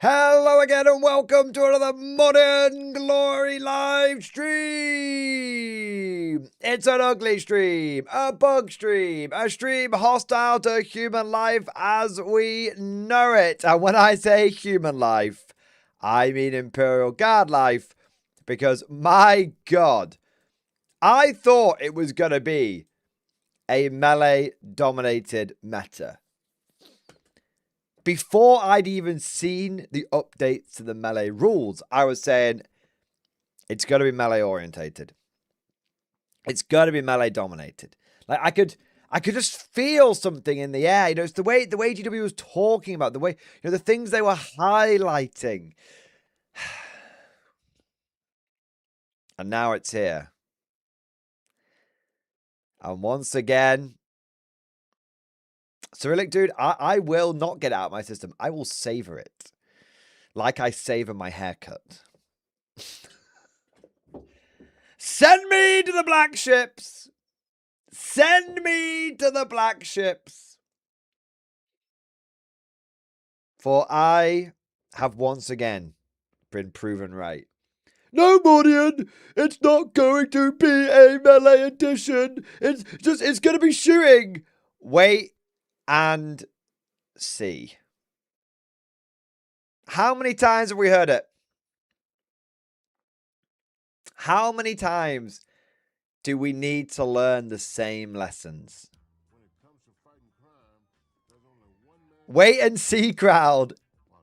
Hello again and welcome to another Modern Glory live stream. It's an ugly stream, a bug stream, a stream hostile to human life as we know it. And when I say human life, I mean Imperial Guard life, because my God, I thought it was going to be a melee-dominated meta. Before I'd even seen the updates to the melee rules, I was saying it's going to be melee orientated. It's going to be melee dominated. Like I could just feel something in the air. You know, it's the way GW was talking about, the way, you know, the things they were highlighting. And now it's here. And once again, Cyrillic dude, I will not get it out of my system. I will savor it. Like I savor my haircut. Send me to the black ships. Send me to the black ships. For I have once again been proven right. No, Mordian, it's not going to be a melee edition. It's going to be shooting. Wait and see. How many times have we heard it? How many times do we need to learn the same lessons? Wait and see, crowd.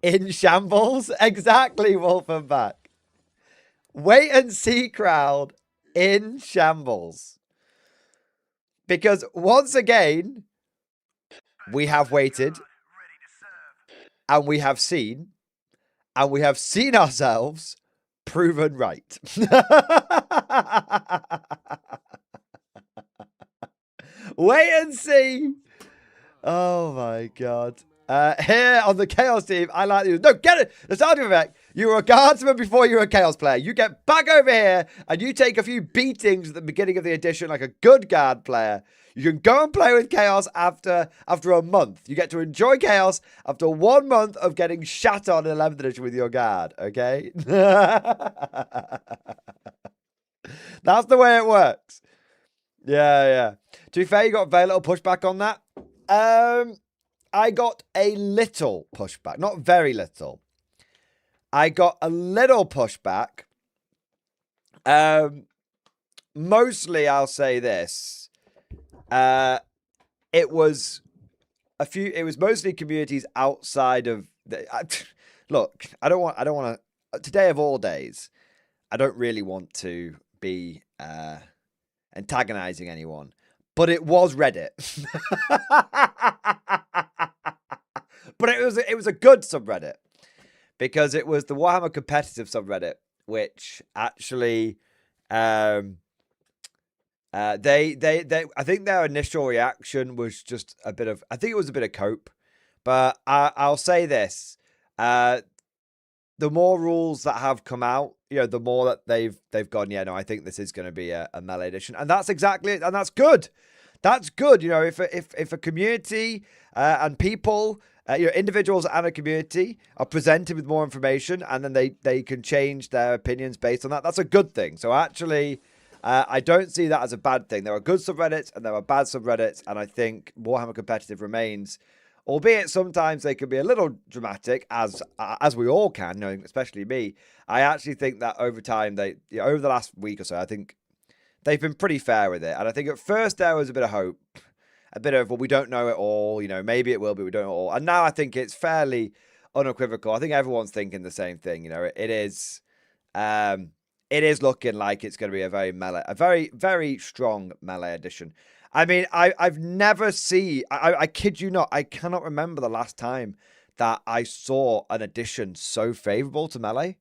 In shambles? Exactly, Wolfenbach. Wait and see, crowd. In shambles. Because once again, we have waited. And we have seen. And we have seen ourselves proven right. Wait and see. Oh my God. Here on the Chaos team, I like you. No, get it. The sound effect. You were a guardsman before you were a Chaos player. You get back over here and you take a few beatings at the beginning of the edition like a good guard player. You can go and play with Chaos after a month. You get to enjoy Chaos after 1 month of getting shat on in 11th edition with your guard, okay? That's the way it works. Yeah. To be fair, you got very little pushback on that. I got a little pushback. Not very little. I got a little pushback. Mostly, I'll say this. It was mostly communities outside of the, look, I don't want to, today of all days, I don't really want to be antagonizing anyone, but it was Reddit. But it was a good subreddit because it was the Warhammer competitive subreddit, which actually I think their initial reaction was just I think it was a bit of cope. But I'll say this. The more rules that have come out, you know, the more that they've gone, yeah, no, I think this is going to be a melee edition. And that's exactly it. And that's good. That's good. You know, if a community and people, you know, individuals and a community are presented with more information and then they can change their opinions based on that, that's a good thing. So actually, I don't see that as a bad thing. There are good subreddits and there are bad subreddits. And I think Warhammer Competitive remains, albeit sometimes they can be a little dramatic, as we all can, knowing, especially me. I actually think that over time, over the last week or so, I think they've been pretty fair with it. And I think at first there was a bit of hope, a bit of, well, we don't know it all, you know, maybe it will be, we don't know it all. And now I think it's fairly unequivocal. I think everyone's thinking the same thing. You know, it is looking like it's going to be a very, very strong melee edition. I mean, I've never seen, I kid you not, I cannot remember the last time that I saw an edition so favorable to melee.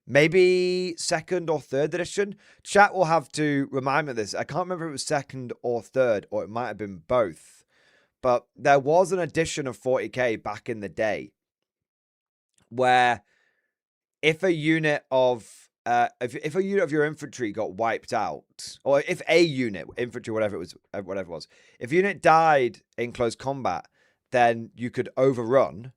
Maybe second or third edition. Chat will have to remind me of this. I can't remember if it was second or third, or it might have been both. But there was an edition of 40k back in the day where if a unit of if a unit of your infantry got wiped out, or if a unit, infantry, whatever it was, if a unit died in close combat, then you could overrun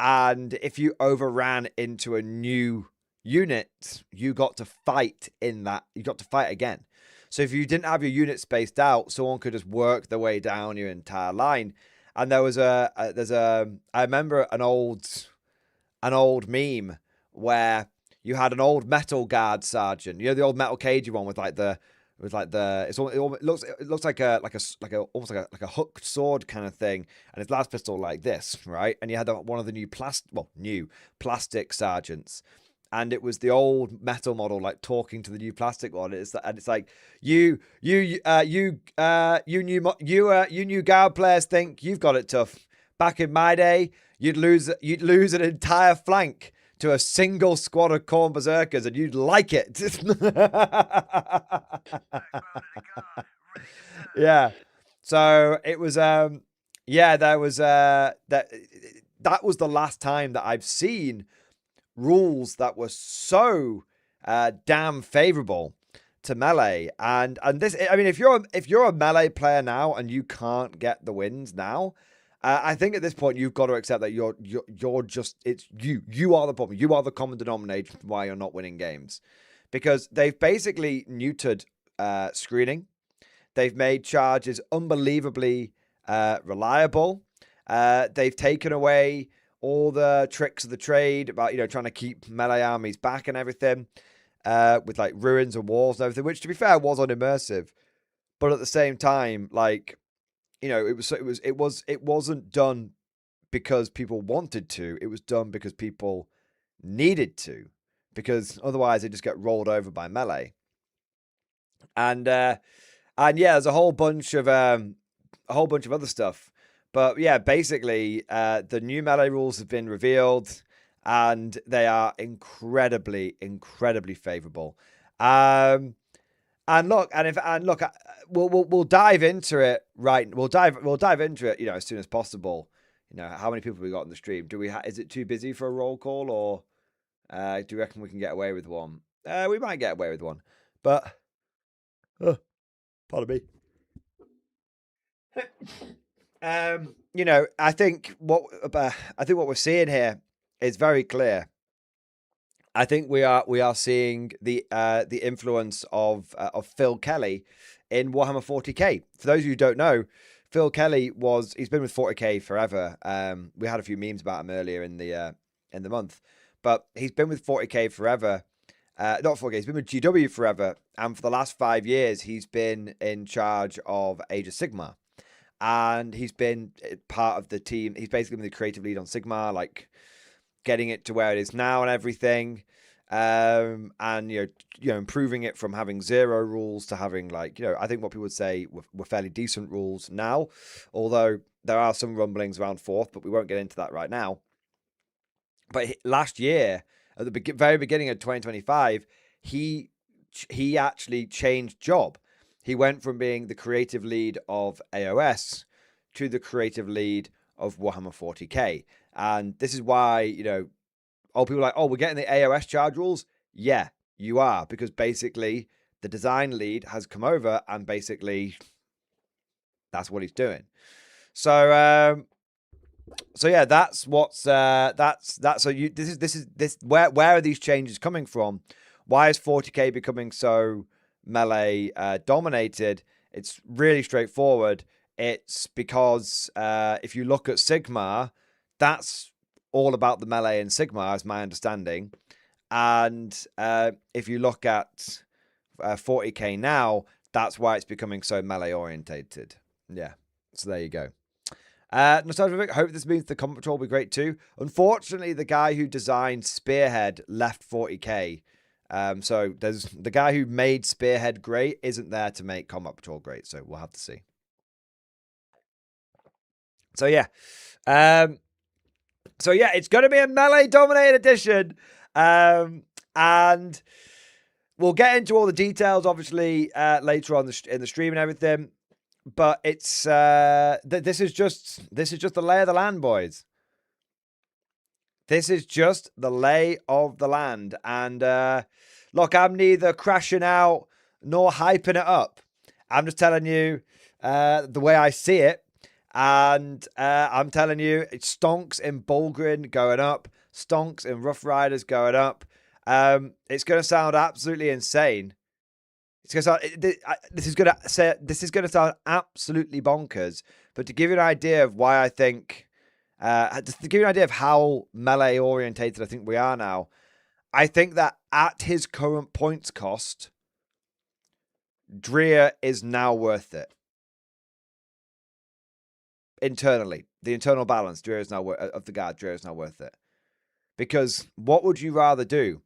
and if you overran into a new unit, you got to fight in that. You got to fight again. So if you didn't have your unit spaced out, someone could just work their way down your entire line. And there was I remember an old meme where you had an old metal guard sergeant, the old metal cagey one with it looks like almost like a hooked sword kind of thing, and his last pistol like this, right? And you had one of the new plastic sergeants, and it was the old metal model like talking to the new plastic one. It's like you new guard players think you've got it tough. Back in my day, you'd lose an entire flank to a single squad of corn berserkers, and you'd like it. Yeah. So it was there was that was the last time that I've seen rules that were so damn favorable to melee. And this, I mean, if you're a melee player now and you can't get the wins now, I think at this point you've got to accept that you're just, it's you are the problem. You are the common denominator why you're not winning games, because they've basically neutered screening. They've made charges unbelievably reliable. They've taken away all the tricks of the trade about trying to keep melee armies back and everything, with like ruins and walls and everything, which to be fair was unimmersive, but at the same time, like, it wasn't done because people wanted to. It was done because people needed to, because otherwise they just get rolled over by melee. And yeah, there's a whole bunch of other stuff. But yeah, basically, the new melee rules have been revealed, and they are incredibly, incredibly favorable. And look, we'll dive into it. Right, we'll dive into it. As soon as possible. How many people we got in the stream? Is it too busy for a roll call, or do you reckon we can get away with one? We might get away with one, but pardon me. I think what we're seeing here is very clear. I think we are seeing the influence of Phil Kelly in Warhammer 40k. For those of you who don't know, Phil Kelly he's been with 40k forever. We had a few memes about him earlier in the month, but he's been with 40k forever. Not 40k, he's been with GW forever, and for the last 5 years, he's been in charge of Age of Sigmar, and he's been part of the team. He's basically been the creative lead on Sigmar, like getting it to where it is now and everything, and improving it from having 0 rules to having I think what people would say were fairly decent rules now, although there are some rumblings around 4th, but we won't get into that right now. But last year, at the very beginning of 2025, he actually changed job. He went from being the creative lead of AOS to the creative lead of Warhammer 40k. And this is why, people are like, oh, we're getting the AOS charge rules. Yeah, you are, because basically the design lead has come over, and basically that's what he's doing. So yeah, that's what's so where are these changes coming from? Why is 40k becoming so melee dominated? It's really straightforward. It's because if you look at Sigmar, that's all about the melee in Sigmar, is my understanding. And if you look at 40k now, that's why it's becoming so melee orientated. Yeah, so there you go. Nostalgia, hope this means the combat patrol will be great too. Unfortunately, the guy who designed Spearhead left 40k. So there's the guy who made Spearhead great isn't there to make combat patrol great. So we'll have to see. So yeah. It's going to be a melee dominated edition. And we'll get into all the details, obviously, later on in the stream and everything. But it's this is just the lay of the land, boys. This is just the lay of the land. And look, I'm neither crashing out nor hyping it up. I'm just telling you the way I see it. And I'm telling you, it stonks in Bulgrin going up, stonks in Rough Riders going up. It's going to sound absolutely insane. It's going to sound, this is going to sound absolutely bonkers. But to give you an idea of why I think, just to give you an idea of how melee orientated I think we are now, I think that at his current points cost, Dreer is now worth it. Internally, the internal balance, Dreer is now of the guard. Dreer is now worth it. Because what would you rather do?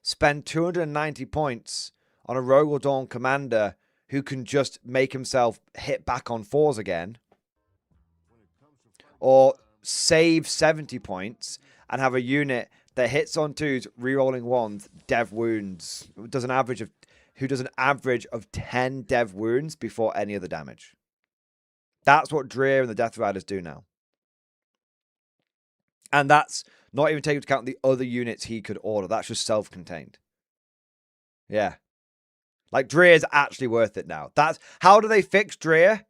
Spend 290 points on a Rogue or Dawn commander who can just make himself hit back on 4s again, or save 70 points and have a unit that hits on 2s, rerolling 1s, dev wounds, who does an average of 10 dev wounds before any other damage. That's what Dreer and the Death Riders do now. And that's not even taking into account the other units he could order. That's just self-contained. Yeah. Like, Dreer is actually worth it now. How do they fix Dreer?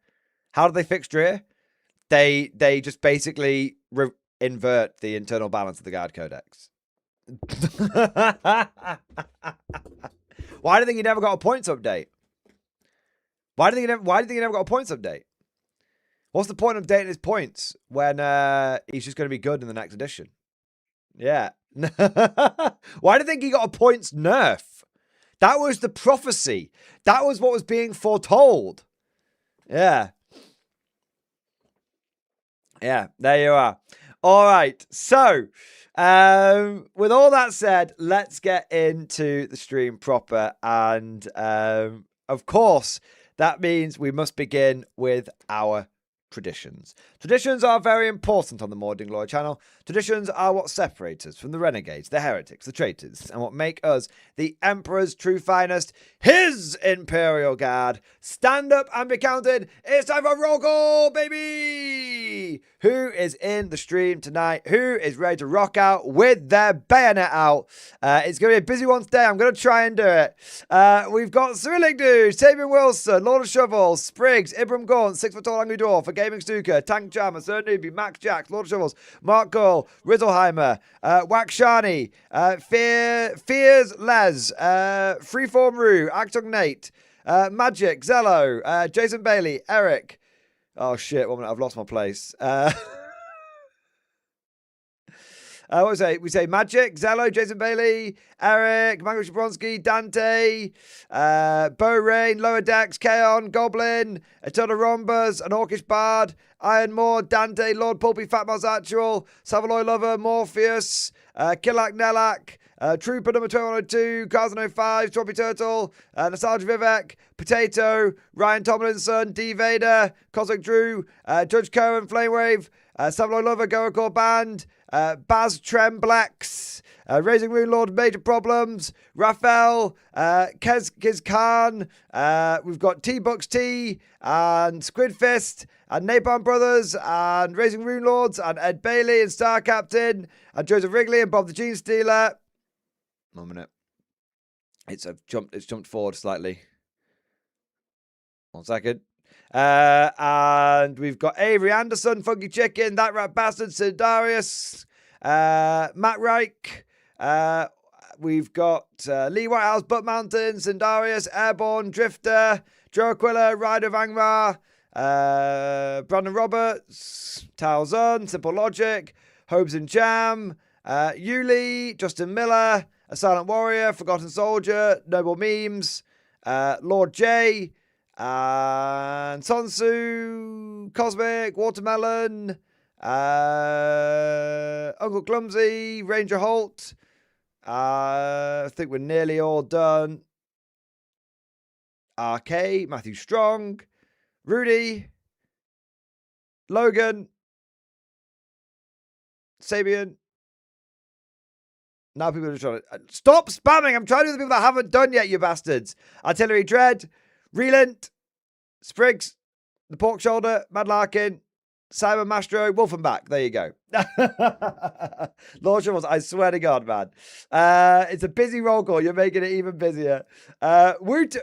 They just basically invert the internal balance of the Guard Codex. Why do you think he never got a points update? Why do you think he never got a points update? What's the point of updating his points when he's just going to be good in the next edition? Yeah. Why do you think he got a points nerf? That was the prophecy. That was what was being foretold. Yeah. Yeah, there you are. All right. So, with all that said, let's get into the stream proper. And, of course, that means we must begin with our traditions. Traditions are very important on the Mording Glory channel. Traditions are what separate us from the renegades, the heretics, the traitors, and what make us the Emperor's true finest, his Imperial Guard. Stand up and be counted. It's time for roll call, baby! Who is in the stream tonight? Who is ready to rock out with their bayonet out? It's going to be a busy one today. I'm going to try and do it. We've got Cyrillic Dude, Sabian Wilson, Lord of Shovels, Spriggs, Ibram Gaunt, 6 foot tall angry dwarf, a gaming snooker, Tank Jammer, Sir Newbie, Max Jacks, Lord of Shovels, Mark Gull, Rizzleheimer, Wax Shani, Fears Les, Freeform Rue, Actung Nate, Magic, Zello, Jason Bailey, Eric. Oh shit, 1 minute, I've lost my place. What was it? We say Magic, Zello, Jason Bailey, Eric, Mango Shabronsky, Dante, Bo Rain, Lower Decks, Kaon, Goblin, Eternal Rhombus, An Orcish Bard, Iron Moore, Dante, Lord Pulpy, Fat Mouse Actual, Savaloy Lover, Morpheus, Killak Nelak, Trooper number 2102, Carson 05, Swampy Turtle, Nostalgia Vivek, Potato, Ryan Tomlinson, D Vader, Cosmic Drew, Judge Cohen, Flamewave, Savaloy Lover, Goracore Band, Baz Tremblex, Raising Moon Lord Major Problems, Raphael, Kiz Khan, we've got T-Bucks T, and Squid Fist, and Napalm Brothers, and Raising Rune Lords, and Ed Bailey, and Star Captain, and Joseph Wrigley, and Bob the Gene Stealer. 1 minute. It's jumped forward slightly. 1 second. And we've got Avery Anderson, Funky Chicken, That Rat Bastard, Sid Darius, Matt Reich. We've got Lee Whitehouse, Butt Mountain, Sindarius, Airborne, Drifter, Joe Aquila, Rider of Angmar, Brandon Roberts, Talzun, Simple Logic, Hobes and Jam, Yuli, Justin Miller, A Silent Warrior, Forgotten Soldier, Noble Memes, Lord J, and Sonsu, Cosmic, Watermelon, Uncle Clumsy, Ranger Holt. I think we're nearly all done. RK, Matthew Strong, Rudy, Logan, Sabian. Now people are trying to... Stop spamming! I'm trying to do the people that haven't done yet, you bastards. Artillery Dread, Relent, Spriggs, The Pork Shoulder, Mad Larkin, Simon Mastro, Wolfenbach. There you go. Lord Shovels, I swear to God, man. It's a busy roll call. You're making it even busier. Woot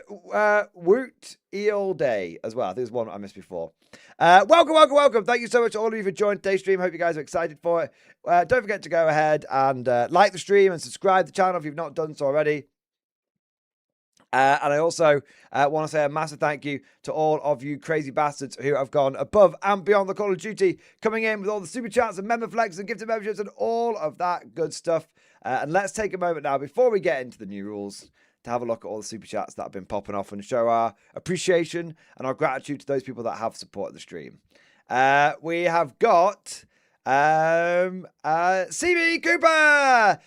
Eel Day as well. I think there's one I missed before. Welcome. Thank you so much to all of you for joining today's stream. Hope you guys are excited for it. Don't forget to go ahead and like the stream and subscribe to the channel if you've not done so already. And I also want to say a massive thank you to all of you crazy bastards who have gone above and beyond the Call of Duty, coming in with all the super chats and member flex and gifted memberships and all of that good stuff. And let's take a moment now before we get into the new rules to have a look at all the super chats that have been popping off and show our appreciation and our gratitude to those people that have supported the stream. We have got CB Cooper,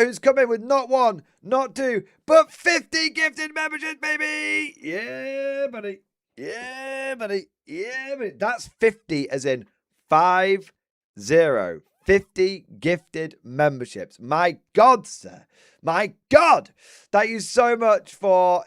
who's come in with not 1, not 2, but 50 gifted memberships, baby. Yeah, buddy. That's 50 as in 50. 50 gifted memberships. My God, sir. My God. Thank you so much for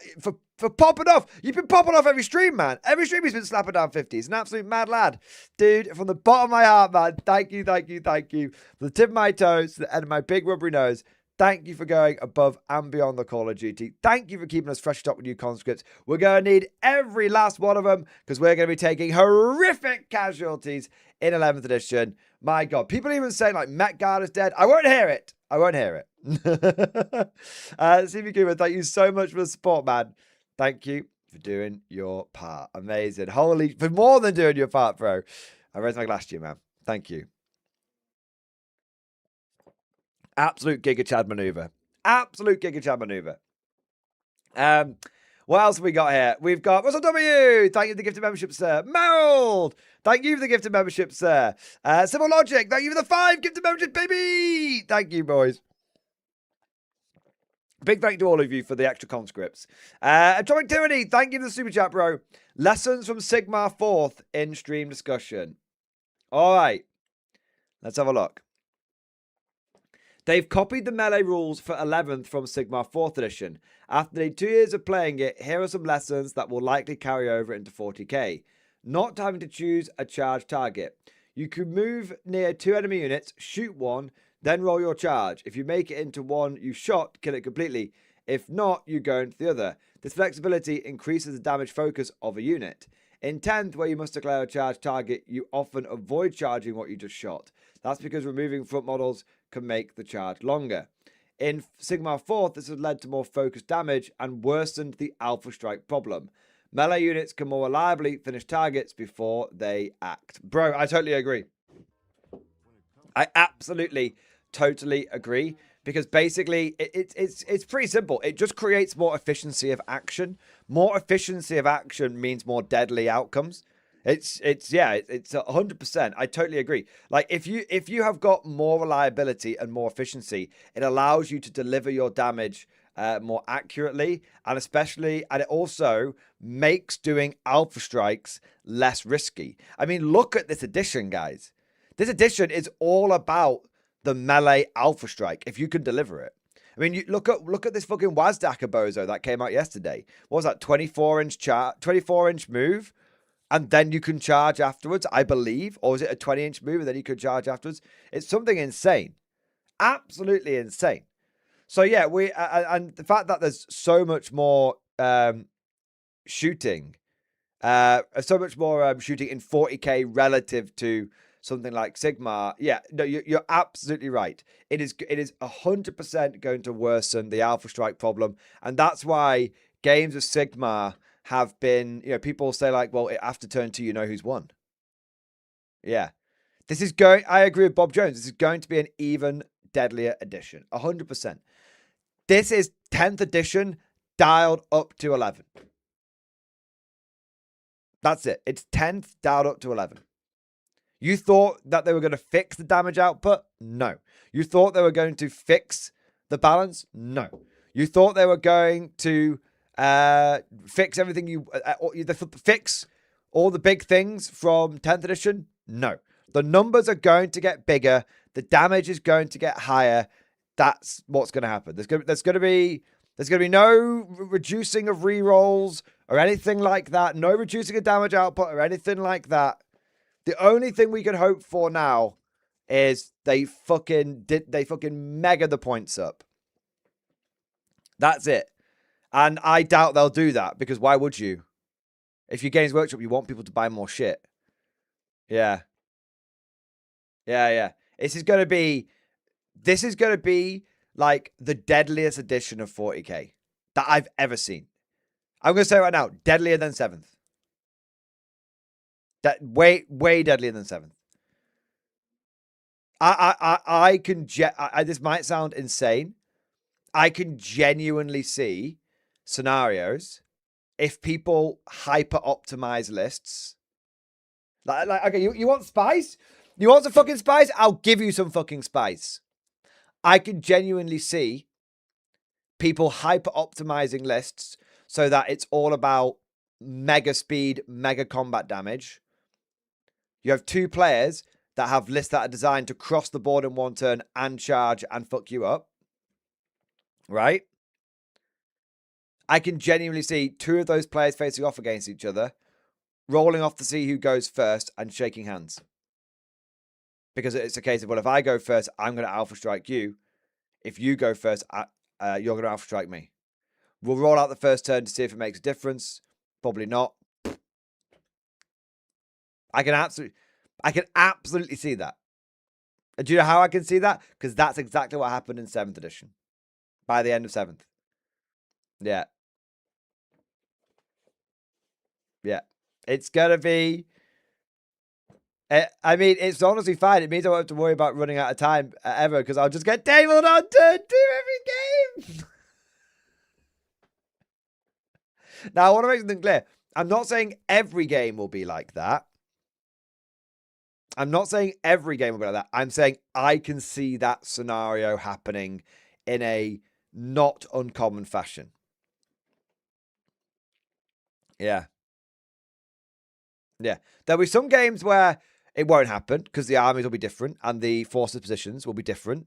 popping off. You've been popping off every stream, man. Every stream he's been slapping down 50. He's an absolute mad lad. Dude, from the bottom of my heart, man, thank you. From the tip of my toes to the end of my big rubbery nose, thank you for going above and beyond the Call of Duty. Thank you for keeping us fresh up with new conscripts. We're going to need every last one of them because we're going to be taking horrific casualties in 11th edition. My God. People even saying like Met Guard is dead. I won't hear it. CB Cooper, thank you so much for the support, man. Thank you for doing your part. Amazing. For more than doing your part, bro. I raised my glass to you, man. Thank you. Absolute Giga Chad maneuver. What else have we got here? We've got Russell W. Thank you for the gifted membership, sir. Meryl. Thank you for the gifted membership, sir. Civil Logic. Thank you for the 5 gifted memberships, baby. Thank you, boys. Big thank you to all of you for the extra conscripts. Atomic Tyranny, thank you for the super chat, bro. Lessons from Sigmar 4th in stream discussion. All right. Let's have a look. They've copied the melee rules for 11th from Sigmar 4th edition. After nearly 2 years of playing it, here are some lessons that will likely carry over into 40k. Not having to choose a charge target. You can move near 2 enemy units, shoot one, then roll your charge. If you make it into one you shot, kill it completely. If not, you go into the other. This flexibility increases the damage focus of a unit. In 10th, where you must declare a charge target, you often avoid charging what you just shot. That's because removing front models can make the charge longer. In Sigmar 4th, this has led to more focused damage and worsened the Alpha Strike problem. Melee units can more reliably finish targets before they act. Bro, I totally agree. I absolutely, totally agree. Because basically, it's pretty simple. It just creates more efficiency of action. More efficiency of action means more deadly outcomes. It's 100%. I totally agree. Like if you have got more reliability and more efficiency, it allows you to deliver your damage more accurately, and it also makes doing alpha strikes less risky. I mean, look at this edition, guys. This edition is all about the melee alpha strike if you can deliver it. I mean, you look at this fucking Wazdaka bozo that came out yesterday. What was that? 24-inch move, and then you can charge afterwards, I believe, or is it a 20-inch move and then you could charge afterwards? It's something insane, absolutely insane. So yeah, and the fact that there's so much more shooting, shooting in 40k relative to something like Sigmar. Yeah, no, you're absolutely right. It is 100% going to worsen the Alpha Strike problem. And that's why games of Sigmar have been, people say like, well, after turn 2, you know who's won. Yeah. I agree with Bob Jones. This is going to be an even deadlier edition. 100%. This is 10th edition dialed up to 11. That's it. It's 10th dialed up to 11. You thought that they were going to fix the damage output? No. You thought they were going to fix the balance? No. You thought they were going to fix everything fix all the big things from 10th edition? No. The numbers are going to get bigger. The damage is going to get higher. That's what's going to happen. There's going to be no reducing of rerolls or anything like that. No reducing of damage output or anything like that. The only thing we can hope for now is they fucking mega the points up. That's it. And I doubt they'll do that, because why would you? If you're Games Workshop, you want people to buy more shit. Yeah. Yeah. This is going to be like the deadliest edition of 40k that I've ever seen. I'm going to say right now, deadlier than 7th. That way deadlier than 7th. I can this might sound insane. I can genuinely see scenarios if people hyper optimize lists. Like okay, you want spice? You want some fucking spice? I'll give you some fucking spice. I can genuinely see people hyper optimizing lists so that it's all about mega speed, mega combat damage. You have two players that have lists that are designed to cross the board in one turn and charge and fuck you up. Right? I can genuinely see two of those players facing off against each other, rolling off to see who goes first and shaking hands. Because it's a case of, well, if I go first, I'm going to alpha strike you. If you go first, you're going to alpha strike me. We'll roll out the first turn to see if it makes a difference. Probably not. I can absolutely see that. And do you know how I can see that? Because that's exactly what happened in 7th edition. By the end of 7th. Yeah. Yeah. It's going to be... I mean, it's honestly fine. It means I won't have to worry about running out of time ever, because I'll just get tabled on turn 2 every game. Now, I want to make something clear. I'm not saying every game will be like that. I'm saying I'm saying I can see that scenario happening in a not uncommon fashion. Yeah. Yeah. There'll be some games where it won't happen because the armies will be different and the forces positions will be different.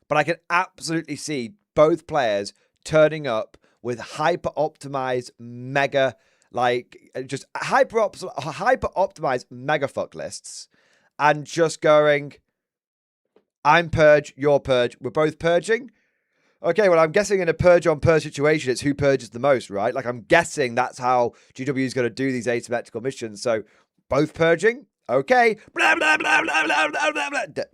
But I can absolutely see both players turning up with hyper optimized mega, like just hyper optimized mega fuck lists, and just going, I'm purge, you're purge, we're both purging. Okay, well, I'm guessing in a purge on purge situation, it's who purges the most, right? Like, I'm guessing that's how GW is going to do these asymmetrical missions. So, both purging, okay. Blah, blah, blah, blah, blah, blah, blah, blah.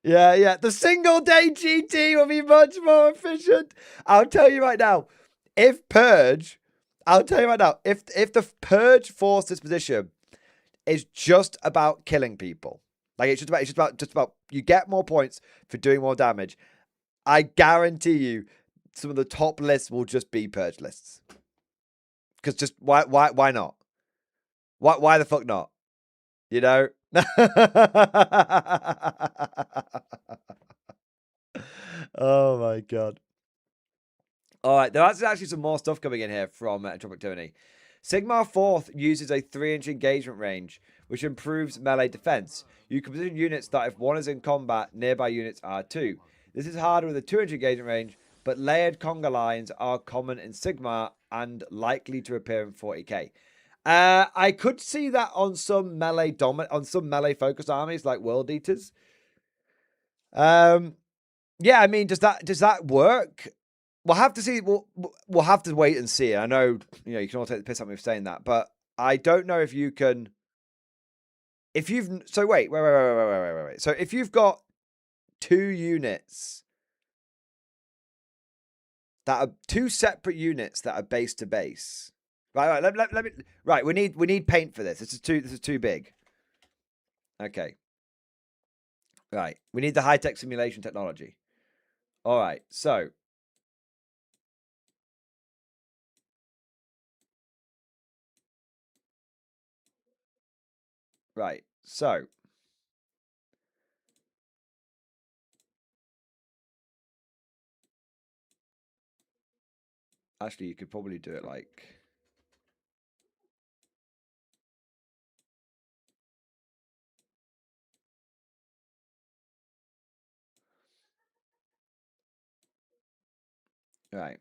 Yeah. Yeah. The single day GT will be much more efficient. I'll tell you right now, if the purge force disposition is just about killing people, like it's just about you get more points for doing more damage, I guarantee you some of the top lists will just be purge lists. Because just why not? Why the fuck not? You know? Oh my god. All right, there's actually some more stuff coming in here from Tropic Tony. Sigmar 4th uses a 3-inch engagement range, which improves melee defense. You can position units that if one is in combat, nearby units are too. This is harder with a 2-inch engagement range, but layered conga lines are common in Sigmar and likely to appear in 40k. I could see that on some melee focused armies like World Eaters. Yeah, I mean, does that work? We'll have to see. We'll have to wait and see. I know, you can all take the piss out of me for saying that, but I don't know if you can. If you've wait. So if you've got 2 units that are 2 separate units that are base to base, right? Let me. Right, we need paint for this. This is too big. Okay. Right, we need the high tech simulation technology. All right, so. Right, so. Actually, you could probably do it like. Right.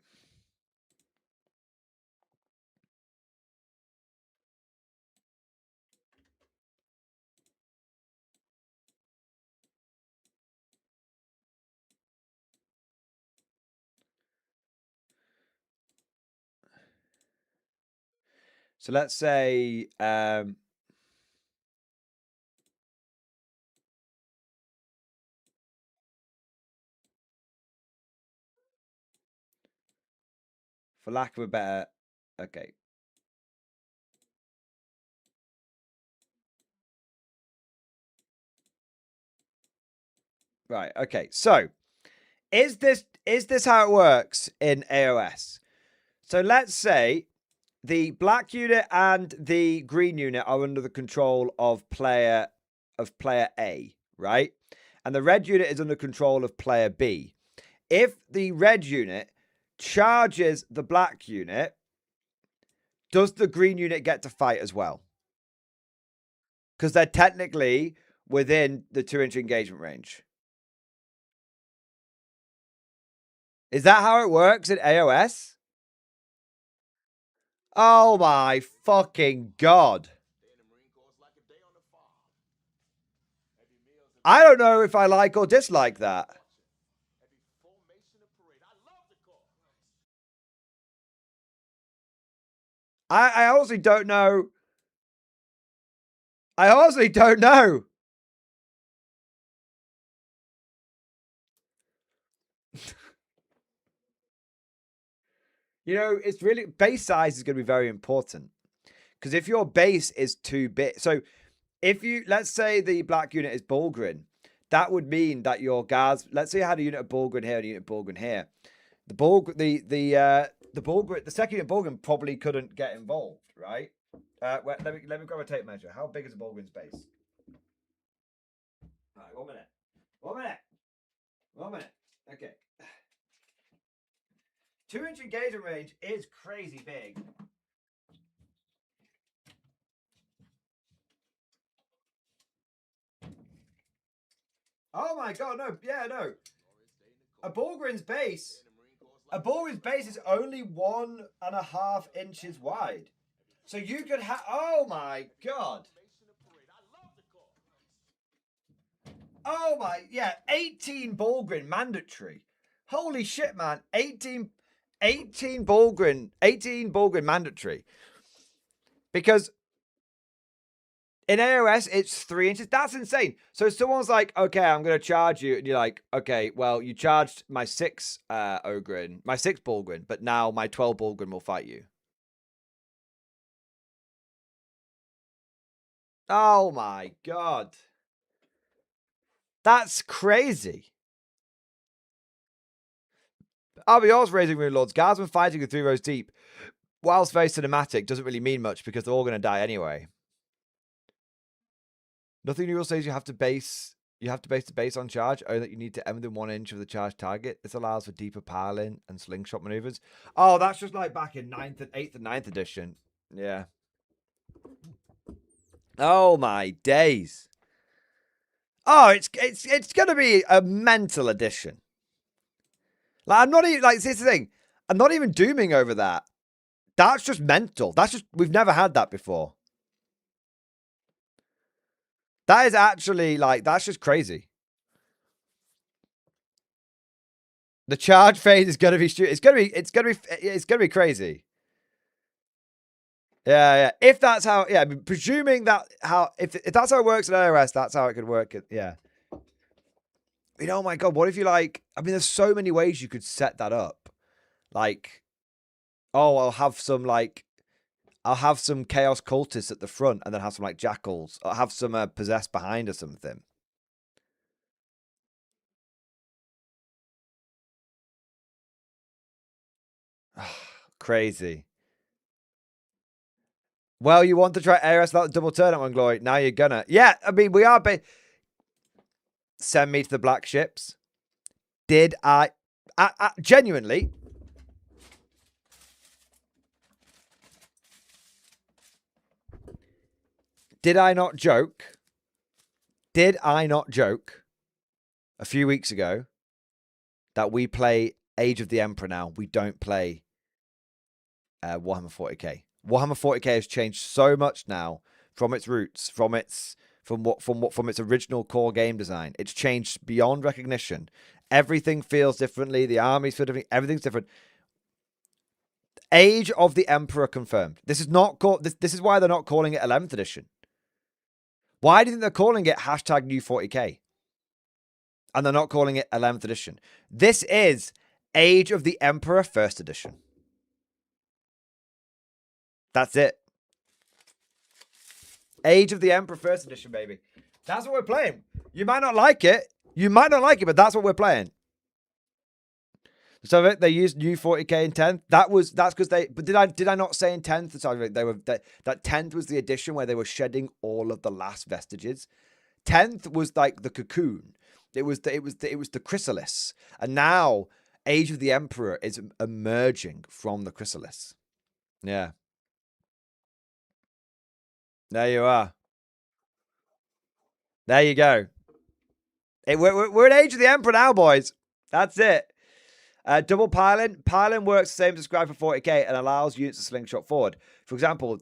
So let's say for lack of a better, okay. Right, okay. So is this how it works in AOS? So let's say the black unit and the green unit are under the control of player A, right? And the red unit is under control of player B. If the red unit charges the black unit, does the green unit get to fight as well? Because they're technically within the 2-inch engagement range. Is that how it works in AOS? Oh my fucking God. I don't know if I like or dislike that. I honestly don't know. I honestly don't know. You know, it's really, base size is going to be very important. Because if your base is too big, so if you, let's say the black unit is Bulgrin, that would mean that your guards, let's say you had a unit of Bulgrin here and a unit of Bulgrin here. The Bulgrin, the second unit of Bulgrin probably couldn't get involved, right? Let me grab a tape measure. How big is a Bulgrin's base? All right, 1 minute. 1 minute. 1 minute. Okay. 2-inch engagement range is crazy big. Oh my God, no, yeah, no. A Bulgrin's base is only 1.5 inches wide. So you could have, oh my God. Oh my, yeah, 18 Bulgrin mandatory. Holy shit, man. 18 Bulgrin mandatory. Because in AOS, it's 3 inches. That's insane. So someone's like, okay, I'm going to charge you. And you're like, okay, well, you charged my 6 Ogrin, my 6 Bulgrin, but now my 12 Bulgrin will fight you. Oh my God. That's crazy. I'll be honest, Raising Moon Lords. Guardsmen fighting with 3 rows deep, whilst very cinematic, doesn't really mean much because they're all going to die anyway. Nothing new says you have to base the base on charge, or that you need to end within 1 inch of the charge target. This allows for deeper piling and slingshot maneuvers. Oh, that's just like back in 8th and 9th edition. Yeah. Oh my days. Oh, it's gonna be a mental edition. Like, I'm not even, like, here's the thing. I'm not even dooming over that. That's just mental. That's just, we've never had that before. That is actually, like, that's just crazy. The charge phase is gonna be, it's gonna be crazy. Yeah. If that's how, yeah, presuming that how, if that's how it works in iOS, that's how it could work. Yeah. You know, oh my God, what if you like, I mean, there's so many ways you could set that up. Like, oh, I'll have some chaos cultists at the front and then have some like jackals. I'll have some possessed behind or something. Crazy. Well, you want to try ARS without the double turn at one glory. Now you're gonna. Yeah, I mean, we are. Send me to the black ships. Did I genuinely? Did I not joke? Did I not joke a few weeks ago that we play Age of the Emperor now? We don't play Warhammer 40k. Warhammer 40k has changed so much now from its roots, from its original core game design. It's changed beyond recognition. Everything feels differently. The armies feel different. Everything's different. Age of the Emperor confirmed. This is not called. This is why they're not calling it 11th edition. Why do you think they're calling it hashtag new 40k? And they're not calling it 11th edition. This is Age of the Emperor 1st edition. That's it. Age of the Emperor 1st edition, baby. That's what we're playing. You might not like it. You might not like it, but that's what we're playing. So they used new 40k in 10th. That's because they. But did I not say in 10th? Sorry, that 10th was the edition where they were shedding all of the last vestiges. 10th was like the cocoon. It was the chrysalis, and now Age of the Emperor is emerging from the chrysalis. Yeah. There you are. There you go. We're in Age of the Emperor now, boys. That's it. Double piling. Piling works the same as described for 40k and allows units to slingshot forward. For example,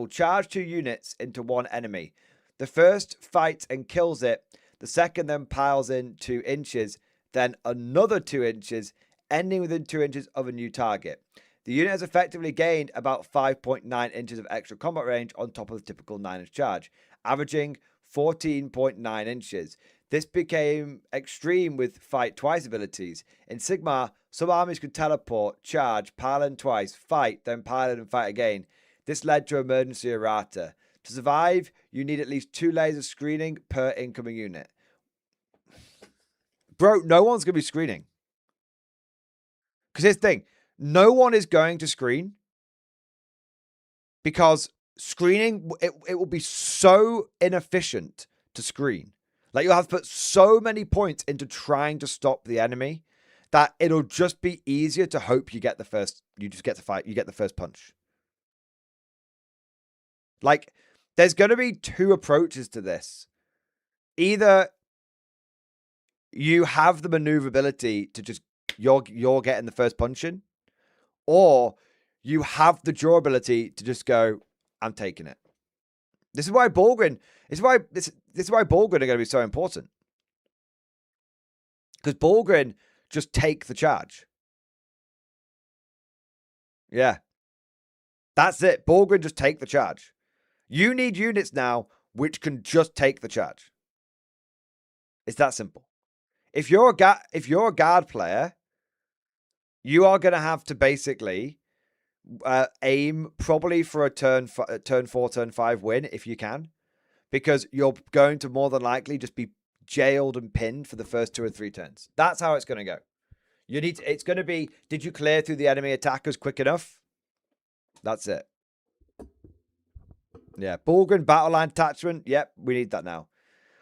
charge 2 units into one enemy. The first fights and kills it. The second then piles in 2 inches. Then another 2 inches, ending within 2 inches of a new target. The unit has effectively gained about 5.9 inches of extra combat range on top of the typical 9-inch charge, averaging 14.9 inches. This became extreme with Fight Twice abilities. In Sigmar, some armies could teleport, charge, pile in twice, fight, then pile in and fight again. This led to emergency errata. To survive, you need at least 2 layers of screening per incoming unit. Bro, no one's going to be screening. Because here's the thing. No one is going to screen. Because screening, it will be so inefficient to screen. Like, you'll have to put so many points into trying to stop the enemy that it'll just be easier to hope you get the first, you just get to fight, you get the first punch. Like, there's going to be 2 approaches to this. Either you have the maneuverability to just, you're getting the first punch in, or you have the durability to just go, I'm taking it. This is why Borgren, this is why Borgren are going to be so important. Because Borgren just take the charge. Yeah. That's it. Borgren just take the charge. You need units now which can just take the charge. It's that simple. If you're a guard player, you are going to have to basically aim probably for a turn 4, turn 5 win if you can, because you're going to more than likely just be jailed and pinned for the first 2 or 3 turns. That's how it's going to go. It's going to be, did you clear through the enemy attackers quick enough? That's it. Yeah, Borgren battle line attachment. Yep, we need that now.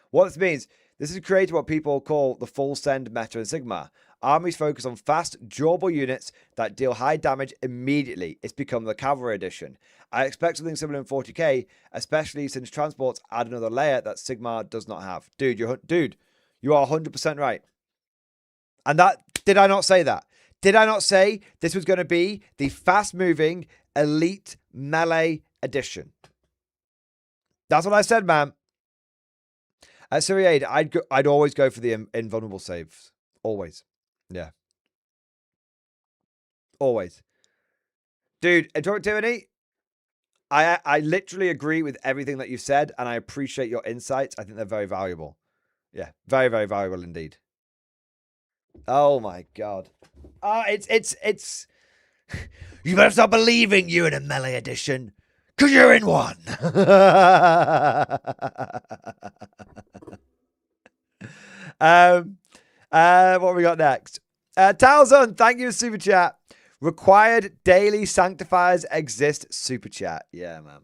What this means, this has created what people call the full send meta in Sigmar. Armies focus on fast, durable units that deal high damage immediately. It's become the cavalry edition. I expect something similar in 40k, especially since transports add another layer that Sigmar does not have. Dude, you are 100% right. And did I not say that? Did I not say this was going to be the fast-moving elite melee edition? That's what I said, man. At Serie A, I'd always go for the invulnerable saves. Always. Yeah. Always. Dude, interactivity, I literally agree with everything that you've said, and I appreciate your insights. I think they're very valuable. Yeah, very, very valuable indeed. Oh my god. It's you better stop believing you're in a melee edition, because you're in one. What we got next? Talzon, thank you for super chat. Required daily sanctifiers exist super chat. Yeah, man.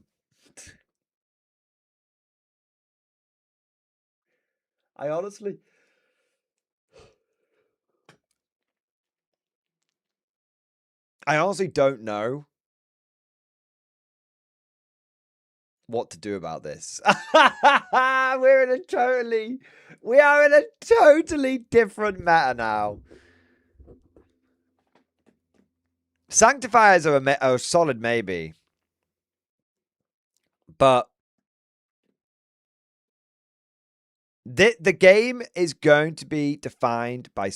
I honestly don't know what to do about this. We are in a totally different meta now. Sanctifiers are a solid maybe, but the game is going to be defined by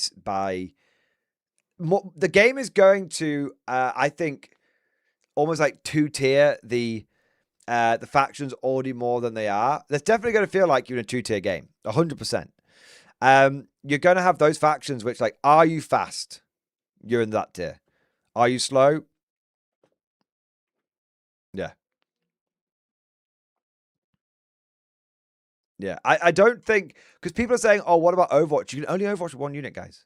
the game is going to, I think, almost like 2-tier the factions already more than they are. That's definitely going to feel like you're in a 2-tier game, 100%. You're going to have those factions which, like, are you fast? You're in that tier. Are you slow? Yeah. Yeah. I don't think, because people are saying, oh, what about Overwatch? You can only Overwatch with one unit, guys.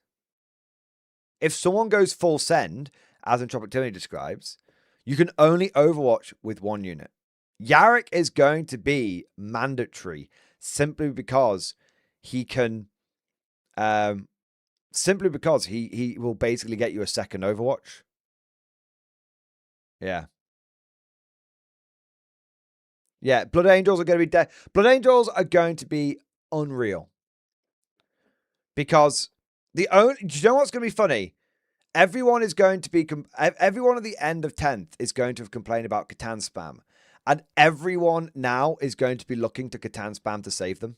If someone goes full send, as Entropic Tyranny describes, you can only Overwatch with one unit. Yarrick is going to be mandatory simply because he can, simply because he will basically get you a second Overwatch. Yeah. Yeah, Blood Angels are going to be Blood Angels are going to be unreal. Because do you know what's going to be funny? Everyone is going to be, everyone at the end of 10th is going to have complained about Catan spam. And everyone now is going to be looking to Catan spam to save them.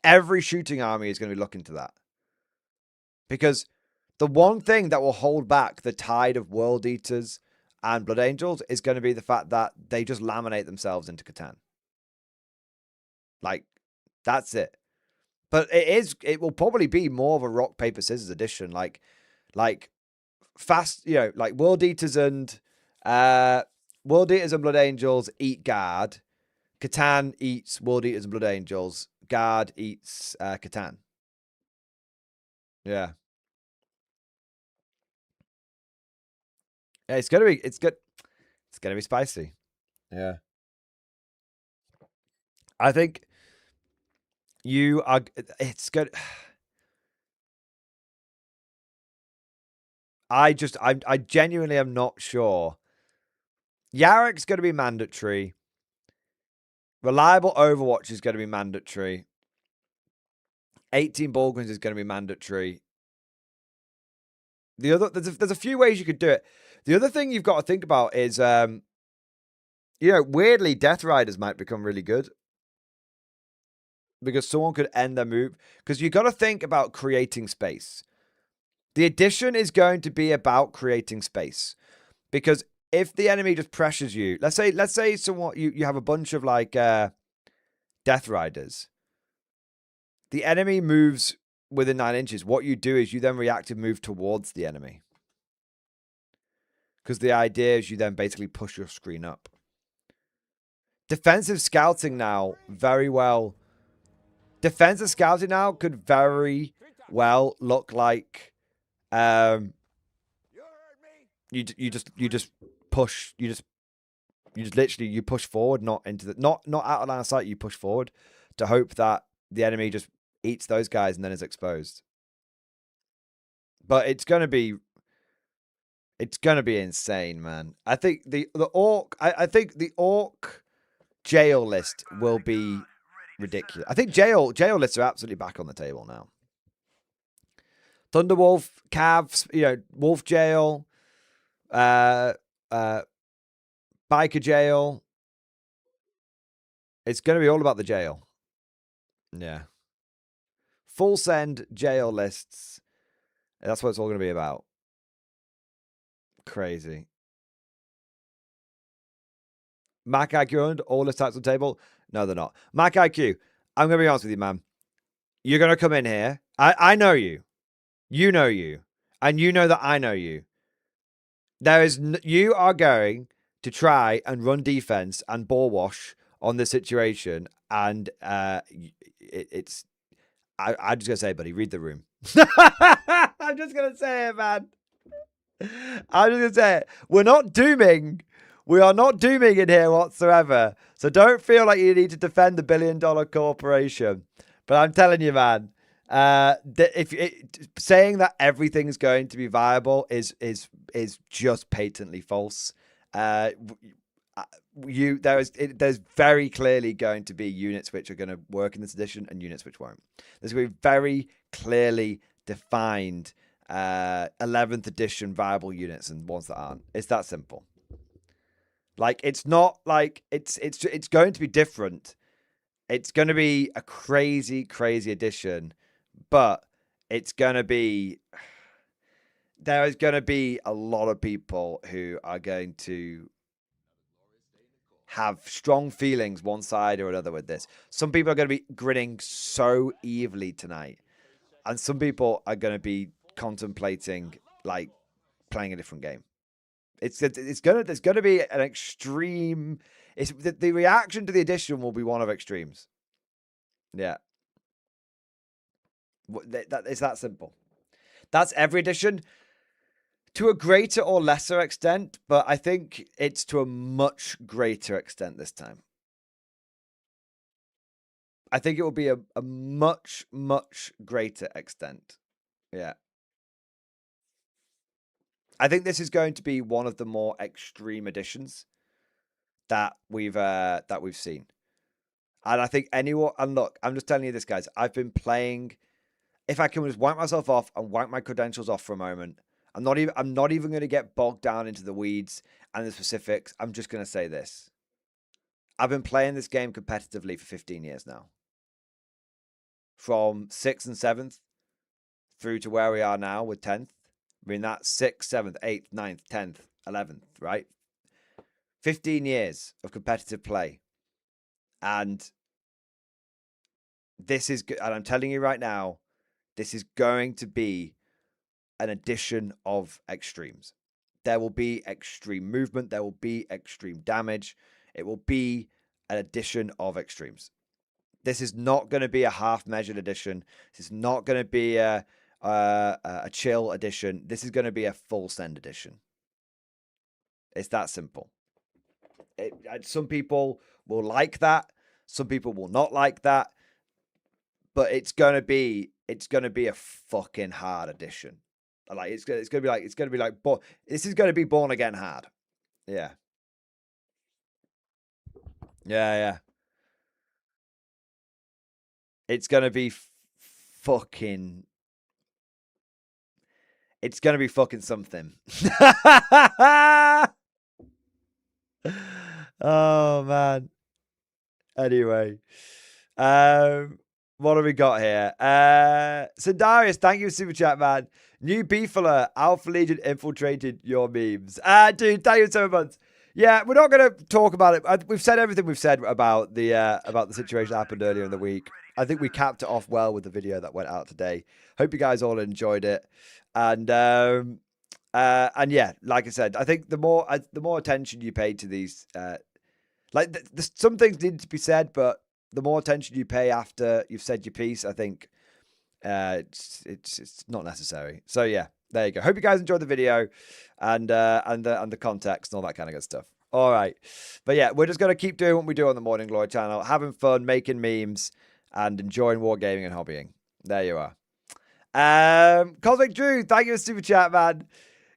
Every shooting army is going to be looking to that. Because the one thing that will hold back the tide of World Eaters and Blood Angels is going to be the fact that they just laminate themselves into Catan. Like, that's it. But it will probably be more of a rock, paper, scissors edition. Like fast, like World Eaters and Blood Angels eat Guard. Catan eats World Eaters and Blood Angels. Guard eats Catan. Yeah. Yeah, it's gonna be spicy. Yeah. I think it's good. I genuinely am not sure. Yarrick's going to be mandatory. Reliable Overwatch is going to be mandatory. 18 Bulgars is going to be mandatory. There's a few ways you could do it. The other thing you've got to think about is, weirdly, Death Riders might become really good. Because someone could end their move. Because you've got to think about creating space. The addition is going to be about creating space. Because if the enemy just pressures you, let's say someone you have a bunch of like Death Riders. The enemy moves within 9 inches. What you do is you then reactive move towards the enemy. Because the idea is you then basically push your screen up. Defensive scouting now very well. Defensive scouting now could very well look like you just push, you just literally push forward, not into the not out of line of sight, you push forward to hope that the enemy just eats those guys and then is exposed. But it's gonna be insane, man. I think the orc I think the orc jail list will be ridiculous. I think jail lists are absolutely back on the table now. Thunderwolf, Cavs, Wolf Jail, Biker Jail. It's going to be all about the jail. Yeah. Full send jail lists. That's what it's all going to be about. Crazy. Mac IQ and all list types on table? No, they're not. Mac IQ, I'm going to be honest with you, man. You're going to come in here. I know you. You know you. And you know that I know you. You are going to try and run defense and ball wash on this situation. And it's... I'm just going to say, buddy, read the room. I'm just going to say it, man. I'm just going to say it. We're not dooming. We are not dooming in here whatsoever. So don't feel like you need to defend the billion-dollar corporation. But I'm telling you, man, saying that everything's going to be viable is just patently false. There's very clearly going to be units which are going to work in this edition and units which won't. There's going to be very clearly defined 11th edition viable units and ones that aren't. It's that simple. Like, it's not like it's going to be different. It's going to be a crazy, crazy edition, but it's going to be... there is going to be a lot of people who are going to have strong feelings one side or another with this. Some people are going to be grinning so evilly tonight, and some people are going to be contemplating like playing a different game. There's gonna be an extreme. It's the reaction to the edition will be one of extremes. Yeah, it's that simple. That's every edition to a greater or lesser extent, but I think it's to a much greater extent this time. I think it will be a much, much greater extent. Yeah. I think this is going to be one of the more extreme editions that we've seen. And I think anyone, and look, I'm just telling you this, guys. I've been playing. If I can just wipe myself off and wipe my credentials off for a moment, I'm not even going to get bogged down into the weeds and the specifics. I'm just going to say this. I've been playing this game competitively for 15 years now. From 6th and 7th through to where we are now with 10th. I mean, that's 6th, 7th, 8th, 9th, 10th, 11th, right? 15 years of competitive play. And this is good. And I'm telling you right now, this is going to be an addition of extremes. There will be extreme movement. There will be extreme damage. It will be an addition of extremes. This is not going to be a half-measured edition. This is not going to be a chill edition. This is going to be a full send edition. It's that simple. Some people will like that. Some people will not like that. But it's gonna be a fucking hard edition. Like it's gonna be like this is gonna be born again hard. Yeah. Yeah. It's gonna be fucking. It's gonna be fucking something. Oh man. Anyway, what have we got here? Sindarius, thank you for super chat, man. New beef alert. Alpha Legion infiltrated your memes. Dude, thank you so much. Yeah, we're not going to talk about it. We've said everything we've said about the situation that happened earlier in the week. I think we capped it off well with the video that went out today. Hope you guys all enjoyed it. And yeah, like I said, I think the more attention you pay to these, some things need to be said, but the more attention you pay after you've said your piece, I think it's not necessary. So yeah, there you go. Hope you guys enjoyed the video and the context and all that kind of good stuff. All right, but yeah, we're just gonna keep doing what we do on the Morning Glory channel, having fun, making memes, and enjoying wargaming and hobbying. There you are. Cosmic Drew, thank you for super chat, man.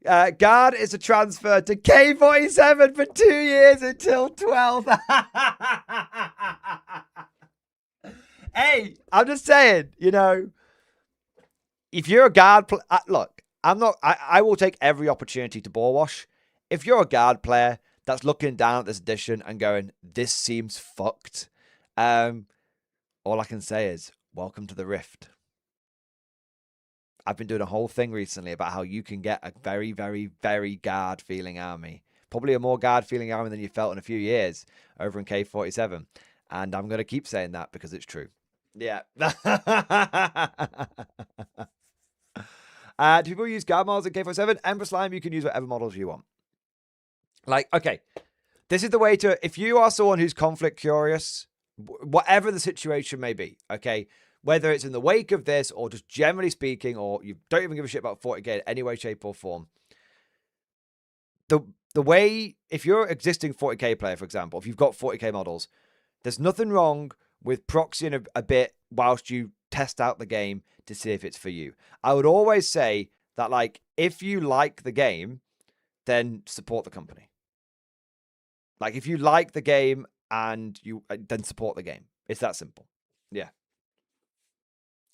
Guard is a transfer to K47 for 2 years until 12. Hey, I'm just saying, if you're a guard, look, I will take every opportunity to ball wash. If you're a guard player that's looking down at this edition and going, this seems fucked, all I can say is, welcome to the Rift. I've been doing a whole thing recently about how you can get a very, very, very guard-feeling army. Probably a more guard-feeling army than you felt in a few years over in K47. And I'm going to keep saying that because it's true. Yeah. Do people use guard models in K47? Ember Slime, you can use whatever models you want. Like, okay. This is the way to... If you are someone who's conflict curious, whatever the situation may be, okay... Whether it's in the wake of this or just generally speaking, or you don't even give a shit about 40k in any way, shape, or form. The way, if you're an existing 40k player, for example, if you've got 40k models, there's nothing wrong with proxying a bit whilst you test out the game to see if it's for you. I would always say that, like, if you like the game, then support the company. Like, if you like the game and then support the game. It's that simple. Yeah.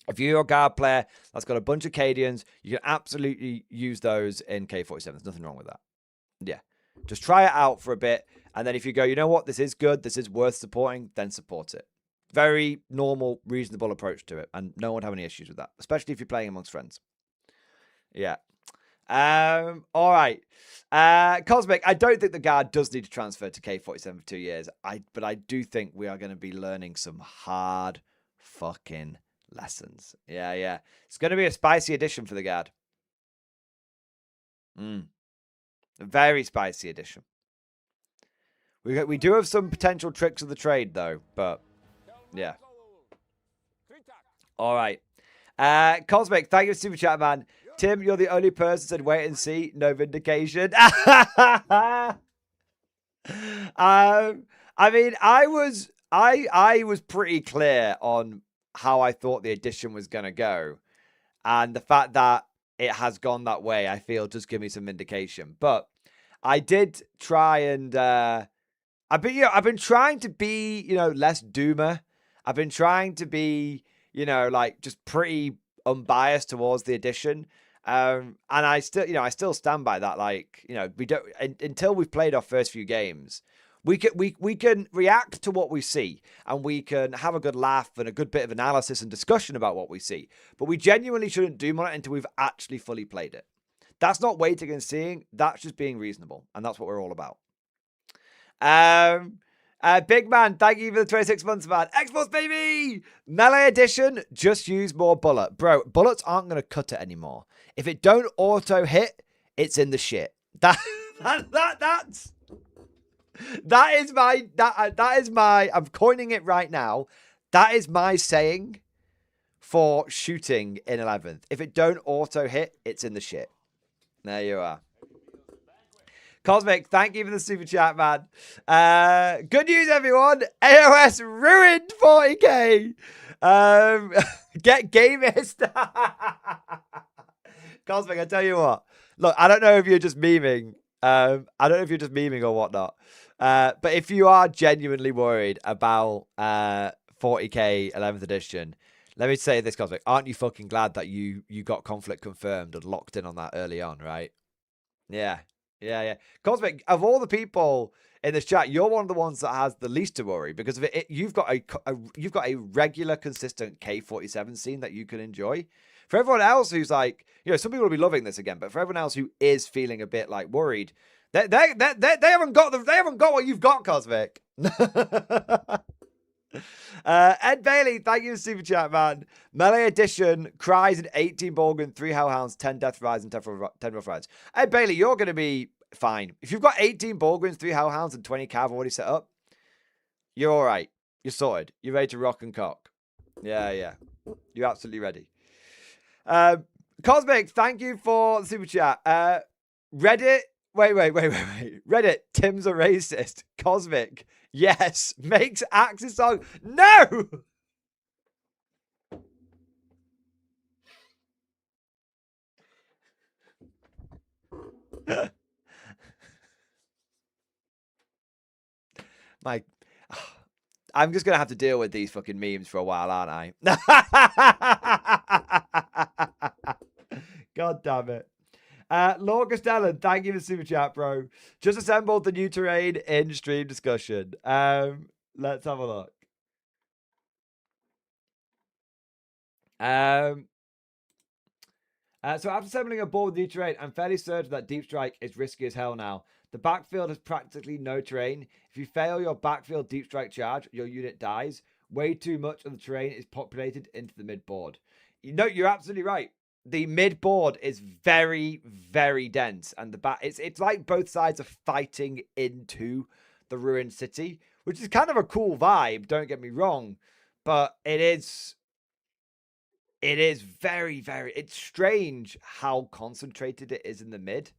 If you're a guard player that's got a bunch of Cadians, you can absolutely use those in K47. There's nothing wrong with that. Yeah. Just try it out for a bit. And then if you go, you know what, this is good, this is worth supporting, then support it. Very normal, reasonable approach to it. And no one would have any issues with that, especially if you're playing amongst friends. Yeah. All right. Cosmic, I don't think the guard does need to transfer to K47 for 2 years. But I do think we are going to be learning some hard fucking lessons. Yeah, yeah. It's going to be a spicy addition for the guard. A very spicy addition. We do have some potential tricks of the trade, though. But, yeah. All right. Cosmic, thank you for super chat, man. Tim, you're the only person who said wait and see, no vindication. I mean, I was pretty clear on how I thought the edition was gonna go, and the fact that it has gone that way, I feel, just give me some vindication. But I did try and I've been trying to be, less doomer. I've been trying to be, like just pretty unbiased towards the edition. And I still stand by that. Like, we don't until we've played our first few games, we can react to what we see, and we can have a good laugh and a good bit of analysis and discussion about what we see. But we genuinely shouldn't doom on it until we've actually fully played it. That's not waiting and seeing. That's just being reasonable, and that's what we're all about. Big man, thank you for the 26 months, man. Xbox, baby! Melee edition, just use more bullet. Bro, bullets aren't going to cut it anymore. If it don't auto hit, it's in the shit. That is my, I'm coining it right now. That is my saying for shooting in 11th. If it don't auto hit, it's in the shit. There you are. Cosmic, thank you for the super chat, man. Good news, everyone. AOS ruined 40k. Get gamist. Cosmic, I tell you what. Look, I don't know if you're just memeing. I don't know if you're just memeing or whatnot. But if you are genuinely worried about 40k 11th edition, let me say this, Cosmic. Aren't you fucking glad that you got conflict confirmed and locked in on that early on, right? Yeah. Yeah. Cosmic, of all the people in this chat, you're one of the ones that has the least to worry because of it. You've got a regular, consistent K47 scene that you can enjoy. For everyone else who's like, some people will be loving this again, but for everyone else who is feeling a bit like worried, they haven't got what you've got, Cosmic. Ed Bailey, thank you for super chat, man. Melee edition cries in 18 Borgund, 3 Hellhounds, 10 Death Rides, and 10 Rough Rides. Ed Bailey, you're going to be fine. If you've got 18 Borgunds, 3 Hellhounds, and 20 Cav already set up, you're all right. You're sorted. You're ready to rock and cock. Yeah. You're absolutely ready. Cosmic, thank you for the super chat. Reddit. Wait. Reddit, Tim's a racist. Cosmic, yes, makes Axis song. No! I'm just going to have to deal with these fucking memes for a while, aren't I? God damn it. Lord Castellan, thank you for super chat, bro. Just assembled the new terrain in stream discussion. Let's have a look. So after assembling a board with new terrain, I'm fairly certain that Deep Strike is risky as hell now. The backfield has practically no terrain. If you fail your backfield Deep Strike charge, your unit dies. Way too much of the terrain is populated into the mid board. You're absolutely right. The mid board is very, very dense, and the back it's like both sides are fighting into the ruined city, which is kind of a cool vibe. Don't get me wrong, but it is very, very. It's strange how concentrated it is in the mid.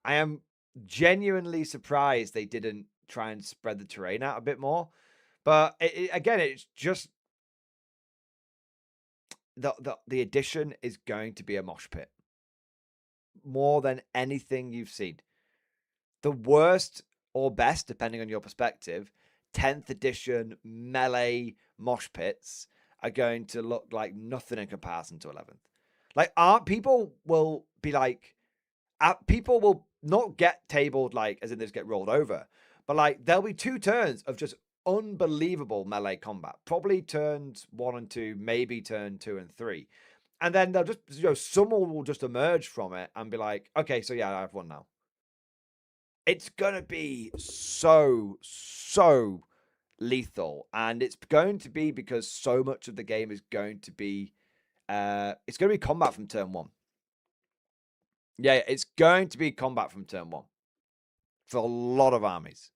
I am genuinely surprised they didn't try and spread the terrain out a bit more, but again, it's just. The addition is going to be a mosh pit more than anything you've seen. The worst or best, depending on your perspective, 10th edition melee mosh pits are going to look like nothing in comparison to 11th. Like, people will be like, people will not get tabled like as in they just get rolled over, but like there'll be 2 turns of just unbelievable melee combat, probably turns 1 and 2, maybe turn 2 and 3, And then they'll just, someone will just emerge from it and be like, okay, so yeah, I have one now. It's going to be so lethal. And it's going to be because so much of the game is going to be, it's going to be combat from turn 1. Yeah, it's going to be combat from turn 1 for a lot of armies.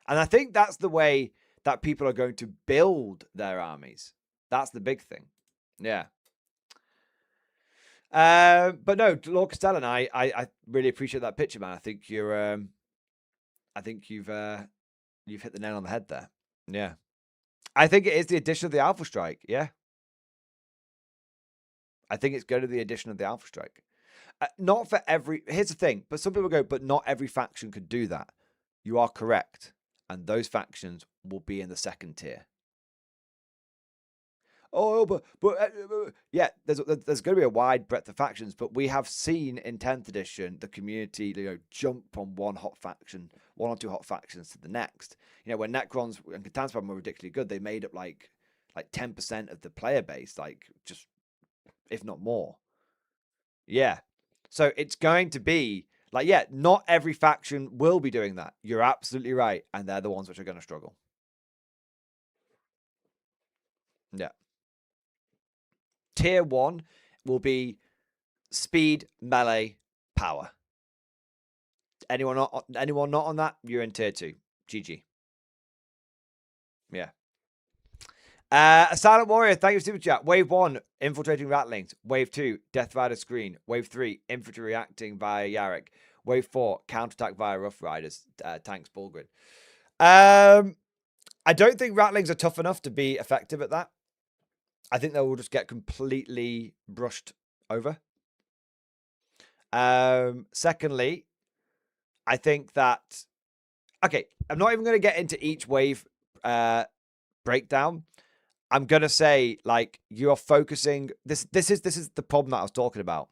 And I think that's the way that people are going to build their armies. That's the big thing. Yeah. But no, Lord Castellan, I really appreciate that picture, man. I think you're I think you've hit the nail on the head there. Yeah. I think it is the addition of the Alpha Strike. Yeah. I think it's going to the addition of the Alpha Strike. Not for every... Here's the thing. But some people go, but not every faction could do that. You are correct. And those factions will be in the second tier. Oh, but yeah, there's going to be a wide breadth of factions, but we have seen in 10th edition the community, jump from one or two hot factions to the next. When Necrons and Catan were ridiculously good, they made up like 10% of the player base, just if not more. Yeah, so it's going to be not every faction will be doing that. You're absolutely right, and they're the ones which are going to struggle. Yeah. Tier 1 will be speed, melee, power. Anyone not on that? You're in tier 2. GG. Yeah. A Silent Warrior, thank you for super chat. Wave 1, infiltrating ratlings. Wave 2, death via the screen. Wave 3, infantry reacting via Yarrick. Wave 4, counterattack via Rough Riders, tanks, Bulgrin. I don't think ratlings are tough enough to be effective at that. I think they will just get completely brushed over. Secondly, I think that... Okay, I'm not even going to get into each wave breakdown. I'm going to say, you're focusing... This is the problem that I was talking about.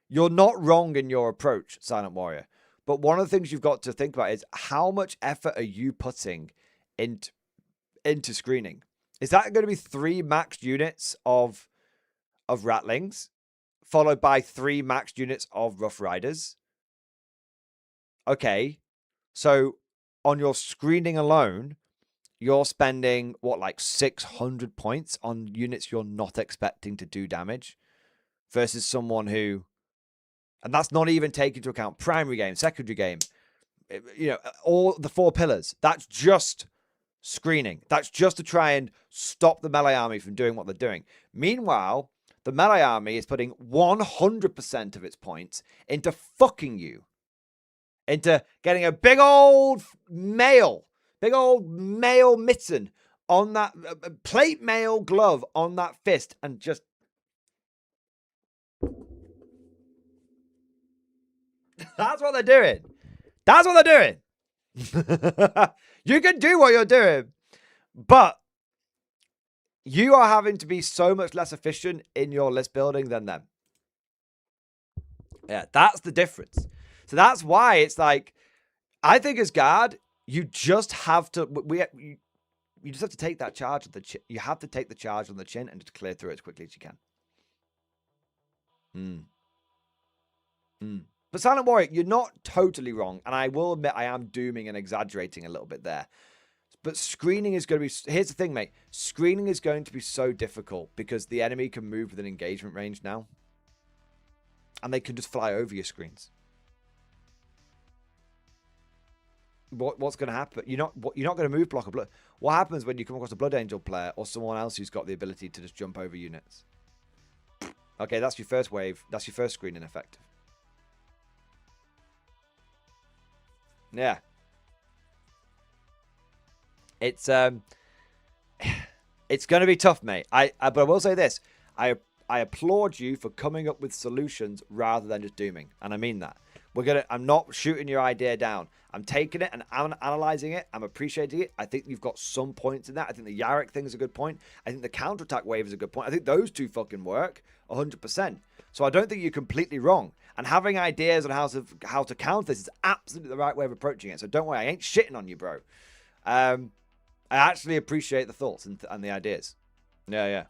You're not wrong in your approach, Silent Warrior. But one of the things you've got to think about is how much effort are you putting into screening? Is that going to be 3 maxed units of ratlings, followed by 3 maxed units of Rough Riders? Okay, so on your screening alone, you're spending, 600 points on units you're not expecting to do damage, versus someone who, and that's not even taking into account primary game, secondary game, all the 4 pillars. That's just screening. That's just to try and stop the melee army from doing what they're doing. Meanwhile, the melee army is putting 100% of its points into fucking you. Into getting a big old mail mitten on that plate mail glove on that fist and just... That's what they're doing. That's what they're doing. You can do what you're doing, but you are having to be so much less efficient in your list building than them. Yeah, that's the difference. So that's why it's I think as guard, you just have to, you just have to take that charge of the chin. You have to take the charge on the chin and just clear through it as quickly as you can. But Silent Warrior, you're not totally wrong. And I will admit I am dooming and exaggerating a little bit there. But screening is going to be... Here's the thing, mate. Screening is going to be so difficult because the enemy can move within engagement range now. And they can just fly over your screens. What's going to happen? You're not going to move block a blood. What happens when you come across a Blood Angel player or someone else who's got the ability to just jump over units? Okay, that's your first wave. That's your first screening effective. Yeah. It's going to be tough, mate. But I will say this. I applaud you for coming up with solutions rather than just dooming. And I mean that. I'm not shooting your idea down. I'm taking it and I'm analyzing it. I'm appreciating it. I think you've got some points in that. I think the Yarrick thing is a good point. I think the counterattack wave is a good point. I think those two fucking work 100%. So I don't think you're completely wrong. And having ideas on how to counter this is absolutely the right way of approaching it. So don't worry, I ain't shitting on you, bro. I actually appreciate the thoughts and the ideas. Yeah.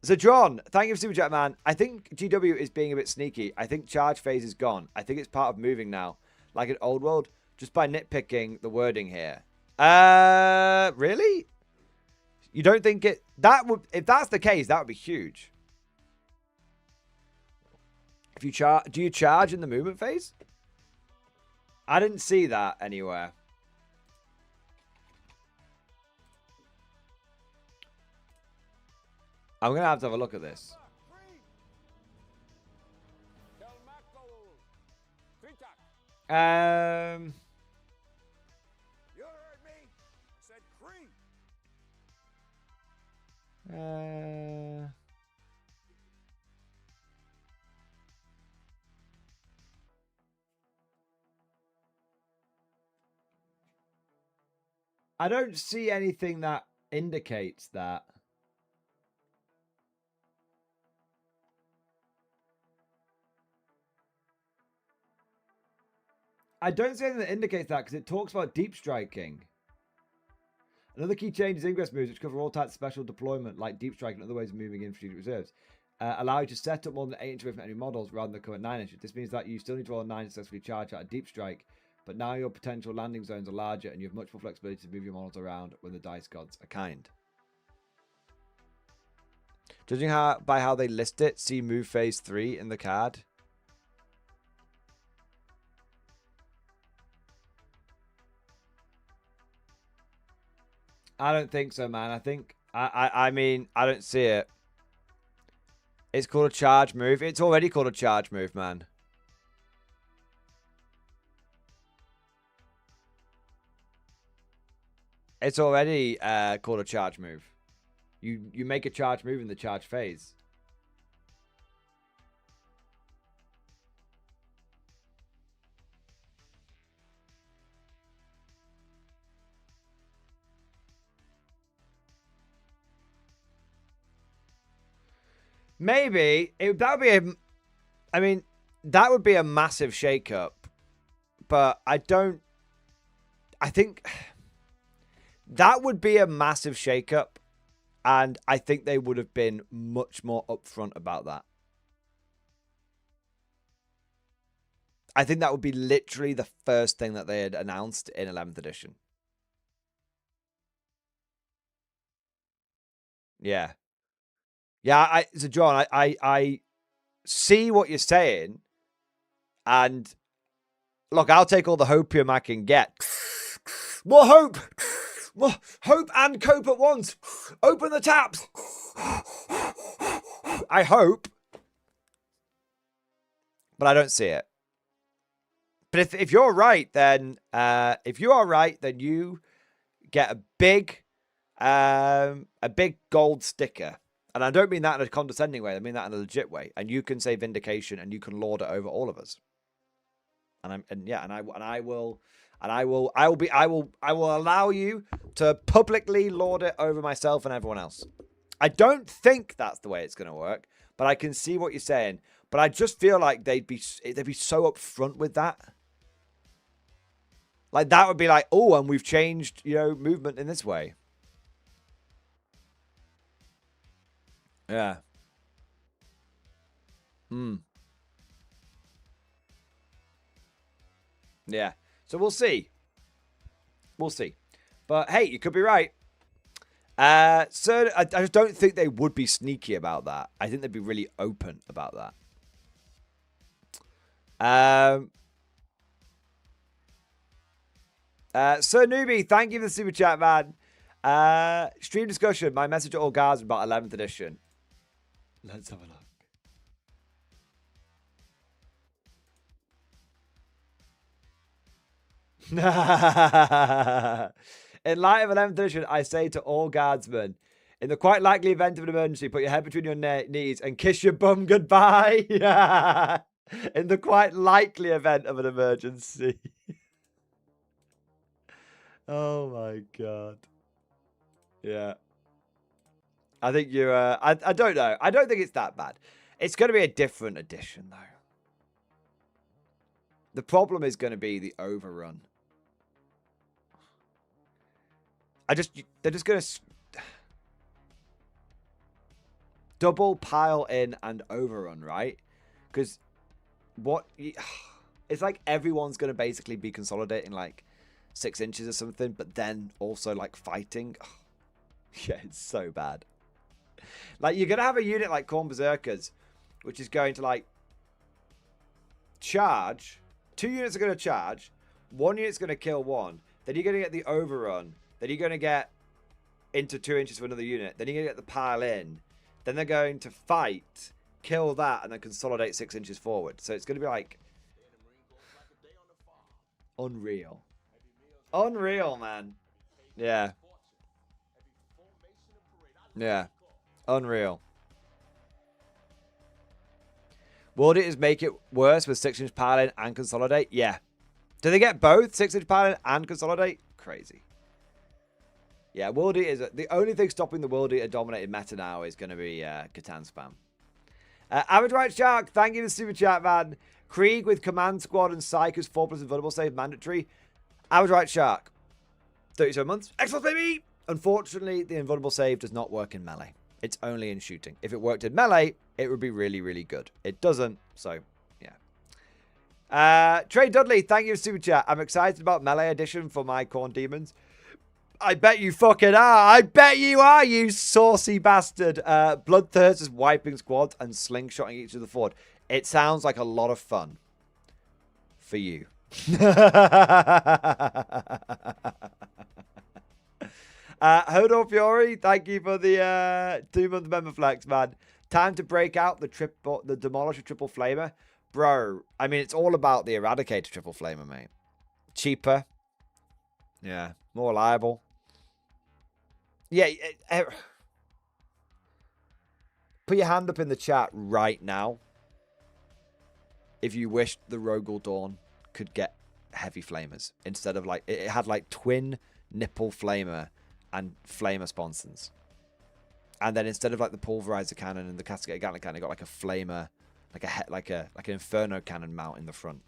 So, John, thank you for Super Chat, man. I think GW is being a bit sneaky. I think charge phase is gone. I think it's part of moving now. Like in Old World, just by nitpicking the wording here. Really? You don't think it... That would... If that's the case, that would be huge. If you charge... Do you charge in the movement phase? I didn't see that anywhere. I'm going to have a look at this. You heard me. I said cream. I don't see anything that indicates that. I don't see anything that indicates that because it talks about deep striking. Another key change is ingress moves, which cover all types of special deployment, like deep striking and other ways of moving in strategic reserves. Allow you to set up more than 8-inch away from enemy models rather than the current 9-inch. This means that you still need to roll a 9 to successfully charge out a deep strike, but now your potential landing zones are larger and you have much more flexibility to move your models around when the dice gods are kind. Judging by how they list it, see move phase 3 in the card. I don't think so, man. I think I mean, I don't see it. It's called a charge move. It's already called a charge move, man. It's already called a charge move. You make a charge move in the charge phase. Maybe that would be a. I mean, that would be a massive shakeup, but I don't. I think that would be a massive shakeup, and I think they would have been much more upfront about that. I think that would be literally the first thing that they had announced in 11th edition. Yeah. Yeah, so John, I see what you're saying, and look, I'll take all the hopium I can get. More hope! More hope and cope at once! Open the taps! I hope. But I don't see it. But if you're right, then you get a big gold sticker. And I don't mean that in a condescending way. I mean that in a legit way. And you can say vindication, and you can lord it over all of us. I will allow you to publicly lord it over myself and everyone else. I don't think that's the way it's going to work, but I can see what you're saying. But I just feel like they'd be so upfront with that. Like that would be like, oh, and we've changed, movement in this way. Yeah. Yeah. So we'll see. We'll see. But hey, you could be right. So I just don't think they would be sneaky about that. I think they'd be really open about that. Sir Newbie, thank you for the super chat, man. Stream discussion. My message to all guys about 11th edition. Let's have a look. In light of 11th edition, I say to all guardsmen, in the quite likely event of an emergency, put your head between your knees and kiss your bum goodbye. In the quite likely event of an emergency. Oh my god. Yeah. I think you, I don't know. I don't think it's that bad. It's going to be a different edition, though. The problem is going to be the overrun. They're just going to... double pile in and overrun, right? Because it's like everyone's going to basically be consolidating like 6 inches or something, but then also like fighting. Oh, yeah, it's so bad. Like, you're going to have a unit like Khorne Berserkers, which is going to like charge. 2 units are going to charge. 1 unit's going to kill 1. Then you're going to get the overrun. Then you're going to get into 2 inches for another unit. Then you're going to get the pile in. Then they're going to fight, kill that, and then consolidate 6 inches forward. So it's going to be like unreal. Unreal, man. Yeah. Yeah. Unreal. World Eaters make it worse with 6 inch pile in and consolidate? Yeah. Do they get both 6 inch pile in and consolidate? Crazy. Yeah, World Eaters. The only thing stopping the World Eater dominated meta now is going to be Catan spam. Average White Shark, thank you for the super chat, man. Krieg with Command Squad and Psychers 4+ invulnerable save mandatory. Average White Shark, 37 months. Excellent, baby! Unfortunately, the invulnerable save does not work in melee. It's only in shooting. If it worked in melee, it would be really, really good. It doesn't, so yeah. Trey Dudley, thank you for super chat. I'm excited about melee edition for my Khorne Demons. I bet you fucking are. I bet you are, you saucy bastard. Bloodthirst is wiping squads and slingshotting each other forward. It sounds like a lot of fun for you. Hodor Fury, thank you for the 2-month member flex, man. Time to break out the Demolisher Triple Flamer. Bro, I mean, it's all about the Eradicator Triple Flamer, mate. Cheaper. Yeah, more reliable. Yeah, put your hand up in the chat right now if you wished the Rogel Dawn could get heavy flamers instead of like it had like twin nipple flamer and flamer sponsons, and then instead of like the pulverizer cannon and the castigated gatling cannon, it got like a flamer, like an inferno cannon mount in the front.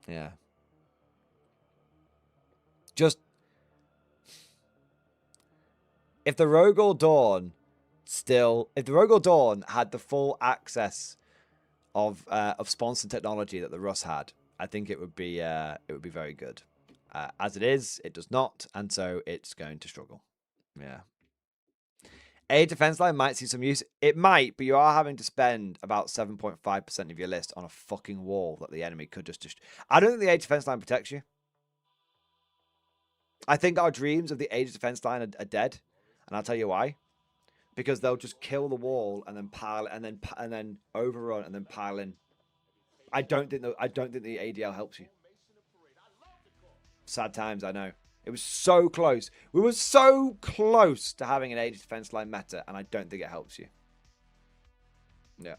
Yeah. Just if the Rogel Dawn had the full access of sponsor technology that the Russ had, I think it would be very good. As it is, it does not, and so it's going to struggle. Yeah. A defense line might see some use. It might, but you are having to spend about 7.5% of your list on a fucking wall that the enemy could just. I don't think the A defense line protects you. I think our dreams of the Age defense line are dead, and I'll tell you why. Because they'll just kill the wall and then pile and then overrun and then pile in. I don't think the ADL helps you. Sad times, I know. It was so close. We were so close to having an Age defense line meta, and I don't think it helps you. Yeah.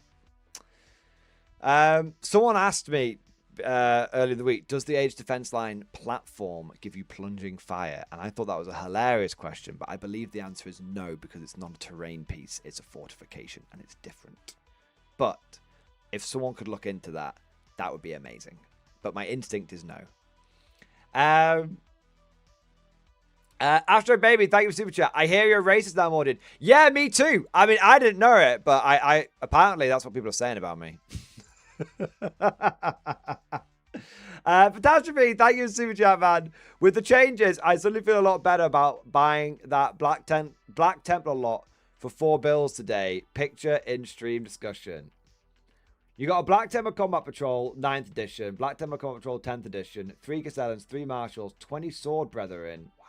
Someone asked me earlier in the week, does the Age defense line platform give you plunging fire? And I thought that was a hilarious question, but I believe the answer is no, because it's not a terrain piece, it's a fortification, and it's different. But if someone could look into that, that would be amazing. But my instinct is no. Astro Baby, thank you for super chat. I hear you're racist now, Mordid. Yeah, me too. I mean, I didn't know it, but I apparently that's what people are saying about me. Catastrophe, thank you, super chat, man. With the changes, I suddenly feel a lot better about buying that Black Templar lot for 4 bills today. Picture in stream discussion. You got a Black Templar Combat Patrol 9th edition, Black Templar Combat Patrol 10th edition, 3 Castellans, 3 Marshals, 20 Sword Brethren, wow,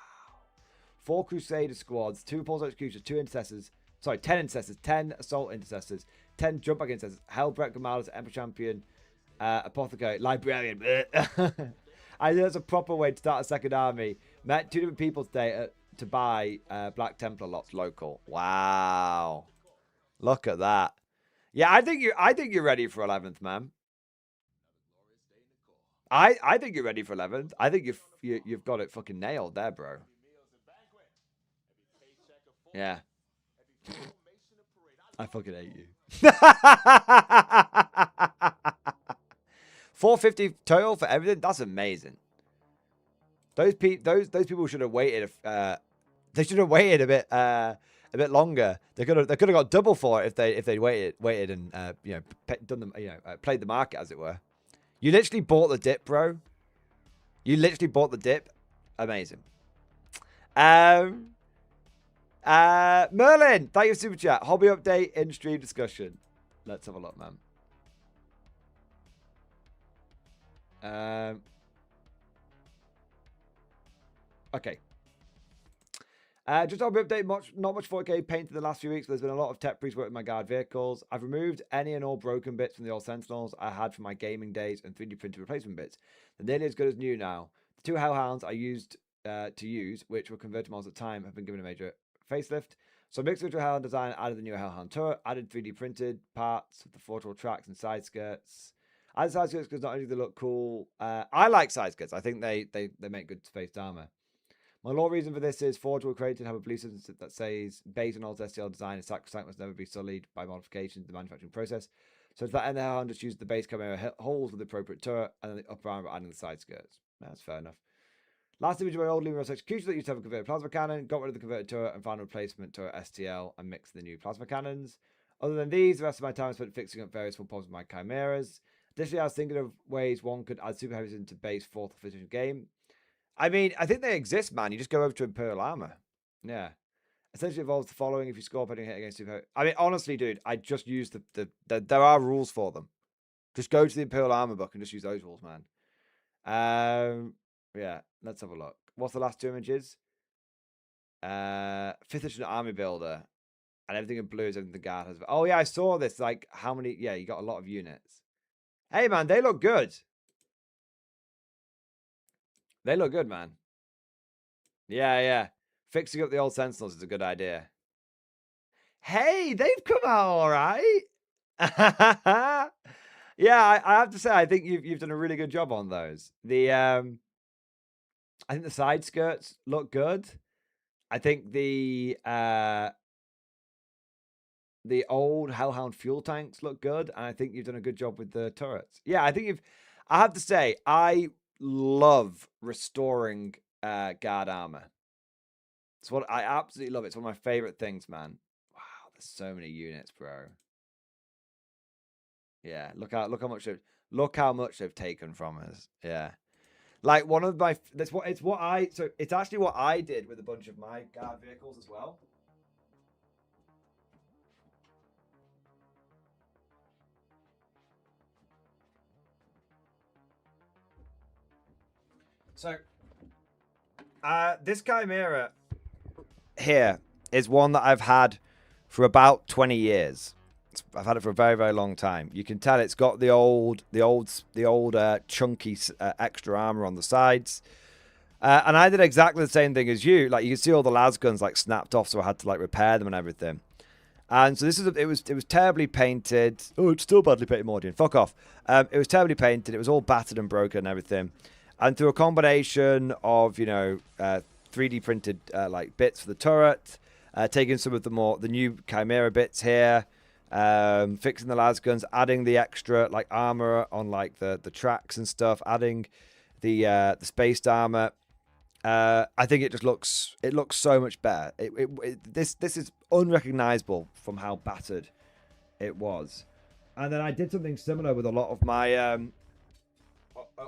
4 Crusader squads, 2 Repulsor Executioners, 2 Intercessors, sorry, 10 Intercessors, 10 Assault Intercessors, 10 Jump Back Intercessors, Hellbreak Commanders, Emperor Champion, Apothecary, Librarian. I think that's a proper way to start a second army. Met 2 different people today to buy Black Templar lots local. Wow, look at that. Yeah, I think you're ready for 11th, man. I think you're ready for 11th. I think you've got it fucking nailed there, bro. Yeah. I fucking hate you. 450 total for everything. That's amazing. Those people should have waited. They should have waited a a bit longer. They could have got double for it if they'd waited and done them, played the market, as it were. You literally bought the dip, bro. You literally bought the dip. Amazing. Merlin, thank you for super chat. Hobby update, in stream discussion. Let's have a look, man. Okay. Just hobby update. Not much 4K painted the last few weeks, but there's been a lot of tech pre-work with my guard vehicles. I've removed any and all broken bits from the old Sentinels I had from my gaming days and 3D printed replacement bits. They're nearly as good as new now. The 2 Hellhounds I used to use, which were converted models at the time, have been given a major facelift. So mixed with the Hellhound design, added the new Hellhound turret, added 3D printed parts of the 4-tool tracks and side skirts. Added side skirts because not only do they look cool, I like side skirts. I think they make good spaced armor. My lore reason for this is Forge were created to have a belief system that says based on old STL design and sacrosanct must never be sullied by modifications in the manufacturing process. So to that end, the Hellhound just used the base camera holes with the appropriate turret and then the upper armor adding the side skirts. That's fair enough. Last image of my old Lehman Russ execution that used to have a converted plasma cannon, got rid of the converted turret and found a replacement turret STL and mixed the new plasma cannons. Other than these, the rest of my time spent fixing up various full problems with my chimeras. Additionally, I was thinking of ways one could add super heavies into base 4th edition game. I mean, I think they exist, man. You just go over to Imperial Armor. Yeah. Essentially involves the following. If you score putting hit against super... I mean, honestly, dude, I just used the there are rules for them. Just go to the Imperial Armor book and just use those rules, man. Yeah, let's have a look. What's the last 2 images? 5th edition Army Builder. And everything in blue is everything the guard has. Oh, yeah, I saw this. Like, how many... Yeah, you got a lot of units. Hey, man, they look good. They look good, man. Yeah, yeah. Fixing up the old Sentinels is a good idea. Hey, they've come out all right. Yeah, I have to say, I think you've done a really good job on those. I think the side skirts look good. I think the old Hellhound fuel tanks look good, and I think you've done a good job with the turrets. Yeah, I think I have to say, I love restoring guard armor. It's what I absolutely love. It's one of my favorite things, man. Wow, there's so many units, bro. Yeah, look how much they've taken from us. Yeah, like one of my it's actually what I did with a bunch of my guard vehicles as well. So, this Chimera here is one that I've had for about 20 years. I've had it for a very, very long time. You can tell it's got the old chunky extra armor on the sides. And I did exactly the same thing as you. Like, you can see all the las guns like snapped off, so I had to like repair them and everything. And so it was terribly painted. Oh, it's still badly painted, Mordian. Fuck off. It was terribly painted. It was all battered and broken and everything. And through a combination of 3D printed like bits for the turret, taking some of the new Chimera bits here, fixing the las guns, adding the extra like armor on like the tracks and stuff, adding the spaced armor. I think it looks so much better. This is unrecognizable from how battered it was. And then I did something similar with a lot of my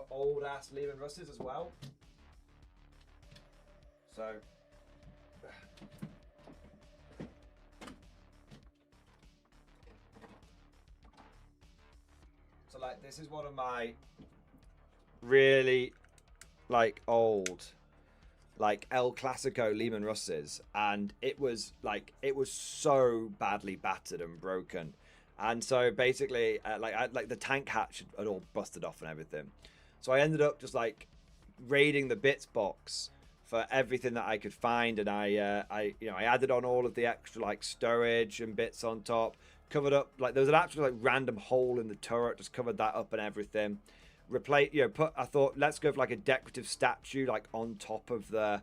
old ass Lehman Russes as well. So like this is one of my really like old like El Clasico Lehman Russes, and it was so badly battered and broken. And so basically like the tank hatch had all busted off and everything. So I ended up just like raiding the bits box for everything that I could find, and I added on all of the extra like storage and bits on top, covered up like there was an actual like random hole in the turret, just covered that up and everything. I thought let's go for like a decorative statue like on top of the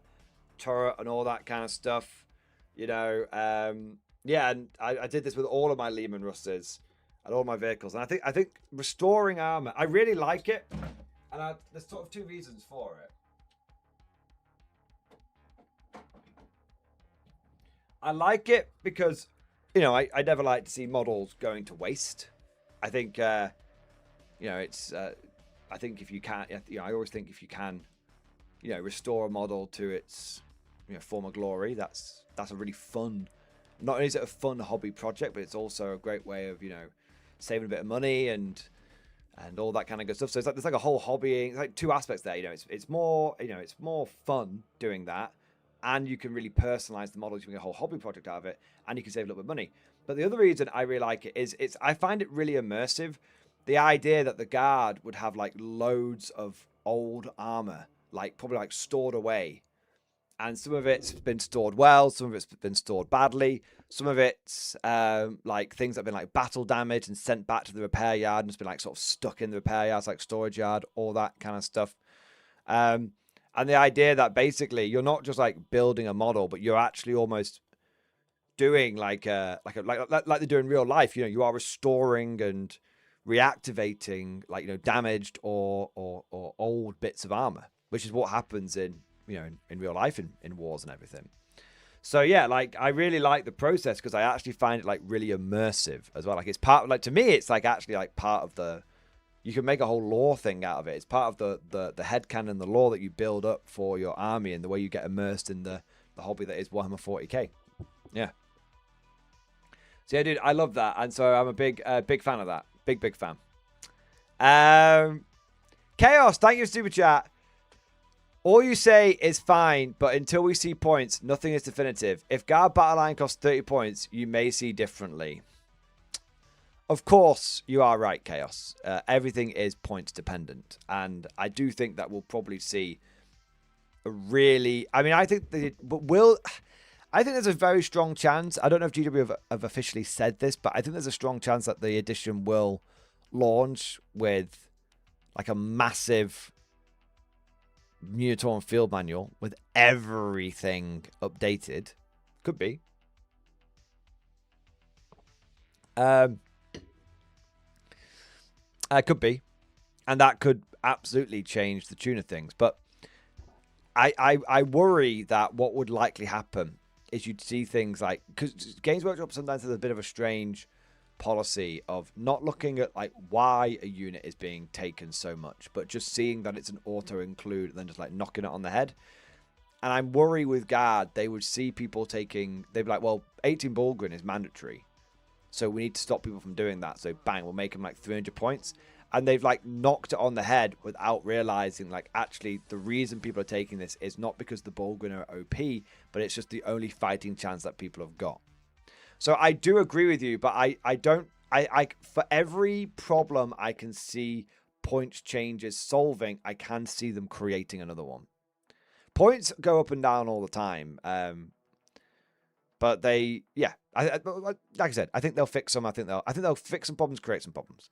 turret and all that kind of stuff, yeah. And I did this with all of my Lehman Russes and all my vehicles, and I think restoring armor, I really like it, and there's sort of 2 reasons for it. I like it because, you know, I never like to see models going to waste. I think, you know, it's, I think if you can, you know, I always think if you can, you know, restore a model to its, you know, former glory, that's a really fun, not only is it a fun hobby project, but it's also a great way of, you know, saving a bit of money and all that kind of good stuff. So it's like there's like a whole hobby, it's like two aspects there. You know, it's more, you know, it's more fun doing that, and you can really personalize the models, you can make a whole hobby project out of it, and you can save a little bit of money. But the other reason I really like it is I find it really immersive. The idea that the guard would have like loads of old armor, like probably like stored away, and some of it's been stored well, some of it's been stored badly, some of it's like things that have been like battle damaged and sent back to the repair yard and it's been like sort of stuck in the repair yards, like storage yard, all that kind of stuff. And the idea that basically you're not just like building a model, but you're actually almost doing like they do in real life. You know, you are restoring and reactivating like, you know, damaged or old bits of armor, which is what happens in, you know, in real life in wars and everything. So yeah, like I really like the process because I actually find it like really immersive as well. Like it's part of, like, to me, it's like actually like part of the, you can make a whole lore thing out of it. It's part of the headcanon, the lore that you build up for your army and the way you get immersed in the hobby that is Warhammer 40k. Yeah. So yeah, dude, I love that. And so I'm a big fan of that. Big fan. Chaos, thank you for super chat. All you say is fine, but until we see points, nothing is definitive. If guard battle line costs 30 points, you may see differently. Of course, you are right, Chaos. Everything is points dependent. And I do think that we'll probably see a really... I mean, I think there's a very strong chance. I don't know if GW have officially said this, but I think there's a strong chance that the edition will launch with like a massive Munitorum field manual with everything updated. Could be. Could be. And that could absolutely change the tune of things. But I worry that what would likely happen is you'd see things like, because Games Workshop sometimes has a bit of a strange policy of not looking at like why a unit is being taken so much, but just seeing that it's an auto include and then just like knocking it on the head. And I'm worried with guard, they would see people taking, they'd be like, well, 18 Bullgrin is mandatory, so we need to stop people from doing that. So bang, we'll make them like 300 points. And they've like knocked it on the head without realizing like actually the reason people are taking this is not because the Bullgrin are OP, but it's just the only fighting chance that people have got. So I do agree with you, but I for every problem I can see points changes solving, I can see them creating another one. Points go up and down all the time. But they, yeah, like I said, I think they'll fix some. I think they'll fix some problems, create some problems.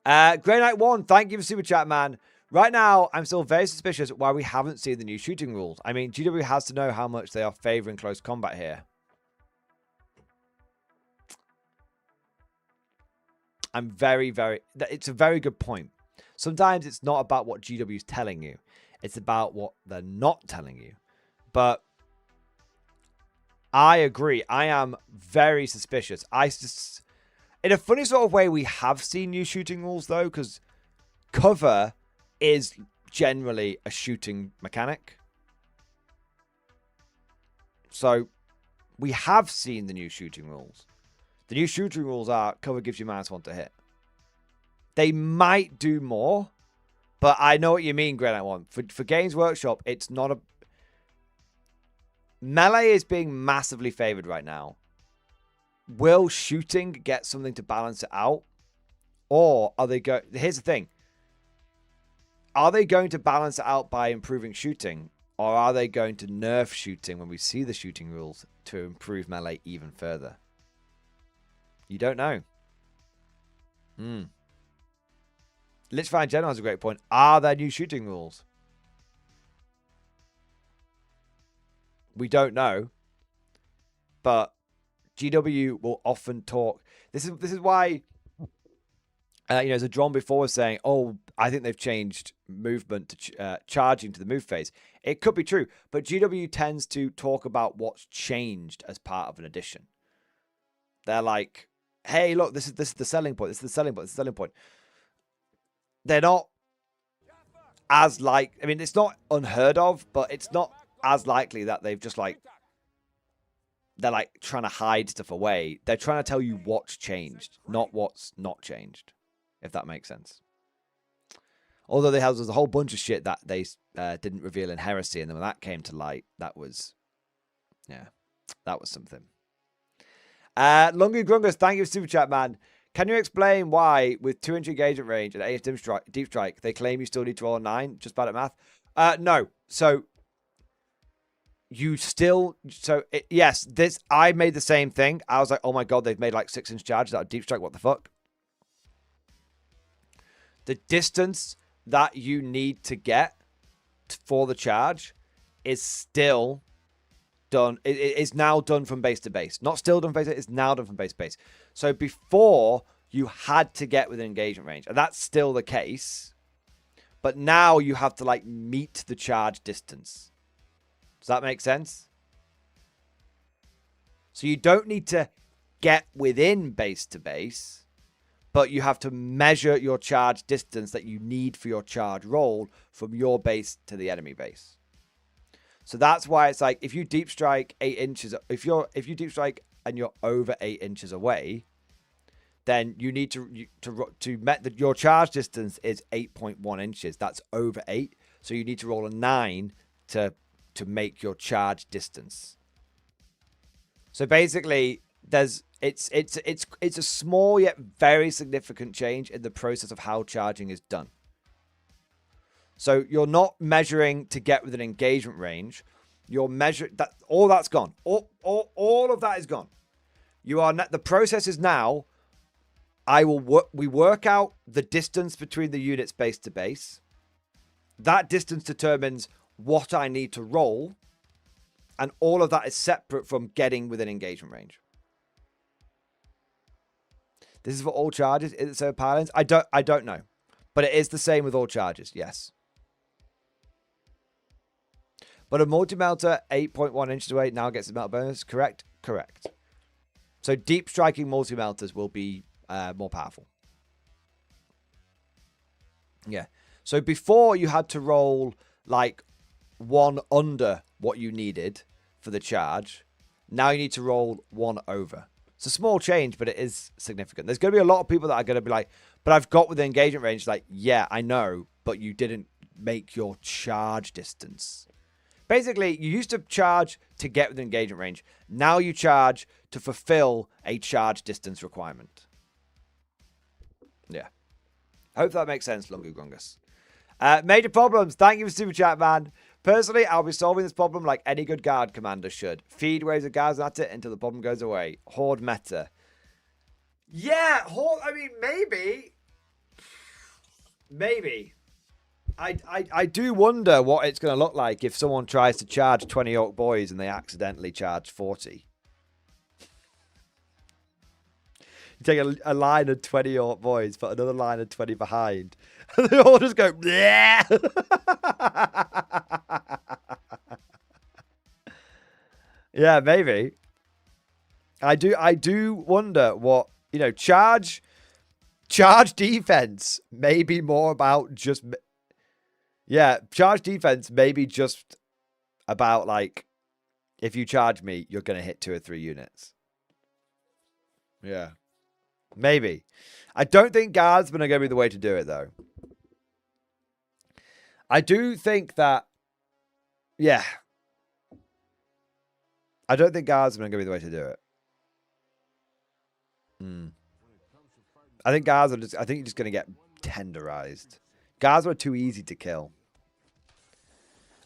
Grey Knight 1, thank you for super chat, man. Right now, I'm still very suspicious why we haven't seen the new shooting rules. I mean, GW has to know how much they are favoring close combat here. I'm it's a very good point. Sometimes it's not about what GW is telling you. It's about what they're not telling you. But I agree. I am very suspicious. In a funny sort of way, we have seen new shooting rules, though, because cover is generally a shooting mechanic. So we have seen the new shooting rules. The new shooting rules are cover gives you -1 to hit. They might do more, but I know what you mean, Grey Knight 1. For Games Workshop, it's not a... Melee is being massively favored right now. Will shooting get something to balance it out? Or are they going... Here's the thing. Are they going to balance it out by improving shooting? Or are they going to nerf shooting when we see the shooting rules to improve melee even further? You don't know. Lichfire General has a great point. Are there new shooting rules? We don't know. But GW will often talk. This is why So Dron before was saying, oh, I think they've changed movement to charging to the move phase. It could be true, but GW tends to talk about what's changed as part of an addition. They're like, hey, look, this is the selling point. This is the selling point. This is the selling point. They're not as like, I mean, it's not unheard of, but it's not as likely that they've just like, they're like trying to hide stuff away. They're trying to tell you what's changed, not what's not changed, if that makes sense. Although there's a whole bunch of shit that they didn't reveal in Heresy, and then when that came to light, that was something. Lungu Grungus, thank you for Super Chat, man. Can you explain why, with 200 engagement range and 8 deep strike, they claim you still need to roll a 9? Just bad at math. No. So you still, yes, I made the same thing. I was like, oh my god, they've made like 6-inch charges out of deep strike. What the fuck? The distance that you need to get for the charge is still done. It is now done from base to base. Not still done from base to base, it's now done from base to base. So before, you had to get within engagement range, and that's still the case. But now you have to like meet the charge distance. Does that make sense? So you don't need to get within base to base, but you have to measure your charge distance that you need for your charge roll from your base to the enemy base. So that's why it's like, if you deep strike 8 inches, if you deep strike and you're over 8 inches away, then you need your charge distance is 8.1 inches. That's over 8. So you need to roll a 9 to make your charge distance. So basically, it's a small yet very significant change in the process of how charging is done. So you're not measuring to get within engagement range. You're measuring that all that's gone. All of that is gone. The process is now. We work out the distance between the units base to base. That distance determines what I need to roll, and all of that is separate from getting within engagement range. This is for all charges. Is it so Helens? I don't know, but it is the same with all charges. Yes. But a multi-melter 8.1 inches away now gets a melt bonus. Correct? Correct. So deep striking multi-melters will be more powerful. Yeah. So before you had to roll like 1 under what you needed for the charge. Now you need to roll 1 over. It's a small change, but it is significant. There's going to be a lot of people that are going to be like, but I've got within engagement range. Like, yeah, I know, but you didn't make your charge distance. Basically, you used to charge to get within engagement range. Now you charge to fulfill a charge distance requirement. Yeah. Hope that makes sense, Lungu Grungus. Major problems. Thank you for Super Chat, man. Personally, I'll be solving this problem like any good guard commander should. Feed waves of guards at it until the problem goes away. Horde meta. Yeah, Horde. I mean, maybe. Maybe. I do wonder what it's going to look like if someone tries to charge 20 Orc boys and they accidentally charge 40. You take a line of 20 Orc boys, put another line of 20 behind, and they all just go, yeah. Yeah, maybe. I do wonder what, charge defense may be more about just, charge defense may be just about like, if you charge me, you're going to hit 2 or 3 units. Yeah. Maybe. I don't think guardsmen are going to be the way to do it, though. I do think that, I don't think guardsmen are going to be the way to do it. I think guards are I think you're just going to get tenderized. Guards are too easy to kill.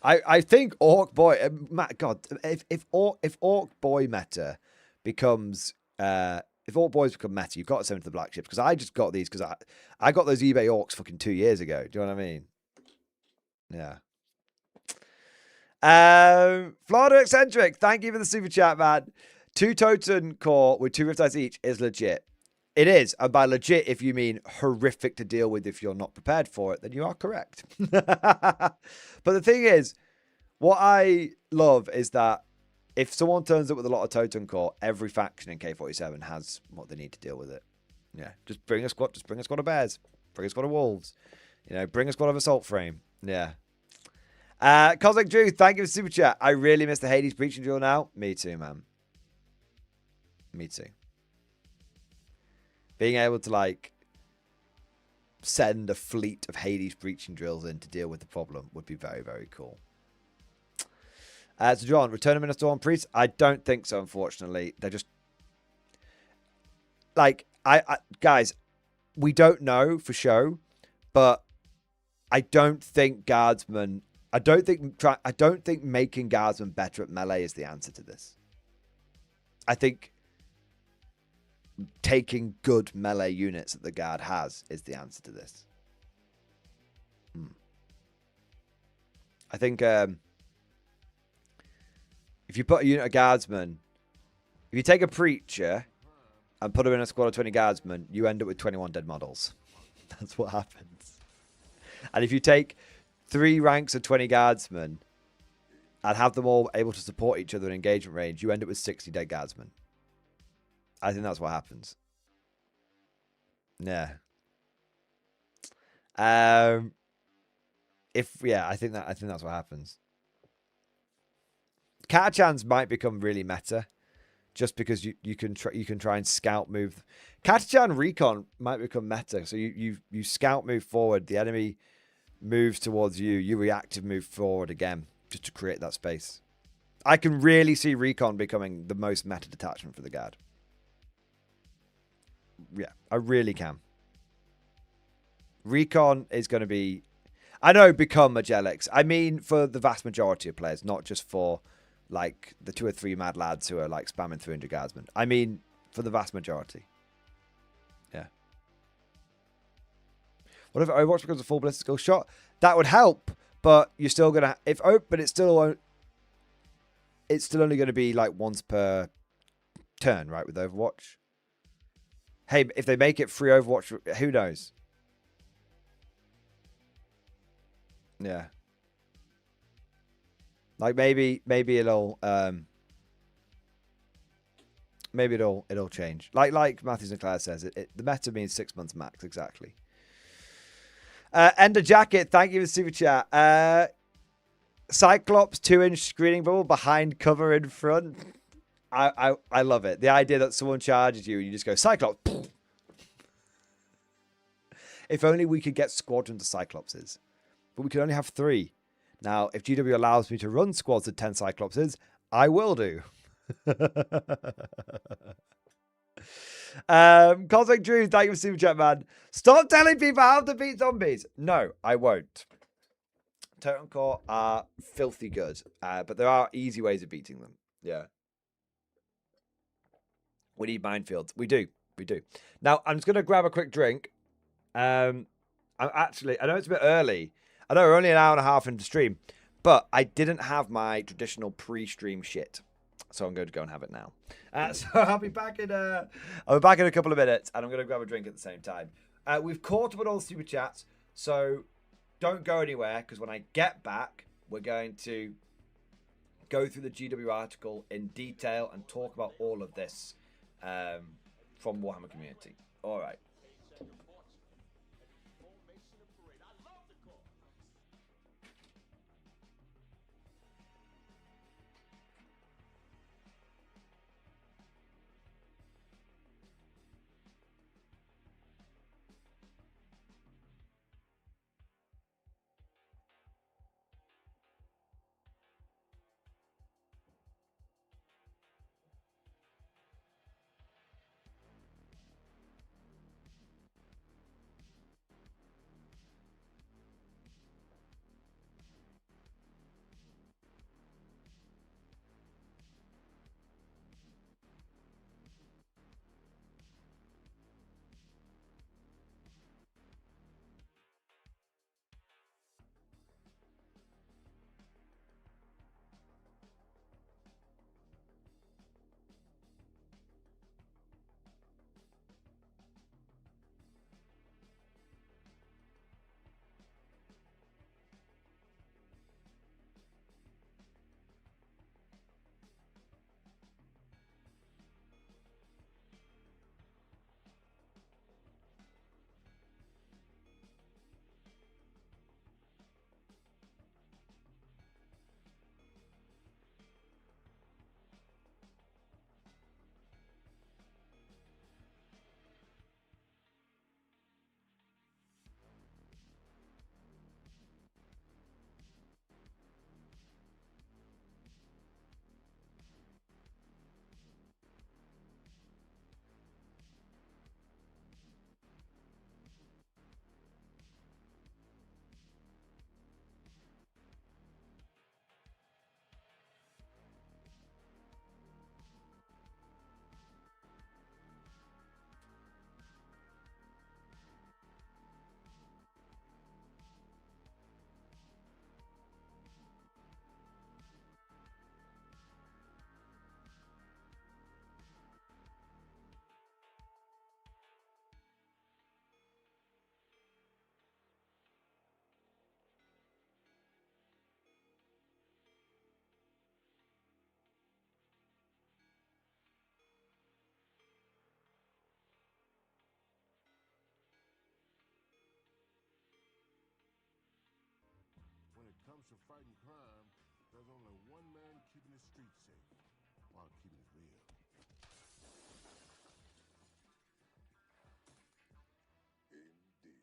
I think Orc Boy, God, if Orc Boy meta becomes, if Orc Boys become meta, you've got to send them to the black ships. Because I just got these because I got those eBay Orcs fucking 2 years ago. Do you know what I mean? Yeah. Florida Eccentric, thank you for the super chat, man. 2 Totem core with 2 Riptides each is legit. It is. And by legit, if you mean horrific to deal with if you're not prepared for it, then you are correct. But the thing is, what I love is that if someone turns up with a lot of totem core, every faction in K47 has what they need to deal with it. Yeah, just bring a squad. Just bring a squad of bears. Bring a squad of wolves. You know, bring a squad of assault frame. Yeah. Cosmic Drew, thank you for super chat. I really miss the Hades breaching drill now. Me too, man. Me too. Being able to, like, send a fleet of Hades breaching drills in to deal with the problem would be very, very cool. So, John, Return of Minister on Priest? I don't think so, unfortunately. They're just... Like, guys, we don't know for sure, but I don't think Guardsmen... I don't think making Guardsmen better at melee is the answer to this. I think taking good melee units that the Guard has is the answer to this. I think if you put a unit of Guardsmen, if you take a Preacher and put him in a squad of 20 Guardsmen, you end up with 21 dead models. That's what happens. And if you take 3 ranks of 20 Guardsmen and have them all able to support each other in engagement range, you end up with 60 dead Guardsmen. I think that's what happens. Yeah. I think that's what happens. Katachans might become really meta, just because you can try and scout move. Katachan recon might become meta, so you scout move forward, the enemy moves towards you, you reactive move forward again, just to create that space. I can really see recon becoming the most meta detachment for the Guard. Yeah, I really can. Recon is going to be... I know, become Magellix. I mean, for the vast majority of players, not just for, like, the 2 or 3 mad lads who are, like, spamming 300 Guardsmen. I mean, for the vast majority. Yeah. What if Overwatch becomes a full ballistical shot? That would help, but you're still going to... But it's still only going to be, like, once per turn, right, with Overwatch? Hey, if they make it free Overwatch, who knows? Yeah. Like maybe it'll change. Like Matthews and Claire says, the meta means 6 months max, exactly. Ender Jacket, thank you for the super chat. Cyclops 2-inch screening bubble behind cover in front. I love it. The idea that someone charges you and you just go, Cyclops. If only we could get squadrons of Cyclopses. But we can only have 3. Now, if GW allows me to run squads of 10 Cyclopses, I will do. Cosmic Drew, thank you for super chat, man. Stop telling people how to beat zombies. No, I won't. Totem Core are filthy good, but there are easy ways of beating them. Yeah. We need minefields. We do. Now, I'm just going to grab a quick drink. I know it's a bit early. I know we're only an hour and a half into stream, but I didn't have my traditional pre-stream shit, so I'm going to go and have it now. So I'll be back in a couple of minutes, and I'm going to grab a drink at the same time. We've caught up with all the super chats, so don't go anywhere, because when I get back, we're going to go through the GW article in detail and talk about all of this from Warhammer Community. All right. comes to fighting crime, there's only one man keeping the streets safe, while keeping it real. Indeed.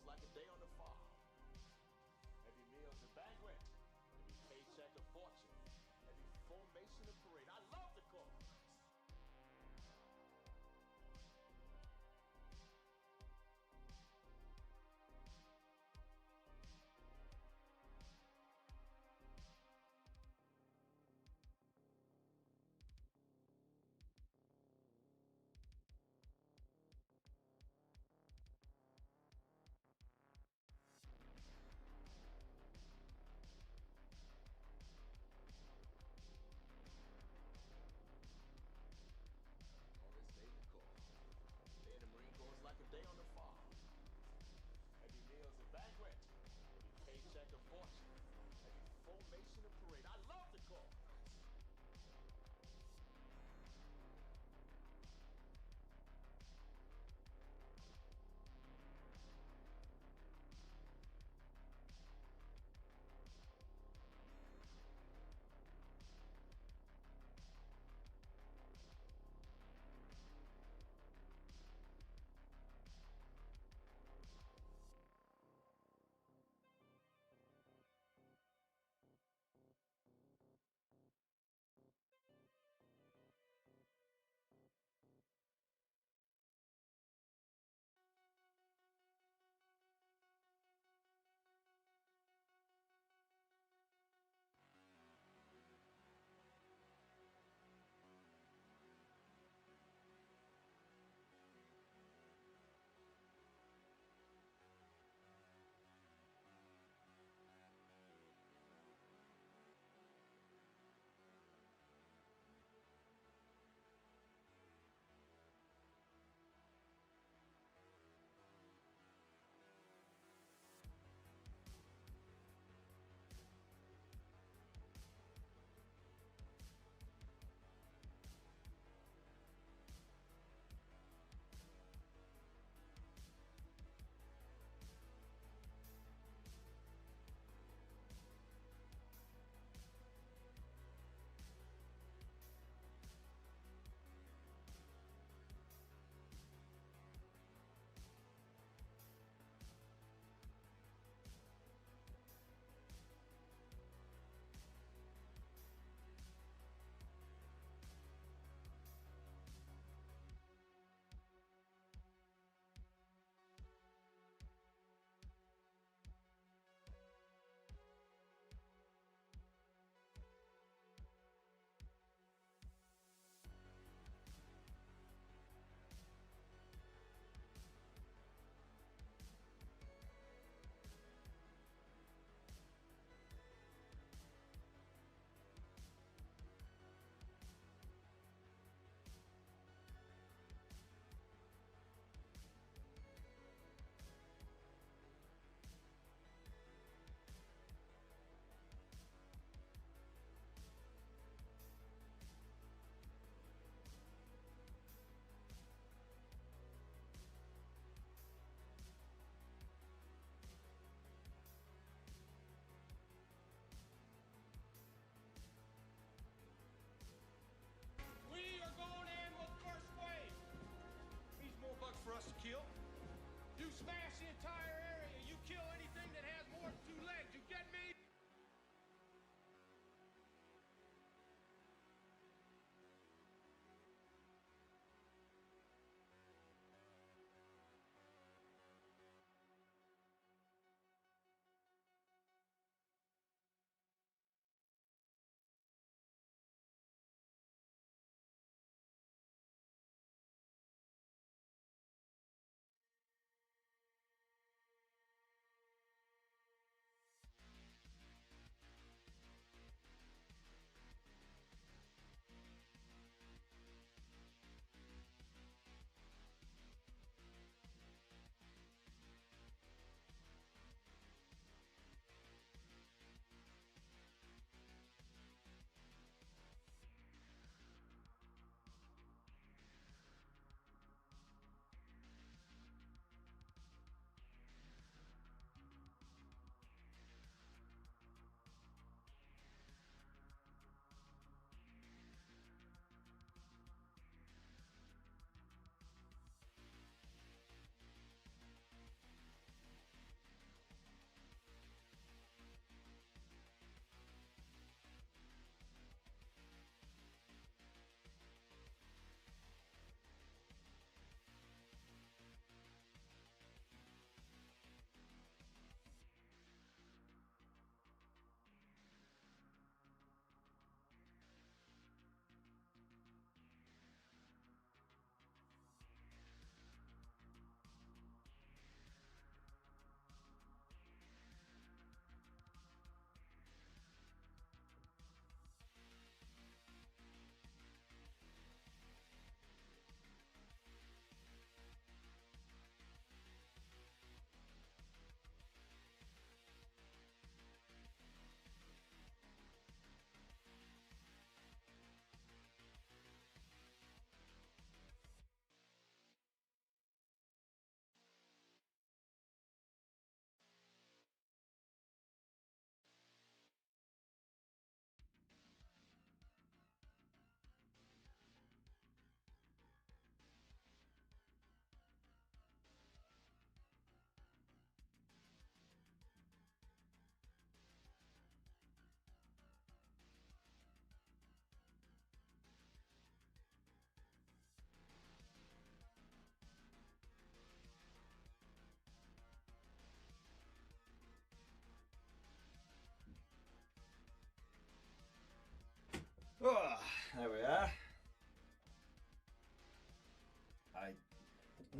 Like a day on the farm. Every meal's a banquet. Every paycheck a fortune. Every formation a parade. I love the cause. Like a day on the farm. Every meal's a banquet. Every paycheck a fortune. Every formation a parade. I love the cause.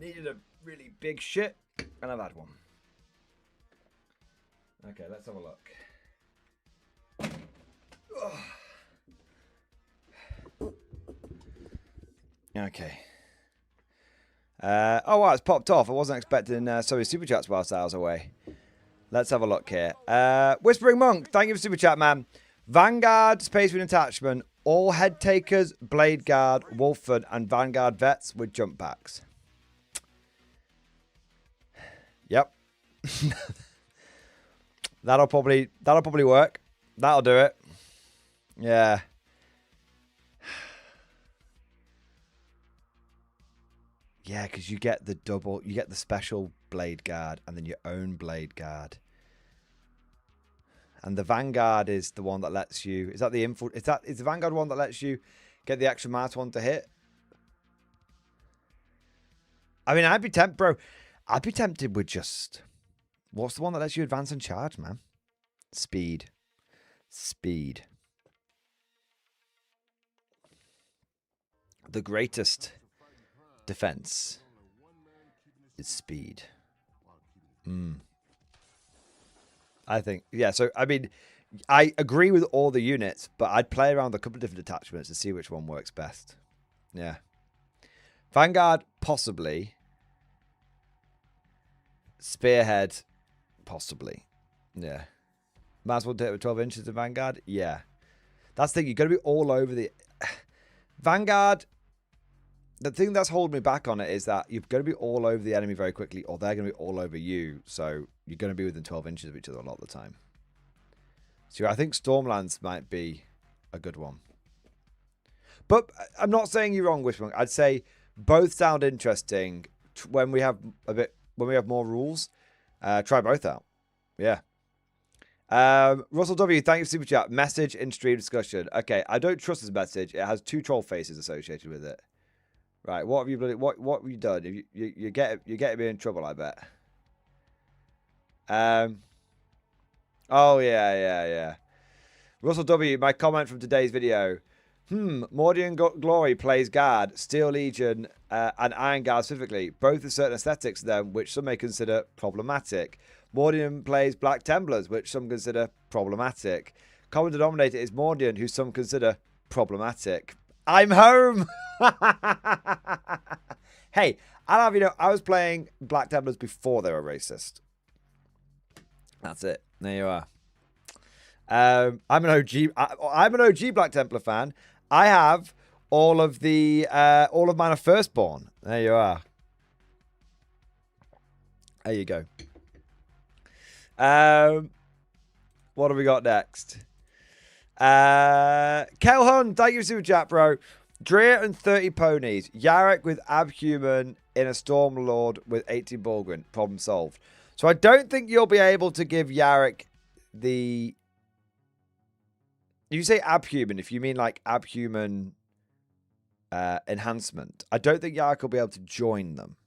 Needed a really big shit, and I've had one. Okay, let's have a look. Okay. Oh, wow, it's popped off. I wasn't expecting so many super chats whilst I was away. Let's have a look here. Whispering Monk, thank you for super chat, man. Vanguard, Space Marine Attachment, all head takers, Blade Guard, Wolford, and Vanguard vets with jump packs. Yep. That'll probably work. That'll do it. Yeah. Yeah, because you get the special Blade Guard and then your own Blade Guard. And the Vanguard is the one that lets you... Is that the info? Is the Vanguard one that lets you get the extra minus one to hit? I mean, I'd be tempted with just... What's the one that lets you advance and charge, man? Speed. Speed. The greatest defense is speed. I think, yeah, so, I mean, I agree with all the units, but I'd play around with a couple of different attachments to see which one works best. Yeah. Vanguard, possibly. Spearhead, possibly. Yeah. Might as well do it with 12 inches of Vanguard. Yeah. That's the thing. You've got to be all over the... Vanguard, the thing that's holding me back on it is that you've got to be all over the enemy very quickly, or they're going to be all over you. So you're going to be within 12 inches of each other a lot of the time. So I think Stormlands might be a good one. But I'm not saying you're wrong, Wishbone. I'd say both sound interesting when we have more rules. Try both out. Yeah. Russell W, thank you for super chat. Message in stream discussion. Okay, I don't trust this message. It has 2 troll faces associated with it. Right, what have you done? You getting me in trouble, I bet. Oh yeah. Russell W, my comment from today's video. Mordian Glory plays Guard, Steel Legion, and Iron Guard specifically, both with certain aesthetics to them, which some may consider problematic. Mordian plays Black Templars, which some consider problematic. Common denominator is Mordian, who some consider problematic. I'm home! Hey, I'll have you know, I was playing Black Templars before they were racist. That's it. There you are. I'm an OG Black Templar fan. I have all of mine are Firstborn. There you are. There you go. What have we got next? Kelhun, thank you for super chat, bro. Dreer and 30 ponies. Yarrick with Abhuman in a Stormlord with 18 Bulgrin. Problem solved. So I don't think you'll be able to give Yarrick the... You say Abhuman, if you mean like Abhuman enhancement. I don't think Yarrick will be able to join them.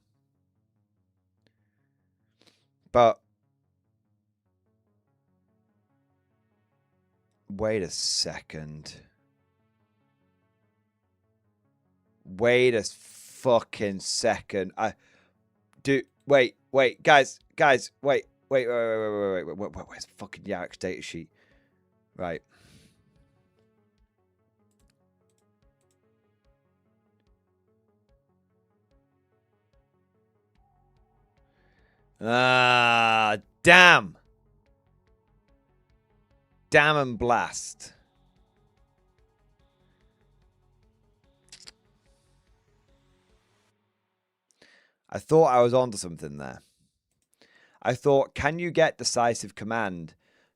But... Wait a second. Wait a fucking second. Wait, guys, wait. Where's fucking Yarrick's data sheet? Right. Ah, damn. Damn and blast. I thought I was onto something there. I thought, can you get decisive command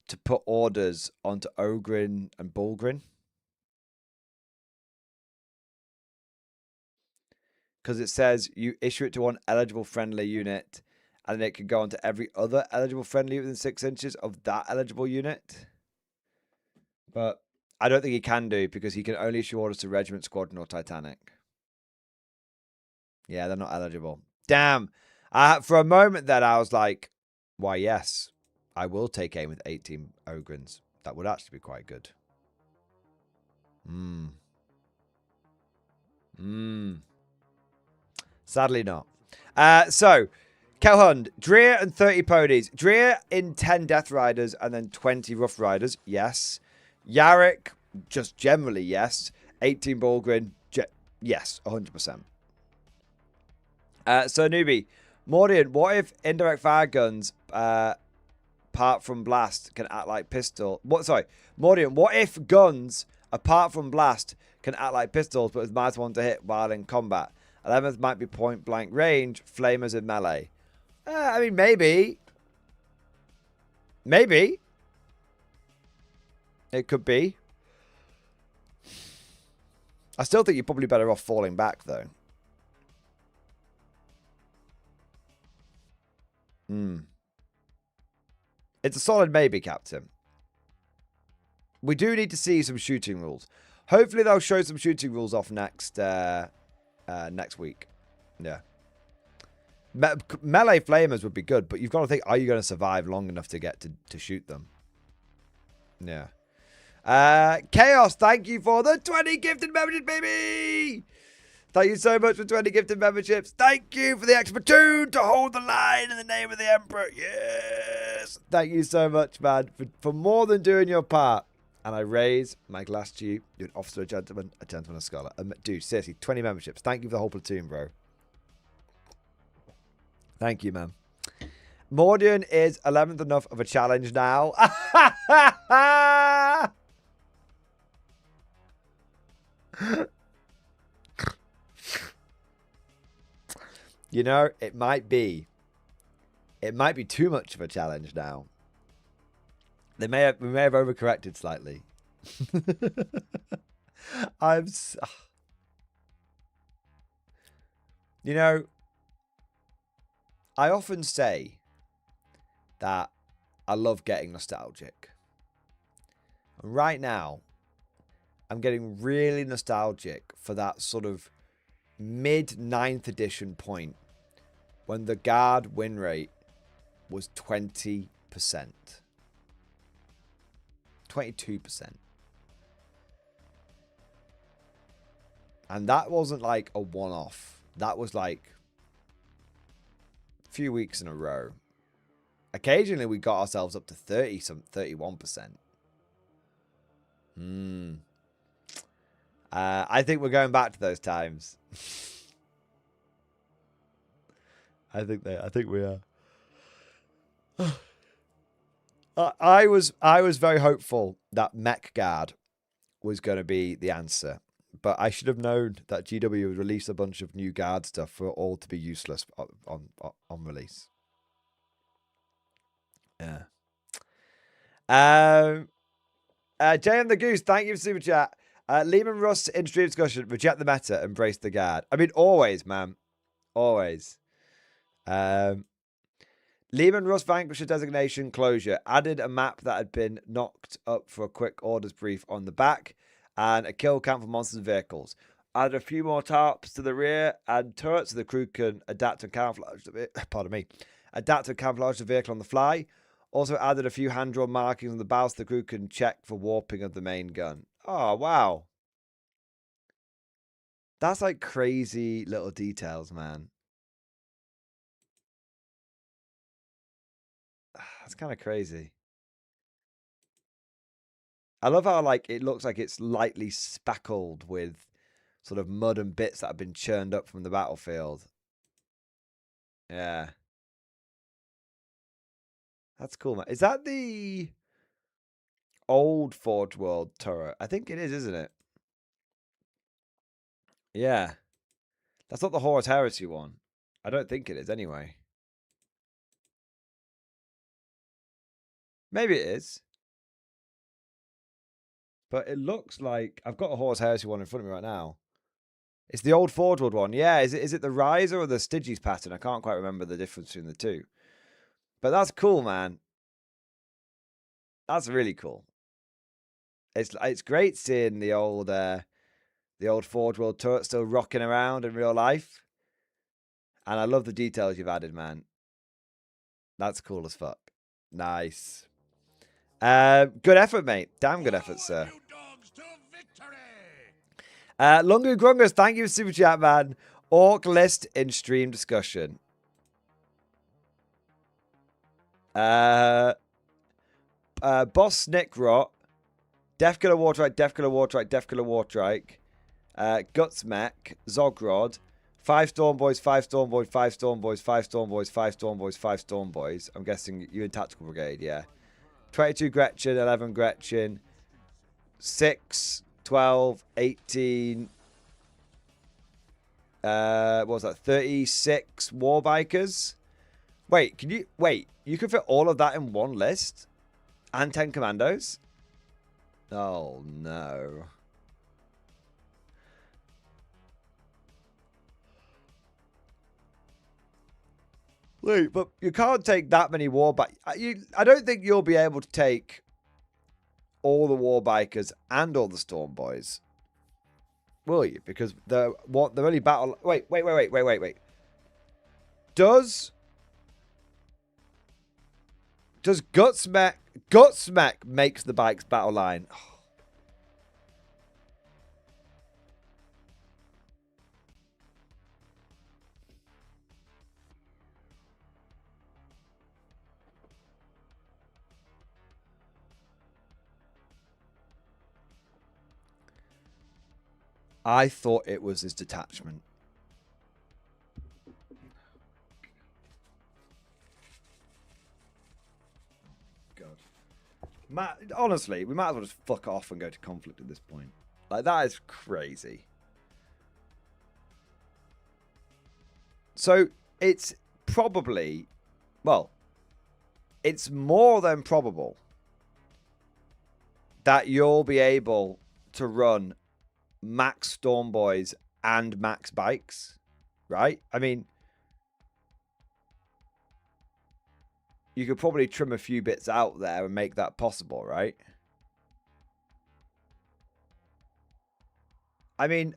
to put orders onto Ogrin and Bulgrin? Because it says you issue it to one eligible friendly unit, and then it can go onto every other eligible friendly within 6 inches of that eligible unit. But I don't think he can do, because he can only issue orders to Regiment, Squadron, or Titanic. Yeah, they're not eligible. Damn. For a moment then, I was like, why, yes, I will take aim with 18 Ogrins. That would actually be quite good. Sadly not. So, Kelhund, Dreer and 30 ponies. Dreer in 10 Death Riders and then 20 Rough Riders. Yes. Yarrick, just generally, yes. 18 Bulgrin, yes, 100%. So, newbie, Mordian, what if indirect fire guns, apart from blast, can act like pistol? Mordian, what if guns, apart from blast, can act like pistols, but with -1 to hit while in combat? 11th might be point blank range, flamers in melee. I mean, maybe. Maybe. It could be. I still think you're probably better off falling back, though. It's a solid maybe, Captain. We do need to see some shooting rules. Hopefully they'll show some shooting rules off next week. Yeah. Melee flamers would be good, but you've got to think, are you going to survive long enough to get to shoot them? Yeah. Chaos, thank you for the 20 gifted memberships, baby! Thank you so much for 20 gifted memberships. Thank you for the extra platoon to hold the line in the name of the Emperor. Yes! Thank you so much, man, for more than doing your part. And I raise my glass to you. You're an officer, a gentleman, a scholar. Dude, seriously, 20 memberships. Thank you for the whole platoon, bro. Thank you, man. Mordian is 11th enough of a challenge now. You know, it might be too much of a challenge now. We may have overcorrected slightly. You know, I often say that I love getting nostalgic. And right now, I'm getting really nostalgic for that sort of mid-9th edition point when the guard win rate was 20%. 22%. And that wasn't like a one-off. That was like a few weeks in a row. Occasionally we got ourselves up to 31%. I think we're going back to those times. I think we are. I was very hopeful that Mech Guard was going to be the answer, but I should have known that GW would release a bunch of new guard stuff for all to be useless on release. Yeah. JM the Goose, thank you for super chat. Lehman Russ in stream discussion, reject the meta, embrace the guard. I mean, always, man. Always. Lehman Russ Vanquisher designation closure. Added a map that had been knocked up for a quick orders brief on the back. And a kill count for monsters and vehicles. Added a few more tarps to the rear and turrets so the crew can adapt and camouflage adapt and camouflage the vehicle on the fly. Also added a few hand-drawn markings on the bow so the crew can check for warping of the main gun. Oh, wow. That's like crazy little details, man. That's kind of crazy. I love how like it looks like it's lightly speckled with sort of mud and bits that have been churned up from the battlefield. Yeah. That's cool, man. Is that the old Forge World turret? I think it is, isn't it? Yeah. That's not the Horus Heresy one. I don't think it is anyway. Maybe it is. But it looks like I've got a Horus Heresy one in front of me right now. It's the old Forge World one. Yeah, is it the Riser or the Styges pattern? I can't quite remember the difference between the two. But that's cool, man. That's really cool. It's great seeing the old Forge World turret still rocking around in real life. And I love the details you've added, man. That's cool as fuck. Nice. Good effort, mate. Damn good effort, sir. Lungu Grungus, thank you for super chat, man. Orc list in stream discussion. Boss Snickrot. Defkiller Wartrike, Defkiller Wartrike, Defkiller Wartrike. Gutsmech. Zogrod. 5 Storm Boys, 5 Storm Boys, 5 Storm Boys, 5 Storm Boys, 5 Storm Boys, 5 Storm Boys. I'm guessing you in Tactical Brigade, yeah. 22 Gretchen, 11 Gretchen. 6, 12, 18. What was that? 36 Warbikers. Wait, you can fit all of that in one list? And 10 Commandos? Oh, no. Wait, but you can't take that many Warbikers. I don't think you'll be able to take all the Warbikers and all the Storm Boys. Will you? Because they're only battle... Wait. Does Gutsmech... Gutsmech makes the bikes battle line. I thought it was his detachment. God. Honestly, we might as well just fuck off and go to conflict at this point. Like, that is crazy. So, it's probably... Well, it's more than probable that you'll be able to run max Storm Boys and max bikes, right? I mean, you could probably trim a few bits out there and make that possible, right? I mean,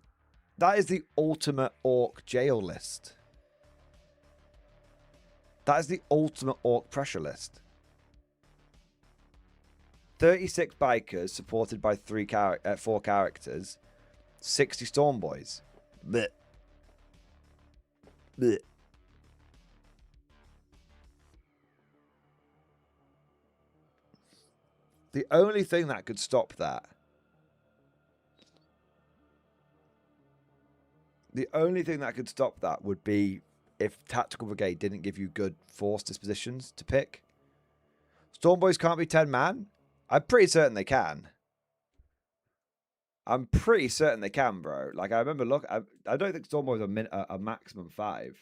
that is the ultimate Orc jail list. That is the ultimate Orc pressure list. 36 bikers supported by 4 characters. 60 Storm Boys. Blech. Blech. The only thing that could stop that... The only thing that could stop that would be if Tactical Brigade didn't give you good force dispositions to pick. Storm Boys can't be 10 man? I'm pretty certain they can. I'm pretty certain they can, bro. Like, I remember, look, I don't think Storm Boys are a maximum 5.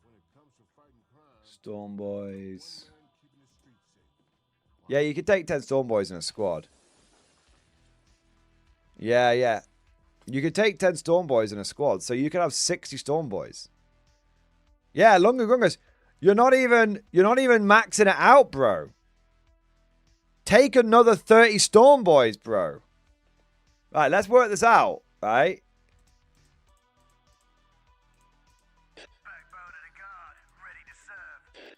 When it comes to fighting crime, Storm Boys. one man keeping the streets safe. Yeah, you could take 10 Storm Boys in a squad. Yeah. You could take 10 Storm Boys in a squad, so you could have 60 Storm Boys. Yeah, Lunga Gungas, you're not even maxing it out, bro. Take another 30 Storm Boys, bro. Right, let's work this out, right? Backbone of the guard, ready to serve.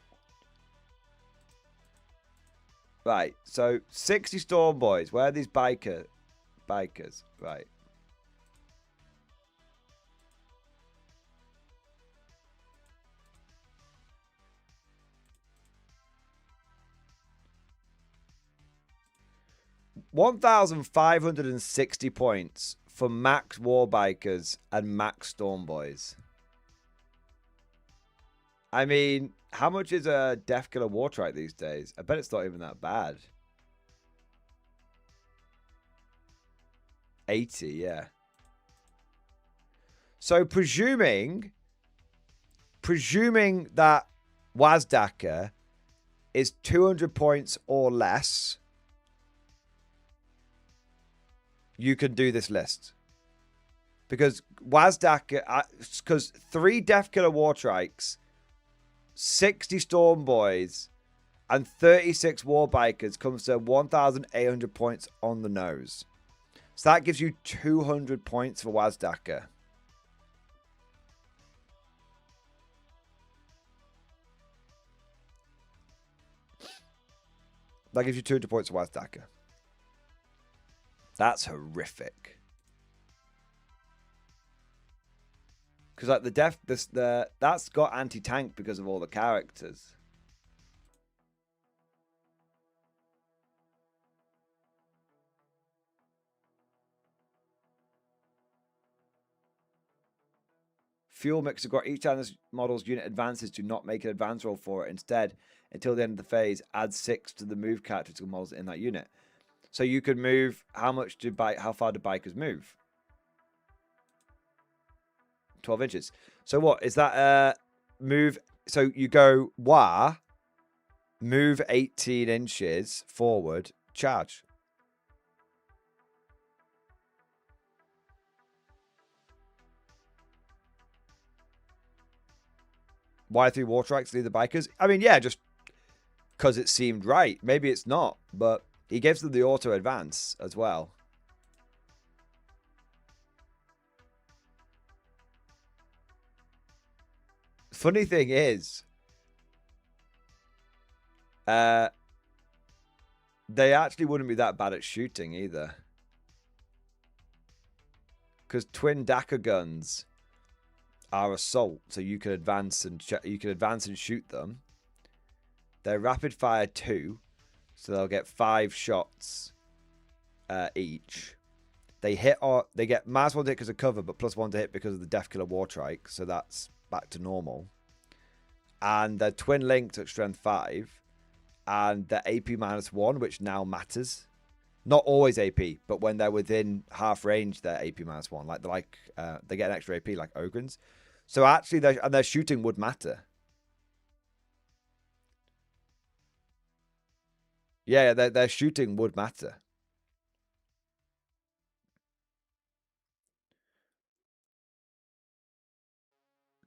Right, so 60 Storm Boys. Where are these bikers? Right. $1,560 points for max Warbikers and max Storm Boys. I mean, how much is a Defkiller Wartrike these days? I bet it's not even that bad. 80, yeah. So presuming that Wazdaka is 200 points or less, you can do this list. Because Wazdaka, because 3 Defkiller Wartrikes, 60 Storm Boys, and 36 Warbikers comes to 1,800 points on the nose. So that gives you 200 points for Wazdaka. That gives you 200 points of White Stacker. That's horrific. Because like that's got anti-tank because of all the characters. Fuel mixer got each time this model's unit advances, do not make an advance roll for it. Instead, until the end of the phase, add 6 to the move characteristical models in that unit. So you could move how far do bikers move? 12 inches. So what is that? Move. So you go wah, move 18 inches forward, charge. Y3 war trikes lead the bikers. I mean, yeah, just because it seemed right. Maybe it's not, but he gives them the auto advance as well. Funny thing is, they actually wouldn't be that bad at shooting either. Because twin Dakar guns are assault, so you can advance and shoot them. They're rapid fire 2, so they'll get 5 shots each. They hit or they get -1 to hit because of cover, but +1 to hit because of the Death Killer War Trike, so that's back to normal. And they're twin linked at strength 5, and they're AP -1, which now matters. Not always AP, but when they're within half range, they're AP -1. They get an extra AP like Ogrins. So actually, their shooting would matter. Yeah, their shooting would matter.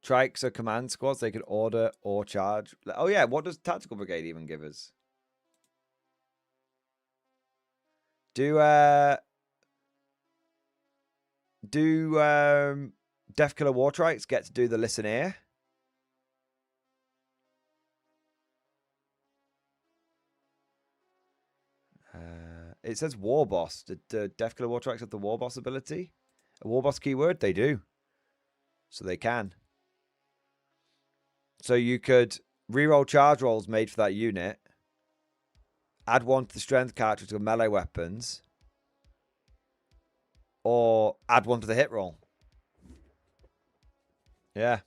Trikes are command squads. They can order or charge. Oh yeah, what does Tactical Brigade even give us? Do Death Killer War Trikes get to do the listen here? It says War Boss. Did Death Killer War Trikes have the War Boss ability? A War Boss keyword? They do. So they can. So you could reroll charge rolls made for that unit. Add 1 to the strength character to melee weapons. Or add 1 to the hit roll. Yeah.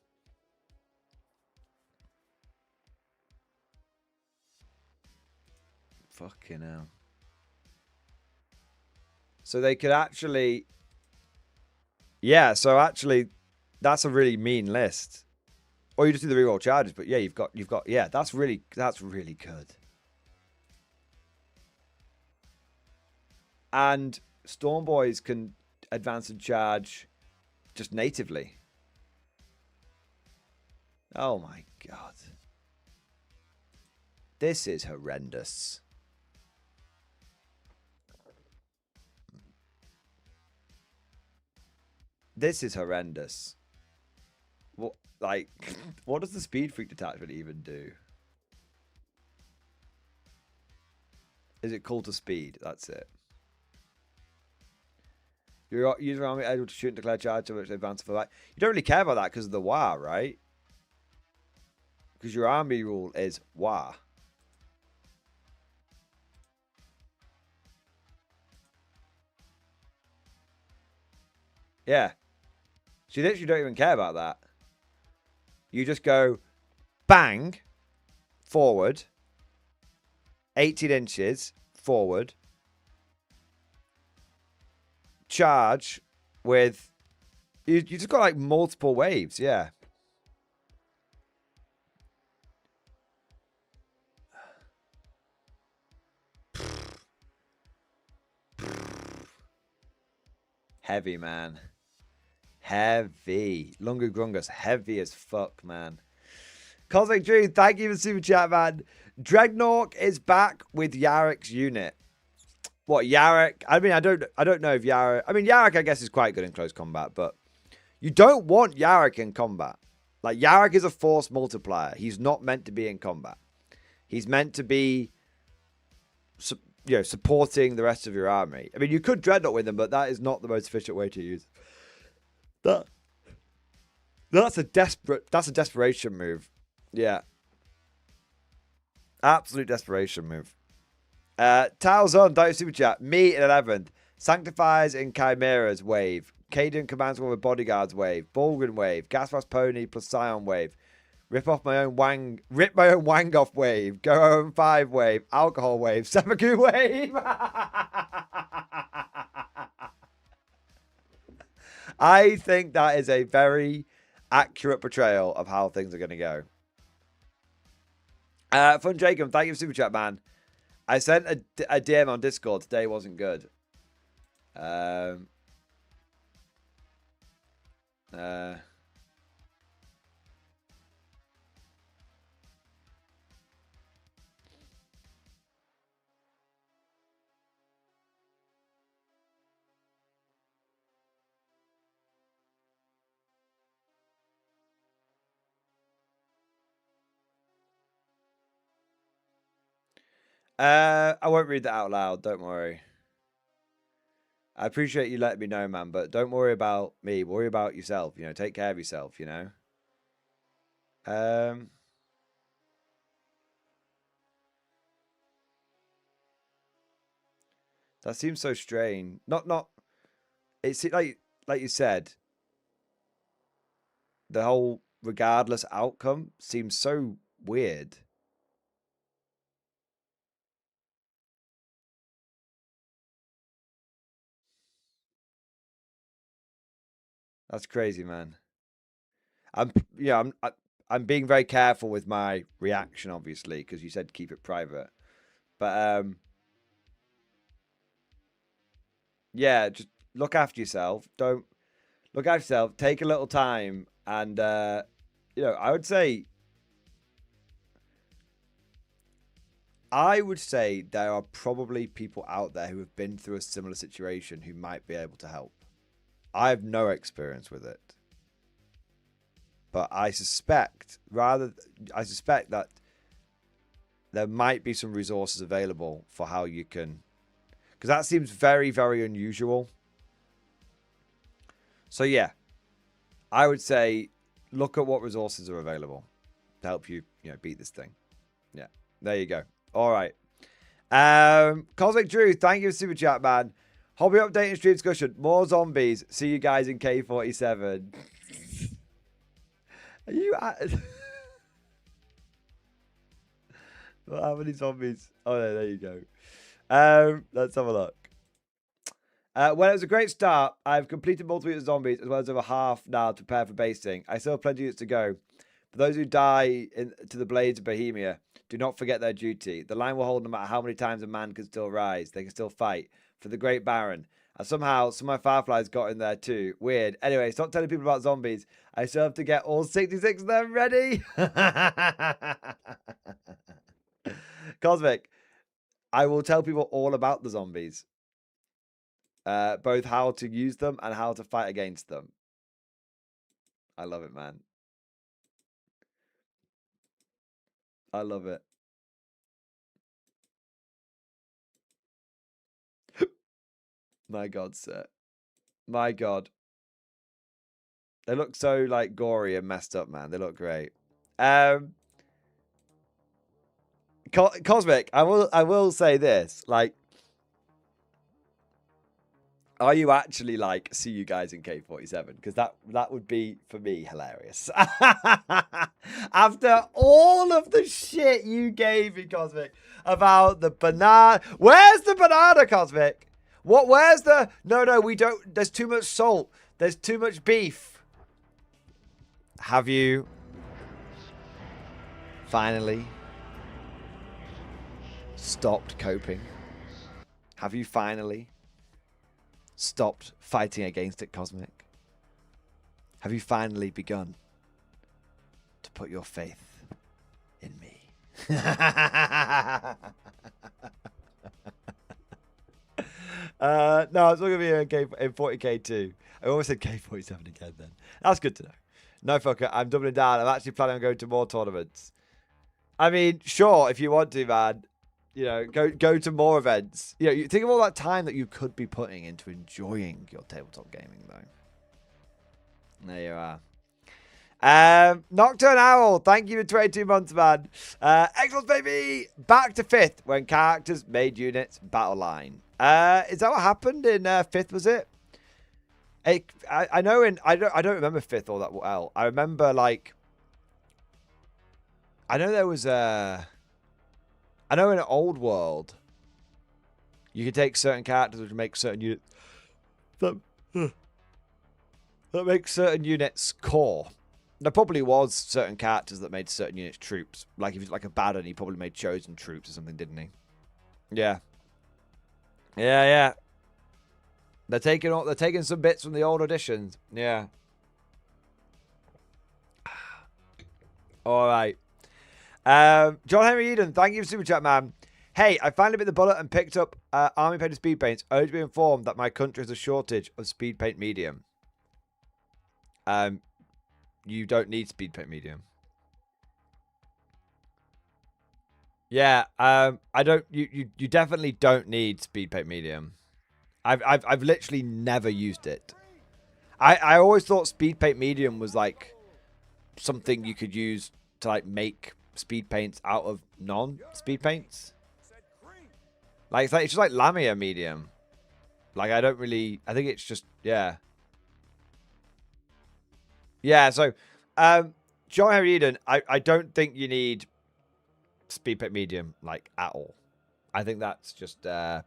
Fucking hell. So they could actually... Yeah, so actually, that's a really mean list. Or you just do the reroll charges, but yeah, you've got yeah, that's really good. And Storm Boys can advance and charge just natively. Oh my god. This is horrendous. This is horrendous. What, like, what does the Speed Freak detachment even do? Is it called to speed? That's it. Your user army able to shoot and declare charge so much they advance for that. You don't really care about that because of the WA, right? Because your army rule is WA. Yeah. So you literally don't even care about that. You just go bang, forward, 18 inches, forward, charge with... You just got like multiple waves, yeah. Heavy, man. Heavy. Lungu Grungus, heavy as fuck, man. Cosmic Dream, thank you for super chat, man. Dreadnought is back with Yarek's unit. What, Yarek? I mean, I don't know if Yarek... I mean, Yarek, I guess, is quite good in close combat, but you don't want Yarek in combat. Like, Yarek is a force multiplier. He's not meant to be in combat. He's meant to be supporting the rest of your army. I mean, you could dreadnought with them, but that is not the most efficient way to use that's a desperation move. Yeah. Absolute desperation move. Tails on, don't super chat. Me in 11th. Sanctifiers in Chimeras wave. Caden commands one with bodyguards wave. Bulgrin wave. Gaspas pony plus Scion wave. Rip my own wang off wave. Go home 5 wave. Alcohol wave. Seppuku wave. I think that is a very accurate portrayal of how things are going to go. Fun Jacob, thank you for super chat, man. I sent a DM on Discord today. Wasn't good. I won't read that out loud. Don't worry. I appreciate you letting me know, man, but don't worry about me. Worry about yourself. You know, take care of yourself, you know. That seems so strange. Not. It's like you said. The whole regardless outcome seems so weird. That's crazy, man. I'm being very careful with my reaction, obviously, because you said keep it private. But yeah, just look after yourself. Don't look after yourself. Take a little time, and I would say there are probably people out there who have been through a similar situation who might be able to help. I have no experience with it. But I suspect that there might be some resources available for how you can, because that seems very, very unusual. So yeah, I would say look at what resources are available to help you, beat this thing. Yeah, there you go. All right. Cosmic Drew, thank you for super chat, man. Hobby update and stream discussion. More zombies. See you guys in K47. Are you well, how many zombies? Oh, no, there you go. Let's have a look. Well, it was a great start. I've completed multiple zombies as well as over half now to prepare for basing. I still have plenty to go. For those who die to the blades of Bohemia, do not forget their duty. The line will hold no matter how many times a man can still rise. They can still fight for the Great Baron. And somehow, some of my fireflies got in there too. Weird. Anyway, stop telling people about zombies. I still have to get all 66 of them ready. Cosmic, I will tell people all about the zombies. Both how to use them and how to fight against them. I love it, man. I love it. My God, sir. My God. They look so, like, gory and messed up, man. They look great. Cosmic, I will say this. Like, are you actually, like, see you guys in K47? Because that would be, for me, hilarious. After all of the shit you gave me, Cosmic, about the banana. Where's the banana, Cosmic? What? Where's the... No, we don't... There's too much salt. There's too much beef. Have you finally stopped coping? Have you finally stopped fighting against it, Cosmic? Have you finally begun to put your faith in me? No, it's not going to be in 40k too. I almost said K47 again then. That's good to know. No, fucker, I'm doubling down. I'm actually planning on going to more tournaments. I mean, sure, if you want to, man. You know, go to more events. You know, you think of all that time that you could be putting into enjoying your tabletop gaming, though. There you are. Nocturne Owl, thank you for 22 months, man. Excellent, baby. Back to 5th when characters made units battle line. Is that what happened in 5th? Was it? I know I don't remember 5th all that well. I remember like I know there was I know in an old world you could take certain characters which make certain units that make certain units core. There probably was certain characters that made certain units troops. Like if he's like a Baden, he probably made chosen troops or something, didn't he? Yeah. Yeah. They're taking some bits from the old editions. Yeah. All right. John Henry Eden, thank you for super chat, man. Hey, I finally bit the bullet and picked up army painted speed paints. Only to be informed that my country has a shortage of speed paint medium. You don't need speed paint medium. Yeah, I don't. You definitely don't need speed paint medium. I've literally never used it. I always thought speed paint medium was like something you could use to like make speed paints out of non-speed paints. Like it's just like Lamia medium. Like I think it's just yeah. Yeah, so John Henry Eden, I don't think you need speed paint medium like at all. I think that's just I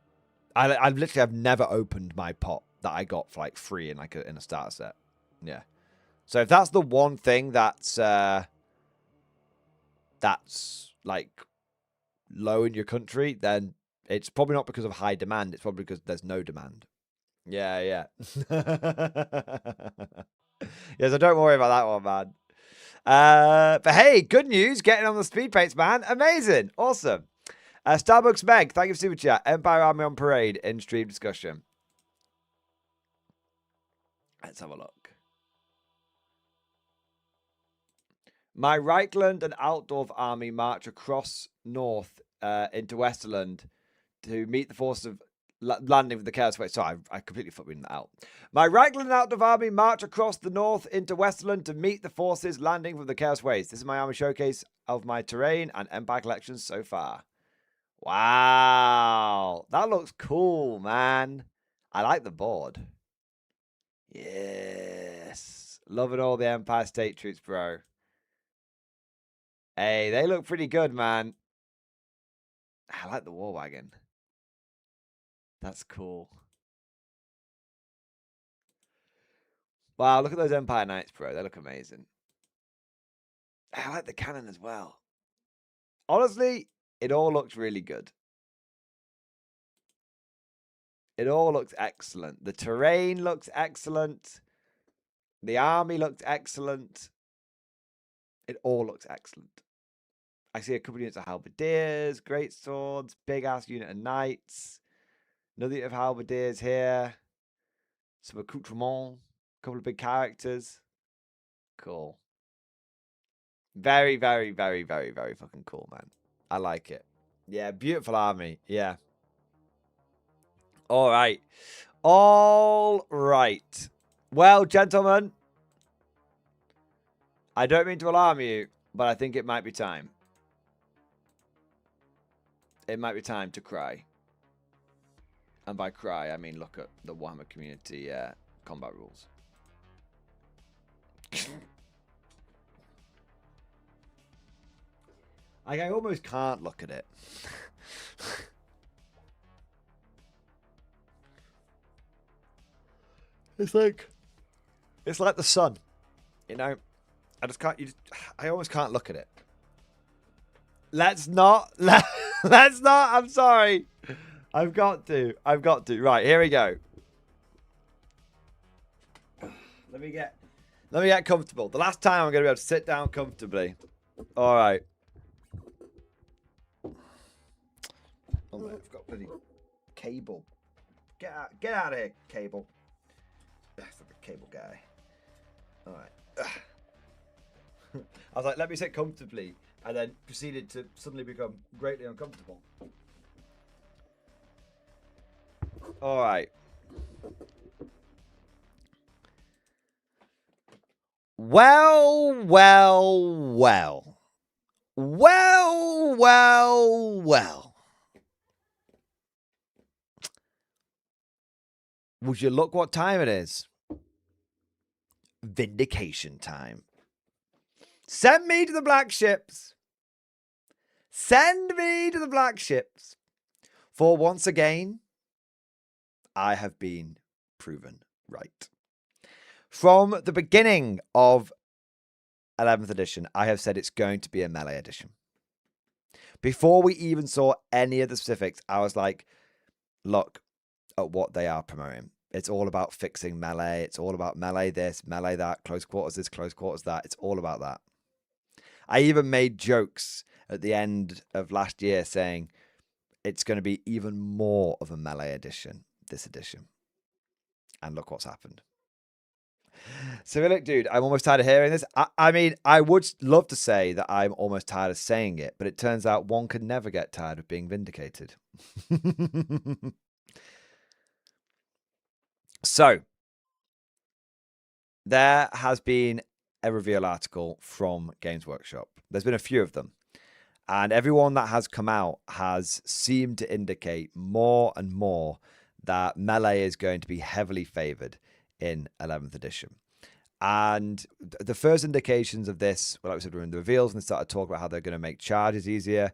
literally have never opened my pot that I got for like free in like in a starter set. Yeah. So if that's the one thing that's like low in your country, then it's probably not because of high demand. It's probably because there's no demand. Yeah. Yeah, so don't worry about that one, man. But hey, good news. Getting on the speed paints, man. Amazing. Awesome. Starbucks Meg, thank you for super chat. Empire Army on Parade in stream discussion. Let's have a look. My Reichland and Altdorf army march across north into Westerland to meet the forces of landing with the Chaos Waves. Sorry, I completely forgot reading that out. My Reichland and Altdorf army march across the north into Westerland to meet the forces landing from the Chaos Waves. This is my army showcase of my terrain and Empire collections so far. Wow. That looks cool, man. I like the board. Yes. Loving all the Empire State Troops, bro. Hey, they look pretty good, man. I like the war wagon. That's cool. Wow, look at those Empire Knights, bro. They look amazing. I like the cannon as well. Honestly, it all looks really good. It all looks excellent. The terrain looks excellent. The army looks excellent. It all looks excellent. I see a couple of units of halberdiers, great swords, big ass unit of knights. Another unit of halberdiers here. Some accoutrements. A couple of big characters. Cool. Very, very, very, very, very fucking cool, man. I like it. Yeah, beautiful army. Yeah. All right. All right. Well, gentlemen, I don't mean to alarm you, but I think it might be time. It might be time to cry. And by cry, I mean look at the Warhammer community combat rules. I almost can't look at it. It's like the sun, you know. I just can't. I almost can't look at it. Let's not. Let's not. I'm sorry. I've got to. Right, here we go. Let me get comfortable. The last time I'm going to be able to sit down comfortably. All right. Oh man, I've got bloody cable. Get out of here, cable. That's like a cable guy. All right. I was like, let me sit comfortably, and then proceeded to suddenly become greatly uncomfortable. All right. Well. Would you look what time it is? Vindication time. Send me to the black ships. Send me to the black ships. For once again, I have been proven right. From the beginning of 11th edition, I have said it's going to be a melee edition. Before we even saw any of the specifics, I was like, look at what they are promoting. It's all about fixing melee. It's all about melee this, melee that, close quarters this, close quarters that. It's all about that. I even made jokes at the end of last year saying it's going to be even more of a melee edition this edition. And look what's happened. So look, dude, I'm almost tired of hearing this. I mean, I would love to say that I'm almost tired of saying it, but it turns out one can never get tired of being vindicated. So, there has been a reveal article from Games Workshop. There's been a few of them. And everyone that has come out has seemed to indicate more and more that melee is going to be heavily favored in 11th edition. And the first indications of this, well, like we said, were in the reveals, and they started talking about how they're going to make charges easier.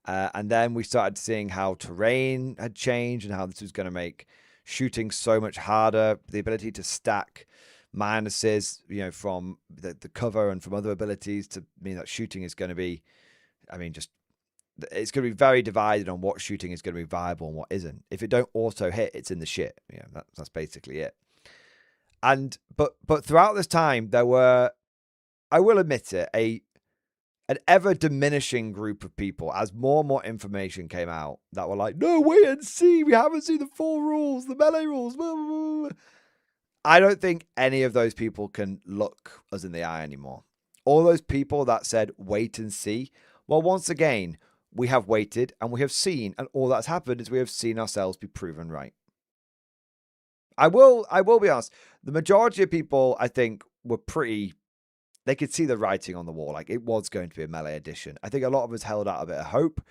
And then we started seeing how terrain had changed and how this was going to make shooting so much harder. The ability to stack minuses, you know, from the cover and from other abilities to mean that shooting is going to be, I mean, just it's going to be very divided on what shooting is going to be viable and what isn't. If it don't auto hit, it's in the shit. You know, that's basically it. And but throughout this time, there were, I will admit it, an ever diminishing group of people as more and more information came out that were like, no, wait and see. We haven't seen the full rules, the melee rules. Blah, blah, blah. I don't think any of those people can look us in the eye anymore. All those people that said, wait and see. Well, once again, we have waited and we have seen, and all that's happened is we have seen ourselves be proven right. I will be honest. The majority of people, I think, were pretty, they could see the writing on the wall. Like, it was going to be a melee edition. I think a lot of us held out a bit of hope.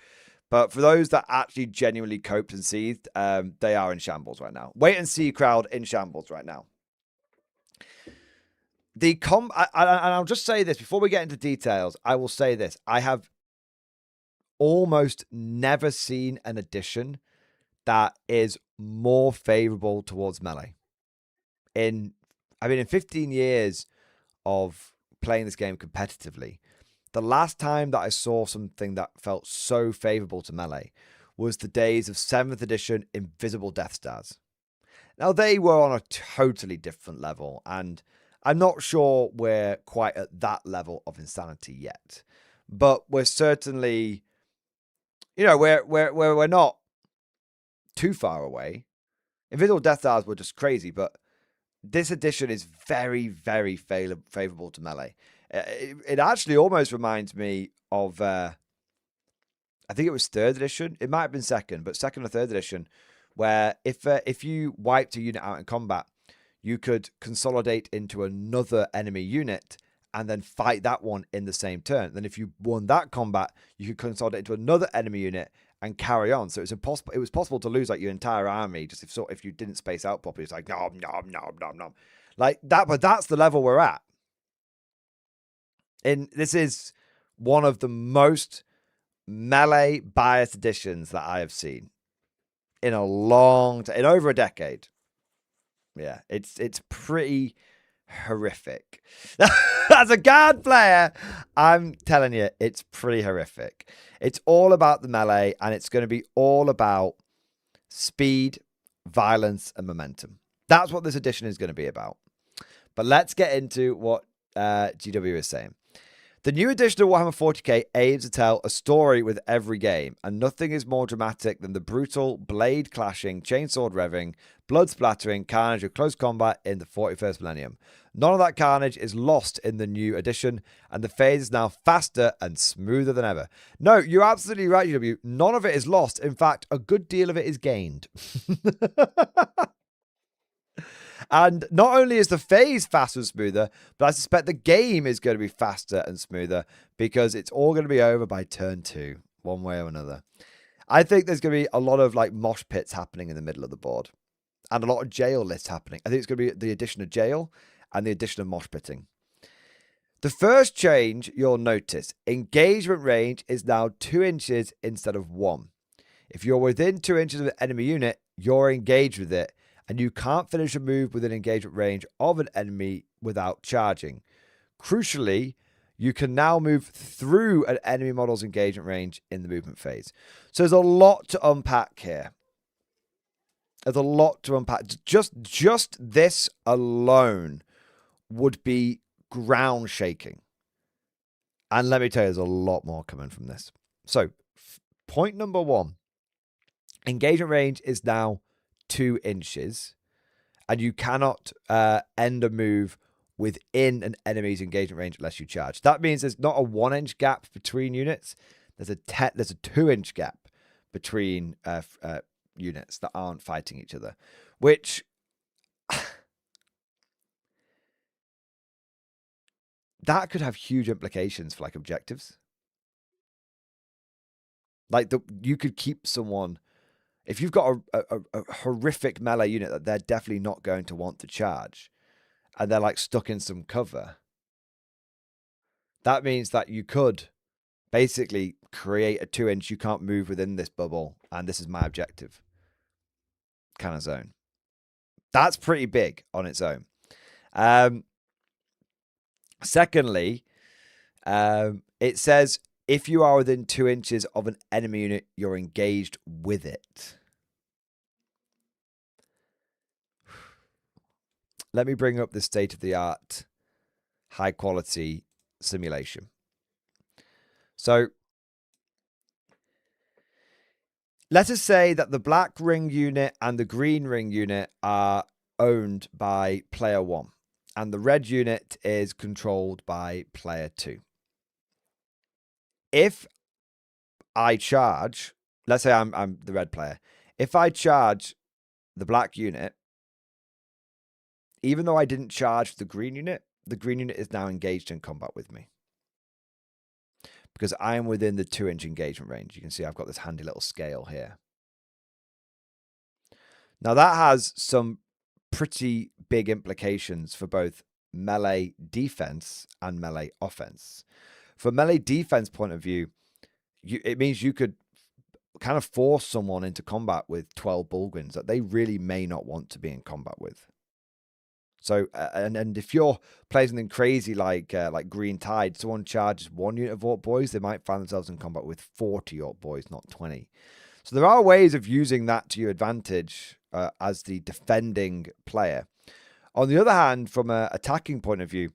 But for those that actually genuinely coped and seethed, they are in shambles right now. Wait and see crowd in shambles right now. And I'll just say this before we get into details. I will say this. I have almost never seen an edition that is more favorable towards melee. In 15 years of playing this game competitively, the last time that I saw something that felt so favorable to melee was the days of 7th edition Invisible Death Stars. Now, they were on a totally different level, and I'm not sure we're quite at that level of insanity yet. But we're certainly, you know, we're not too far away. Invisible Death Stars were just crazy, but this edition is very, very favorable to melee. It actually almost reminds me of, I think it was 3rd edition. It might have been 2nd, but 2nd or 3rd edition, where if you wiped a unit out in combat, you could consolidate into another enemy unit and then fight that one in the same turn. Then if you won that combat, you could consolidate into another enemy unit and carry on. So it was possible to lose like your entire army just if you didn't space out properly. It's like nom. Like that, but that's the level we're at. And this is one of the most melee biased editions that I have seen in a long time, in over a decade. Yeah, it's pretty horrific. As a guard player, I'm telling you, it's pretty horrific. It's all about the melee, and it's going to be all about speed, violence, and momentum. That's what this edition is going to be about. But let's get into what GW is saying. The new edition of Warhammer 40k aims to tell a story with every game, and nothing is more dramatic than the brutal, blade clashing, chainsword revving, blood splattering carnage of close combat in the 41st millennium. None of that carnage is lost in the new edition, and the phase is now faster and smoother than ever. No, you're absolutely right, UW. None of it is lost. In fact, a good deal of it is gained. And not only is the phase faster and smoother, but I suspect the game is going to be faster and smoother because it's all going to be over by turn 2, one way or another. I think there's going to be a lot of like mosh pits happening in the middle of the board and a lot of jail lists happening. I think it's going to be the addition of jail and the addition of mosh pitting. The first change you'll notice, engagement range is now 2 inches instead of 1. If you're within 2 inches of an enemy unit, you're engaged with it, and you can't finish a move within engagement range of an enemy without charging. Crucially, you can now move through an enemy model's engagement range in the movement phase. So there's a lot to unpack here. There's a lot to unpack. Just this alone would be ground shaking. And let me tell you, there's a lot more coming from this. So, point number 1. Engagement range is now 2 inches, and you cannot end a move within an enemy's engagement range unless you charge. That means there's not a 1 inch gap between units. There's a 2 inch gap between units that aren't fighting each other, which that could have huge implications for like objectives. Like you could keep someone. If you've got a horrific melee unit that they're definitely not going to want to charge, and they're like stuck in some cover, that means that you could basically create a 2 inch, you can't move within this bubble, and this is my objective kind of zone. That's pretty big on its own. Secondly, it says if you are within 2 inches of an enemy unit, you're engaged with it. Let me bring up the state-of-the-art, high-quality simulation. So, let us say that the black ring unit and the green ring unit are owned by player 1, and the red unit is controlled by player 2. If I charge, let's say I'm the red player. If I charge the black unit, even though I didn't charge the green unit is now engaged in combat with me. Because I am within the 2 inch engagement range. You can see I've got this handy little scale here. Now that has some pretty big implications for both melee defense and melee offense. From a melee defense point of view, it means you could kind of force someone into combat with 12 Bulgwins that they really may not want to be in combat with. So, and if you're playing something crazy like Green Tide, someone charges 1 unit of Orc Boys, they might find themselves in combat with 40 Orc Boys, not 20. So there are ways of using that to your advantage as the defending player. On the other hand, from an attacking point of view,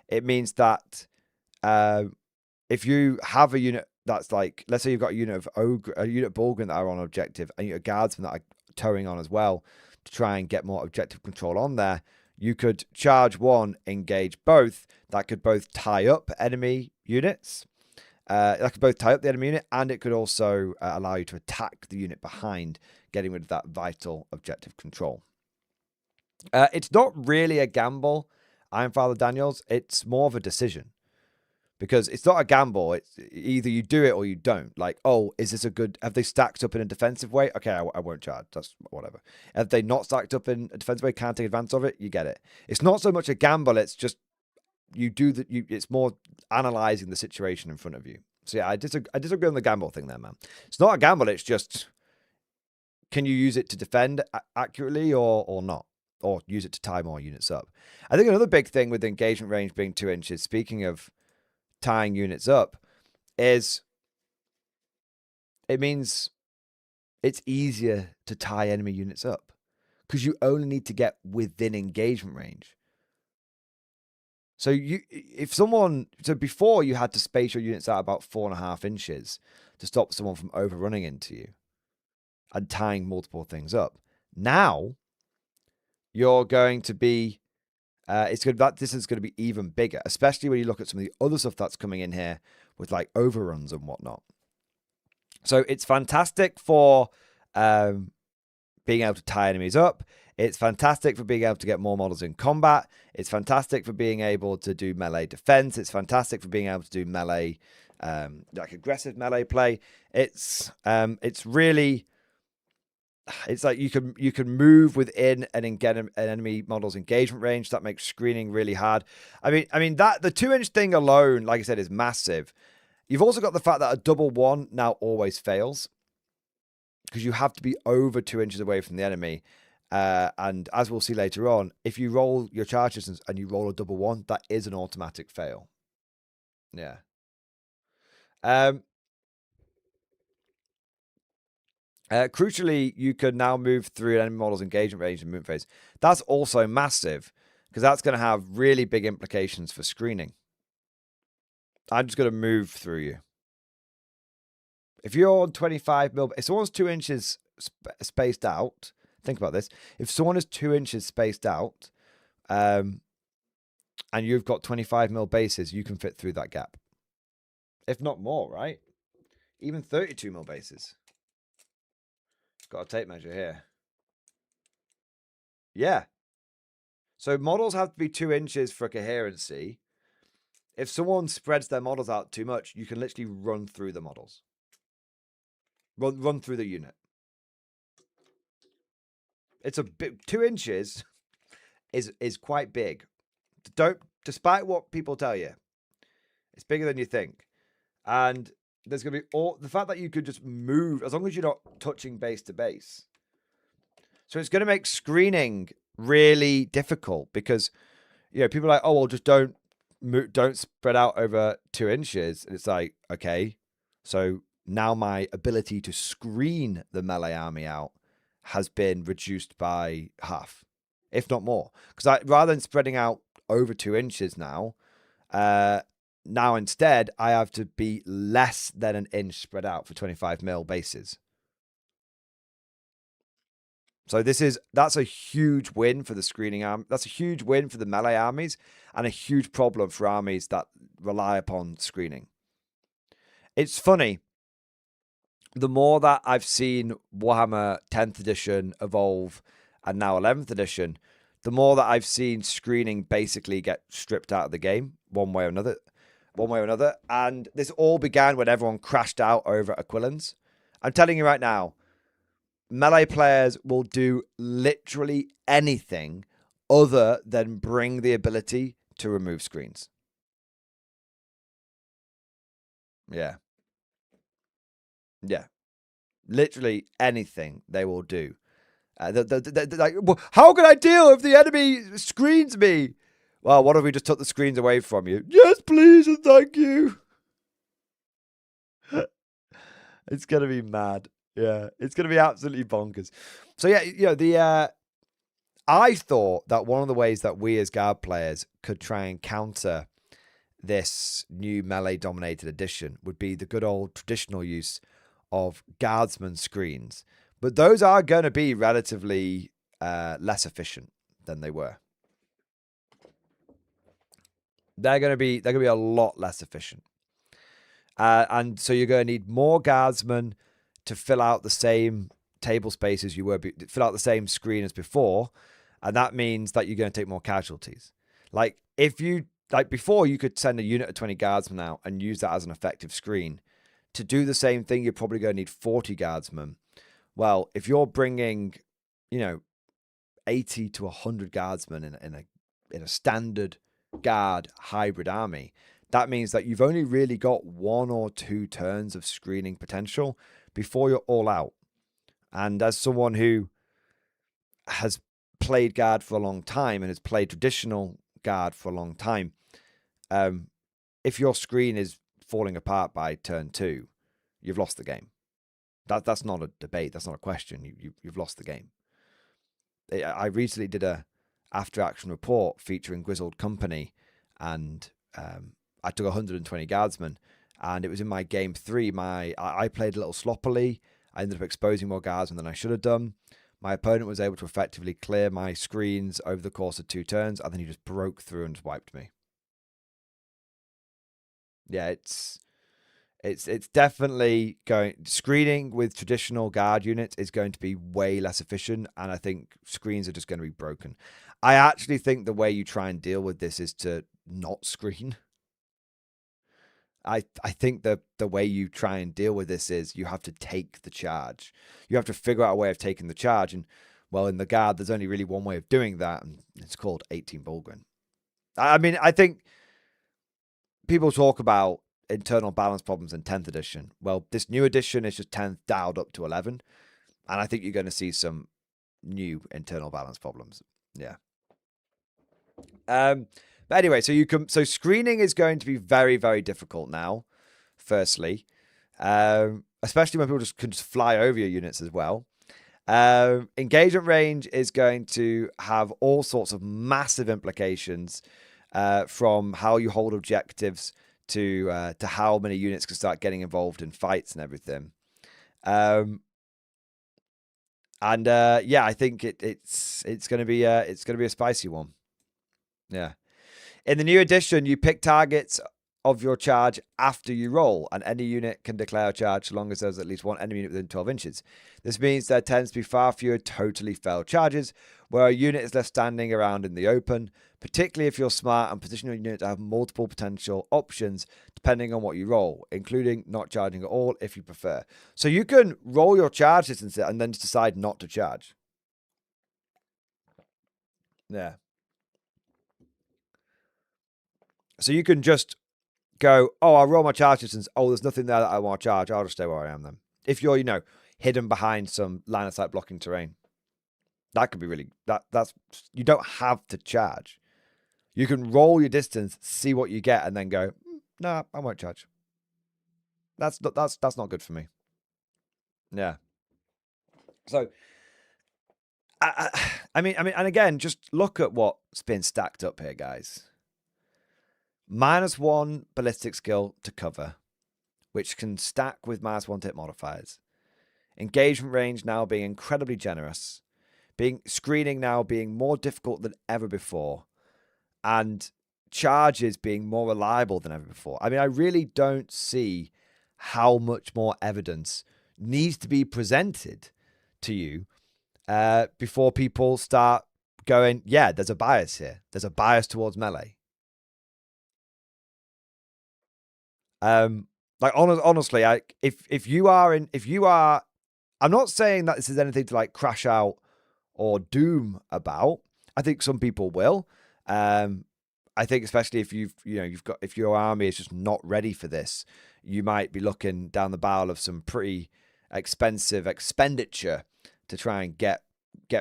it means that if you have a unit that's like, let's say you've got a unit of Ogre, a unit of Bulgrin that are on objective, and you have guardsmen that are towing on as well to try and get more objective control on there, you could charge 1, engage both. That could both tie up enemy units. That could both tie up the enemy unit, and it could also allow you to attack the unit behind, getting rid of that vital objective control. It's not really a gamble, Iron Father Daniels. It's more of a decision. Because it's not a gamble. It's either you do it or you don't. Like, oh, is this a good... Have they stacked up in a defensive way? Okay, I won't charge. That's whatever. Have they not stacked up in a defensive way, can't take advantage of it? You get it. It's not so much a gamble. It's just you do that. It's more analyzing the situation in front of you. So yeah, I disagree on the gamble thing there, man. It's not a gamble. It's just, can you use it to defend accurately or not? Or use it to tie more units up? I think another big thing with the engagement range being 2 inches, speaking of tying units up, is it means it's easier to tie enemy units up because you only need to get within engagement range. So before you had to space your units out about 4.5 inches to stop someone from overrunning into you and tying multiple things up. Now you're going to be, that distance is going to be even bigger, especially when you look at some of the other stuff that's coming in here with like overruns and whatnot. So it's fantastic for being able to tie enemies up. It's fantastic for being able to get more models in combat. It's fantastic for being able to do melee defense. It's fantastic for being able to do melee, like aggressive melee play. It's really, it's like you can move within and get an enemy model's engagement range. That makes screening really hard. I mean that the 2-inch thing alone, like I said, is massive. You've also got the fact that a double one now always fails because you have to be over 2 inches away from the enemy. And as we'll see later on, if you roll your charge distance and you roll a double one, that is an automatic fail. Yeah. Crucially, you can now move through an enemy model's engagement range and movement phase. That's also massive because that's going to have really big implications for screening. I'm just going to move through you. If you're on 25 mil, if someone's 2 inches spaced out, think about this. If someone is 2 inches spaced out, and you've got 25 mil bases, you can fit through that gap. If not more, right? Even 32 mil bases. Got a tape measure here. Yeah. So models have to be 2 inches for coherency. If someone spreads their models out too much, you can literally run through the models. Run through the unit. It's a bit, 2 inches is quite big. Despite what people tell you, it's bigger than you think. And there's going to be the fact that you could just move as long as you're not touching base to base. So it's going to make screening really difficult because, people are like, oh, well, just don't spread out over 2 inches. And it's like, okay, so now my ability to screen the melee army out has been reduced by half, if not more. Because rather than spreading out over 2 inches now, now instead I have to be less than an inch spread out for 25 mil bases. So that's a huge win for the screening arm. That's a huge win for the melee armies and a huge problem for armies that rely upon screening. It's funny. The more that I've seen Warhammer 10th edition evolve and now 11th edition, the more that I've seen screening basically get stripped out of the game one way or another. And this all began when everyone crashed out over Aquilans. I'm telling you right now, melee players will do literally anything other than bring the ability to remove screens. Yeah. Yeah. Literally anything they will do. Like, how can I deal if the enemy screens me? Well, what if we just took the screens away from you? Yes, please, and thank you. It's going to be mad. Yeah, it's going to be absolutely bonkers. So yeah, I thought that one of the ways that we as guard players could try and counter this new melee dominated edition would be the good old traditional use of guardsman screens. But those are going to be relatively less efficient than they were. They're going to be a lot less efficient. And so you're going to need more guardsmen to fill out the same table space as you were, fill out the same screen as before. And that means that you're going to take more casualties. Like before, you could send a unit of 20 guardsmen out and use that as an effective screen. To do the same thing, you're probably going to need 40 guardsmen. Well, if you're bringing, 80 to 100 guardsmen in a standard guard hybrid army, that means that you've only really got 1 or 2 turns of screening potential before you're all out. And as someone who has played guard for a long time and has played traditional guard for a long time, if your screen is falling apart by turn 2, you've lost the game. That's not a debate. That's not a question. You've lost the game. I recently did a after action report featuring Grizzled Company, and I took 120 guardsmen, and it was in my game 3. I played a little sloppily. I ended up exposing more guardsmen than I should have done. My opponent was able to effectively clear my screens over the course of 2 turns, and then he just broke through and just wiped me. Yeah, it's definitely screening with traditional guard units is going to be way less efficient, and I think screens are just going to be broken. I actually think the way you try and deal with this is to not screen. I think the way you try and deal with this is you have to take the charge. You have to figure out a way of taking the charge, and well, in the guard, there's only really one way of doing that, and it's called 18 Bulgrin. I mean, I think people talk about internal balance problems in 10th edition. Well, this new edition is just 10th dialed up to 11, and I think you're going to see some new internal balance problems. Yeah. But anyway, so screening is going to be very, very difficult now. Firstly, especially when people can just fly over your units as well. Engagement range is going to have all sorts of massive implications, from how you hold objectives to how many units can start getting involved in fights and everything. Yeah, I think it's going to be a spicy one. Yeah. In the new edition, you pick targets of your charge after you roll, and any unit can declare a charge so long as there's at least one enemy unit within 12 inches. This means there tends to be far fewer totally failed charges, where a unit is left standing around in the open, particularly if you're smart and position your unit to have multiple potential options depending on what you roll, including not charging at all if you prefer. So you can roll your charge distance and then just decide not to charge. Yeah. So you can just go, oh, I'll roll my charge distance. Oh, there's nothing there that I want to charge. I'll just stay where I am then. If you're, hidden behind some line of sight blocking terrain, that could be really, that's, you don't have to charge. You can roll your distance, see what you get, and then go, nah, I won't charge. That's not good for me. Yeah. So, I mean, and again, just look at what's been stacked up here, guys. -1 ballistic skill to cover, which can stack with -1 hit modifiers. Engagement range now being incredibly generous. Screening now being more difficult than ever before. And charges being more reliable than ever before. I mean, I really don't see how much more evidence needs to be presented to you before people start going, yeah, there's a bias here. There's a bias towards melee. Honestly, if you are, I'm not saying that this is anything to like crash out or doom about. I think some people will. I think especially if if your army is just not ready for this, you might be looking down the barrel of some pretty expensive expenditure to try and get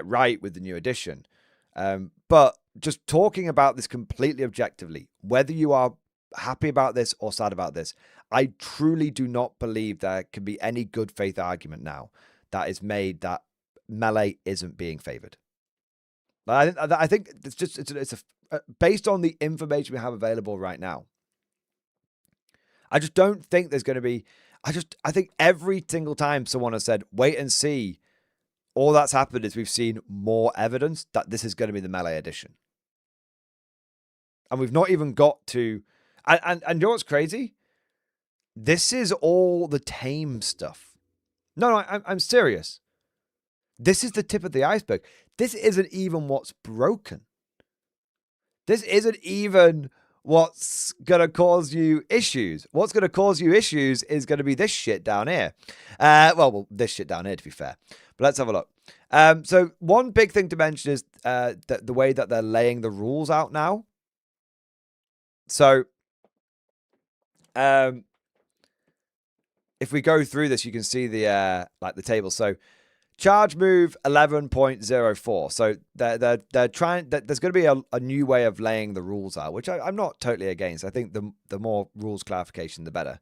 right with the new edition. But just talking about this completely objectively, whether you are happy about this or sad about this, I truly do not believe there can be any good faith argument now that is made that melee isn't being favored. I think it's based on the information we have available right now. I just don't think there's going to be. I think every single time someone has said, "Wait and see," all that's happened is we've seen more evidence that this is going to be the melee edition, and we've not even got to. And you know what's crazy? This is all the tame stuff. No, I'm serious. This is the tip of the iceberg. This isn't even what's broken. This isn't even what's going to cause you issues. What's going to cause you issues is going to be this shit down here. Well, this shit down here, to be fair. But let's have a look. So one big thing to mention is the way that they're laying the rules out now. So if we go through this, you can see the table. So charge move 11.04. So they're trying. There's going to be a new way of laying the rules out, which I'm not totally against. I think the more rules clarification, the better.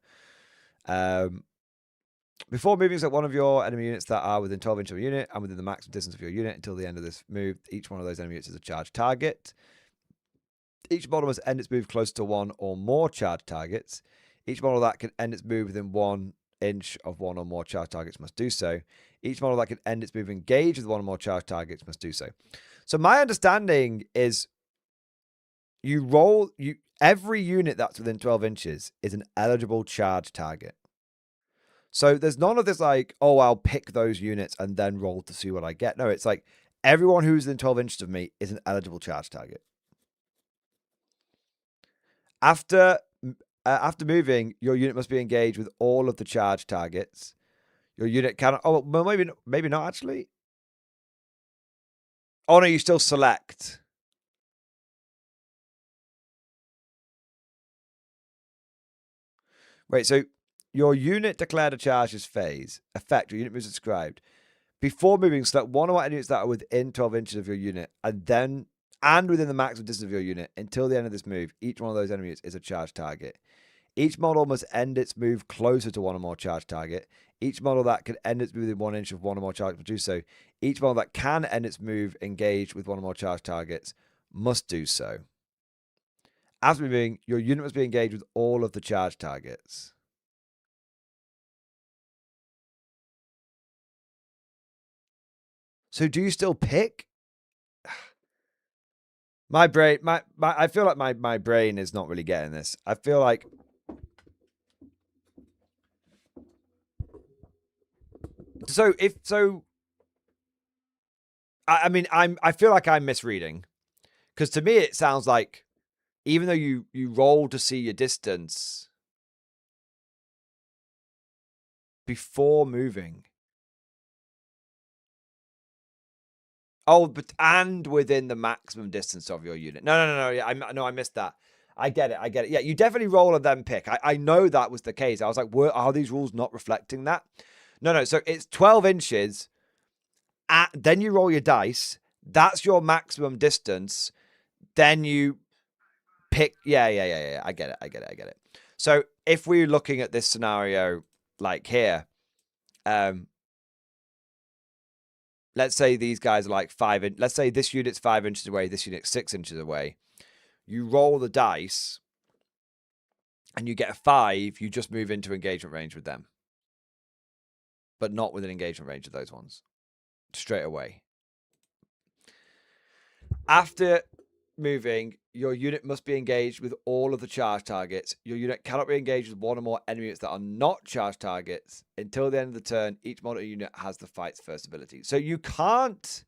Before moving at one of your enemy units that are within 12 inches of a unit and within the maximum distance of your unit until the end of this move, each one of those enemy units is a charge target. Each model must end its move close to one or more charged targets. Each model that can end its move within 1 inch of one or more charged targets must do so. Each model that can end its move engaged with one or more charged targets must do so. So my understanding is every unit that's within 12 inches is an eligible charge target. So there's none of this like, oh, I'll pick those units and then roll to see what I get. No, it's like everyone who's within 12 inches of me is an eligible charge target. After moving, your unit must be engaged with all of the charge targets. Your unit cannot... Oh, well, maybe not, actually. Oh, no, you still select. Wait, so your unit declared a charge's phase. Effect, your unit moves described. Before moving, select one or more units that are within 12 inches of your unit, and within the maximum distance of your unit. Until the end of this move, each one of those enemies is a charge target. Each model must end its move closer to one or more charge target. Each model that can end its move within 1 inch of one or more charges must do so. Each model that can end its move engaged with one or more charge targets must do so. After moving, your unit must be engaged with all of the charge targets. So do you still pick? My brain, I feel like my brain is not really getting this. I feel like I feel like I'm misreading, because to me it sounds like even though you roll to see your distance before moving. Oh, but and within the maximum distance of your unit. No. Yeah, I missed that. I get it. Yeah, you definitely roll and then pick. I know that was the case. I was like, are these rules not reflecting that? No. So it's 12 inches. Then you roll your dice. That's your maximum distance. Then you pick. Yeah. I get it. So if we're looking at this scenario like here, let's say these guys are like let's say this unit's 5 inches away, this unit's 6 inches away. You roll the dice and you get a 5, you just move into engagement range with them. But not within engagement range of those ones. Straight away. After moving, your unit must be engaged with all of the charge targets. Your unit cannot be engaged with one or more enemy units that are not charge targets. Until the end of the turn, each model unit has the fight's first ability. So you can't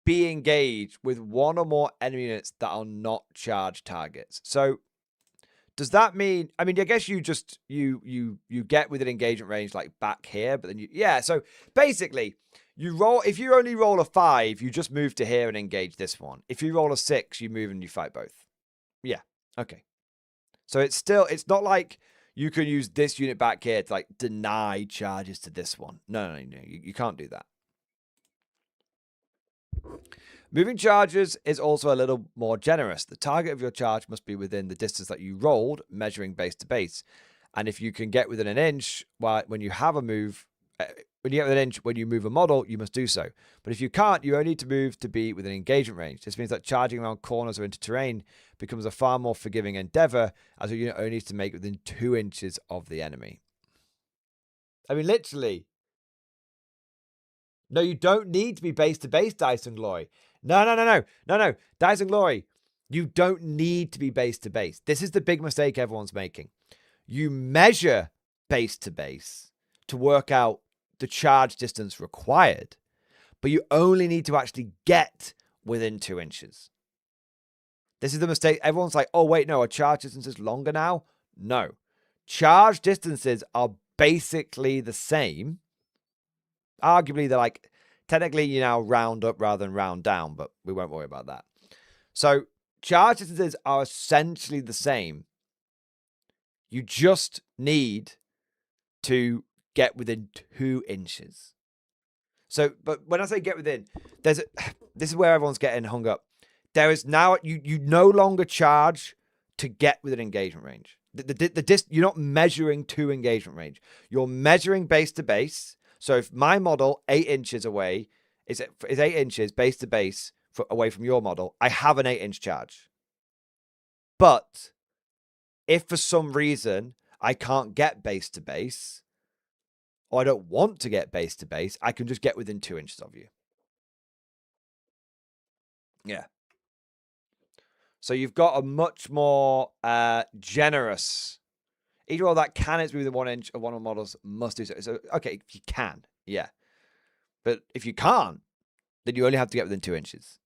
be engaged with one or more enemy units that are not charge targets. So does that mean, I guess you just, you get within engagement range like back here, but then so basically you roll, if you only roll a 5, you just move to here and engage this one. If you roll a 6, you move and you fight both. Yeah. Okay. So it's not like you can use this unit back here to like deny charges to this one. No. You can't do that. Moving charges is also a little more generous. The target of your charge must be within the distance that you rolled, measuring base to base. And if you can get within an inch, when you have a move, when you get within an inch, when you move a model, you must do so. But if you can't, you only need to move to be within engagement range. This means that charging around corners or into terrain becomes a far more forgiving endeavor, as a unit only needs to make within 2 inches of the enemy. Literally. No, you don't need to be base to base, Dice and Glory. No. Dice and Glory, you don't need to be base to base. This is the big mistake everyone's making. You measure base to base to work out the charge distance required, but you only need to actually get within 2 inches. This is the mistake. Everyone's like, oh, wait, no, a charge distance is longer now. No. Charge distances are basically the same. Arguably, they're like, technically, you now round up rather than round down, but we won't worry about that. So charge distances are essentially the same. You just need to get within 2 inches. So, but when I say get within, this is where everyone's getting hung up. There is now, you no longer charge to get within engagement range. You're not measuring to engagement range. You're measuring base to base. So if my model 8 inches away is 8 inches base to base away from your model, I have an 8-inch charge. But if for some reason I can't get base to base, or I don't want to get base to base, I can just get within 2 inches of you. Yeah. So you've got a much more generous. Each roll that can is within 1 inch of one of the models must do so. So, okay, if you can, yeah. But if you can't, then you only have to get within 2 inches.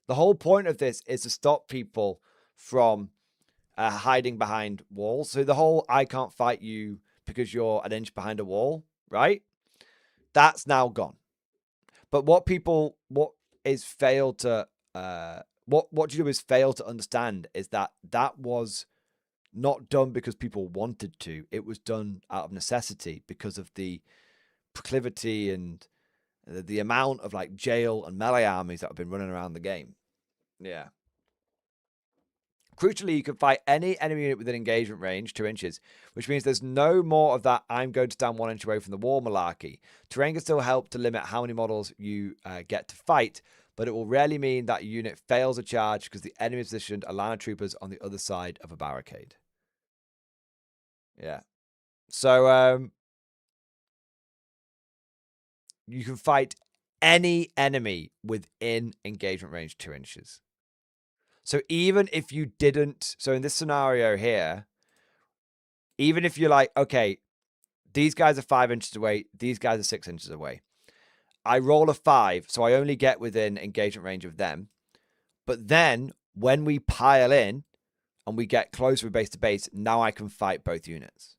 The whole point of this is to stop people from hiding behind walls. So the whole I can't fight you because you're an inch behind a wall, right? That's now gone. But what you do is fail to understand is that was not done because people wanted to. It was done out of necessity because of the proclivity and the amount of like jail and melee armies that have been running around the game. Yeah. Crucially, you can fight any enemy unit within engagement range, 2 inches, which means there's no more of that I'm going to stand 1 inch away from the wall malarkey. Terrain can still help to limit how many models you get to fight, but it will rarely mean that a unit fails a charge because the enemy is positioned a line of troopers on the other side of a barricade. Yeah. So, you can fight any enemy within engagement range 2 inches. So even if you didn't, so in this scenario here, even if you're like, okay, these guys are 5 inches away, these guys are 6 inches away. I roll a 5, so I only get within engagement range of them. But then when we pile in and we get closer base to base, now I can fight both units.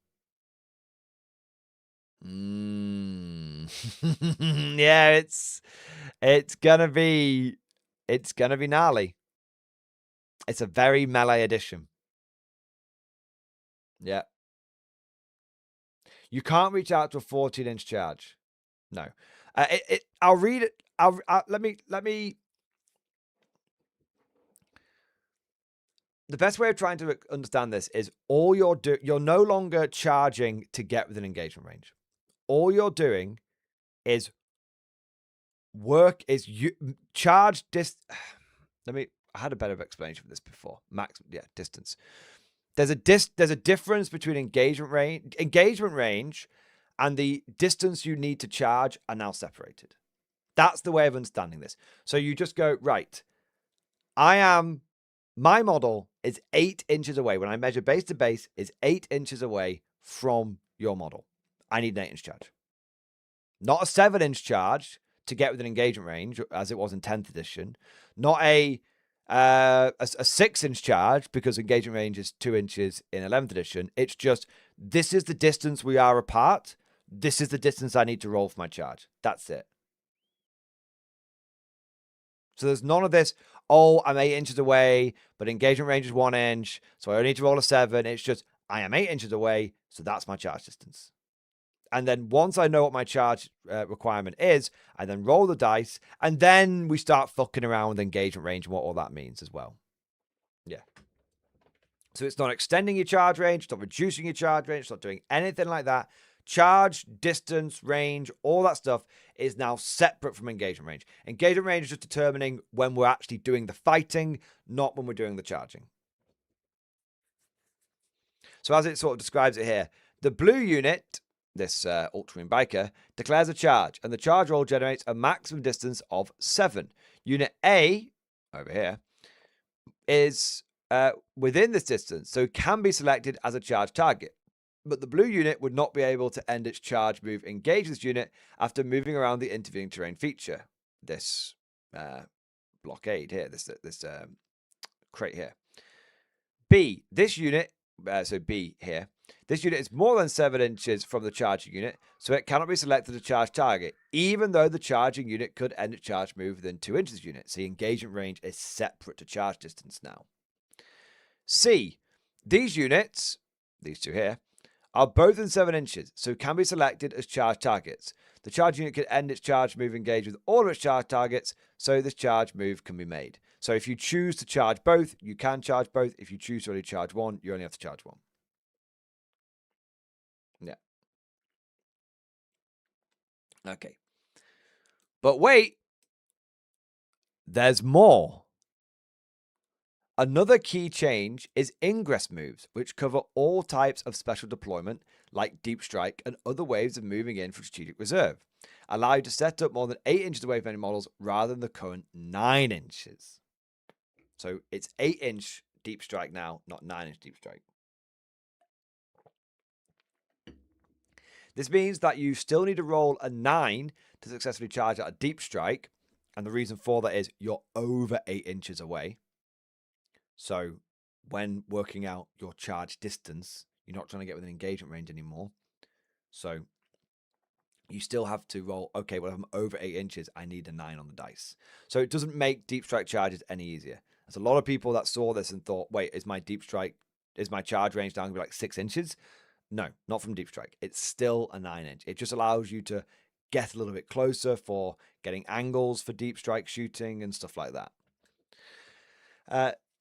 Yeah, it's gonna be gnarly. It's a very melee edition. Yeah. You can't reach out to a 14-inch charge. No. I'll read it. Let me. The best way of trying to understand this is all you're no longer charging to get within engagement range. All you're doing is charge I had a better explanation for this before. Distance. There's a difference between engagement range and the distance you need to charge are now separated. That's the way of understanding this. So you just go, right, my model is 8 inches away. When I measure base to base, is 8 inches away from your model. I need an 8-inch charge. Not a 7-inch charge to get within engagement range, as it was in 10th edition. Not a 6-inch charge, because engagement range is 2 inches in 11th edition. It's just, this is the distance we are apart. This is the distance I need to roll for my charge. That's it. So there's none of this, oh, I'm 8 inches away, but engagement range is 1 inch, so I only need to roll a 7. It's just, I am 8 inches away, so that's my charge distance. And then once I know what my charge requirement is, I then roll the dice, and then we start fucking around with engagement range and what all that means as well. Yeah. So it's not extending your charge range, it's not reducing your charge range, it's not doing anything like that. Charge, distance, range, all that stuff is now separate from engagement range. Engagement range is just determining when we're actually doing the fighting, not when we're doing the charging. So as it sort of describes it here, the blue unit, this Ultramarine Biker, declares a charge, and the charge roll generates a maximum distance of 7. Unit A, over here, is within this distance, so can be selected as a charge target. But the blue unit would not be able to end its charge move engage this unit after moving around the intervening terrain feature. This blockade here, this crate here. B, this unit, so B here, this unit is more than 7 inches from the charging unit, so it cannot be selected as a charge target, even though the charging unit could end its charge move within 2 inches of the unit. See, engagement range is separate to charge distance now. C, these units, these two here, are both in 7 inches, so can be selected as charge targets. The charge unit can end its charge move engaged with all of its charge targets, so this charge move can be made. So if you choose to charge both, you can charge both. If you choose to only charge one, you only have to charge one. Yeah. Okay. But wait, there's more. Another key change is ingress moves, which cover all types of special deployment, like deep strike and other ways of moving in from strategic reserve. Allow you to set up more than 8 inches away from any models rather than the current 9 inches. So it's 8-inch deep strike now, not 9-inch deep strike. This means that you still need to roll a 9 to successfully charge at a deep strike. And the reason for that is you're over 8 inches away. So when working out your charge distance, you're not trying to get within engagement range anymore. So you still have to roll, okay, well, if I'm over 8 inches, I need a 9 on the dice. So it doesn't make deep strike charges any easier. There's a lot of people that saw this and thought, wait, is my charge range down to be like 6 inches? No, not from deep strike. It's still a 9-inch. It just allows you to get a little bit closer for getting angles for deep strike shooting and stuff like that.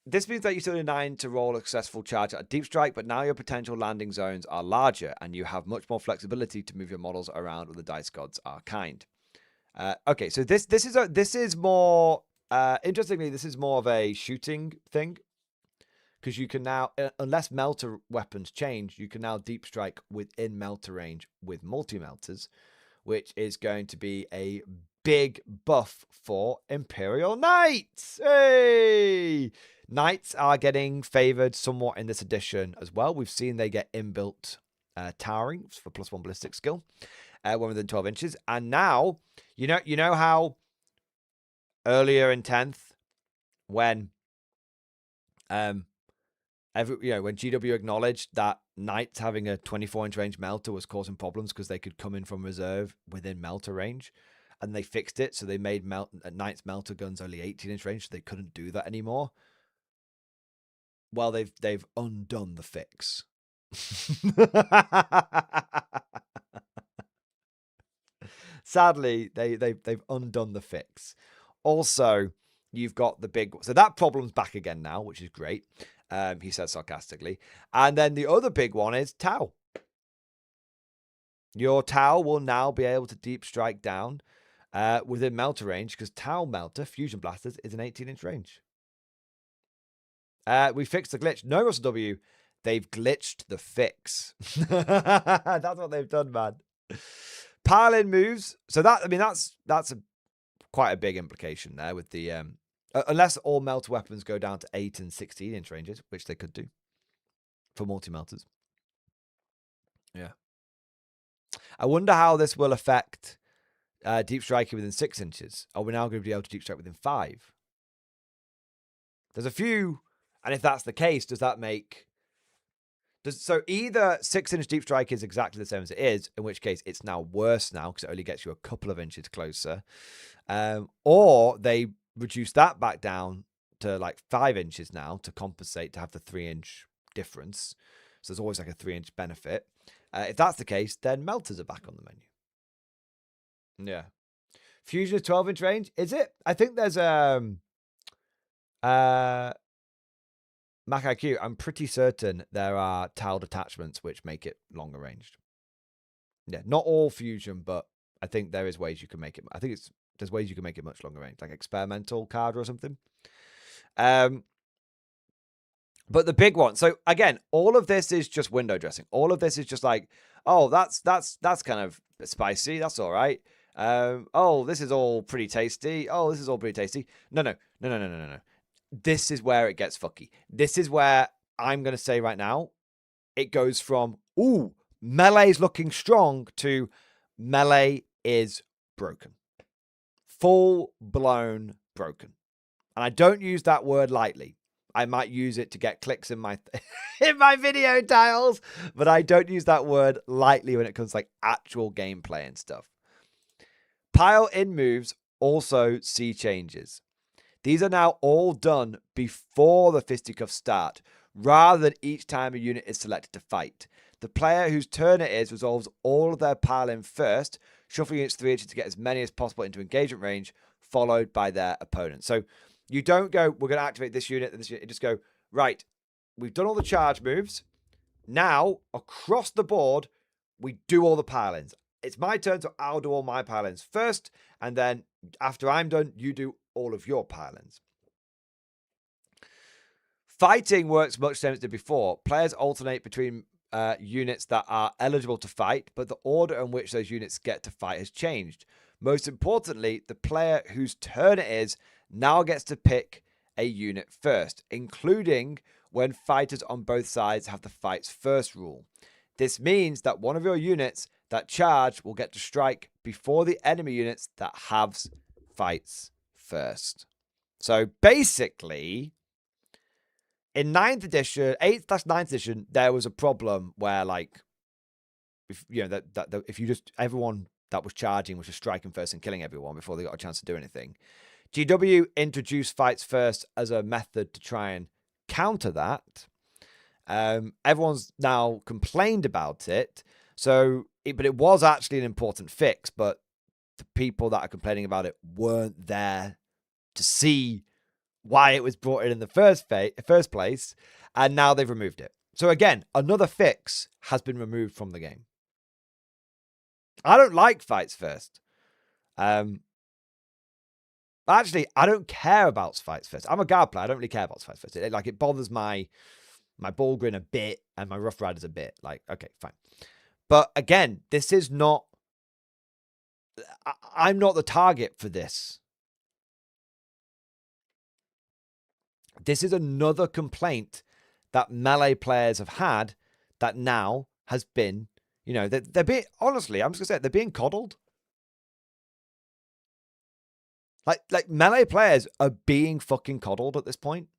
This means that you still need a 9 to roll a successful charge at a deep strike, but now your potential landing zones are larger and you have much more flexibility to move your models around when the dice gods are kind. Okay, so this is more interestingly, this is more of a shooting thing, because you can now, unless melter weapons change, you can now deep strike within melter range with multi-melters, which is going to be a big buff for Imperial Knights. Hey! Knights are getting favored somewhat in this edition as well. We've seen they get inbuilt towering for +1 ballistic skill when within 12 inches. And now, you know how earlier in 10th, when when GW acknowledged that Knights having a 24-inch range melter was causing problems because they could come in from reserve within melter range, and they fixed it, so they made Knights melter guns only 18-inch range, so they couldn't do that anymore. Well, they've undone the fix. Sadly, they've undone the fix. Also, you've got the big, so that problem's back again now, which is great. He says sarcastically. And then the other big one is Tau. Your Tau will now be able to deep strike down within melter range, because Tau melter, Fusion Blasters, is an 18-inch range. We fixed the glitch. No, Russell W. They've glitched the fix. That's what they've done, man. Pile-in moves. So that's quite a big implication there with the unless all melter weapons go down to 8 and 16-inch ranges, which they could do for multi-melters. Yeah. I wonder how this will affect deep striking within 6 inches. Are we now going to be able to deep strike within 5? There's a few, and if that's the case, does that make... So either 6-inch deep strike is exactly the same as it is, in which case it's now worse now because it only gets you a couple of inches closer. Or they reduce that back down to like 5 inches now to compensate to have the 3-inch difference. So there's always like a 3-inch benefit. If that's the case, then melters are back on the menu. Yeah. Fusion is 12-inch range. Is it? I think there's Mac IQ, I'm pretty certain there are tiled attachments which make it longer ranged. Yeah, not all fusion, but I think there is ways you can make it. I think there's ways you can make it much longer range, like experimental card or something. But the big one. So again, all of this is just window dressing. All of this is just like, oh, that's kind of spicy. That's all right. Oh, this is all pretty tasty. Oh, this is all pretty tasty. No. This is where it gets fucky. This is where I'm going to say right now, it goes from, ooh, melee's looking strong to melee is broken. Full blown broken. And I don't use that word lightly. I might use it to get clicks in my in my video titles, but I don't use that word lightly when it comes to like actual gameplay and stuff. Pile in moves also see changes. These are now all done before the fisticuffs start, rather than each time a unit is selected to fight. The player whose turn it is resolves all of their pile-in first, shuffling units 3 inches to get as many as possible into engagement range, followed by their opponent. So you don't go, we're going to activate this unit and this unit. You just go, right, we've done all the charge moves. Now, across the board, we do all the pile-ins. It's my turn, so I'll do all my pile-ins first, and then after I'm done, you do all of your pile-ins. Fighting works much the same as it did before. Players alternate between units that are eligible to fight, but the order in which those units get to fight has changed. Most importantly, the player whose turn it is now gets to pick a unit first, including when fighters on both sides have the fights first rule. This means that one of your units that charge will get to strike before the enemy units that have fights first. So basically, in 9th edition, 8th/9th edition, there was a problem where, like, if you know that if you just everyone that was charging was just striking first and killing everyone before they got a chance to do anything. GW introduced fights first as a method to try and counter that. Everyone's now complained about it, but it was actually an important fix. But the people that are complaining about it weren't there to see why it was brought in the first place, and now they've removed it. So again, another fix has been removed from the game. I don't like fights first. Actually, I don't care about fights first. I'm a guard player. I don't really care about fights first. It bothers my Bulgrin a bit and my Rough Riders a bit. Like, okay, fine. But again, this is not... I'm not the target for this. This is another complaint that melee players have had that now has been, you know, they're being, honestly, I'm just going to say it, they're being coddled. Like melee players are being fucking coddled at this point.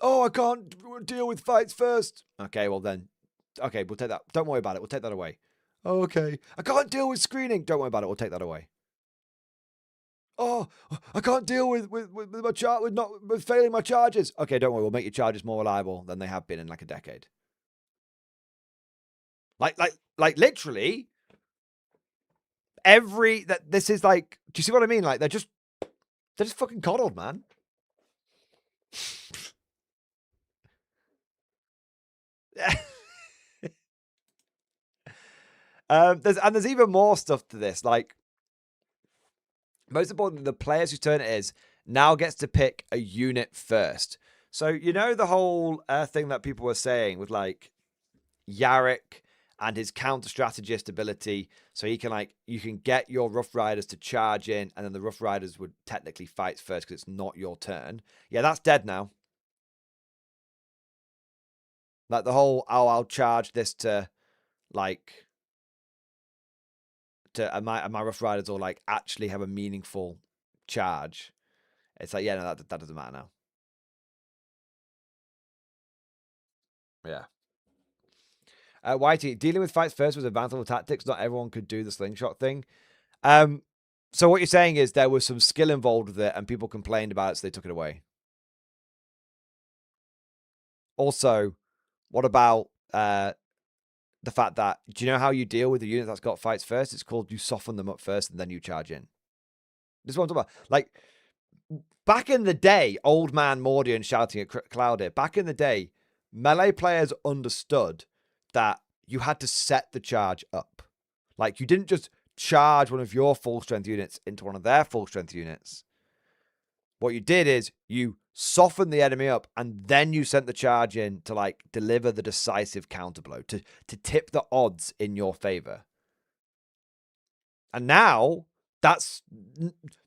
Oh, I can't deal with fights first. Okay, well then. Okay, we'll take that. Don't worry about it. We'll take that away. Okay. I can't deal with screening. Don't worry about it. We'll take that away. Oh, I can't deal with failing my charges. Okay, don't worry. We'll make your charges more reliable than they have been in like a decade. Like literally this is like, do you see what I mean? Like they're just fucking coddled, man. There's even more stuff to this. Like, most importantly, the players whose turn it is now gets to pick a unit first. So, you know, the whole thing that people were saying with like Yarrick and his counter strategist ability. So he can you can get your Rough Riders to charge in, and then the Rough Riders would technically fight first because it's not your turn. Yeah, that's dead now. Like the whole, oh, I'll charge this to my Rough Riders will like actually have a meaningful charge. It's like, yeah, no, that doesn't matter now. Yeah. YT, dealing with fights first was advanceable tactics. Not everyone could do the slingshot thing. So what you're saying is there was some skill involved with it and people complained about it, so they took it away. Also, what about the fact that, do you know how you deal with a unit that's got fights first? It's called you soften them up first and then you charge in. This is what I'm talking about. Like, back in the day, old man Mordian shouting at Cloud here, back in the day, melee players understood that you had to set the charge up. Like, you didn't just charge one of your full strength units into one of their full strength units. What you did is you softened the enemy up and then you sent the charge in to like deliver the decisive counterblow, to tip the odds in your favor. And now that's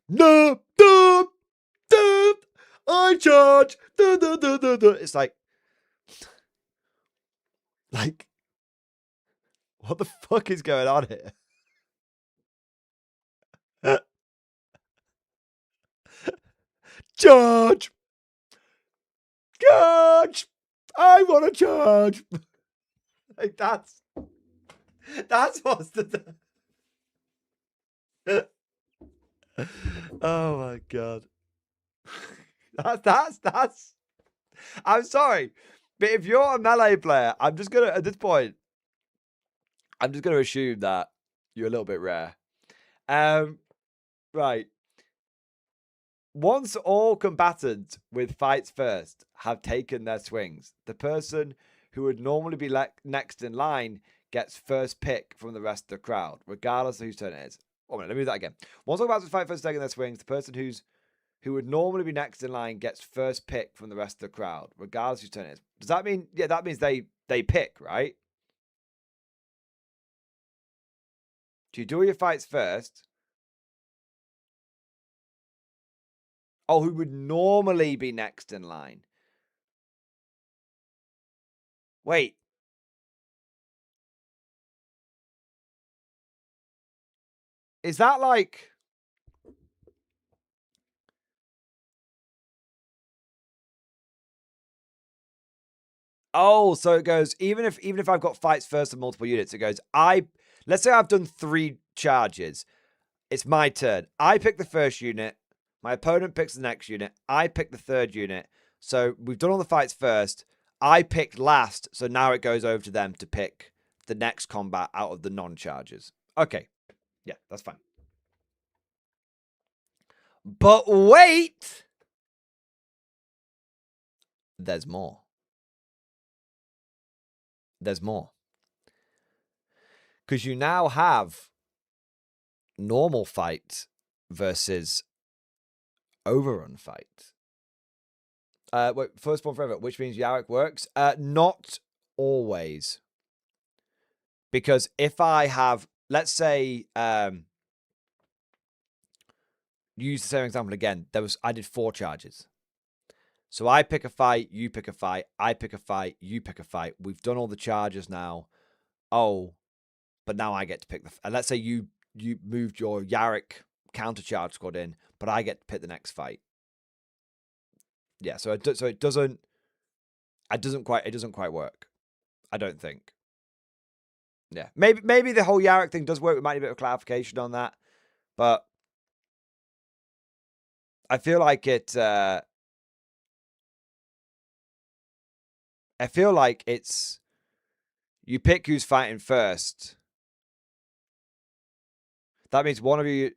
no, I charge. It's like what the fuck is going on here? Charge! Charge! I want to charge! Like that's what's the... Oh my god. That's I'm sorry, but if you're a melee player, I'm just gonna, at this point, I'm just gonna assume that you're a little bit rare. Right. Once all combatants with fights first have taken their swings, the person who would normally be next in line gets first pick from the rest of the crowd, regardless of whose turn it is. Oh, let me do that again. Once I'm about to fight first, taking their swings, the person who would normally be next in line gets first pick from the rest of the crowd, regardless whose turn it is. Does that mean? Yeah, that means they pick, right? Do you do all your fights first? Oh, who would normally be next in line? Wait. Is that like... Oh, so it goes, even if I've got fights first and multiple units, it goes, let's say I've done 3 charges. It's my turn. I pick the first unit. My opponent picks the next unit. I pick the third unit. So we've done all the fights first. I picked last. So now it goes over to them to pick the next combat out of the non-charges. Okay. Yeah, that's fine. But wait! There's more. There's more. Because you now have normal fight versus overrun fight. Wait, first one forever, which means Yarrick works. Not always. Because if I have, let's say, use the same example again. I did 4 charges. So I pick a fight, you pick a fight, I pick a fight, you pick a fight. We've done all the charges now. Oh, but now I get to pick and let's say you moved your Yarrick counter charge squad in, but I get to pick the next fight. Yeah, so it doesn't quite work. I don't think. Yeah, maybe the whole Yarrick thing does work. We might need a bit of clarification on that, but I feel like it. I feel like it's you pick who's fighting first. That means one of your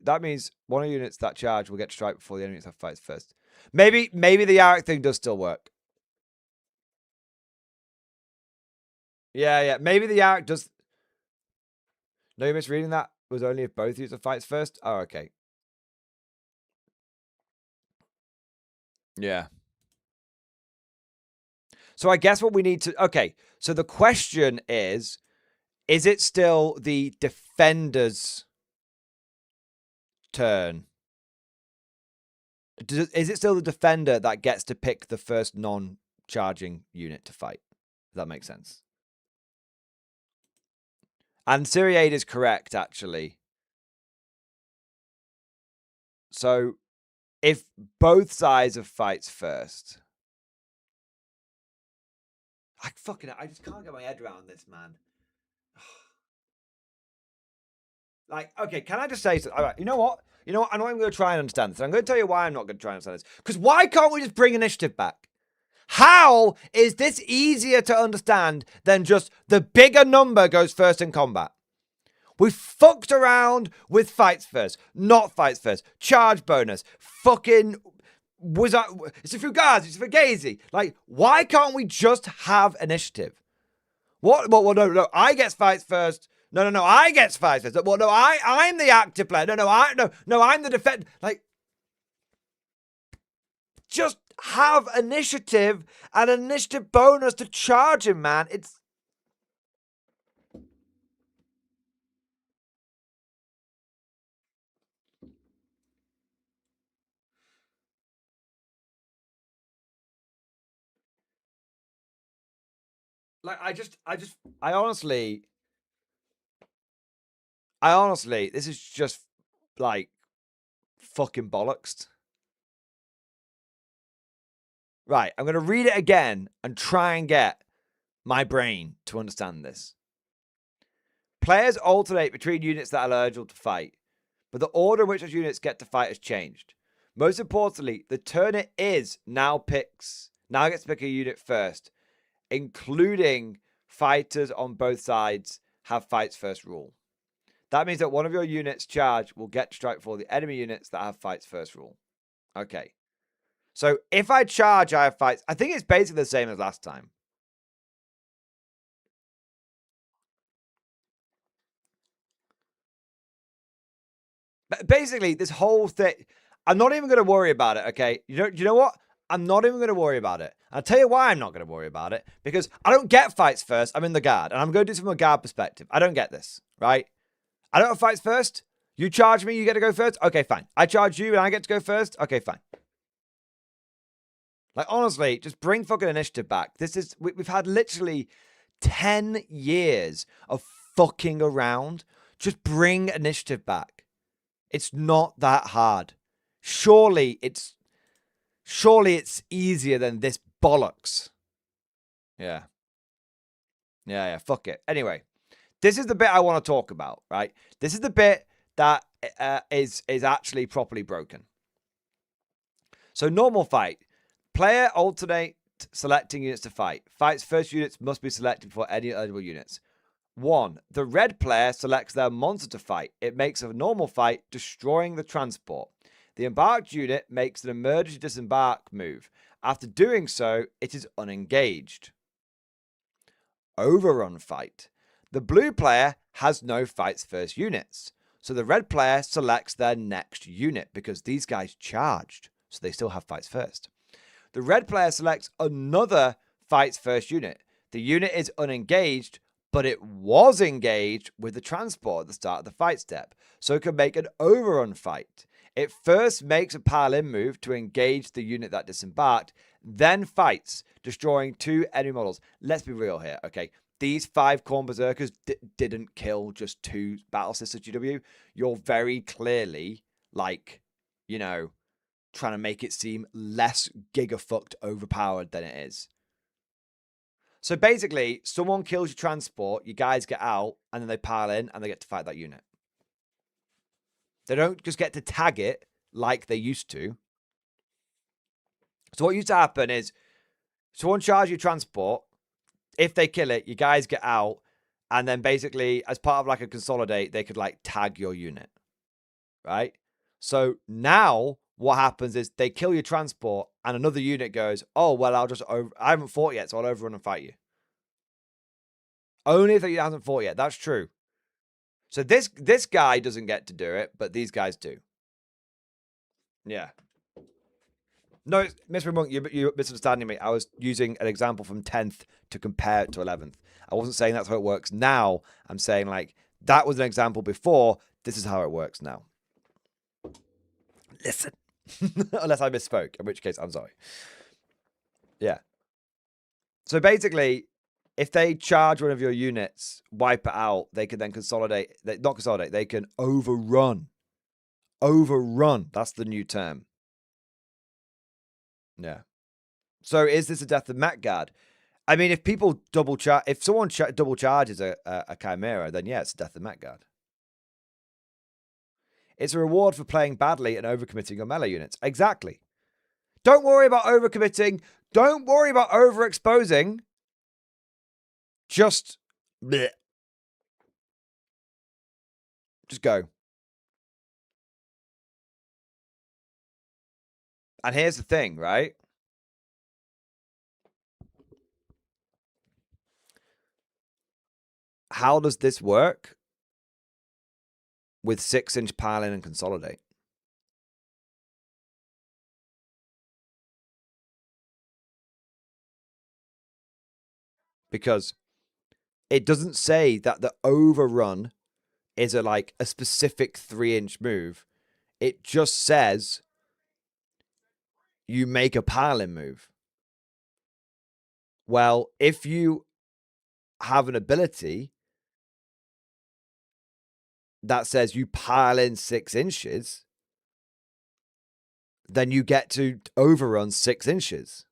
units that charge will get to strike before the enemies have fights first. Maybe the Yarrick thing does still work. Yeah. Maybe the Yarrick does. No, you're misreading that. It was only if both units have fights first. Oh, okay. Yeah. So I guess what we need to... Okay, so the question is it still the defender's turn? Is it still the defender that gets to pick the first non-charging unit to fight? Does that make sense? And Syriade is correct, actually. So if both sides have fights first... I just can't get my head around this, man. Like, okay, can I just say something? All right, you know what? I'm not even going to try and understand this. I'm going to tell you why I'm not going to try and understand this. Because why can't we just bring initiative back? How is this easier to understand than just the bigger number goes first in combat? We fucked around with fights first, not fights first, charge bonus, fucking... It's a Fugazi, it's a Fugazi. Like, why can't we just have initiative? What? Well, no, I get fights first. No, I get fights first. Well, no, I'm the active player. No, I'm the defender. Like, just have initiative and initiative bonus to charge him, man. It's... Like, I honestly, this is just, like, fucking bollocks. Right, I'm going to read it again and try and get my brain to understand this. Players alternate between units that are eligible to fight, but the order in which those units get to fight has changed. Most importantly, the turn it is now gets to pick a unit first, including fighters on both sides have fights first rule. That means that one of your units charge will get to strike for the enemy units that have fights first rule. Okay. So if I charge, I have fights. I think it's basically the same as last time. Basically, this whole thing, I'm not even going to worry about it, okay? You know what? I'm not even going to worry about it. I'll tell you why I'm not going to worry about it. Because I don't get fights first. I'm in the guard. And I'm going to do this from a guard perspective. I don't get this, right? I don't have fights first. You charge me, you get to go first? Okay, fine. I charge you and I get to go first? Okay, fine. Like, honestly, just bring fucking initiative back. We've had literally 10 years of fucking around. Just bring initiative back. It's not that hard. Surely it's easier than this bollocks. Yeah. Fuck it. Anyway, this is the bit I want to talk about, right? This is the bit that is actually properly broken. So normal fight. Player alternate selecting units to fight. Fight's first units must be selected for any eligible units. 1. The red player selects their monster to fight. It makes a normal fight, destroying the transport. The embarked unit makes an emergency disembark move. After doing so, it is unengaged. Overrun fight. The blue player has no fight's first units. So the red player selects their next unit because these guys charged. So they still have fights first. The red player selects another fight's first unit. The unit is unengaged, but it was engaged with the transport at the start of the fight step. So it can make an overrun fight. It first makes a pile-in move to engage the unit that disembarked, then fights, destroying 2 enemy models. Let's be real here, okay? These 5 Khorne Berserkers didn't kill just 2 Battle Sisters GW. You're very clearly, like, you know, trying to make it seem less gigafucked overpowered than it is. So basically, someone kills your transport, you guys get out, and then they pile in, and they get to fight that unit. They don't just get to tag it like they used to. So what used to happen is, someone charges your transport, if they kill it, you guys get out, and then basically, as part of like a consolidate, they could like tag your unit. Right? So now, what happens is they kill your transport and another unit goes, oh, well, I haven't fought yet, so I'll overrun and fight you. Only if he hasn't fought yet. That's true. So this guy doesn't get to do it, but these guys do. Yeah. No, Mr. Monk, you're misunderstanding me. I was using an example from 10th to compare it to 11th. I wasn't saying that's how it works now. I'm saying, like, that was an example before. This is how it works now. Listen. Unless I misspoke, in which case, I'm sorry. Yeah. So basically, if they charge one of your units, wipe it out, they can then consolidate. Not consolidate, they can overrun. Overrun. That's the new term. Yeah. So is this a death of Met Guard? I mean, if people if someone double charges a Chimera, then yeah, it's a death of Met Guard. It's a reward for playing badly and overcommitting your melee units. Exactly. Don't worry about overcommitting. Don't worry about overexposing. Just bleh. Just go. And here's the thing, right? How does this work with 6-inch pile-in and consolidate? Because it doesn't say that the overrun is a specific 3-inch move. It just says you make a pile-in move. Well, if you have an ability that says you pile in 6 inches, then you get to overrun 6 inches.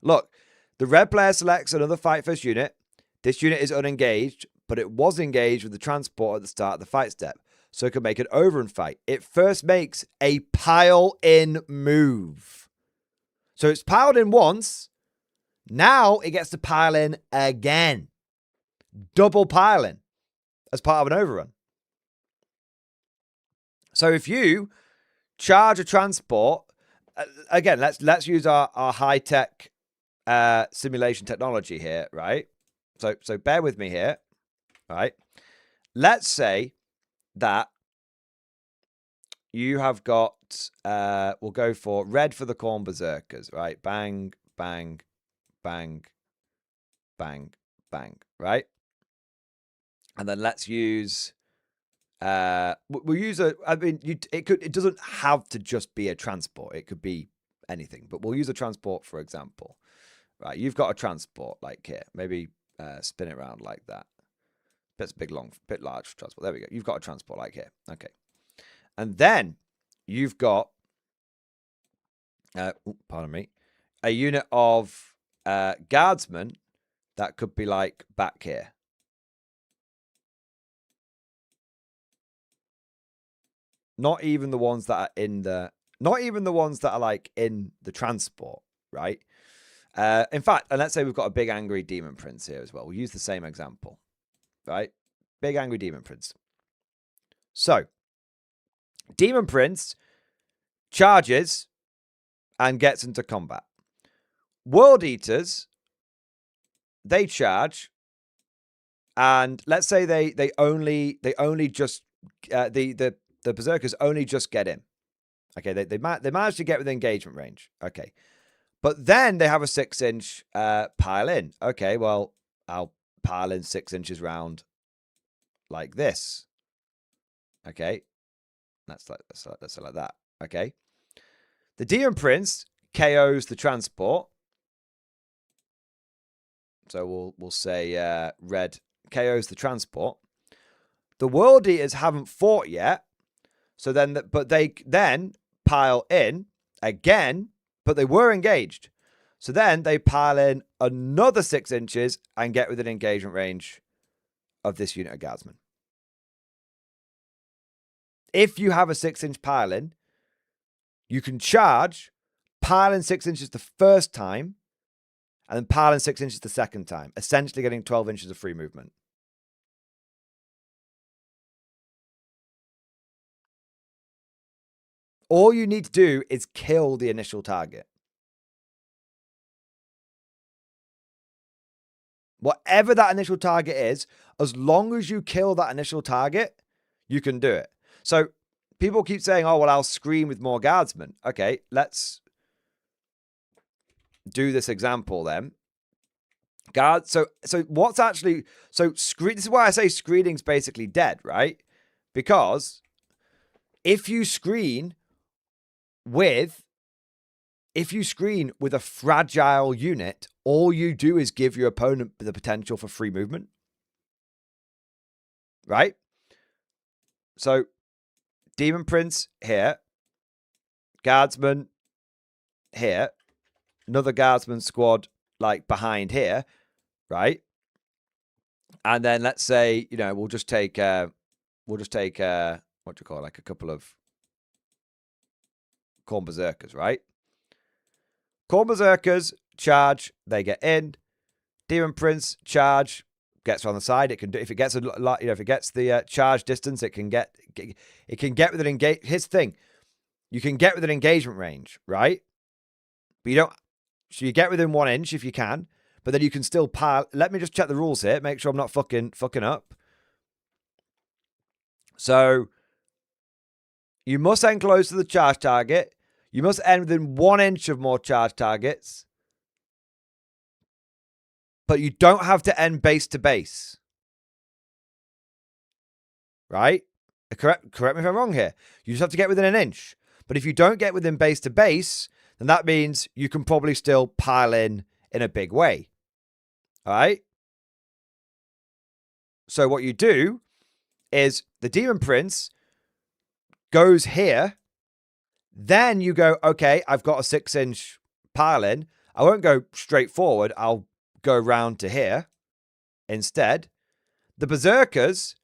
Look, the red player selects another fight first unit. This unit is unengaged, but it was engaged with the transport at the start of the fight step, so it can make an overrun fight. It first makes a pile-in move. So it's piled in once. Now it gets to pile in again. Double piling as part of an overrun. So if you charge a transport, again, let's use our high-tech simulation technology here, right? So bear with me here, right? Let's say that you have got, we'll go for red for the corn berserkers, right? Bang, bang, bang, bang, bang, right? And then let's use, we'll use it doesn't have to just be a transport. It could be anything, but we'll use a transport, for example. Right, you've got a transport like here. Maybe spin it around like that. That's a bit large for transport. There we go. You've got a transport like here. Okay. And then you've got, pardon me, a unit of guardsmen that could be like back here. Not even the ones that are in the, not even the ones that are like in the transport, right? In fact, and let's say we've got a big angry demon prince here as well. We'll use the same example, right? Big angry demon prince. So, demon prince charges and gets into combat. World eaters, they charge, and let's say they only just the berserkers only just get in. Okay, they manage to get within engagement range. Okay, but then they have a 6-inch pile in. Okay, well, I'll pile in 6 inches round like this. Okay, that's like that. Okay, the demon prince KOs the transport. So we'll say red KOs the transport. The world eaters haven't fought yet, so then but they then pile in again, but they were engaged. So then they pile in another 6 inches and get within engagement range of this unit of guardsmen. If you have a 6-inch pile in, you can charge, pile in 6 inches the first time, and then pile in 6 inches the second time, essentially getting 12 inches of free movement. All you need to do is kill the initial target. Whatever that initial target is, as long as you kill that initial target, you can do it. So people keep saying, oh, well, I'll screen with more guardsmen. Okay, let's do this example then. So what's actually, this is why I say screening's basically dead, right? Because if you screen with a fragile unit, all you do is give your opponent the potential for free movement. Right? So, Demon Prince here. Guardsman here. Another Guardsman squad like behind here. Right? And then let's say, we'll just take what do you call it? Like a couple of Corn Berserkers, right? Corn Berserkers charge, they get in. Demon Prince charge, gets on the side. It can do, if it gets a lot, if it gets the charge distance, it can get with an engage. Here's the thing, you can get with an engagement range, right? But you don't. So you get within 1 inch if you can, but then you can still pile. Let me just check the rules here. Make sure I'm not fucking up. So you must end close to the charge target. You must end within 1 inch of more charge targets. But you don't have to end base to base. Right? Correct me if I'm wrong here. You just have to get within 1 inch. But if you don't get within base to base, then that means you can probably still pile in a big way. All right? So what you do is the Demon Prince goes here. Then you go, okay, I've got a 6-inch pile in. I won't go straight forward. I'll go round to here instead. The Berserkers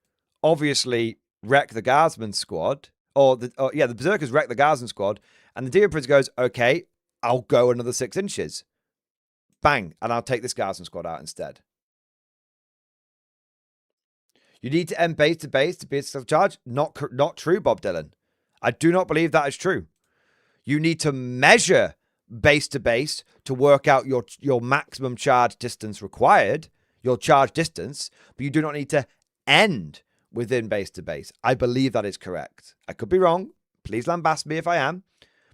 obviously wreck the Guardsman squad. The Berserkers wreck the Guardsman squad. And the Demon Prince goes, okay, I'll go another 6 inches. Bang. And I'll take this Guardsman squad out instead. You need to end base to base to be a self-charge? Not true, Bob Dylan. I do not believe that is true. You need to measure base to base to work out your maximum charge distance required, your charge distance, but you do not need to end within base to base. I believe that is correct. I could be wrong, please lambast me if I am,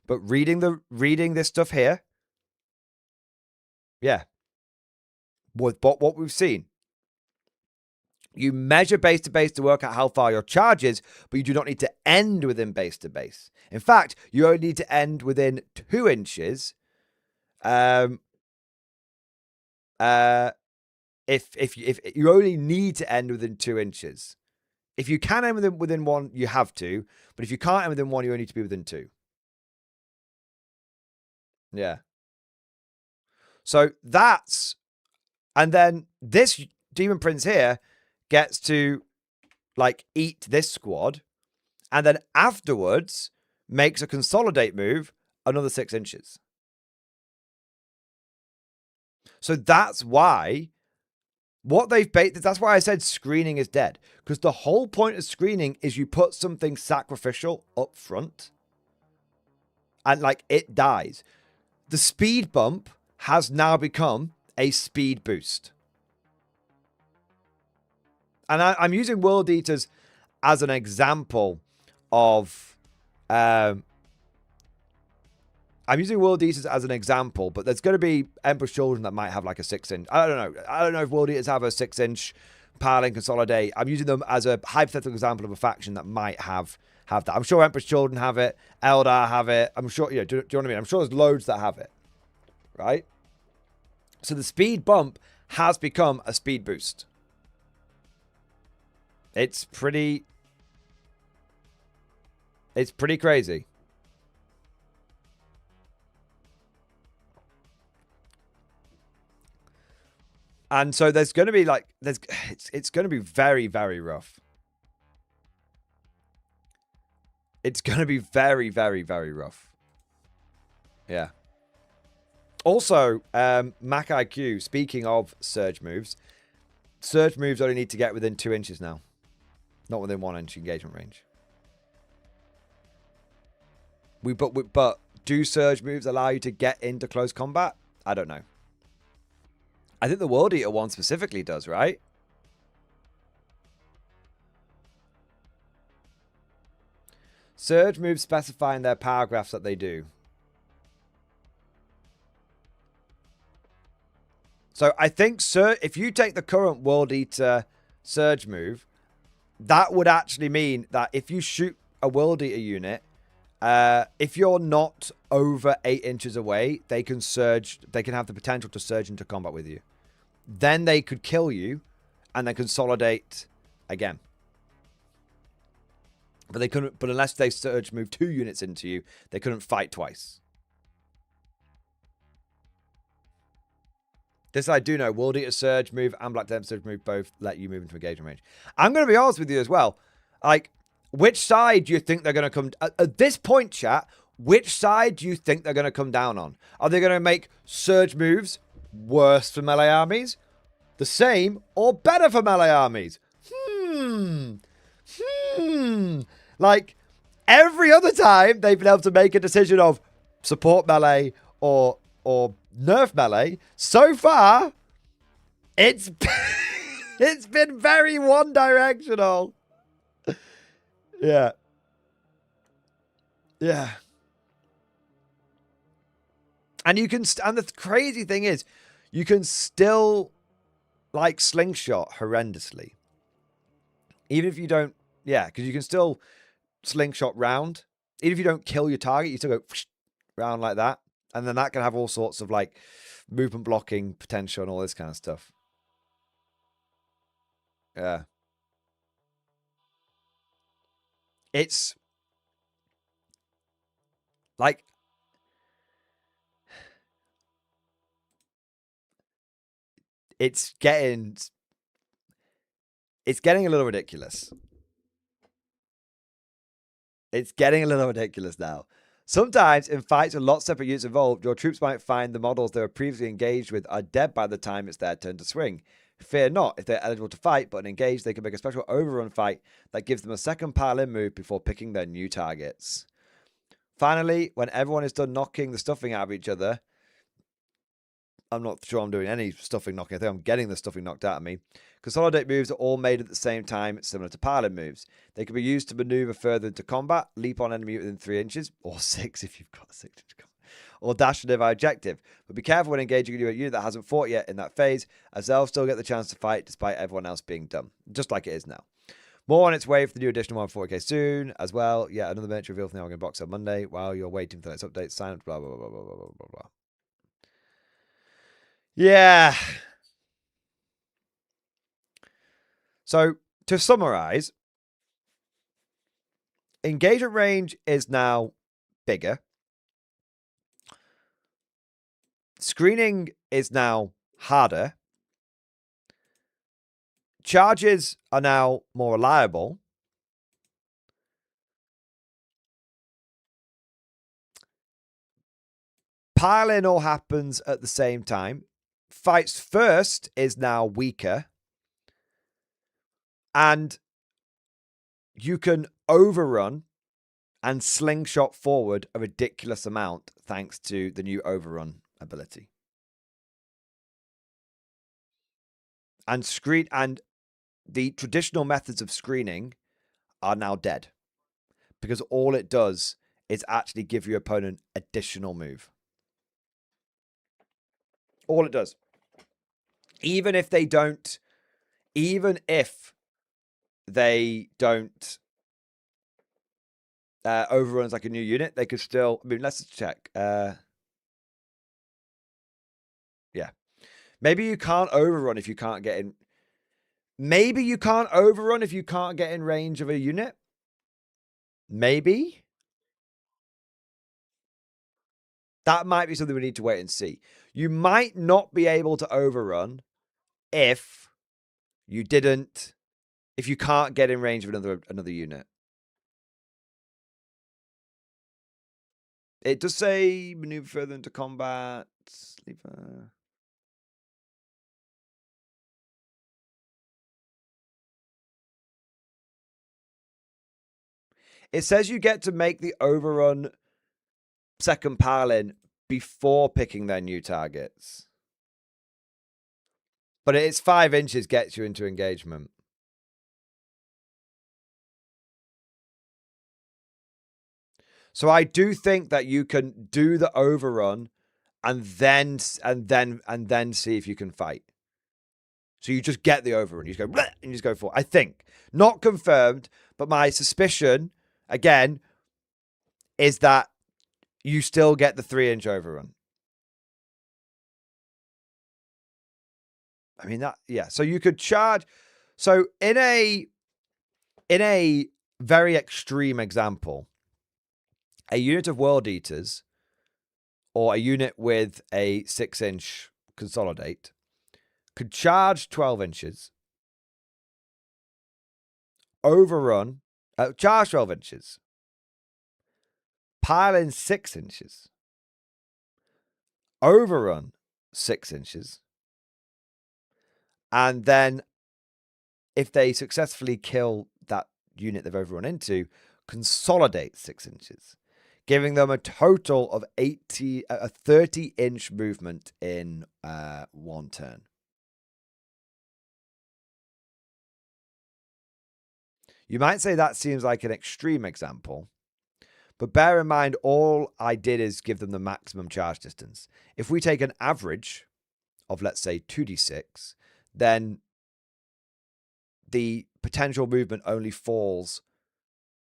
but reading this stuff here, yeah, with what we've seen, you measure base to base to work out how far your charge is, but you do not need to end within base to base. In fact, you only need to end within 2 inches. If you only need to end within 2 inches. If you can end within 1, you have to. But if you can't end within 1, you only need to be within 2. Yeah. So that's... And then this Demon Prince here gets to, like, eat this squad. And then afterwards makes a consolidate move another 6 inches. So that's why... That's why I said screening is dead. Because the whole point of screening is you put something sacrificial up front. And, like, it dies. The speed bump has now become a speed boost. And I'm using World Eaters as an example of... I'm using World Eaters as an example, but there's going to be Emperor's Children that might have like a 6-inch. I don't know. I don't know if World Eaters have a 6-inch Piling Consolidate. I'm using them as a hypothetical example of a faction that might have that. I'm sure Emperor's Children have it. Eldar have it. I'm sure, do you know what I mean? I'm sure there's loads that have it. Right? So the speed bump has become a speed boost. It's pretty crazy. And so there's going to be like, it's going to be very, very rough. It's going to be very, very, very rough. Yeah. Also, Mac IQ, speaking of surge moves only need to get within 2 inches now. Not within 1 inch engagement range. But do surge moves allow you to get into close combat? I don't know. I think the World Eater one specifically does, right? Surge moves specify in their paragraphs that they do. So I think if you take the current World Eater surge move, that would actually mean that if you shoot a World Eater unit, if you're not over 8 inches away, they can have the potential to surge into combat with you. Then they could kill you and then consolidate again. But they couldn't, but unless they surge move 2 units into you, they couldn't fight twice. This I do know. World Eater surge move and Black Death surge move both let you move into engagement range. I'm going to be honest with you as well. Like, which side do you think they're going to come... At this point, chat, which side do you think they're going to come down on? Are they going to make surge moves worse for melee armies, the same, or better for melee armies? Like, every other time they've been able to make a decision of support melee or nerf melee, so far, it's been very one-directional. Yeah. Yeah. And you can, and the crazy thing is, you can still, like, slingshot horrendously. Even if you don't, yeah, because you can still slingshot round. Even if you don't kill your target, you still go round like that. And then that can have all sorts of, like, movement blocking potential and all this kind of stuff. Yeah. It's, like, it's getting a little ridiculous. It's getting a little ridiculous now. Sometimes, in fights with lots of separate units involved, your troops might find the models they were previously engaged with are dead by the time it's their turn to swing. Fear not, if they're eligible to fight but unengaged, they can make a special overrun fight that gives them a second pile-in move before picking their new targets. Finally, when everyone is done knocking the stuffing out of each other, I'm not sure I'm doing any stuffing knocking. I think I'm getting the stuffing knocked out of me. Consolidate moves are all made at the same time, similar to piling moves. They can be used to maneuver further into combat, leap on enemy within 3 inches, or 6 if you've got a 6-inch combat, or dash to nearby objective. But be careful when engaging a new unit that hasn't fought yet in that phase, as they'll still get the chance to fight despite everyone else being done, just like it is now. More on its way for the new additional 140k soon as well. Yeah, another merch reveal for the Organ box on Monday. While you're waiting for the next update, sign up, blah, blah, blah, blah, blah, blah, blah, blah. Yeah. So, to summarize, engagement range is now bigger. Screening is now harder. Charges are now more reliable. Piling all happens at the same time. Fights first is now weaker. And you can overrun and slingshot forward a ridiculous amount thanks to the new overrun ability. And the traditional methods of screening are now dead, because all it does is actually give your opponent additional move. All it does. Even if they don't overruns like a new unit, they could still, I mean, let's check. Yeah. Maybe you can't overrun if you can't get in. Maybe you can't overrun if you can't get in range of a unit. Maybe. That might be something we need to wait and see. You might not be able to overrun if you can't get in range of another unit. It does say maneuver further into combat. It says you get to make the overrun second piling before picking their new targets. But it's 5 inches gets you into engagement. So I do think that you can do the overrun and then see if you can fight. So you just get the overrun. You just go and you just go for it. I think. Not confirmed, but my suspicion, again, is that you still get the 3-inch overrun. I mean, that, yeah. So you could charge. So in a very extreme example, a unit of World Eaters or a unit with a 6-inch consolidate could charge 12 inches, overrun, charge 12 inches, pile in 6 inches, overrun 6 inches, and then if they successfully kill that unit they've overrun into, consolidate 6 inches, giving them a total of a 30-inch movement in one turn. You might say that seems like an extreme example, but bear in mind, all I did is give them the maximum charge distance. If we take an average of, let's say, 2d6, then the potential movement only falls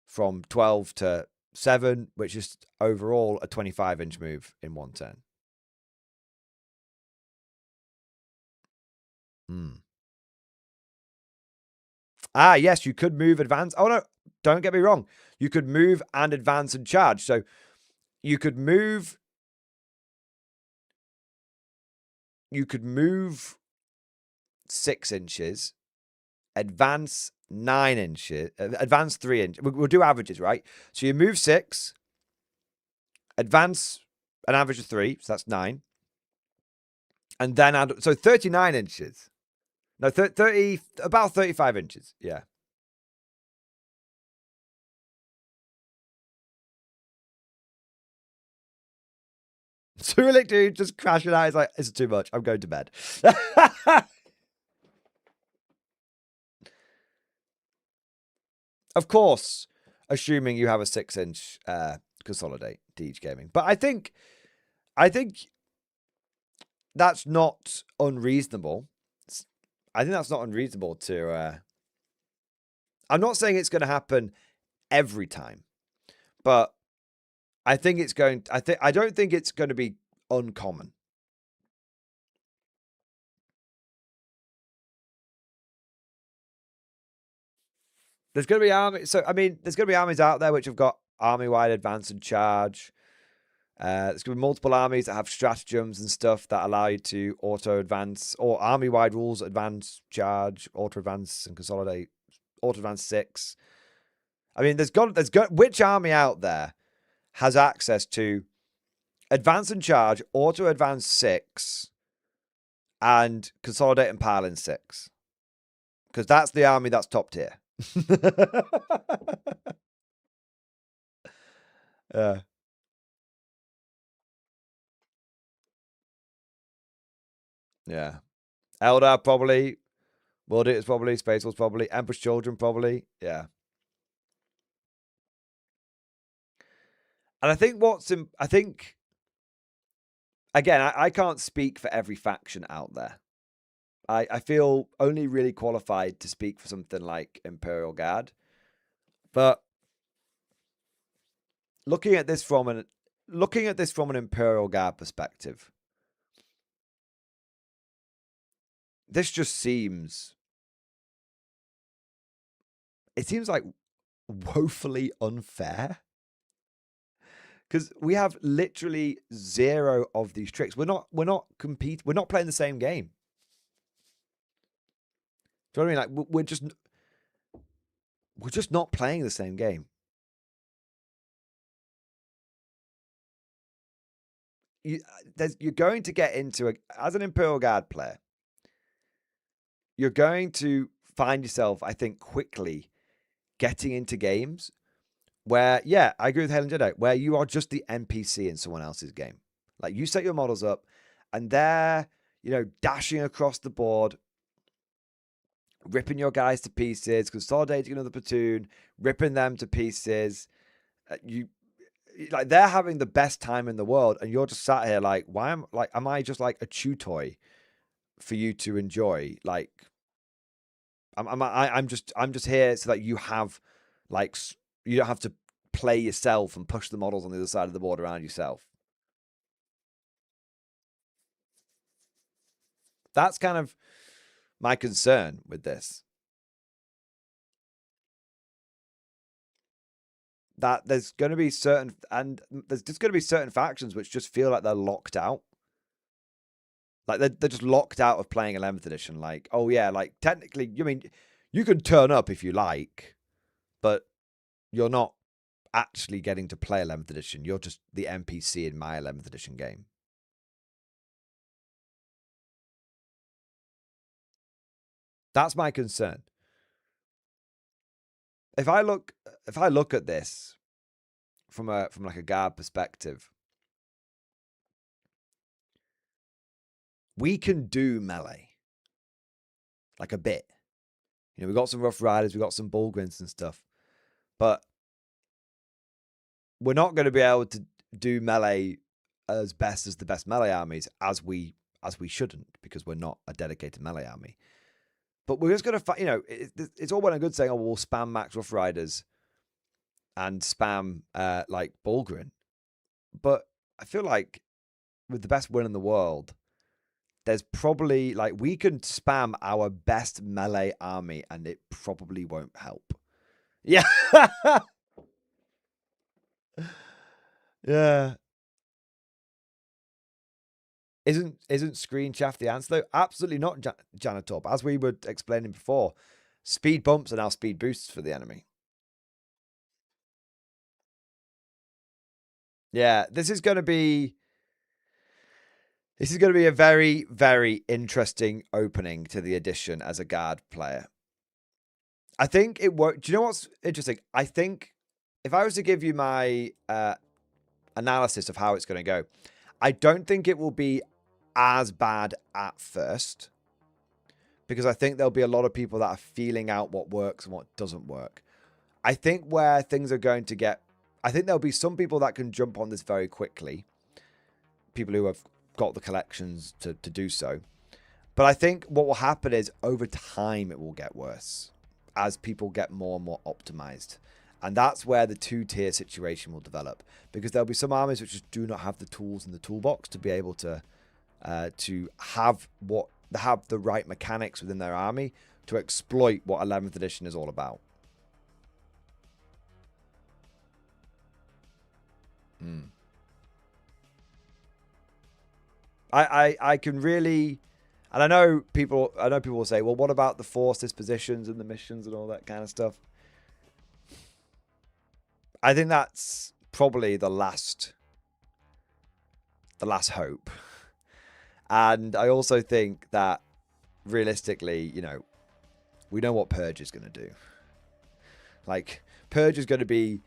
from 12 to 7, which is overall a 25-inch move in one turn. Ah, yes, you could move, advance. Oh, no, don't get me wrong. You could move and advance and charge. So you could move 6 inches, advance 9 inches, advance 3 inches. We'll do averages, right? So you move 6, advance an average of 3, so that's 9. And then add, so 39 inches. No, 30, about 35 inches. Yeah. Cyrillic dude just crashing out. He's like, it's too much. I'm going to bed. Of course, assuming you have a 6-inch consolidate Deej Gaming. But I think that's not unreasonable. I think that's not unreasonable to... I'm not saying it's going to happen every time, but I think it's going... I don't think it's going to be uncommon. There's going to be armies. So, I mean, there's going to be armies out there which have got army-wide advance and charge. There's going to be multiple armies that have stratagems and stuff that allow you to auto-advance, or army-wide rules, advance, charge, auto-advance, and consolidate, auto-advance 6. I mean, which army out there has access to advance and charge, auto-advance 6, and consolidate and pile in 6? Because that's the army that's top tier. Yeah. Eldar probably. World Eaters probably. Space Wolves probably. Emperor's Children probably. Yeah. And I think again, I can't speak for every faction out there. I feel only really qualified to speak for something like Imperial Guard. But looking at this from an Imperial Guard perspective, this just seems like woefully unfair. Because we have literally 0 of these tricks. We're not playing the same game. Do you know what I mean? Like we're just not playing the same game. You're going to get into as an Imperial Guard player, you're going to find yourself, I think, quickly getting into games where, yeah, I agree with Helen Jedi, where you are just the NPC in someone else's game. Like, you set your models up, and they're, dashing across the board, ripping your guys to pieces, consolidating another platoon, ripping them to pieces. They're having the best time in the world, and you're just sat here like, am I just like a chew toy for you to enjoy? Like, I'm just here so that you have, like, you don't have to play yourself and push the models on the other side of the board around yourself. That's kind of my concern with this. That there's going to be certain factions which just feel like they're locked out. Like they're just locked out of playing 11th edition. Like, oh yeah, like technically, you can turn up if you like, but you're not actually getting to play 11th edition. You're just the NPC in my 11th edition game. That's my concern. If I look at this from like a guard perspective, we can do melee like a bit. We've got some Rough Riders, we've got some Bullgryns and stuff, but we're not going to be able to do melee as best as the best melee armies as we shouldn't, because we're not a dedicated melee army. But we're just going to, it's all well and good saying, oh, we'll spam max Rough Riders and spam like Bullgryn. But I feel like with the best win in the world, there's probably, like, we can spam our best melee army and it probably won't help. Yeah. Yeah. Isn't screen chaff the answer though? Absolutely not, Janitor. As we were explaining before, speed bumps are now speed boosts for the enemy. Yeah, this is going to be a very, very interesting opening to the edition as a guard player. I think it worked. Do you know what's interesting? I think if I was to give you my analysis of how it's going to go, I don't think it will be as bad at first, because I think there'll be a lot of people that are feeling out what works and what doesn't work. I think where things are going to get, I think there'll be some people that can jump on this very quickly. People who have got the collections to do so. But I think what will happen is over time it will get worse as people get more and more optimized. And that's where the two-tier situation will develop, because there'll be some armies which just do not have the tools in the toolbox to be able to have the right mechanics within their army to exploit what 11th edition is all about. I can really, and I know people will say, well, what about the force dispositions and the missions and all that kind of stuff? I think that's probably the last hope. And I also think that realistically, we know what Purge is going to do. Like, Purge is going to be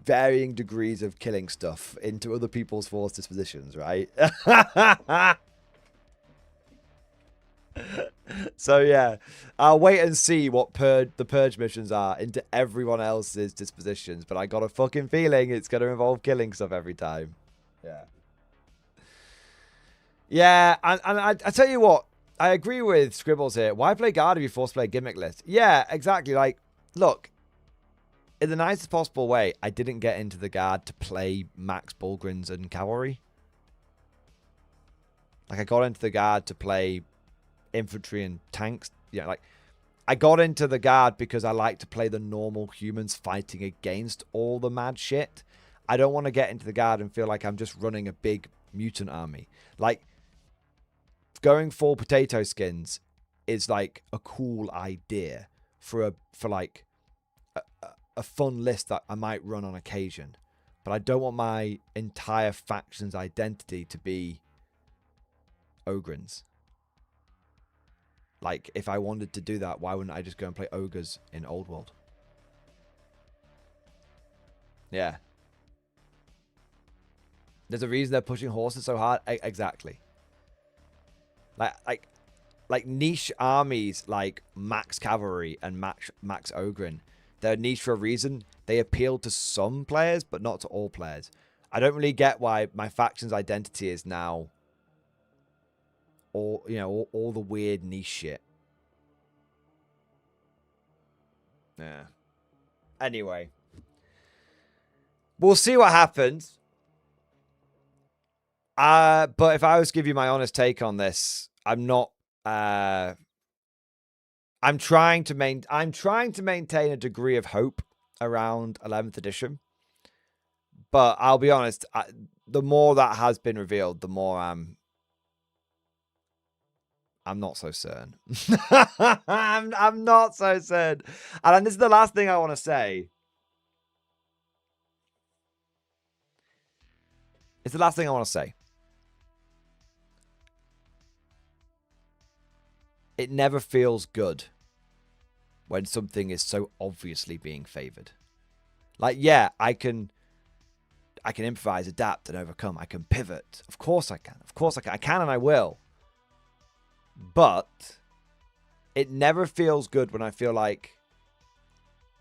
varying degrees of killing stuff into other people's force dispositions, right? So yeah, I'll wait and see what the Purge missions are into everyone else's dispositions, but I got a fucking feeling it's going to involve killing stuff every time. Yeah, and I tell you what, I agree with Scribbles here. Why play Guard if you force play a gimmick list? Yeah, exactly. Like, look, in the nicest possible way, I didn't get into the Guard to play Max Bulgrins and Cavalry. Like, I got into the Guard to play infantry and tanks. Yeah, like, I got into the Guard because I like to play the normal humans fighting against all the mad shit. I don't want to get into the Guard and feel like I'm just running a big mutant army. Like, going full potato skins is like a cool idea for like a fun list that I might run on occasion, but I don't want my entire faction's identity to be Ogrins. Like, if I wanted to do that, why wouldn't I just go and play Ogres in Old World? Yeah. There's a reason they're pushing horses so hard. Exactly. Like niche armies like Max Cavalry and Max Ogrin. They're niche for a reason. They appeal to some players, but not to all players. I don't really get why my faction's identity is now all the weird niche shit. Yeah. Anyway, we'll see what happens. But if I was to give you my honest take on this, I'm not. I'm trying to maintain a degree of hope around 11th edition. But I'll be honest, the more that has been revealed, the more I'm not so certain. I'm not so certain. And this is the last thing I want to say. It's the last thing I want to say. It never feels good when something is so obviously being favored. Like, yeah, I can improvise, adapt, and overcome. I can pivot. Of course I can. Of course I can. I can and I will. But it never feels good when I feel like,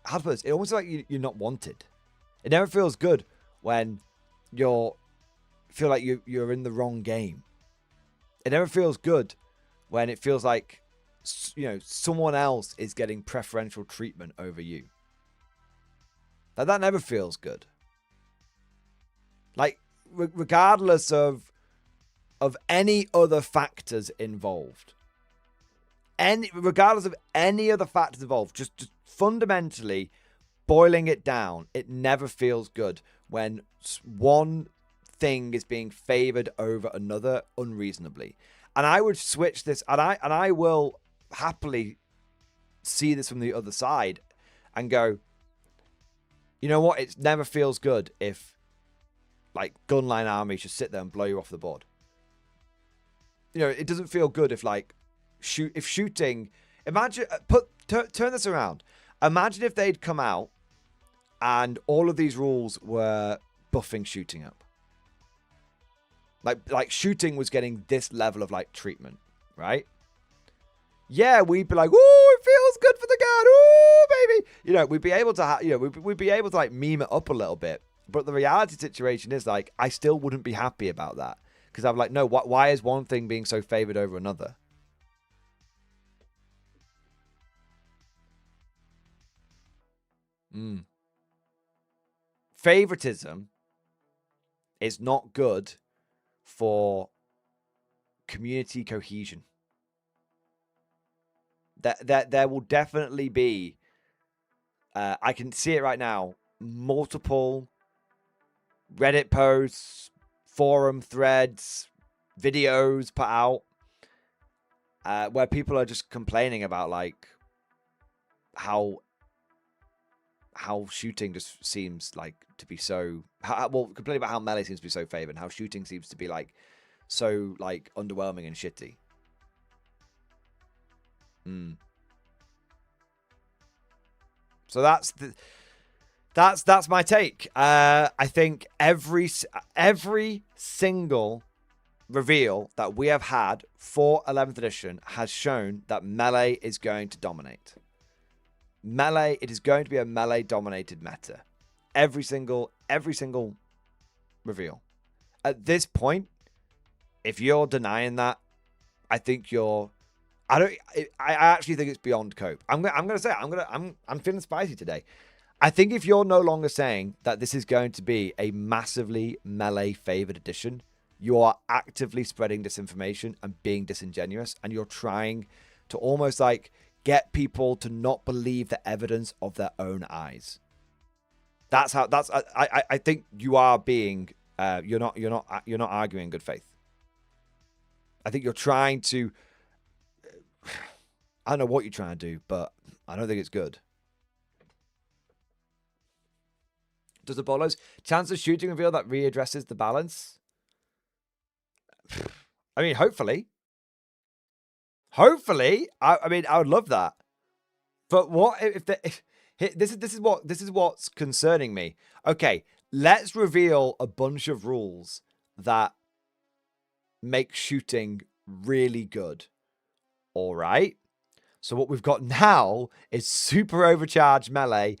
how to put this? It almost feels like you're not wanted. It never feels good when feel like you're in the wrong game. It never feels good when it feels like, someone else is getting preferential treatment over you. Like, that never feels good. Like, regardless of any other factors involved. Regardless of any other factors involved, just fundamentally boiling it down, it never feels good when one thing is being favored over another unreasonably. And I would switch this, and I will happily see this from the other side and go, you know what? It never feels good if, like, gunline armies just sit there and blow you off the board. It doesn't feel good if, like, shooting. Imagine, turn this around. Imagine if they'd come out and all of these rules were buffing shooting up. Like shooting was getting this level of like treatment, right? Yeah, we'd be like, "Ooh, it feels good for the gun, ooh, baby." You know, we'd be able to, we'd be able to like meme it up a little bit. But the reality situation is like, I still wouldn't be happy about that because I'm like, no, why is one thing being so favored over another? Favoritism is not good for community cohesion. There will definitely be, I can see it right now, multiple Reddit posts, forum threads, videos put out where people are just complaining about like how shooting just seems like to be so complaining about how melee seems to be so favored, and how shooting seems to be like so like underwhelming and shitty. So that's my take. I think every single reveal that we have had for 11th edition has shown that melee is going to dominate. Melee, it is going to be a melee dominated meta. Every single reveal. At this point, if you're denying that, I think you're. I actually think it's beyond cope. I'm gonna say it. I'm feeling spicy today. I think if you're no longer saying that this is going to be a massively melee favored edition, you are actively spreading disinformation and being disingenuous, and you're trying to almost like get people to not believe the evidence of their own eyes. I think you are being you're not arguing in good faith. I think you're trying to, I don't know what you're trying to do, but I don't think it's good. Does the Bolos chance of shooting reveal that readdresses the balance? I mean, hopefully. Hopefully. I mean, I would love that. But what if this is what's concerning me. Okay, let's reveal a bunch of rules that make shooting really good. All right. So what we've got now is super overcharged melee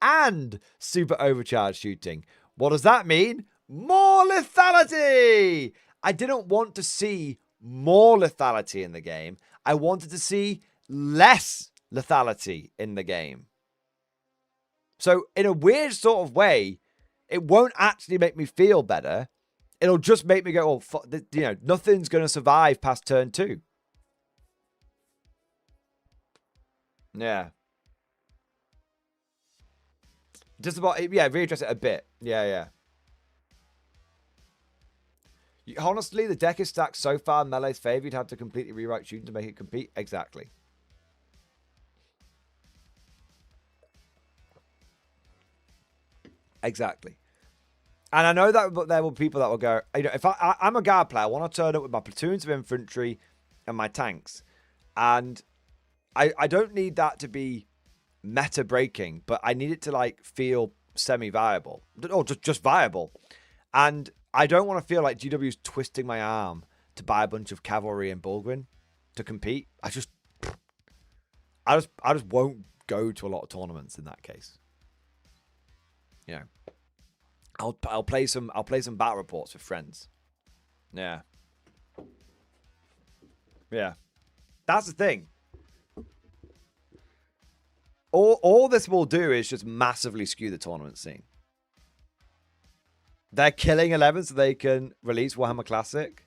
and super overcharged shooting. What does that mean? More lethality! I didn't want to see more lethality in the game. I wanted to see less lethality in the game. So in a weird sort of way, it won't actually make me feel better. It'll just make me go, well, nothing's going to survive past turn 2. Yeah. Just about, readdress it a bit. Yeah. Honestly, the deck is stacked so far in melee's favor, you'd have to completely rewrite shooting to make it compete. Exactly. And I know that there will be people that will go, if I'm a guard player, I want to turn up with my platoons of infantry and my tanks. And I don't need that to be meta breaking, but I need it to like feel semi-viable or just viable. And I don't want to feel like GW's twisting my arm to buy a bunch of cavalry and Bulgrin to compete. I just won't go to a lot of tournaments in that case. I'll play some battle reports with friends. Yeah. That's the thing. All this will do is just massively skew the tournament scene. They're killing 11 so they can release Warhammer Classic.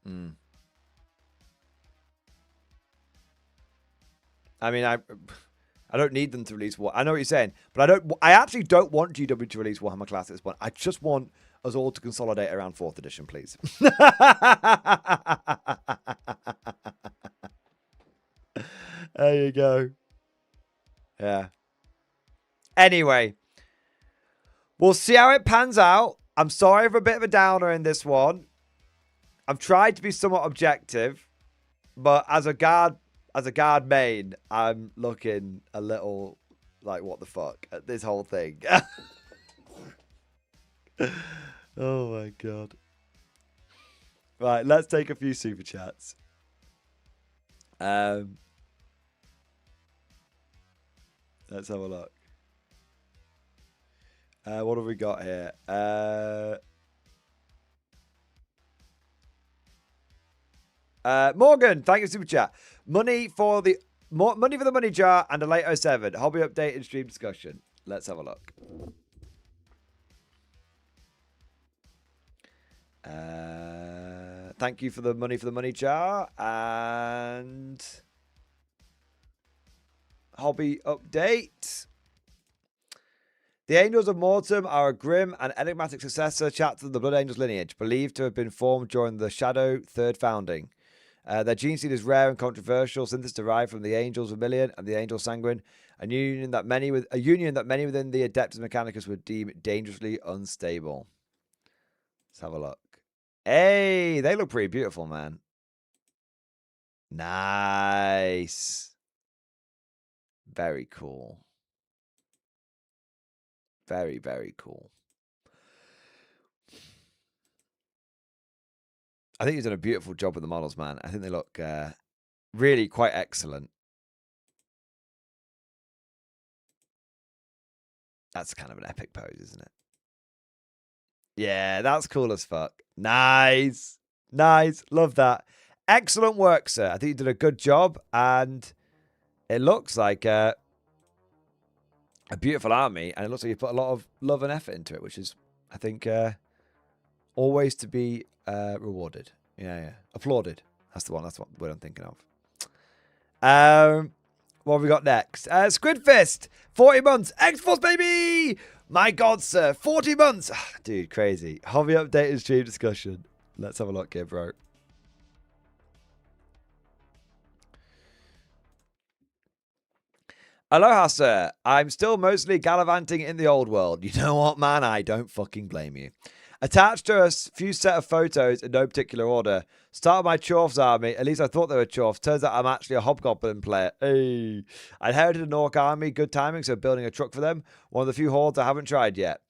I mean, I don't need them to release War. I know what you're saying, but I actually don't want GW to release Warhammer Classic at this point. I just want us all to consolidate around 4th edition, please. There you go. Yeah. Anyway, we'll see how it pans out. I'm sorry for a bit of a downer in this one. I've tried to be somewhat objective, but as a guard main, I'm looking a little like, what the fuck at this whole thing. Oh my god. Right, let's take a few super chats. Let's have a look. What have we got here? Morgan, thank you for super chat. Money for the money jar and a late 07 hobby update and stream discussion. Let's have a look. Thank you for the money jar and hobby update. The Angels of Mortem are a grim and enigmatic successor chapter of the Blood Angels lineage, believed to have been formed during the Shadow Third Founding. Their gene seed is rare and controversial, since it's derived from the Angels Vermilion and the Angels Sanguine, a union that many within the Adeptus Mechanicus would deem dangerously unstable. Let's have a look. Hey, they look pretty beautiful, man. Nice. Very cool. Very, very cool. I think he's done a beautiful job with the models, man. I think they look really quite excellent. That's kind of an epic pose, isn't it? Yeah, that's cool as fuck. Nice. Nice. Love that. Excellent work, sir. I think you did a good job, and it looks like a beautiful army, and it looks like you put a lot of love and effort into it, which is, I think, always to be rewarded. Yeah. Applauded. That's the one. That's what word I'm thinking of. What have we got next? Squid Fist. 40 months. X-Force, baby! My God, sir. 40 months. Dude, crazy. Hobby update and stream discussion. Let's have a look here, bro. Aloha, sir. I'm still mostly gallivanting in the old world. You know what, man? I don't fucking blame you. Attached to a few set of photos in no particular order. Started my Chorfs army. At least I thought they were Chorfs. Turns out I'm actually a Hobgoblin player. Hey. I inherited an Orc army. Good timing, so building a truck for them. One of the few hordes I haven't tried yet.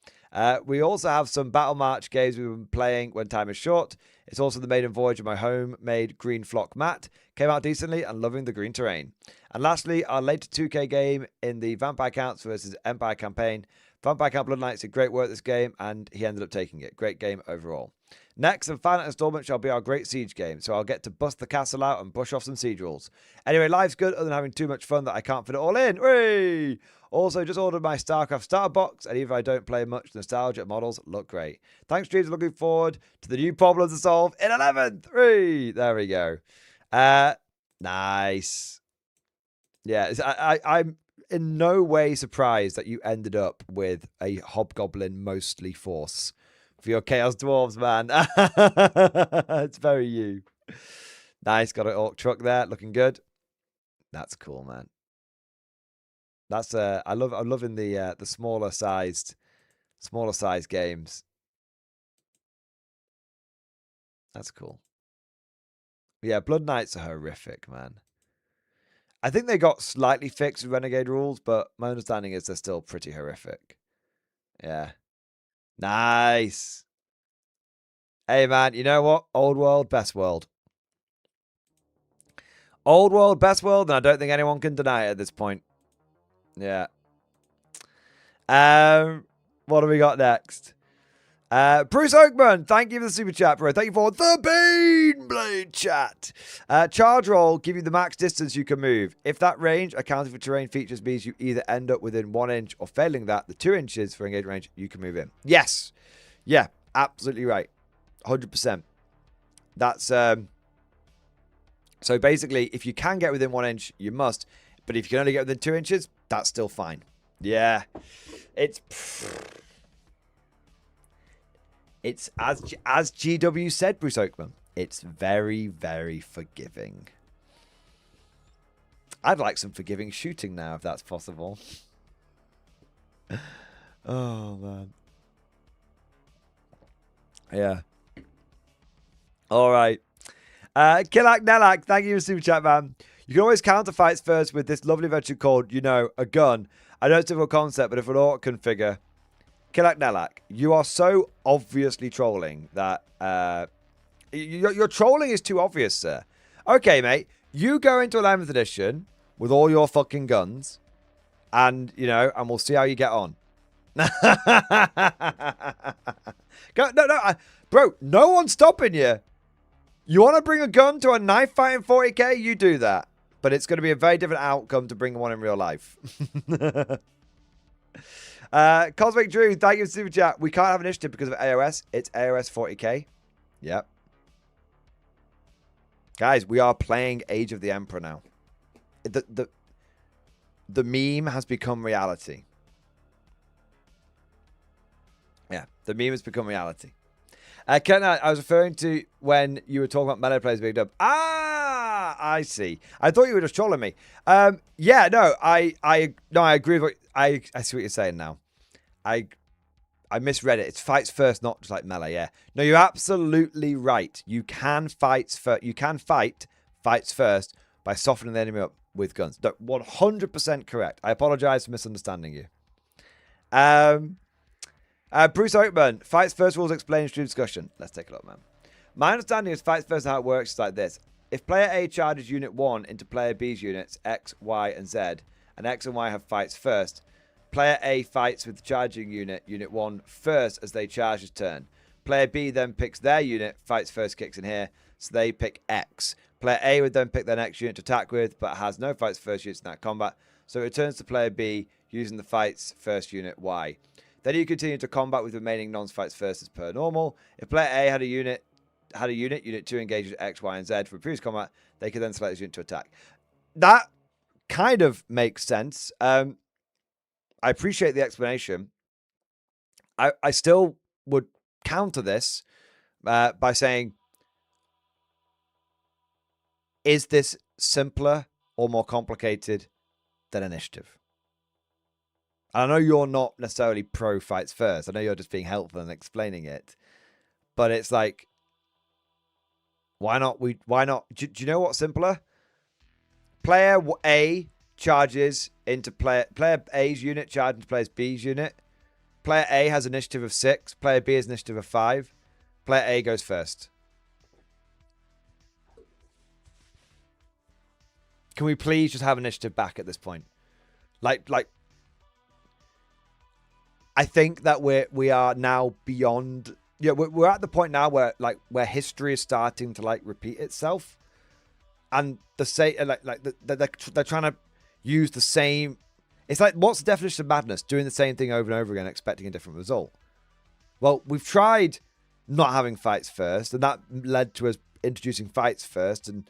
We also have some Battle March games we've been playing when time is short. It's also the maiden voyage of my homemade Green Flock mat. Came out decently and loving the green terrain. And lastly, our late 2K game in the Vampire Counts versus Empire campaign. Vampire Count Blood Knights did great work this game, and he ended up taking it. Great game overall. Next and final installment shall be our Great Siege game, so I'll get to bust the castle out and brush off some siege rules. Anyway, life's good other than having too much fun that I can't fit it all in. Whee! Also, just ordered my StarCraft starter box, and even if I don't play much, nostalgia models look great. Thanks, streams. Looking forward to the new problems to solve in 11th. There we go. Nice. Yeah, I'm in no way surprised that you ended up with a Hobgoblin mostly force for your Chaos Dwarves, man. It's very you. Nice, got an Orc truck there, looking good. That's cool, man. That's I'm loving the smaller sized games. That's cool. Yeah, Blood Knights are horrific, man. I think they got slightly fixed with Renegade rules, but my understanding is they're still pretty horrific. Yeah. Nice. Hey, man, you know what? Old world, best world. Old world, best world, and I don't think anyone can deny it at this point. Yeah. What do we got next? Bruce Oakman, thank you for the super chat, bro. Thank you for the Baneblade chat. Charge roll, give you the max distance you can move. If that range, accounting for terrain features, means you either end up within 1 inch or failing that, the 2 inches for engaged range you can move in. Yes. Yeah, absolutely right. 100%. That's, so basically, if you can get within 1 inch, you must. But if you can only get within 2 inches, that's still fine. Yeah. It's as GW said, Bruce Oakman. It's very, very forgiving. I'd like some forgiving shooting now, if that's possible. Oh, man. Yeah. All right. Killak Nelak, thank you for super chat, man. You can always counter fights first with this lovely veteran called, a gun. I know it's a difficult concept, but if an orc configure Kilak Nelak, you are so obviously trolling that your trolling is too obvious, sir. Okay, mate, you go into 11th edition with all your fucking guns, and and we'll see how you get on. Bro, no one's stopping you. You want to bring a gun to a knife fight in 40k? You do that. But it's going to be a very different outcome to bring one in real life. Cosmic Drew, thank you for super chat. We can't have initiative because of AOS. It's AOS 40k. Yep. Guys, we are playing Age of the Emperor now. The meme has become reality. Yeah, the meme has become reality. Ken, I was referring to when you were talking about melee players being dubbed. Ah, I see. I thought you were just trolling me. Yeah, no, I agree with what I see what you're saying now. I misread it. It's fights first, not just like melee. Yeah, no, you're absolutely right. You can fight fights first by softening the enemy up with guns. 100% correct. I apologize for misunderstanding you. Bruce Oakman, fights first rules explained through discussion. Let's take a look, man. My understanding is fights first how it works is like this. If player A charges unit 1 into player B's units, X, Y, and Z, and X and Y have fights first, player A fights with the charging unit 1 first as they charge his turn. Player B then picks their unit, fights first kicks in here, so they pick X. Player A would then pick their next unit to attack with, but has no fights first units in that combat, so it returns to player B using the fights first unit Y. Then you continue to combat with remaining non-fights first as per normal. If player A had a unit 2 engages X, Y, and Z for previous combat, they could then select his unit to attack. That kind of makes sense. I appreciate the explanation. I still would counter this by saying, is this simpler or more complicated than initiative? I know you're not necessarily pro fights first. I know you're just being helpful and explaining it. But it's like, why not? Do you know what's simpler? Player A charges into player A's unit, charges into player B's unit. Player A has initiative of 6. Player B has initiative of 5. Player A goes first. Can we please just have initiative back at this point? Like. I think that we are now beyond. Yeah, we're at the point now where history is starting to repeat itself, and they're trying to use the same. It's like, what's the definition of madness? Doing the same thing over and over again, expecting a different result. Well, we've tried not having fights first, and that led to us introducing fights first, and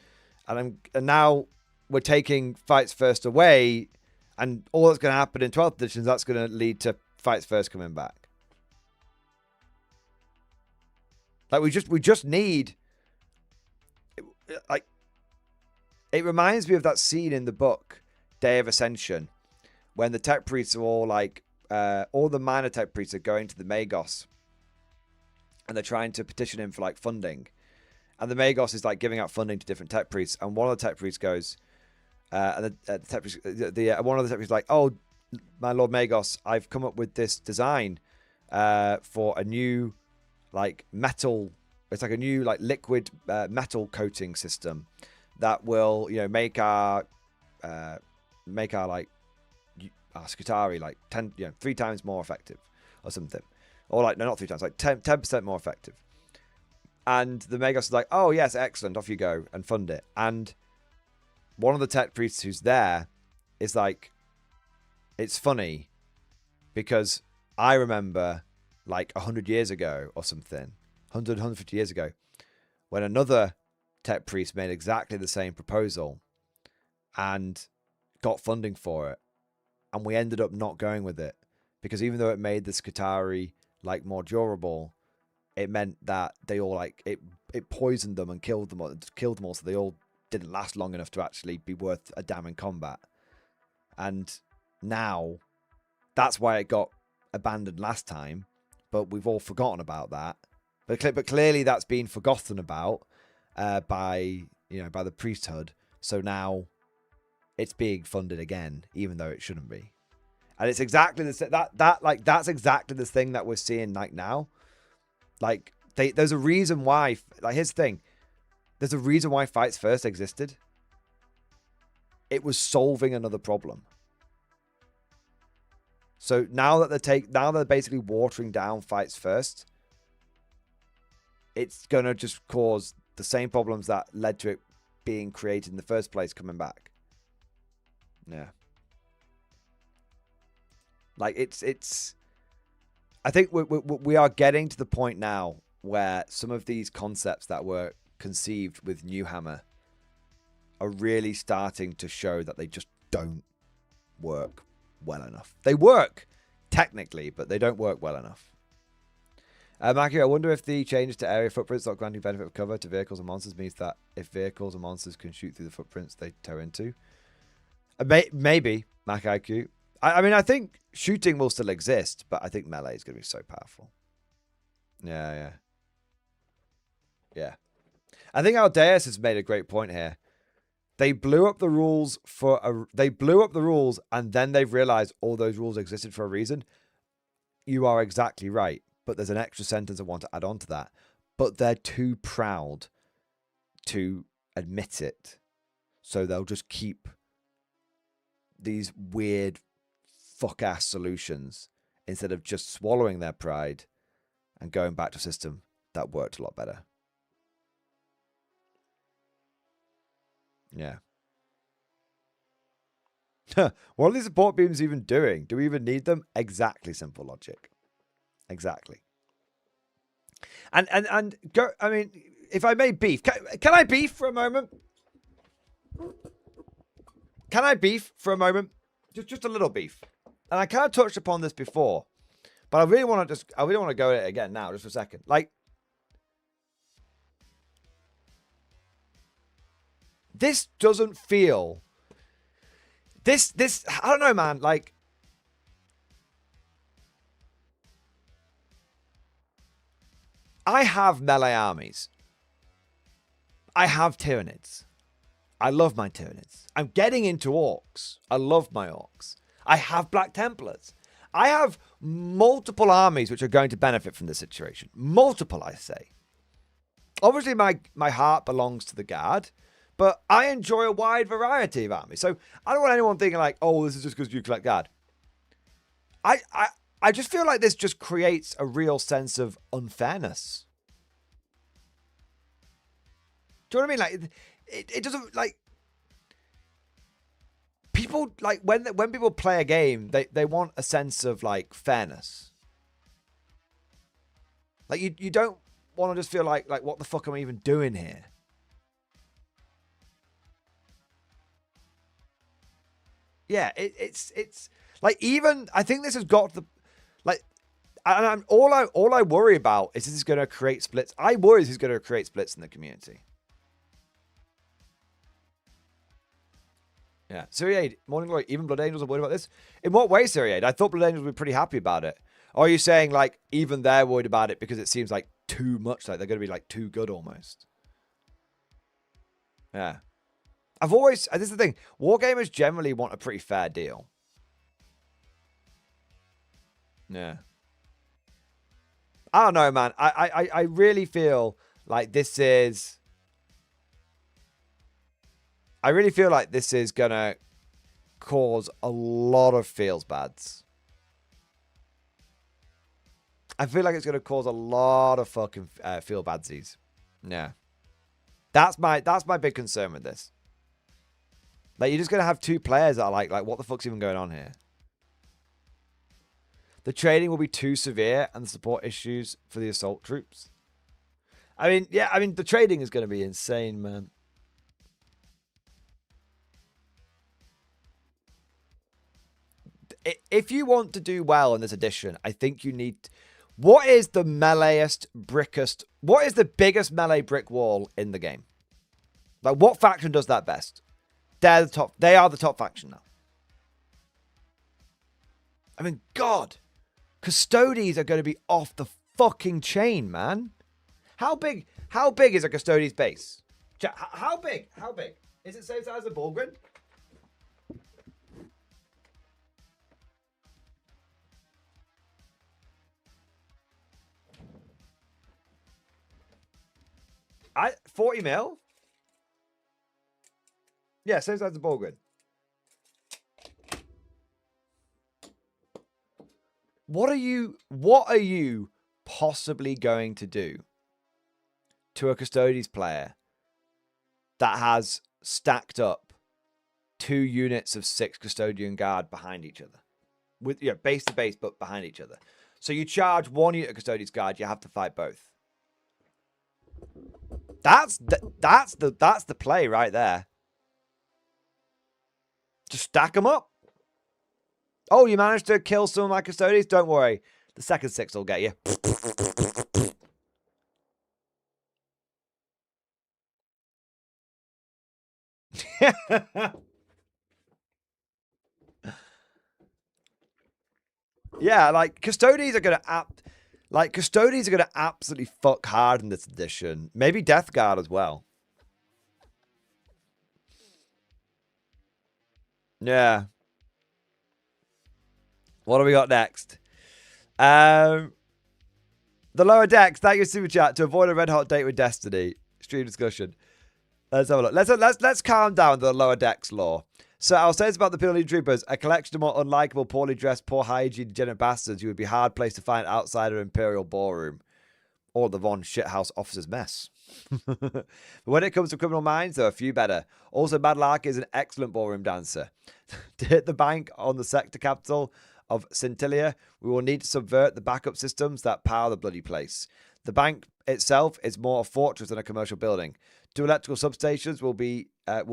now we're taking fights first away, and all that's going to happen in 12th edition is that's going to lead to fights first coming back. We just need, it reminds me of that scene in the book Day of Ascension when the tech priests are all all the minor tech priests are going to the Magos and they're trying to petition him for funding, and the Magos is giving out funding to different tech priests, and one of the tech priests goes and one of the tech priests is like, oh, my Lord Magos, I've come up with this design for a new metal. It's like a new liquid metal coating system that will make our Skitari 3 times more effective or something, or no, not 3 times, 10% more effective. And the Magos is like, oh yes, excellent, off you go and fund it. And one of the tech priests who's there is like, it's funny because I remember 100 years ago or something, 150 years ago, when another tech priest made exactly the same proposal and got funding for it. And we ended up not going with it because even though it made the Skitari more durable, it meant that they all it poisoned them and killed them all. So they all didn't last long enough to actually be worth a damn in combat. And now, that's why it got abandoned last time, but we've all forgotten about that. But clearly that's been forgotten about by the priesthood. So now it's being funded again, even though it shouldn't be. And it's exactly that's exactly the thing that we're seeing like now. Like there's a reason why. Like here's the thing. There's a reason why Fights First existed. It was solving another problem. So now that they're basically watering down Fights First, it's gonna just cause the same problems that led to it being created in the first place coming back. Yeah. Like it's. I think we are getting to the point now where some of these concepts that were conceived with Newhammer are really starting to show that they just don't work well enough. They work technically, but they don't work well enough. Mackie, I wonder if the changes to area footprints not granting benefit of cover to vehicles and monsters means that if vehicles and monsters can shoot through the footprints they tow into. Maybe, Mac IQ. I mean, I think shooting will still exist, but I think melee is going to be so powerful. Yeah. I think Aldeus has made a great point here. They blew up the rules and then they've realized all those rules existed for a reason. You are exactly right, but there's an extra sentence I want to add on to that. But they're too proud to admit it, so they'll just keep these weird fuck-ass solutions instead of just swallowing their pride and going back to a system that worked a lot better. Yeah. What are these support beams even doing? Do we even need them? Exactly, simple logic. Exactly. And go. I mean, if I may beef, can I beef for a moment? Can I beef for a moment? Just a little beef. And I kind of touched upon this before, but I really want to go at it again now, just for a second. Like, this doesn't feel. This I don't know, man. Like, I have melee armies. I have Tyranids. I love my Tyranids. I'm getting into orcs. I love my orcs. I have Black Templars. I have multiple armies which are going to benefit from this situation. Multiple, I say. Obviously, my heart belongs to the Guard, but I enjoy a wide variety of armies. So I don't want anyone thinking like, oh, this is just because you collect Guard. I just feel like this just creates a real sense of unfairness. Do you know what I mean? Like, it doesn't, like, people, like, when people play a game, they want a sense of, like, fairness. Like, you don't want to just feel like, what the fuck am I even doing here? Yeah, it's like, even, I think this has got the, like, and all I worry about is this is going to create splits. I worry this is going to create splits in the community. Yeah, Syriade, Morning Glory, even Blood Angels are worried about this. In what way, Syriade? I thought Blood Angels would be pretty happy about it. Or are you saying, like, even they're worried about it because it seems like too much, like they're going to be, like, too good almost? Yeah. This is the thing, wargamers generally want a pretty fair deal. Yeah. I don't know, man. I really feel like this is... I really feel like this is going to cause a lot of feels bads. I feel like it's going to cause a lot of fucking feel badsies. Yeah. That's my big concern with this. Like, you're just going to have two players that are like, what the fuck's even going on here? The trading will be too severe and the support issues for the assault troops. I mean, yeah, the trading is going to be insane, man. If you want to do well in this edition, I think you need... What is the meleeest, brickest... What is the biggest melee brick wall in the game? Like, what faction does that best? They're the top. They are the top faction now. I mean, God. Custodies are going to be off the fucking chain, man. How big is a Custodies base? How big? Is it same size as a Bulgrin? 40 mil? Yeah, same size as Borgwin. What are you possibly going to do to a Custodes player that has stacked up 2 units of 6 Custodian Guard behind each other? With base to base, but behind each other. So you charge 1 unit of Custodian's Guard, you have to fight both. That's the play right there. Just stack them up. Oh, you managed to kill some of my Custodians? Don't worry. The second 6 will get you. Yeah, like Custodians are gonna absolutely fuck hard in this edition. Maybe Death Guard as well. Yeah. What do we got next? The lower decks. Thank you, Super Chat. To avoid a red hot date with Destiny. Stream discussion. Let's have a look. Let's calm down the lower decks lore. So I'll say it's about the Penalty Troopers, a collection of more unlikable, poorly dressed, poor hygiene, degenerate bastards who would be hard placed to find outside of Imperial Ballroom. Or the Von Shithouse Officer's Mess. But when it comes to criminal minds, there are a few better. Also, Madlark is an excellent ballroom dancer. To hit the bank on the sector capital of Scintilia, we will need to subvert the backup systems that power the bloody place. The bank itself is more a fortress than a commercial building. 2 electrical substations will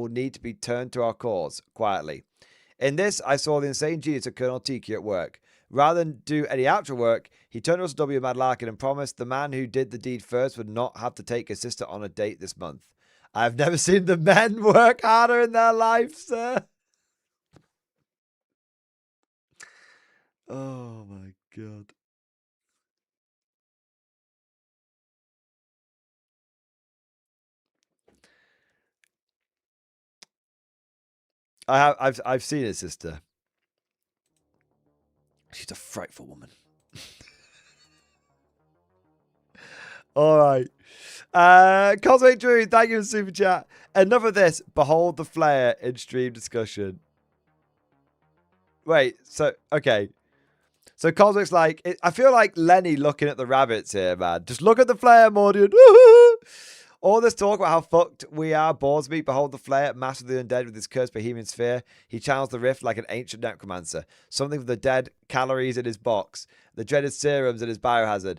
need to be turned to our cause, quietly. In this, I saw the insane genius of Colonel Tiki at work. Rather than do any actual work, he turned to us W. Madlarkin and promised the man who did the deed first would not have to take his sister on a date this month. I've never seen the men work harder in their life, sir. Oh my god. I've seen his sister. She's a frightful woman. All right. Cosmic Drew, thank you for super chat. Enough of this. Behold the flare in stream discussion. Wait, so okay. So Cosmic's like, I feel like Lenny looking at the rabbits here, man. Just look at the flare, Mordian. All this talk about how fucked we are bores me. Behold the flare, master of the undead with his cursed bohemian sphere. He channels the rift like an ancient necromancer. Something with the dead calories in his box. The dreaded serums in his biohazard.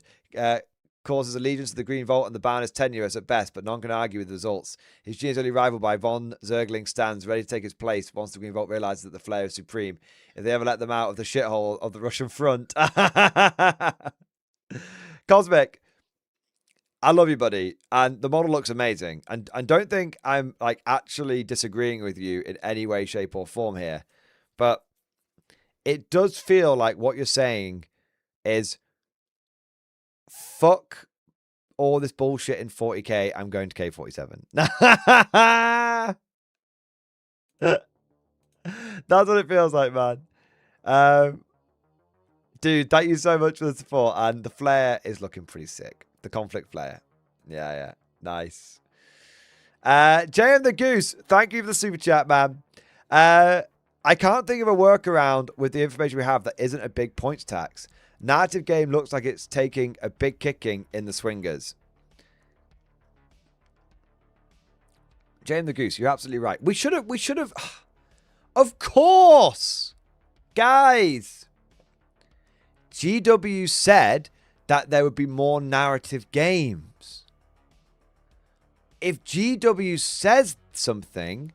Causes allegiance to the Green Vault, and the ban is tenuous at best, but none can argue with the results. His genius only rivaled by Von Zergling stands ready to take his place once the Green Vault realizes that the flare is supreme. If they ever let them out of the shithole of the Russian front. Cosmic, I love you, buddy, and the model looks amazing. And don't think I'm like actually disagreeing with you in any way, shape, or form here, but it does feel like what you're saying is fuck all this bullshit in 40k. I'm going to K47. That's what it feels like, man. Dude, thank you so much for the support. And the flare is looking pretty sick. The conflict flare. Yeah. Nice. JM the Goose, thank you for the super chat, man. I can't think of a workaround with the information we have that isn't a big points tax. Narrative game looks like it's taking a big kicking in the swingers. JM the Goose, you're absolutely right. We should have. Of course! Guys! GW said that there would be more narrative games. If GW says something,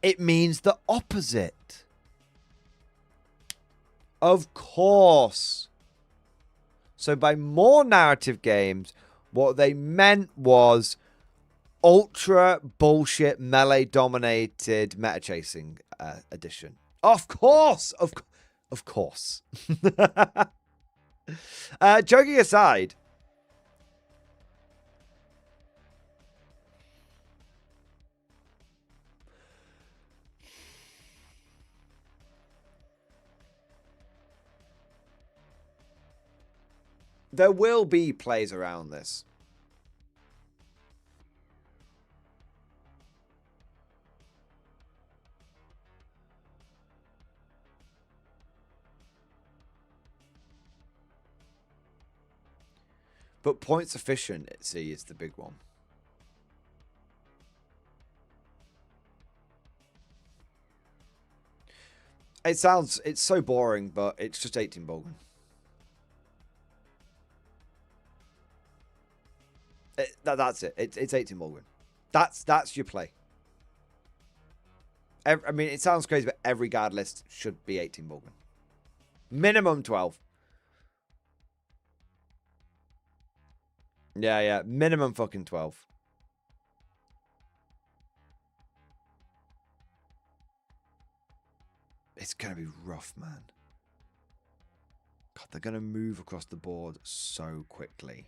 it means the opposite. Of course. So by more narrative games, what they meant was ultra bullshit melee dominated meta chasing edition. Of course. Of course. Joking aside, there will be plays around this. But points efficient at sea is the big one. It's so boring, but it's just 18 Bolgan. That's it. It's 18 Bolgan. That's your play. I mean, it sounds crazy, but every guard list should be 18 Bolgan. Minimum 12. Yeah. Minimum fucking 12. It's going to be rough, man. God, they're going to move across the board so quickly.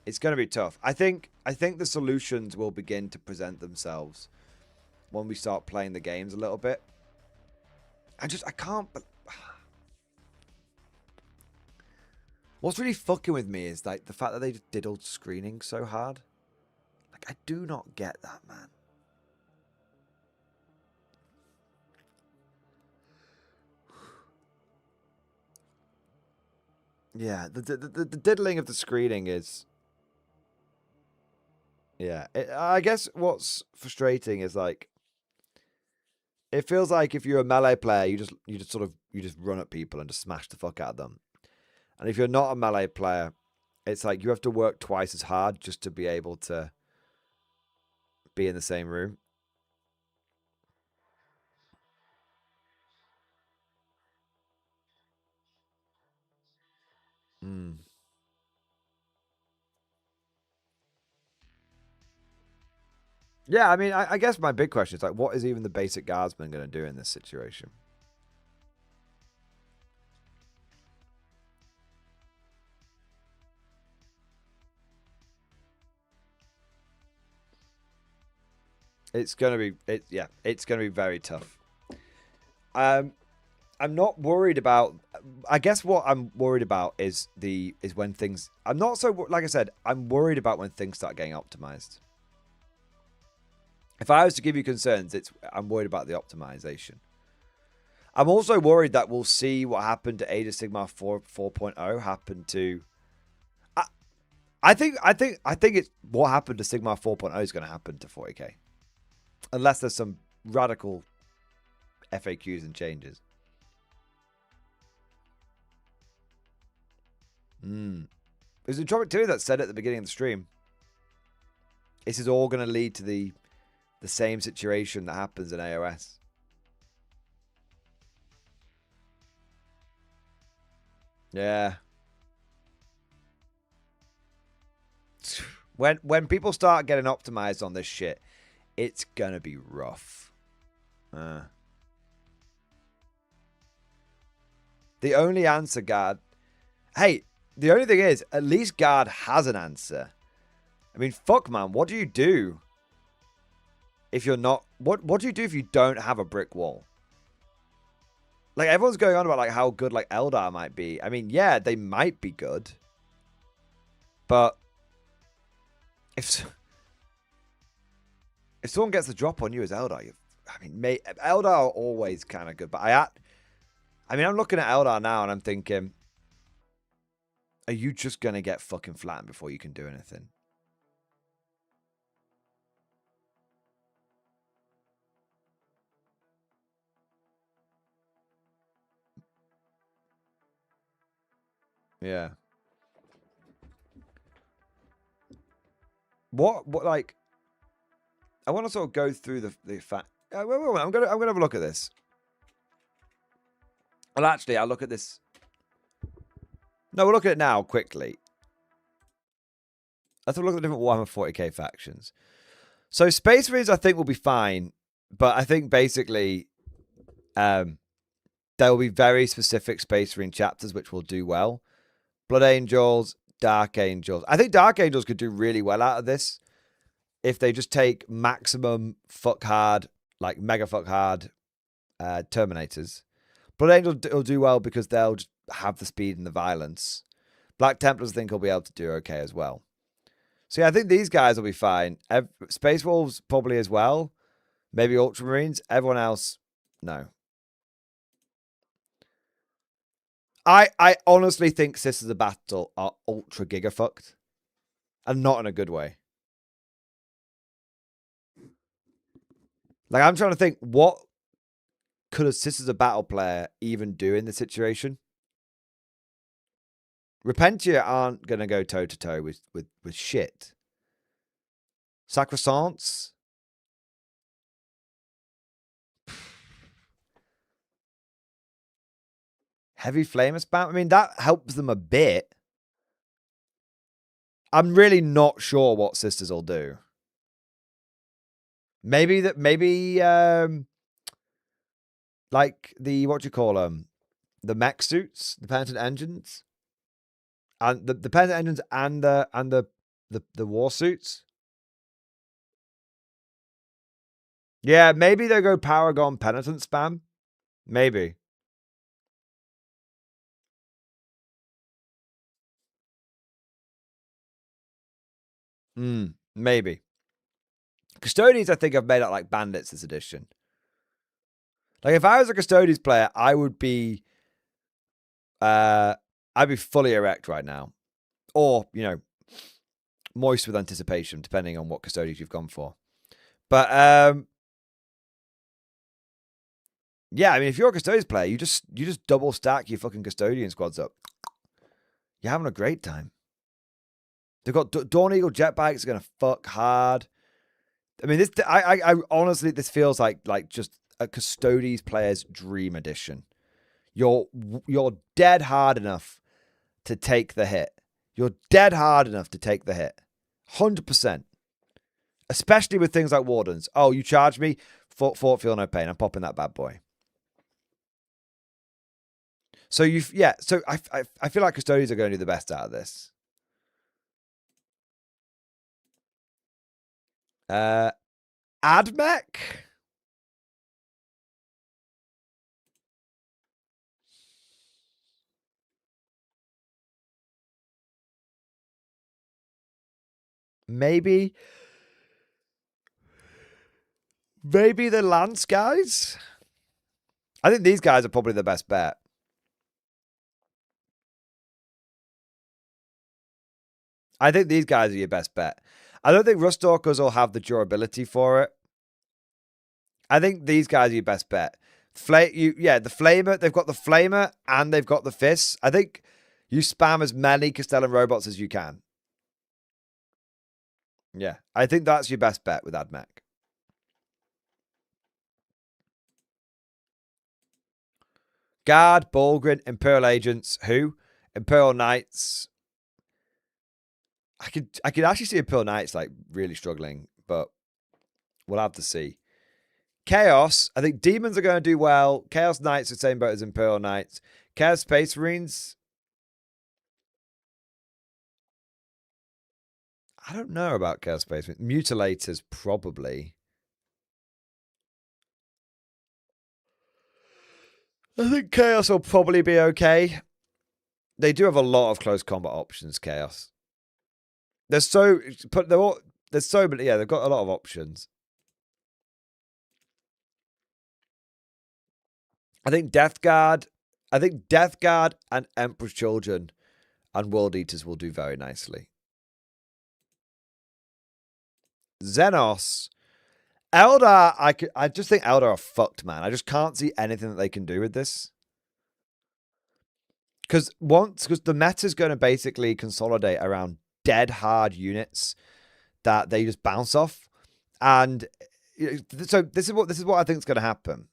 It's going to be tough. I think the solutions will begin to present themselves when we start playing the games a little bit. I can't. What's really fucking with me is like the fact that they just diddled screening so hard. Like, I do not get that, man. Yeah, the diddling of the screening is. Yeah, I guess what's frustrating is like it feels like if you're a melee player, you just run at people and just smash the fuck out of them. And if you're not a melee player, it's like you have to work twice as hard just to be able to be in the same room. Yeah, I mean, I guess my big question is like, what is even the basic guardsman going to do in this situation? It's going to be, it's going to be very tough. I'm not worried about, I guess what I'm worried about is when things, I'm not so, like I said, I'm worried about when things start getting optimized. If I was to give you concerns, I'm worried about the optimization. I'm also worried that we'll see what happened to Age of Sigmar 4.0 happen to. I think it's what happened to Sigmar 4.0 is going to happen to 40k, unless there's some radical FAQs and changes. There's a topic too that said at the beginning of the stream. This is all going to lead to the same situation that happens in AOS. Yeah. When people start getting optimized on this shit, it's gonna be rough. The only answer, Guard. Hey, the only thing is, at least Guard has an answer. I mean, fuck, man. What do you do if you're not... What do you do if you don't have a brick wall? Like, everyone's going on about, like, how good, like, Eldar might be. I mean, yeah, they might be good. But... If someone gets the drop on you as Eldar, Eldar are always kind of good. But I'm looking at Eldar now and I'm thinking... Are you just going to get fucking flattened before you can do anything? Yeah. What like? I want to sort of go through the fact. Wait, I'm gonna have a look at this. Well, actually, I'll look at this. No, we'll look at it now quickly. Let's have a look at the different Warhammer 40k factions. So Space Marines, I think, will be fine, but I think basically, there will be very specific Space Marine chapters which will do well. Blood Angels, Dark Angels. I think Dark Angels could do really well out of this if they just take maximum fuck hard, like mega fuck hard Terminators. Blood Angels will do well because they'll just have the speed and the violence. Black Templars, I think, will be able to do okay as well. So yeah, I think these guys will be fine. Space Wolves probably as well. Maybe Ultramarines. Everyone else, no. I honestly think Sisters of Battle are ultra giga fucked. And not in a good way. Like, I'm trying to think, what could a Sisters of Battle player even do in this situation? Repentia aren't going to go toe-to-toe with shit. Sacrosancts? Heavy Flamer spam? I mean, that helps them a bit. I'm really not sure what Sisters will do. Maybe like the, what do you call them? The mech suits, the penitent engines. And the penitent engines and the war suits. Yeah, maybe they'll go Paragon Penitent spam. Maybe. Maybe. Custodians, I think, have made out like bandits this edition. Like, if I was a Custodians player, I would be... I'd be fully erect right now. Or, you know, moist with anticipation, depending on what Custodians you've gone for. But, yeah, I mean, if you're a Custodians player, you just double stack your fucking Custodian squads up. You're having a great time. They've got Dawn Eagle jetbikes are going to fuck hard. I mean, this. I honestly, this feels like just a Custodians player's dream edition. You're dead hard enough to take the hit. You're dead hard enough to take the hit. 100%. Especially with things like Wardens. Oh, you charge me? Fort feel no pain. I'm popping that bad boy. So So I feel like Custodians are going to do the best out of this. Admech? Maybe the Lance guys? I think these guys are probably the best bet. I think these guys are your best bet. I don't think Rustalkers will have the durability for it. I think these guys are your best bet. The Flamer. They've got the Flamer and they've got the Fists. I think you spam as many Castellan robots as you can. Yeah, I think that's your best bet with Admech. Guard, Bulgrin, Imperial Agents. Who? Imperial Knights. I could actually see Imperial Knights like really struggling, but we'll have to see. Chaos. I think Demons are going to do well. Chaos Knights are the same boat as Imperial Knights. Chaos Space Marines. I don't know about Chaos Space Marines. Mutilators, probably. I think Chaos will probably be okay. They do have a lot of close combat options, Chaos. They've got a lot of options. I think Death Guard and Emperor's Children and World Eaters will do very nicely. Xenos. Eldar, I just think Eldar are fucked, man. I just can't see anything that they can do with this. Because the meta's going to basically consolidate around dead hard units that they just bounce off. And so this is what I think is going to happen.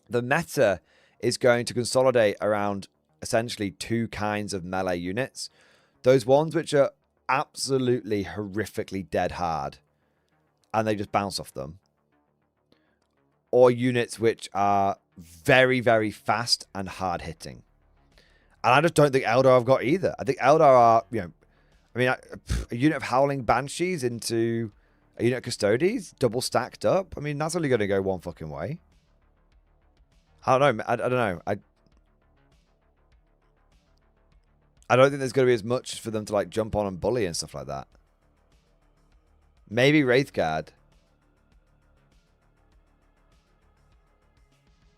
The meta is going to consolidate around essentially two kinds of melee units. Those ones which are absolutely horrifically dead hard and they just bounce off them. Or units which are very, very fast and hard hitting. And I just don't think Eldar have got either. I think Eldar are, a unit of Howling Banshees into a unit of Custodes, double stacked up. I mean, that's only going to go one fucking way. I don't know. I don't know. I don't think there's going to be as much for them to like jump on and bully and stuff like that. Maybe Wraithguard.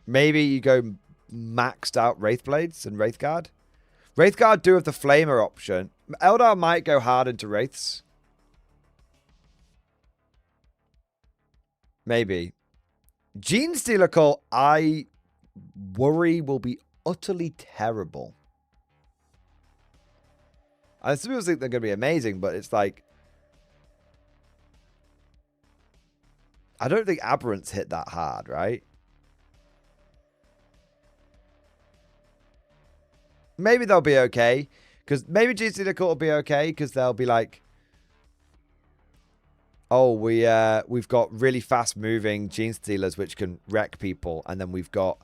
Maybe you go maxed out Wraithblades and Wraithguard. Wraithguard do have the Flamer option. Eldar might go hard into Wraiths. Maybe. Genestealer Cult, I worry will be utterly terrible. Some people think they're going to be amazing, but it's like... I don't think Aberrants hit that hard, right? Maybe they'll be okay. Because maybe Genestealer Cult will be okay, because they'll be like... Oh, we've got really fast-moving Genestealers which can wreck people, and then we've got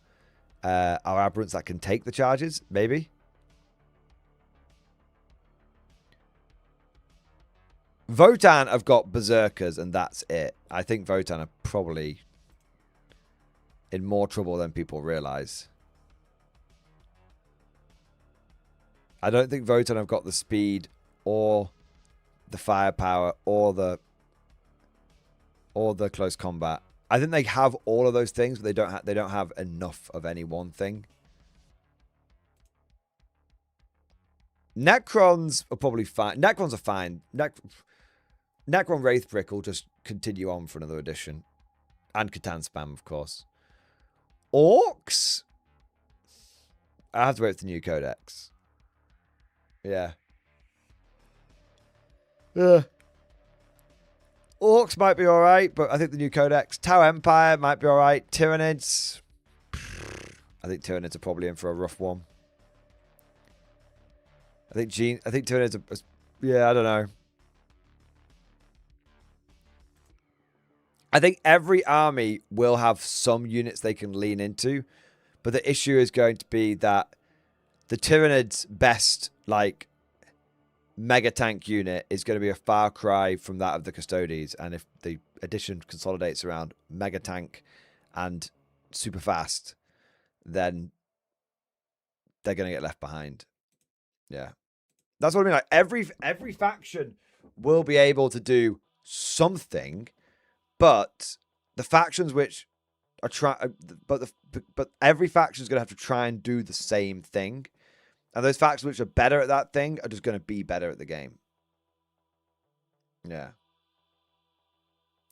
our Aberrants that can take the charges, maybe? Votann have got Berserkers, and that's it. I think Votann are probably in more trouble than people realize. I don't think Votann have got the speed or the firepower or the close combat. I think they have all of those things, but they don't have enough of any one thing. Necrons are probably fine. Necrons are fine. Necron Wraithbrick will just continue on for another edition. And Catan spam, of course. Orcs? I have to wait for the new codex. Yeah. Orcs might be alright, but I think the new codex. Tau Empire might be alright. Tyranids. I think Tyranids are probably in for a rough one. I think Tyranids are... Yeah, I don't know. I think every army will have some units they can lean into, but the issue is going to be that the Tyranids' best, like, mega tank unit is going to be a far cry from that of the Custodes, and if the edition consolidates around mega tank and super fast, then they're going to get left behind. Yeah. That's what I mean. Like, every faction will be able to do something, but the factions which are but every faction is going to have to try and do the same thing. And those factions which are better at that thing are just going to be better at the game. Yeah.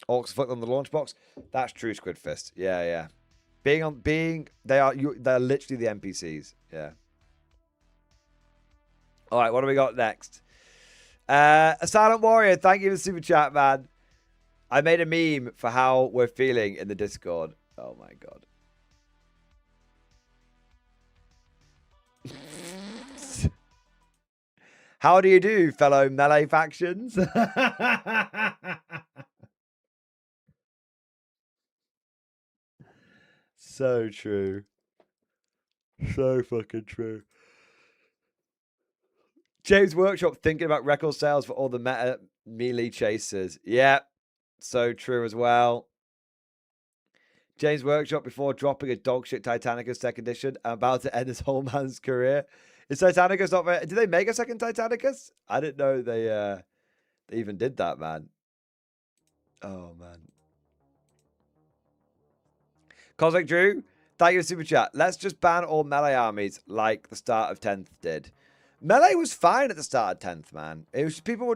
Orcs foot on the launch box. That's true, Squid Fist. Yeah. They're literally the NPCs. Yeah. All right, what do we got next? A Silent Warrior, thank you for the super chat, man. I made a meme for how we're feeling in the Discord. Oh my god. How do you do, fellow melee factions? So true. So fucking true. James Workshop thinking about record sales for all the meta melee chasers. Yeah, so true as well. James Workshop before dropping a dogshit Titanicus second edition. I'm about to end this whole man's career. Is Titanicus not... Did they make a second Titanicus? I didn't know they even did that, man. Oh, man. Cosmic Drew, thank you for super chat. Let's just ban all melee armies like the start of 10th did. Melee was fine at the start of 10th, man. It was people were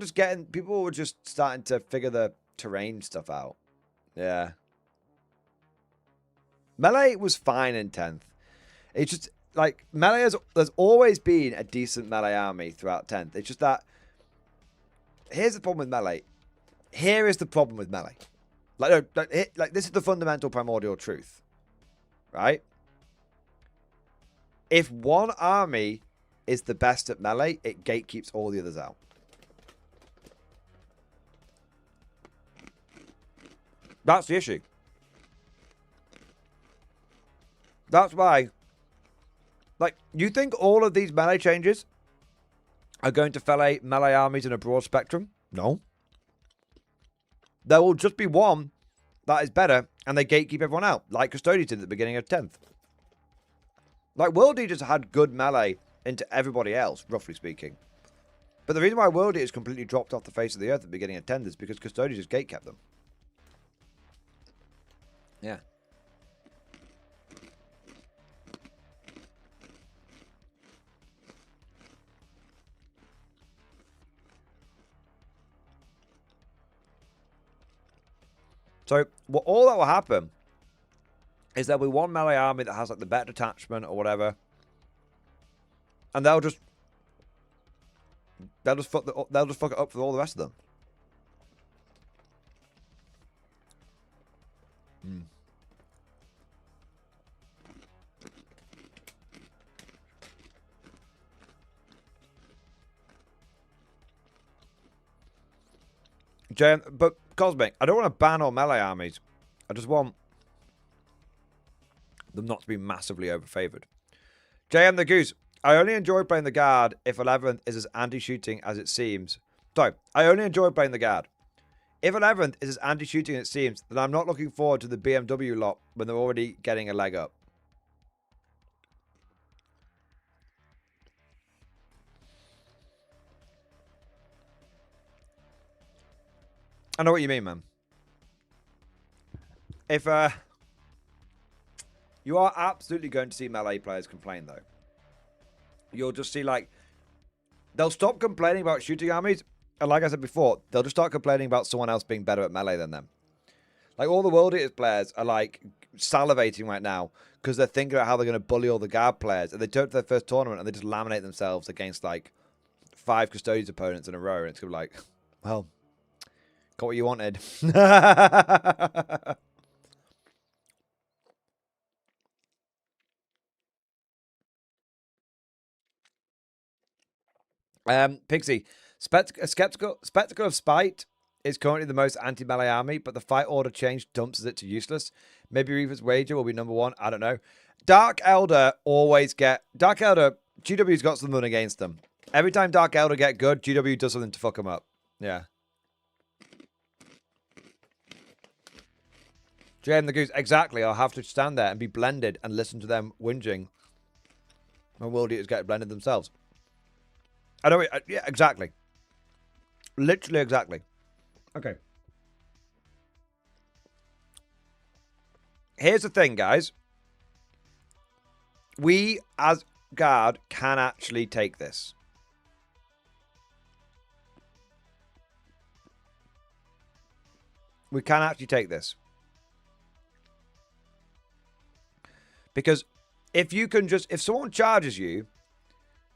just starting to figure the terrain stuff out. Yeah. Melee was fine in 10th. It's just like melee there's always been a decent melee army throughout 10th. It's just that here's the problem with melee. Here is the problem with melee. Like this is the fundamental primordial truth. Right? If one army is the best at melee, it gatekeeps all the others out. That's the issue. That's why, like, you think all of these melee changes are going to melee armies in a broad spectrum? No. There will just be one that is better, and they gatekeep everyone out, like Custodians did at the beginning of 10th. Like, World Eaters had good melee into everybody else, roughly speaking. But the reason why World Eaters completely dropped off the face of the earth at the beginning of 10th is because Custodians just gatekept them. Yeah. So all that will happen is there'll be one melee army that has like the better detachment or whatever, and they'll just fuck it up for all the rest of them. But Cosmic, I don't want to ban all melee armies. I just want them not to be massively overfavored. JM the Goose, I only enjoy playing the guard if 11th is as anti-shooting as it seems. Sorry, I only enjoy playing the guard. If 11th is as anti-shooting as it seems, then I'm not looking forward to the BMW lot when they're already getting a leg up. I know what you mean, man. If you are absolutely going to see melee players complain, though. You'll just see, like, they'll stop complaining about shooting armies, and like I said before, they'll just start complaining about someone else being better at melee than them. Like, all the World Eaters players are, like, salivating right now because they're thinking about how they're going to bully all the guard players, and they turn to their first tournament and they just laminate themselves against, like, 5 Custodians opponents in a row, and it's going to be like, well, got what you wanted. Pixie, Spectacle of Spite is currently the most anti-melee army, but the fight order change dumps it to useless. Maybe Reaver's Wager will be number 1. I don't know. Dark Elder, GW's got something against them. Every time Dark Elder get good, GW does something to fuck them up. Yeah. JM the Goose, exactly. I'll have to stand there and be blended and listen to them whinging when World Eaters get blended themselves. I know. Yeah, exactly. Literally exactly. Okay. Here's the thing, guys. We, as guard, can actually take this. We can actually take this. Because if you can just... If someone charges you...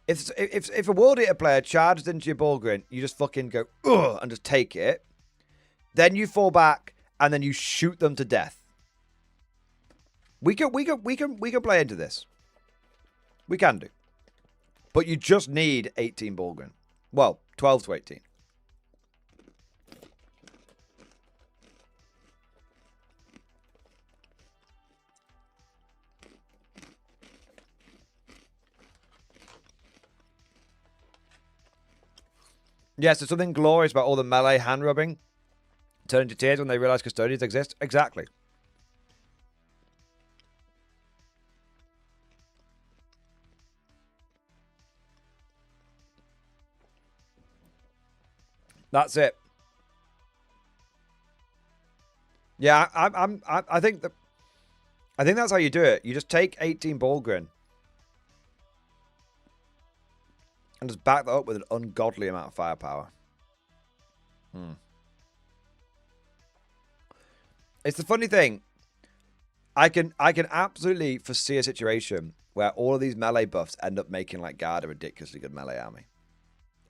If a World Eater player charges into your Bulgrin, you just fucking go, ugh, and just take it. Then you fall back, and then you shoot them to death. We can play into this. We can do. But you just need 18 Bulgrin. Well, 12 to 18. Yes, there's something glorious about all the melee hand rubbing turning to tears when they realize custodians exist. Exactly. That's it. Yeah, I think that's how you do it. You just take 18 Bulgrin and just back that up with an ungodly amount of firepower. It's the funny thing. I can absolutely foresee a situation where all of these melee buffs end up making like Guard a ridiculously good melee army.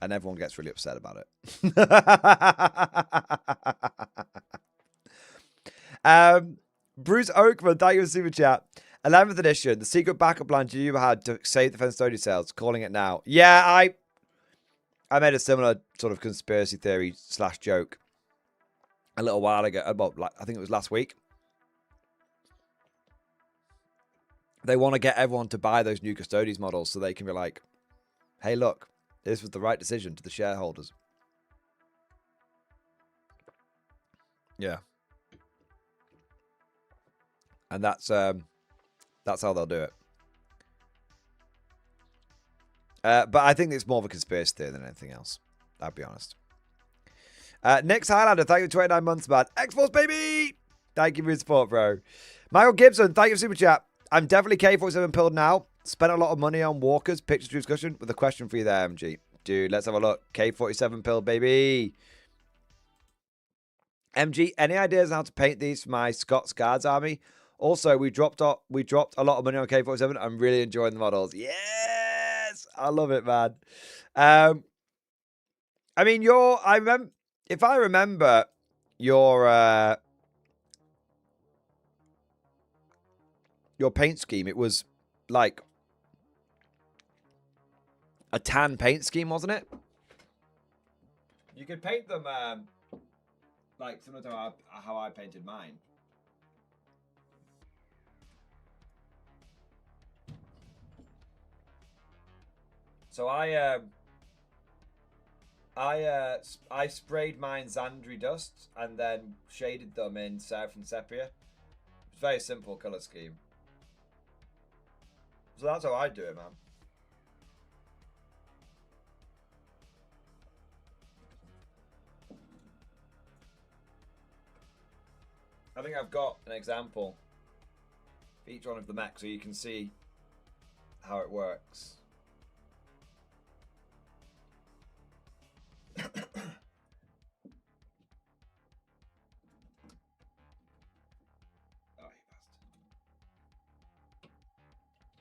And everyone gets really upset about it. Bruce Oakman, thank you for super chat. 11th edition, the secret backup plan you had to save the Fenstoni sales, calling it now. Yeah, I made a similar sort of conspiracy theory / joke a little while ago. Well, I think it was last week. They want to get everyone to buy those new Custodians models so they can be like, hey, look, this was the right decision to the shareholders. Yeah. And that's how they'll do it. But I think it's more of a conspiracy theory than anything else. I'll be honest. Nick's Highlander, thank you for 29 months, man. X-Force, baby! Thank you for your support, bro. Michael Gibson, thank you for super chat. I'm definitely K47 pilled now. Spent a lot of money on walkers, pictures to discussion, with a question for you there, MG. Dude, let's have a look. K47 pilled, baby. MG, any ideas on how to paint these for my Scots Guards army? Also, we dropped a lot of money on K47. I'm really enjoying the models. Yes, I love it, man. I mean, if I remember your paint scheme, it was like a tan paint scheme, wasn't it? You could paint them like similar to how I painted mine. So I sprayed mine Zandri dust and then shaded them in Seraph and Sepia. It's a very simple color scheme. So that's how I do it, man. I think I've got an example for each one of the mechs so you can see how it works. Oh, you bastard.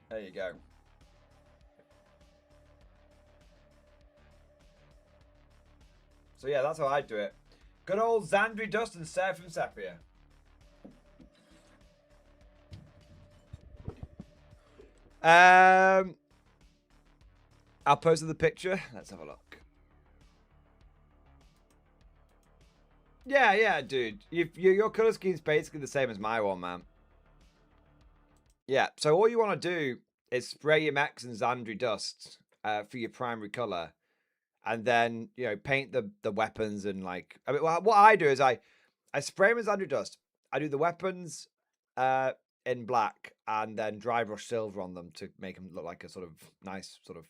There you go. So yeah, that's how I do it. Good old Zandri dust and Seraphim Sepia. I'll post the picture. Let's have a look. Yeah, dude. Your color scheme's basically the same as my one, man. Yeah, so all you want to do is spray your mechs and Zandri dust for your primary color, and then paint the weapons and like. I mean, what I do is I spray them with Zandri dust. I do the weapons in black and then dry brush silver on them to make them look like a sort of nice sort of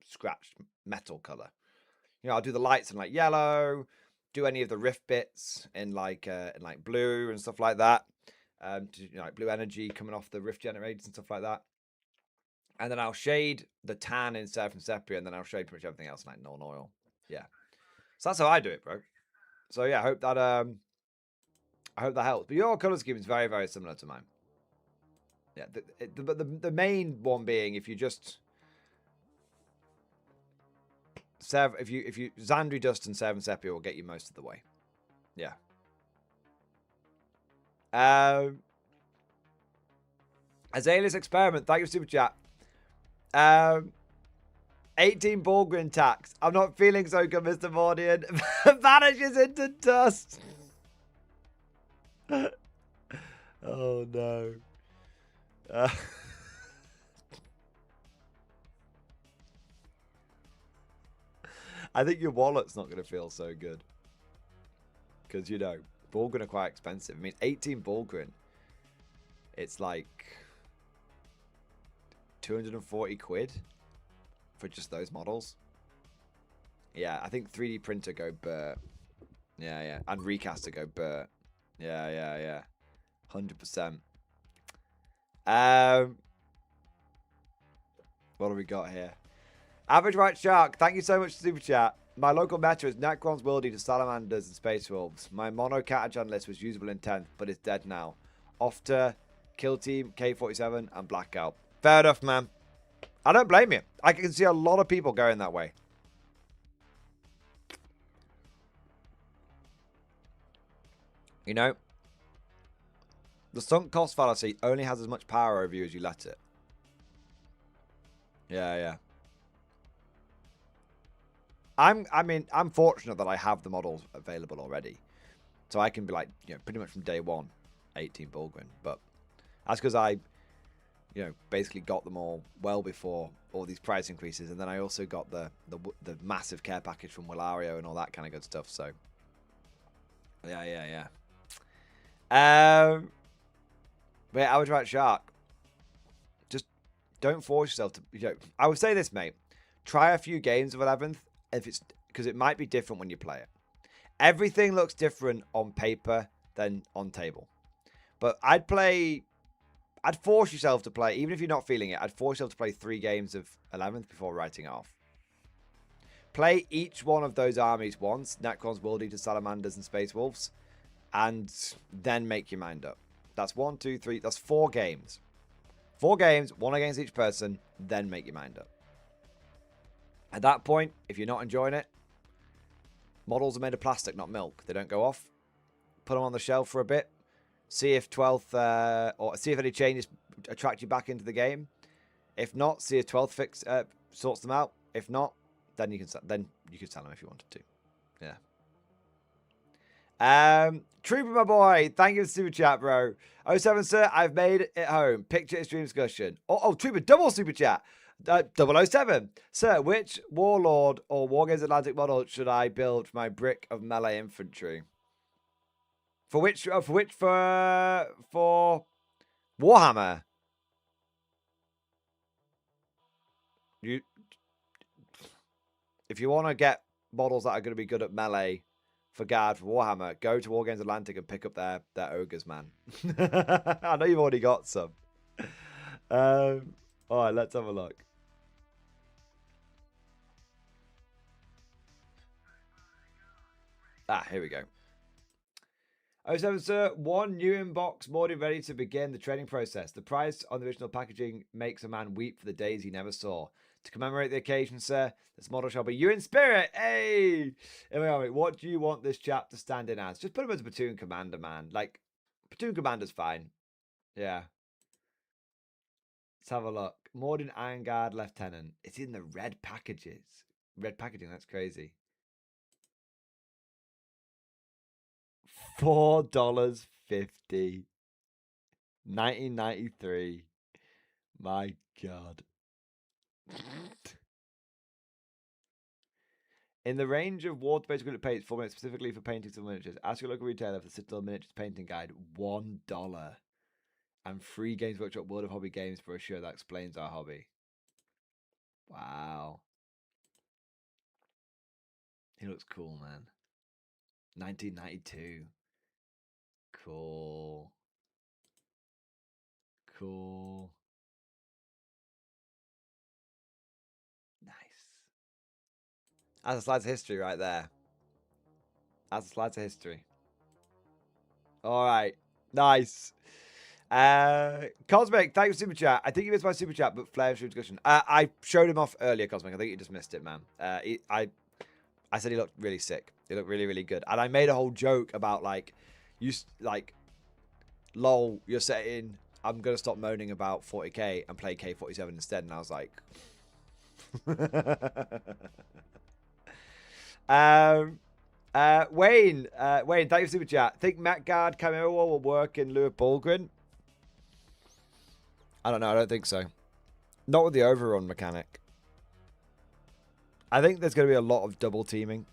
scratched metal color. I'll do the lights in like yellow. Do any of the rift bits in like blue and stuff like that. Like blue energy coming off the rift generators and stuff like that. And then I'll shade the tan in Seraphim Sepia, and then I'll shade pretty much everything else like non oil. Yeah. So that's how I do it, bro. So yeah, I hope that helps. But your color scheme is very, very similar to mine. Yeah. The main one being if you Zandri dust and Seraphim Sepia will get you most of the way. Yeah. Azalea's Experiment, thank you for super chat. 18 Bulgrin tax. I'm not feeling so good, Mr. Mordian. Vanishes into dust. Oh no. I think your wallet's not going to feel so good. Because, Bulgrin are quite expensive. I mean, 18 Bulgrin. It's like 240 quid for just those models. Yeah, I think 3D printer go Burt. Yeah. And recaster go Burt. Yeah. 100%. What have we got here? Average White Shark, thank you so much for Super Chat. My local meta is Necrons, Wildy to Salamanders and Space Wolves. My mono Catajan list was usable in 10th, but it's dead now. Off to Kill Team, K47, and Blackout. Fair enough, man. I don't blame you. I can see a lot of people going that way. The sunk cost fallacy only has as much power over you as you let it. Yeah. I'm fortunate that I have the models available already. So I can be like, pretty much from day one, 18 Bulgrin. But that's because I, basically got them all well before all these price increases. And then I also got the massive care package from Willario and all that kind of good stuff. So, yeah. But yeah, I would write Shark. Just don't force yourself to, I would say this, mate. Try a few games of 11th. Because it might be different when you play it. Everything looks different on paper than on table. But I'd force yourself to play, even if you're not feeling it, I'd force yourself to play 3 games of 11th before writing it off. Play each one of those armies once, Necrons, World Eaters, Salamanders, and Space Wolves, and then make your mind up. That's 1, 2, 3. That's 4 games. 4 games, 1 against each person, then make your mind up. At that point, if you're not enjoying it, models are made of plastic, not milk. They don't go off. Put them on the shelf for a bit. See if 12th, or see if any changes attract you back into the game. If not, see if 12th fix sorts them out. If not, then you can sell them if you wanted to. Yeah. Trooper, my boy, thank you for the super chat, bro. 07, sir, I've made it home. Picture stream discussion. Oh, Trooper, double super chat. 007, sir, which Warlord or Wargames Atlantic model should I build for my brick of melee infantry? For Warhammer. If you want to get models that are going to be good at melee for guard for Warhammer, go to Wargames Atlantic and pick up their ogres, man. I know you've already got some. All right, let's have a look. Here we go. 07, sir. 1 new inbox, more than ready to begin the trading process. The price on the original packaging makes a man weep for the days he never saw. To commemorate the occasion, sir, this model shall be you in spirit. Hey! What do you want this chap to stand in as? Just put him as a platoon commander, man. Like, platoon commander's fine. Yeah. Let's have a look. Morden Iron Guard Lieutenant. It's in the red packages. Red packaging, that's crazy. $4.50. 1993. My God. In the range of water-based acrylic paints formulated specifically for painting some miniatures, ask your local retailer for the Citadel Miniatures Painting Guide. $1. And free Games Workshop World of Hobby Games brochure that explains our hobby. Wow. He looks cool, man. 1992. Cool. Cool. Nice. That's a slice of history right there. That's a slice of history. All right. Nice. Cosmic, thanks for super chat. I think you missed my super chat, but Flair stream discussion. I showed him off earlier, Cosmic. I think you just missed it, man. I said he looked really sick. He looked really, really good. And I made a whole joke about lol, you're saying I'm gonna stop moaning about 40k and play K47 instead. And I was like, Wayne, thank you for super chat. Think Matt Guard Chimera Wall will work in lieu of Bulgrin? I don't know. I don't think so. Not with the overrun mechanic. I think there's going to be a lot of double teaming.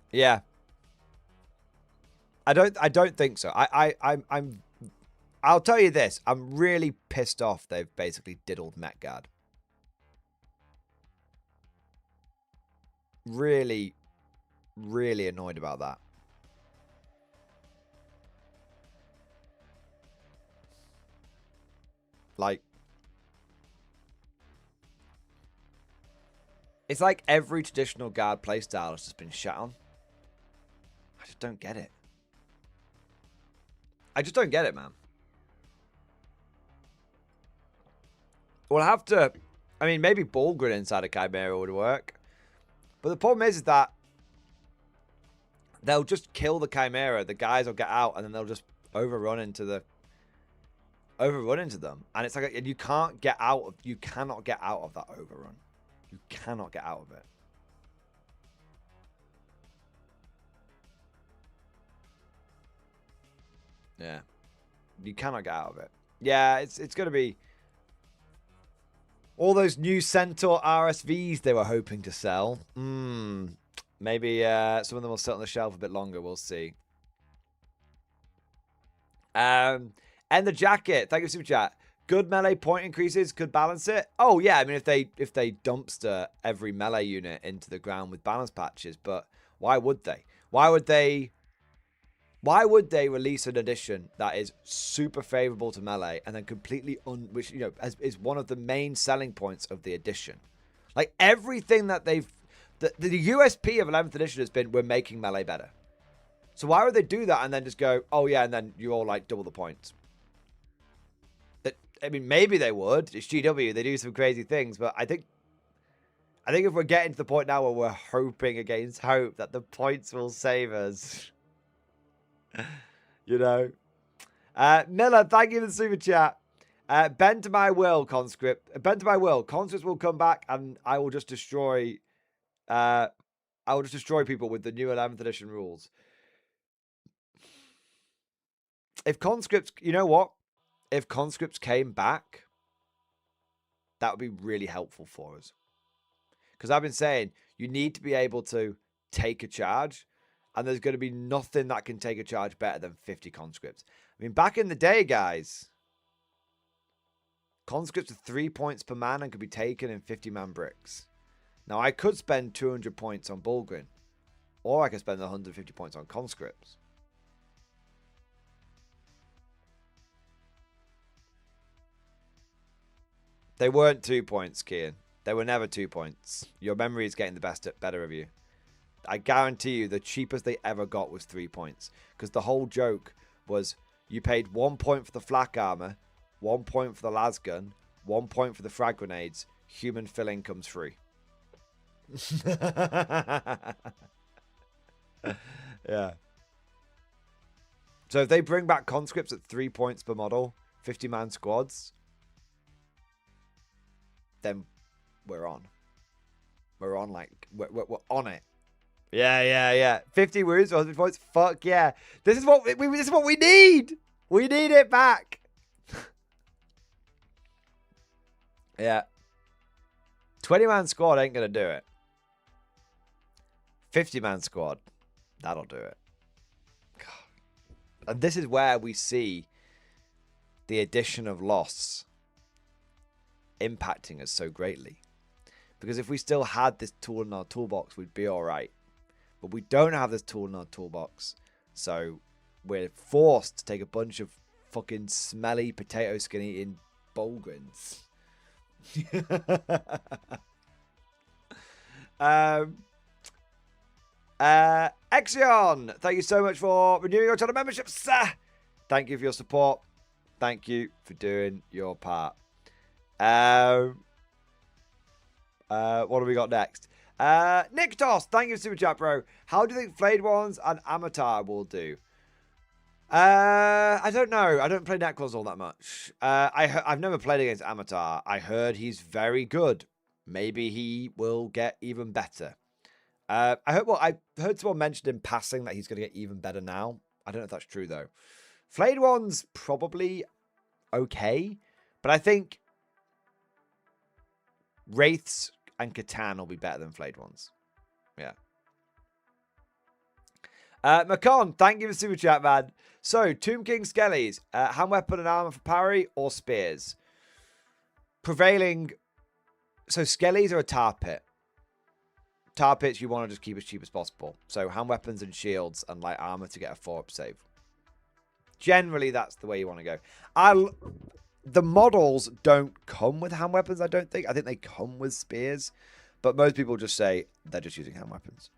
Yeah. I don't think so. I'll tell you this. I'm really pissed off they've basically diddled Metgard. Really, really annoyed about that. Like, it's like every traditional guard playstyle has just been shut on. I just don't get it. I just don't get it, man. We'll have to... I mean, maybe Bulgrin inside a Chimera would work. But the problem is that they'll just kill the Chimera. The guys will get out, and then they'll just overrun into them. And it's like, you can't get out of... You cannot get out of that overrun. You cannot get out of it. Yeah. You cannot get out of it. Yeah, it's going to be... All those new Centaur RSVs they were hoping to sell. Maybe some of them will sit on the shelf a bit longer. We'll see. And the jacket. Thank you for super chat. Good melee point increases could balance it. Oh yeah, I mean if they dumpster every melee unit into the ground with balance patches, but why would they? Why would they release an edition that is super favorable to melee and then completely which is one of the main selling points of the edition? Like everything that The USP of 11th edition has been we're making melee better. So why would they do that and then just go, oh yeah, and then you all like double the points? I mean, maybe they would. It's GW. They do some crazy things, but I think if we're getting to the point now where we're hoping against hope that the points will save us, you know. Miller, thank you for the super chat. Bend to my will, conscript. Bend to my will. Conscripts will come back, and I will just destroy. I will just destroy people with the new 11th edition rules. If conscripts, you know what? If conscripts came back, that would be really helpful for us. Because I've been saying you need to be able to take a charge, and there's going to be nothing that can take a charge better than 50 conscripts. I mean, back in the day, guys, conscripts are 3 points per man and could be taken in 50-man bricks. Now, I could spend 200 points on Bulgrin, or I could spend 150 points on conscripts. They weren't 2 points, Kian. They were never 2 points. Your memory is getting the better of you. I guarantee you the cheapest they ever got was 3 points. Because the whole joke was you paid 1 point for the flak armor, 1 point for the lasgun, 1 point for the frag grenades. Human filling comes free. Yeah. So if they bring back conscripts at 3 points per model, 50-man squads, then we're on. We're on, like, we're on it. Yeah. 50 wounds, 100 points. Fuck yeah. This is what we need. We need it back. Yeah. 20-man squad ain't going to do it. 50-man squad, that'll do it. God. And this is where we see the addition of loss impacting us so greatly. Because if we still had this tool in our toolbox, we'd be all right. But we don't have this tool in our toolbox. So we're forced to take a bunch of fucking smelly potato skin eating Bulgrins. Exion, thank you so much for renewing your channel membership, sir. Thank you for your support. Thank you for doing your part. What have we got next? Nick Toss, thank you for super chat, bro. How do you think Flayed Ones and Amatar will do? I don't know. I don't play Necros all that much. I've never played against Amatar. I heard he's very good. Maybe he will get even better. I heard someone mention in passing that he's going to get even better now. I don't know if that's true though. Flayed One's probably okay, but I think Wraiths and Catan will be better than Flayed Ones. Yeah. Macon, thank you for super chat, man. So, Tomb King Skellies, hand weapon and armor for parry or spears? Prevailing. So, Skellies are a tar pit. Tar pits you want to just keep as cheap as possible. So, hand weapons and shields and light armor to get a 4-up save. Generally, that's the way you want to go. The models don't come with hand weapons, I don't think. I think they come with spears. But most people just say they're just using hand weapons.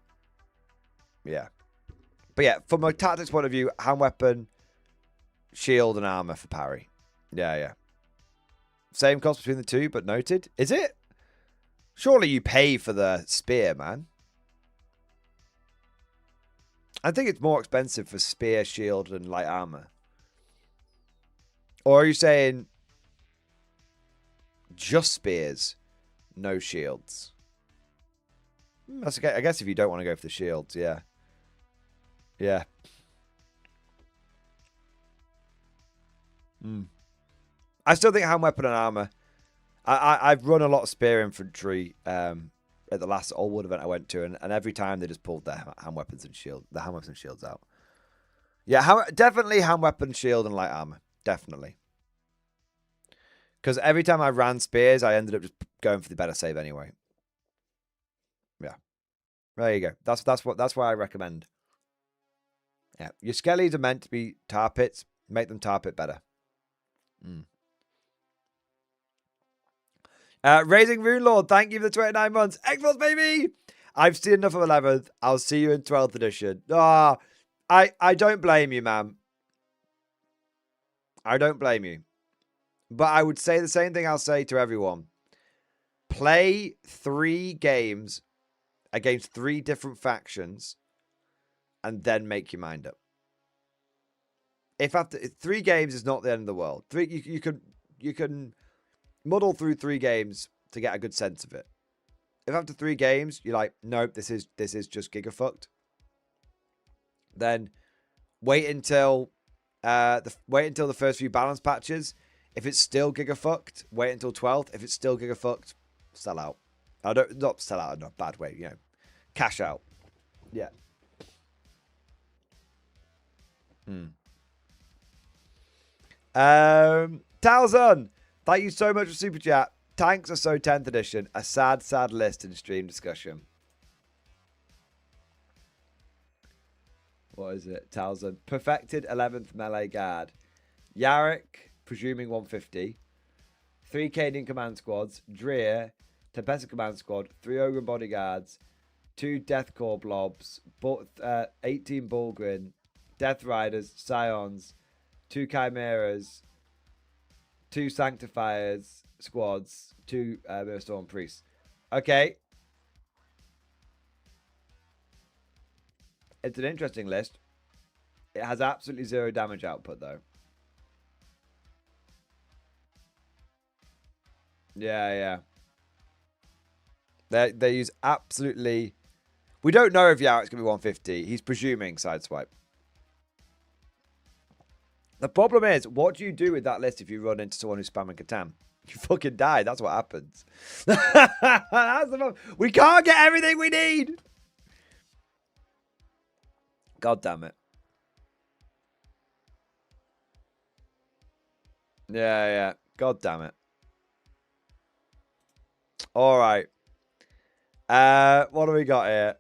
Yeah. But yeah, from a tactics point of view, hand weapon, shield, and armor for parry. Yeah. Same cost between the two, but noted. Is it? Surely you pay for the spear, man. I think it's more expensive for spear, shield, and light armor. Or are you saying just spears, no shields? That's okay. I guess if you don't want to go for the shields, yeah. Yeah. I still think hand weapon and armor. I've run a lot of spear infantry at the last Allwood event I went to, and every time they just pulled their hand weapons and shields out. Yeah, definitely hand weapon, shield, and light armor. Definitely. Because every time I ran spears, I ended up just going for the better save anyway. Yeah. There you go. That's what I recommend. Yeah. Your skellies are meant to be tar pits. Make them tar pit better. Raising Rune Lord, thank you for the 29 months. Xbox, baby! I've seen enough of 11th. I'll see you in 12th edition. Ah, I don't blame you, man. I don't blame you. But I would say the same thing I'll say to everyone. Play 3 games against 3 different factions and then make your mind up. If after 3 games is not the end of the world. You can muddle through 3 games to get a good sense of it. If after 3 games you're like, nope, this is just gigafucked, then wait until the first few balance patches. If it's still gigafucked, wait until 12th. If it's still gigafucked, sell out. Not sell out in a bad way, you know. Cash out. Yeah. Talzon, thank you so much for Super Chat. Tanks are so 10th edition. A sad, sad list in stream discussion. What is it? Talzon. Perfected 11th melee guard. Yarrick, presuming 150. 3 Cadian command squads. Dreer, Tempesta command squad. 3 Ogre bodyguards. 2 Deathcore blobs. 18 Bulgrin. Death Riders. Scions. 2 Chimeras. 2 Sanctifiers squads. 2 Mirror priests. Okay. It's an interesting list. It has absolutely 0 damage output, though. Yeah. They use absolutely... We don't know if Yarrick's going to be 150. He's presuming Sideswipe. The problem is, what do you do with that list if you run into someone who's spamming Catan? You fucking die. That's what happens. That's the problem. We can't get everything we need. God damn it. Yeah. God damn it. All right. What do we got here?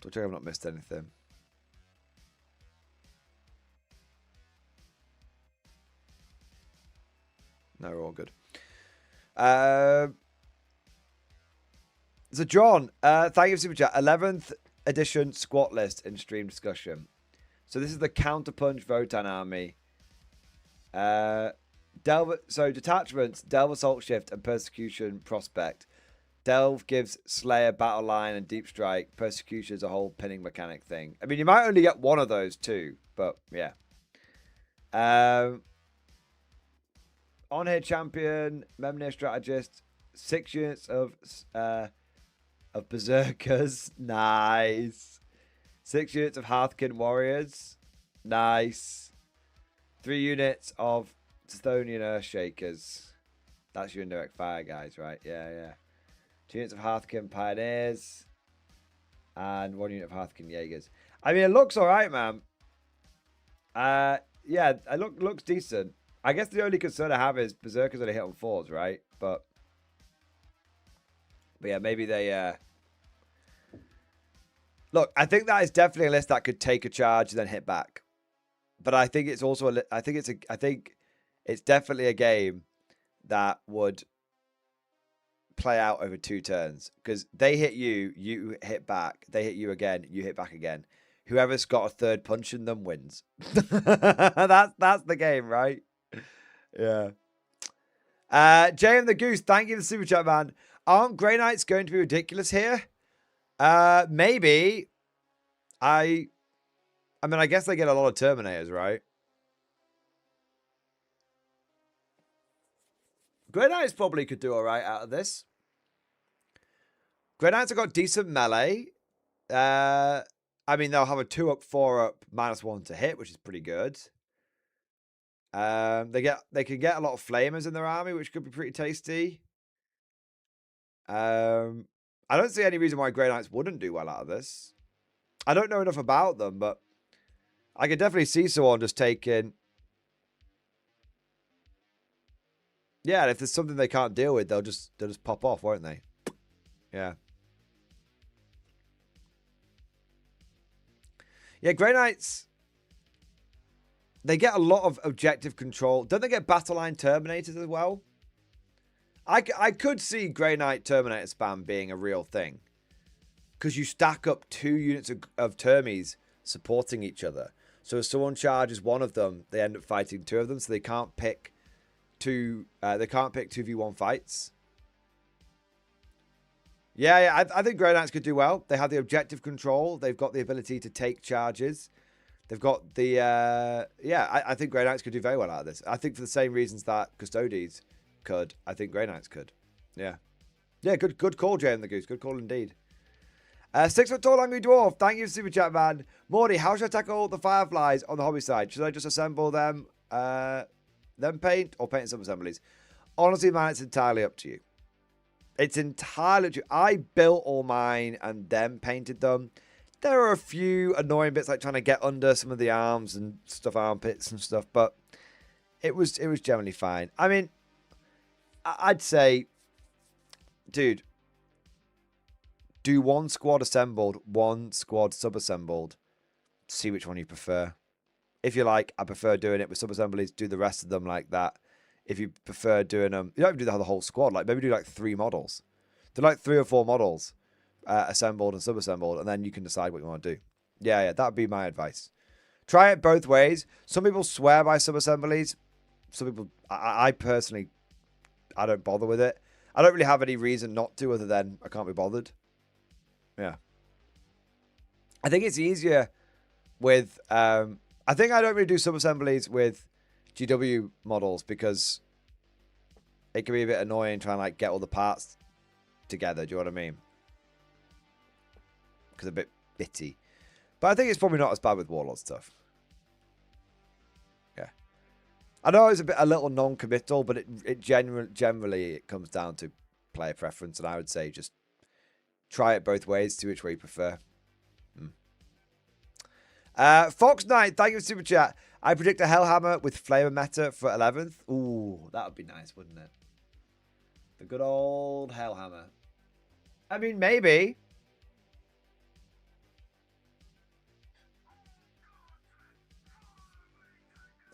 Don't check I've not missed anything. No, we're all good. So, John, thank you for Super Chat. 11th edition squat list in stream discussion. So, this is the Counterpunch Votan army. Detachments, Delve Assault Shift, and Persecution Prospect. Delve gives Slayer, Battle Line, and Deep Strike. Persecution is a whole pinning mechanic thing. I mean, you might only get one of those too, but yeah. On here, champion, Memnir strategist, 6 units of Berserkers, nice. 6 units of Hearthkin warriors, nice. 3 units of Stonian Earthshakers. That's your indirect fire guys, right? Yeah. 2 units of Hearthkin pioneers, and 1 unit of Hearthkin Jaegers. I mean, it looks all right, man. Yeah, it looks decent. I guess the only concern I have is Berserkers only hit on 4s, right? But yeah, maybe they... Look, I think that is definitely a list that could take a charge and then hit back. But I think it's also I think it's definitely a game that would play out over 2 turns, because they hit you, you hit back, they hit you again, you hit back again. Whoever's got a third punch in them wins. That's the game, right? Yeah. JM the Goose, thank you for the super chat, man. Aren't Grey Knights going to be ridiculous here? Maybe. I mean, I guess they get a lot of Terminators, right? Grey Knights probably could do all right out of this. Grey Knights have got decent melee. I mean, they'll have a 2-up, 4-up, -1 to hit, which is pretty good. They can get a lot of flamers in their army, which could be pretty tasty. I don't see any reason why Grey Knights wouldn't do well out of this. I don't know enough about them, but I could definitely see someone just taking... Yeah, if there's something they can't deal with, they'll just pop off, won't they? Yeah. Yeah, Grey Knights... They get a lot of objective control. Don't they get battle line terminators as well? I could see Grey Knight Terminator spam being a real thing. Because you stack up 2 units of Termies supporting each other. So if someone charges one of them, they end up fighting 2 of them. So they can't pick 2. They can't pick 2v1 fights. Yeah. I think Grey Knights could do well. They have the objective control. They've got the ability to take charges. They've got the I think Grey Knights could do very well out of this. I think for the same reasons that Custodes could, I think Grey Knights could. Yeah. Yeah, good call, Jay and the Goose. Good call indeed. 6 foot tall angry dwarf. Thank you, super chat man. Morty, how should I tackle the fireflies on the hobby side? Should I just assemble them, then paint, or paint some assemblies? Honestly, man, it's entirely up to you. It's entirely up to you. I built all mine and then painted them. There are a few annoying bits like trying to get under some of the arms and stuff, armpits and stuff, but it was generally fine. I mean, I'd say, dude, do 1 squad assembled, 1 squad sub-assembled. See which one you prefer. If you like, I prefer doing it with sub-assemblies. Do the rest of them like that. If you prefer doing them, you don't even do the whole squad. Like maybe do like 3 models. Do like 3 or 4 models, assembled and sub-assembled, and then you can decide what you want to do. Yeah, that would be my advice. Try it both ways. Some people swear by sub-assemblies. Some people, I personally, I don't bother with it. I don't really have any reason not to other than I can't be bothered. Yeah. I think it's easier with, I think I don't really do sub-assemblies with GW models because it can be a bit annoying trying to like get all the parts together. Do you know what I mean? Because a bit bitty. But I think it's probably not as bad with Warlord stuff. Yeah. I know it's a little non-committal, but it generally it comes down to player preference, and I would say just try it both ways, see which way you prefer. Fox Knight, thank you for super chat. I predict a Hellhammer with Flavor Meta for 11th. Ooh, that would be nice, wouldn't it? The good old Hellhammer. I mean, maybe.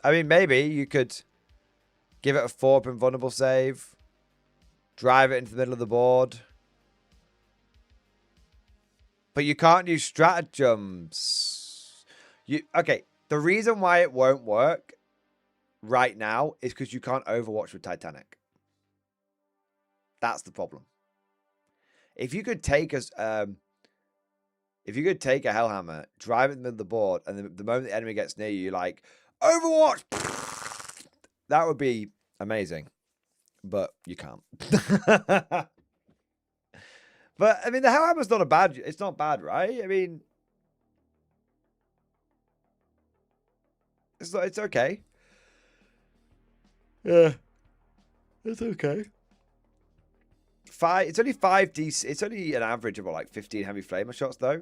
Maybe you could give it a 4-pin vulnerable save, drive it into the middle of the board. But you can't use stratagems. Okay, the reason why it won't work right now is because you can't Overwatch with Titanic. That's the problem. If you could take a Hellhammer, drive it in the middle of the board, and the moment the enemy gets near you, you're like, Overwatch! That would be amazing. But you can't. But, I mean, the Hellhammer's not it's not bad, right? I mean, it's okay. Yeah. It's okay. It's only 5 DC. It's only an average of like 15 heavy flamer shots, though.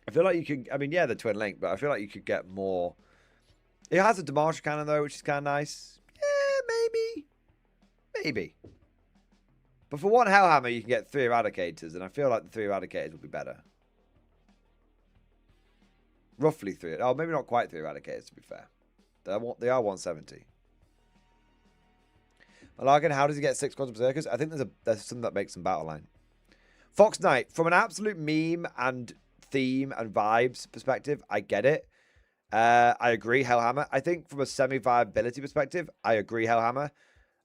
I feel like you can, I mean, yeah, the twin link, but I feel like you could get more. It has a Demarche cannon, though, which is kind of nice. Yeah, maybe. But for 1 Hellhammer, you can get 3 Eradicators, and I feel like the 3 Eradicators would be better. Roughly 3. Oh, maybe not quite 3 Eradicators, to be fair. They are 170. Malagan, how does he get 6 Quantum Berserkers? I think there's something that makes them battle line. Fox Knight, from an absolute meme and theme and vibes perspective, I get it. I agree, Hellhammer. I think from a semi-viability perspective, I agree, Hellhammer.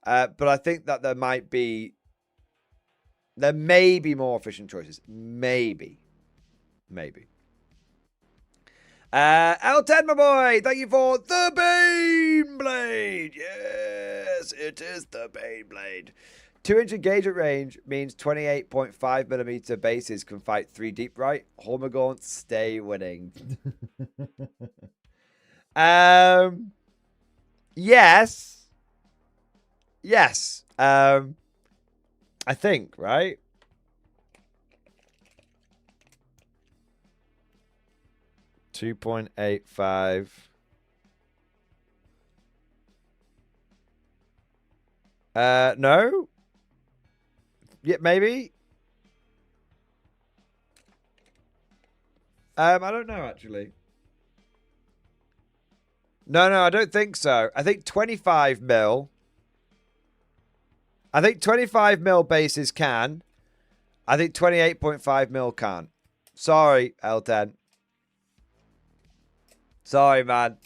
But I think that there may be more efficient choices. Maybe. L10, my boy, thank you for the Bane Blade. Yes, it is the Bane Blade. 2-inch engagement range means 28.5mm bases can fight 3 deep right. Hormigaunt, stay winning. Yes. I think, right? $2.85. No. Yeah, maybe. I don't know actually. No, I don't think so. I think 25 mil. I think 25 mil bases can. I think 28.5 mil can't. Sorry, L10. Sorry, man.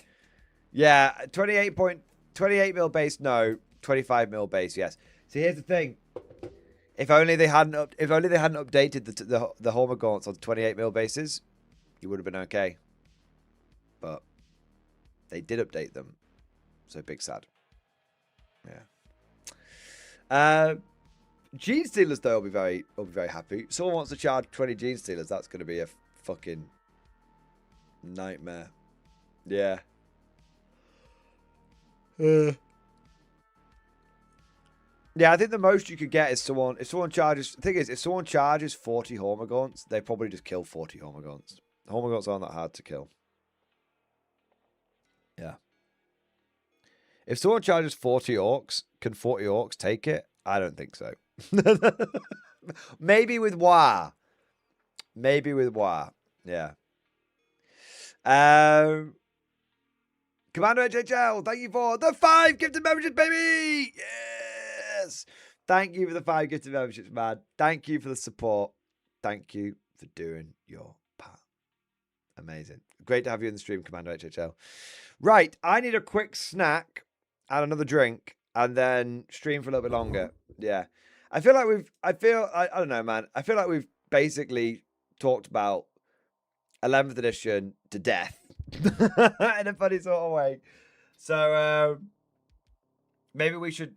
Yeah, 28 mil base, no. 25 mil base, yes. See, here's the thing. If only they hadn't updated the Homer gaunts on 28 mil bases, you would have been okay. But they did update them, so big sad. Yeah. Gene stealers though will be very happy. Someone wants to charge 20 gene stealers. That's going to be a fucking nightmare. Yeah. Yeah, I think the most you could get is someone. If someone charges, the thing is, if someone charges 40 Hormagaunts, they probably just kill 40 Hormagaunts. Hormagaunts aren't that hard to kill. Yeah. If someone charges 40 orcs, can 40 orcs take it? I don't think so. Maybe with War. Maybe with War. Yeah. Commander HHL, thank you for the 5 gifted memberships, baby! Yes! Thank you for the 5 gifted memberships, man. Thank you for the support. Thank you for doing your part. Amazing. Great to have you in the stream, Commander HHL. Right, I need a quick snack and another drink, and then stream for a little bit longer. Yeah. I don't know, man. I feel like we've basically talked about 11th edition to death in a funny sort of way. So maybe we should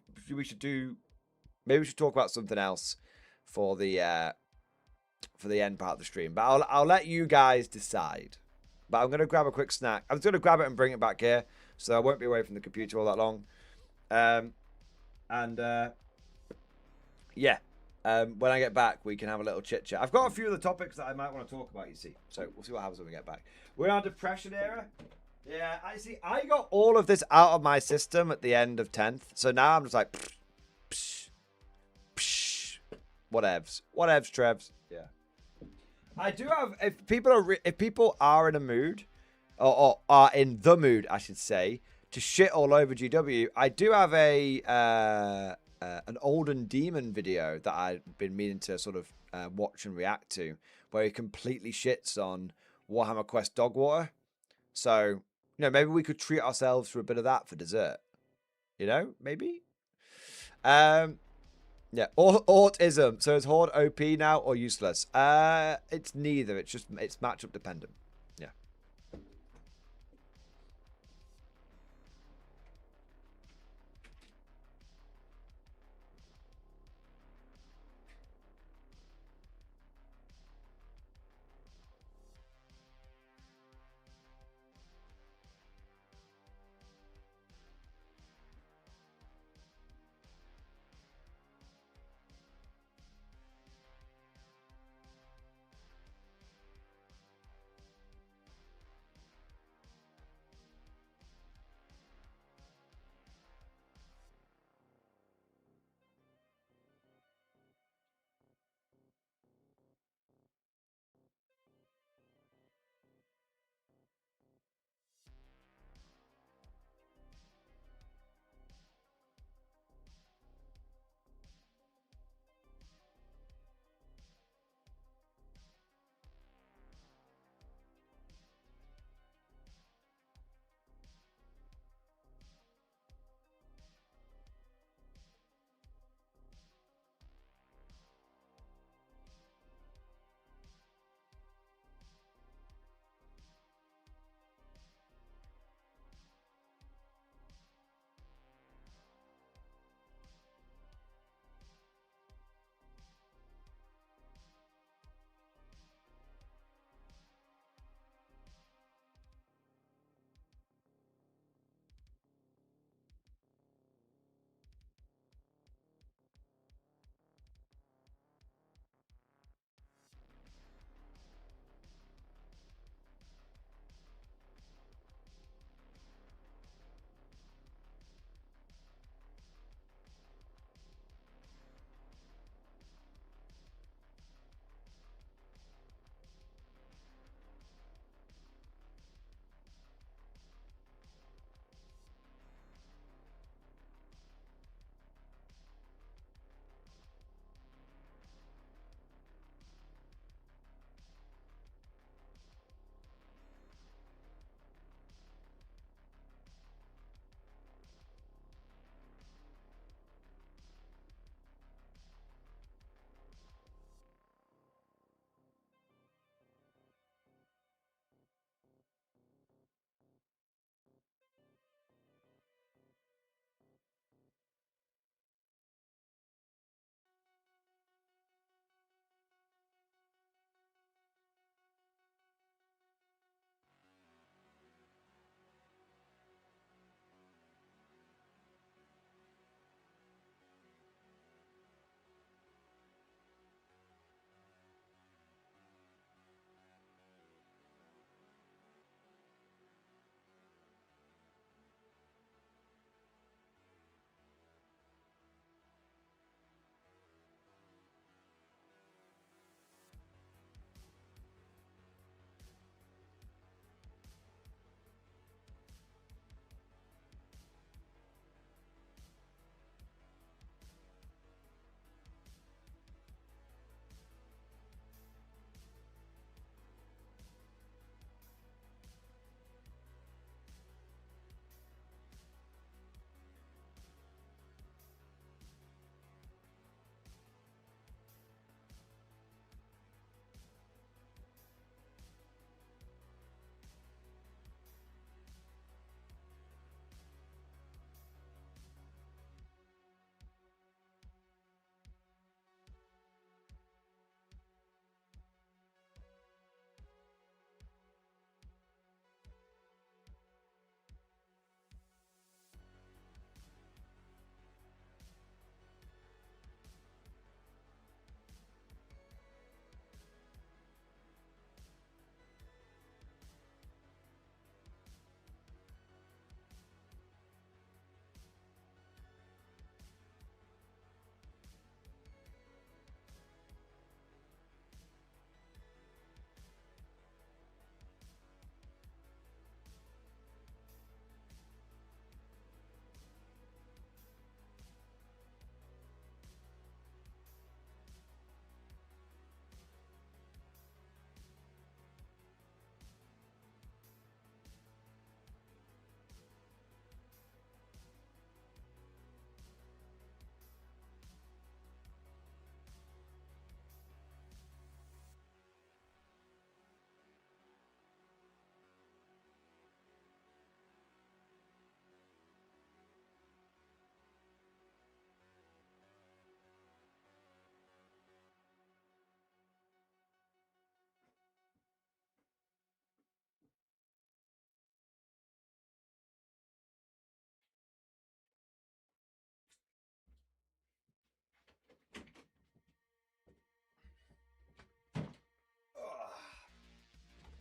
talk about something else for the end part of the stream. But I'll let you guys decide. But I'm gonna grab a quick snack. I'm just gonna grab it and bring it back here, so I won't be away from the computer all that long. Yeah. When I get back, we can have a little chit chat. I've got a few of the topics that I might want to talk about, you see. So we'll see what happens when we get back. We're in our depression era. Yeah, I got all of this out of my system at the end of 10th. So now I'm just like, whatevs, Trevs. Yeah. I do have, if people are in a mood, or are in the mood, I should say, to shit all over GW, I do have an Olden Demon video that I've been meaning to sort of watch and react to, where he completely shits on Warhammer Quest Dogwater. So, maybe we could treat ourselves to a bit of that for dessert. Maybe. Yeah, autism. So is Horde OP now or useless? It's neither. It's matchup dependent. Yeah.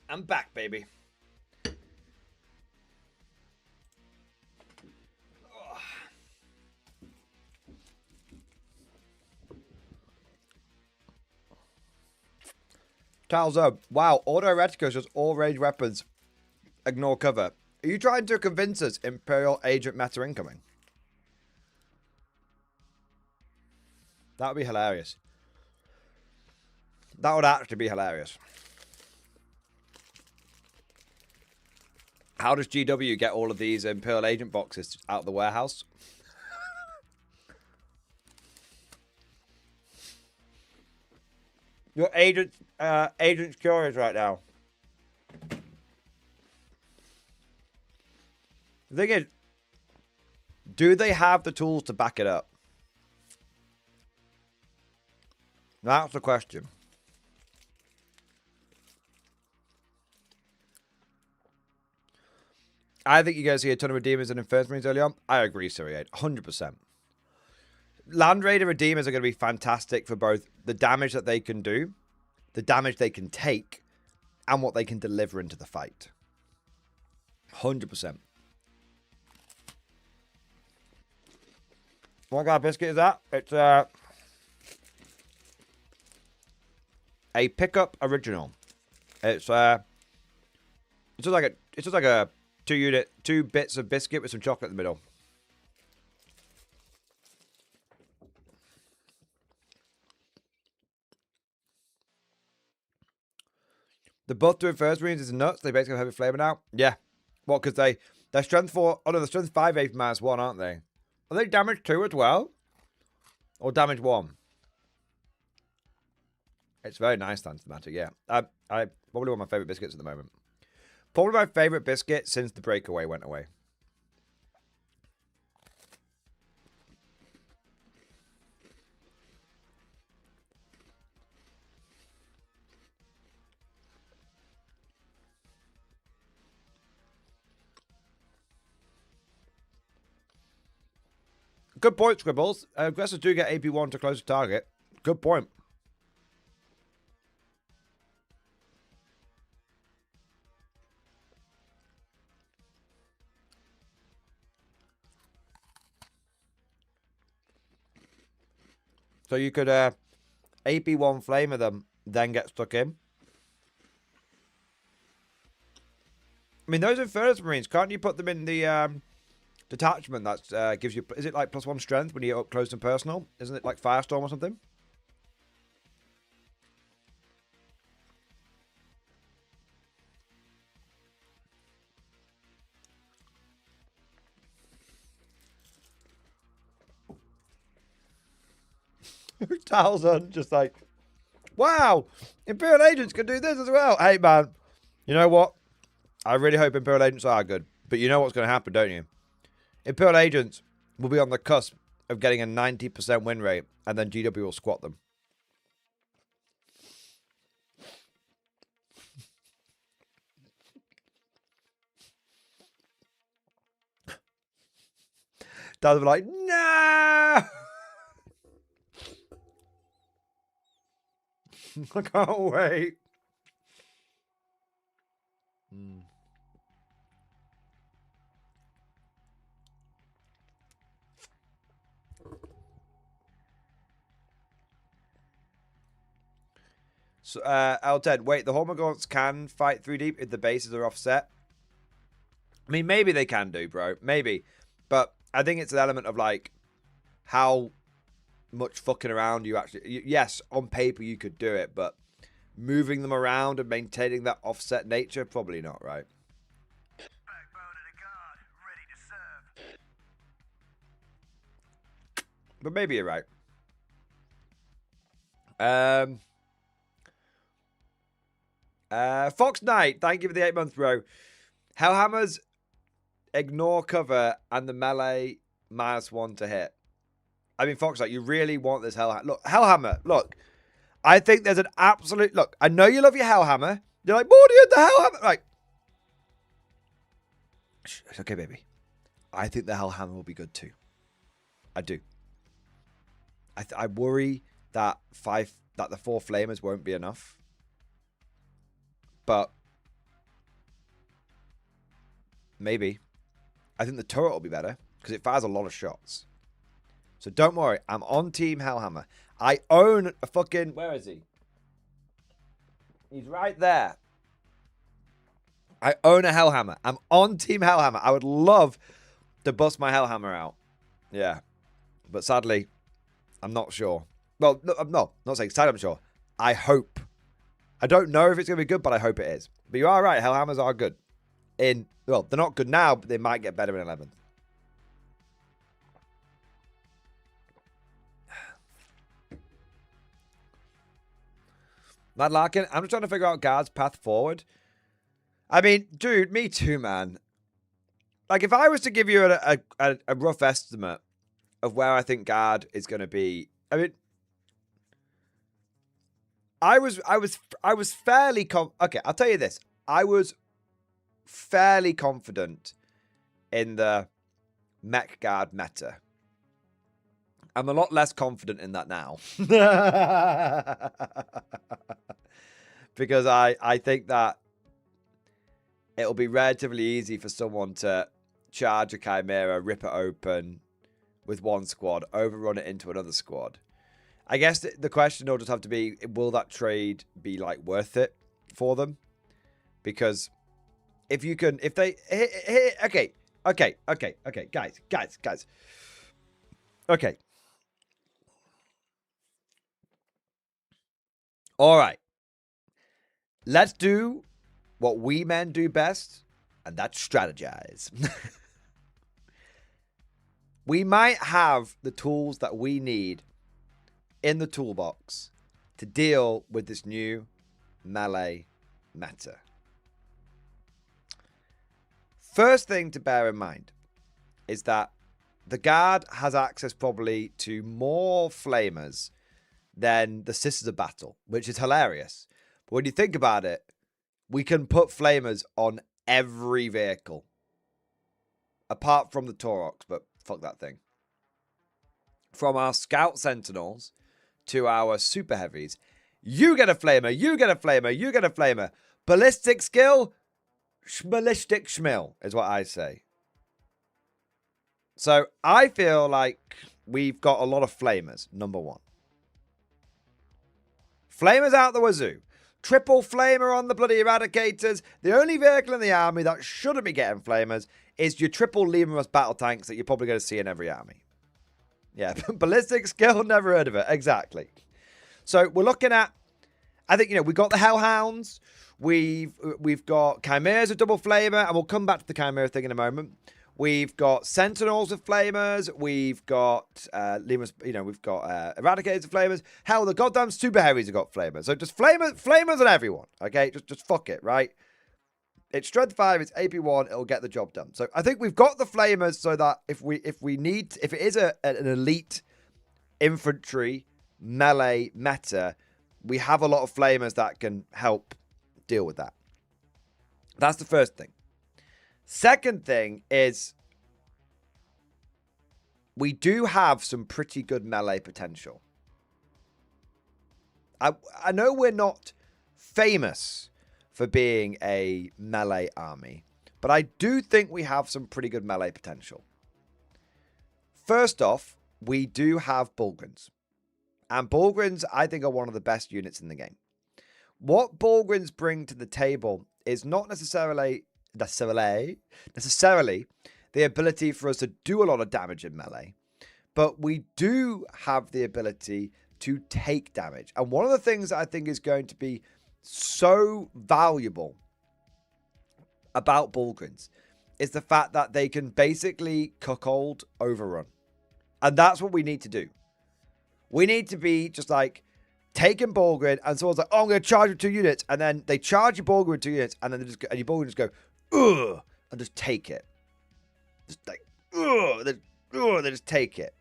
I'm back, baby. Charles O. Wow, Auto Eretica just all range weapons. Ignore cover. Are you trying to convince us Imperial Agent meta incoming? That would be hilarious. That would actually be hilarious. How does GW get all of these Imperial Agent boxes out of the warehouse? Your agent's curious right now. The thing is, do they have the tools to back it up? That's the question. I think you guys see a ton of Redeemers and Inferno Marines early on. I agree, Siri8. 100%. Land Raider Redeemers are going to be fantastic for both the damage that they can do, the damage they can take, and what they can deliver into the fight. 100%. What kind of biscuit is that? It's a pickup original. It's just like a 2 bits of biscuit with some chocolate in the middle. The buff to First Marines is nuts. They basically have heavy flavor now. Yeah. What? Because they're strength 4. Oh no, they're strength 5 8 -1, aren't they? Are they damage 2 as well? Or damage 1? It's very nice, Thematic, yeah. I probably one of my favorite biscuits at the moment. Probably my favorite biscuit since the breakaway went away. Good point, Scribbles. Aggressors do get AP1 to close the target. Good point. So you could AP1 flamer them, then get stuck in. I mean, those Inferno Marines, can't you put them in the detachment that gives you... Is it like +1 strength when you get up close and personal? Isn't it like Firestorm or something? Talzon just like, wow, Imperial Agents can do this as well. Hey, man, you know what? I really hope Imperial Agents are good. But you know what's going to happen, don't you? Imperial Agents will be on the cusp of getting a 90% win rate, and then GW will squat them. Talzon will be like, no! I can't wait. So, L10, wait, the Hormagaunts can fight 3 deep if the bases are offset? I mean, maybe they can do, bro. Maybe. But I think it's an element of, like, how much fucking around you actually... Yes, on paper you could do it, but moving them around and maintaining that offset nature, probably not, right? Backbone of the guard, ready to serve. But maybe you're right. Fox Knight, thank you for the 8 months, bro. Hellhammers ignore cover and the melee -1 to hit. I mean, Fox Knight, you really want this Hellhammer. Look, Hellhammer, look. I think there's an absolute... Look, I know you love your Hellhammer. You're like, Morty, the Hellhammer. Like, it's okay, baby. I think the Hellhammer will be good too. I do. I worry that the 4 flamers won't be enough. But Maybe. I think the turret will be better because it fires a lot of shots. So don't worry. I'm on Team Hellhammer. I own a fucking... Where is he? He's right there. I own a Hellhammer. I'm on Team Hellhammer. I would love to bust my Hellhammer out. Yeah. But sadly, I'm not sure. Well, no, I'm not saying sadly I'm sure. I hope. I don't know if it's going to be good, but I hope it is. But you are right. Hellhammers are good. Well, they're not good now, but they might get better in 11th. Mad Larkin, I'm just trying to figure out Guard's path forward. I mean, dude, me too, man. Like, if I was to give you a rough estimate of where I think Guard is going to be, I mean, I was fairly okay, I'll tell you this. I was fairly confident in the Mech Guard meta. I'm a lot less confident in that now. Because I think that it'll be relatively easy for someone to charge a Chimera, rip it open with one squad, overrun it into another squad. I guess the question will just have to be, will that trade be like worth it for them? Because if you can, if they, okay, guys. Okay. All right. Let's do what we men do best, and that's strategize. We might have the tools that we need in the toolbox to deal with this new melee meta. First thing to bear in mind is that the Guard has access probably to more flamers than the Sisters of Battle, which is hilarious. But when you think about it, we can put flamers on every vehicle. Apart from the Taurox, but fuck that thing. From our Scout Sentinels to our Super Heavies, you get a flamer, you get a flamer, you get a flamer. Ballistic skill, schmalistic schmill is what I say. So I feel like we've got a lot of flamers, number one. Flamers out the wazoo. Triple flamer on the bloody Eradicators. The only vehicle in the army that shouldn't be getting flamers is your triple Lemurus battle tanks that you're probably going to see in every army. Yeah, ballistic skill, never heard of it. Exactly. So we're looking at, I think, we've got the Hellhounds. We've got Chimeras with double flamer, and we'll come back to the Chimera thing in a moment. We've got Sentinels with flamers. We've got Lemurs, we've got Eradicators with flamers. Hell, the goddamn Super Heavies have got flamers. So just flamers on everyone. Okay, just fuck it, right? It's strength 5, it's AP 1, it'll get the job done. So I think we've got the flamers so that if it is an elite infantry melee meta, we have a lot of flamers that can help deal with that. That's the first thing. Second thing is we do have some pretty good melee potential. I know we're not famous for being a melee army, but I do think we have some pretty good melee potential. First off, we do have Bullgryns. And Bullgryns, I think, are one of the best units in the game. What Bullgryns bring to the table is not necessarily the ability for us to do a lot of damage in melee, but we do have the ability to take damage. And one of the things that I think is going to be so valuable about Bullgryns is the fact that they can basically cuckold overrun. And that's what we need to do. We need to be just like taking Bullgryn, and someone's like, oh, I'm going to charge with 2 units. And then they charge your Bullgryn with 2 units, and then your Bullgryn just go, ugh, and just take it. Just like, ugh, they just take it.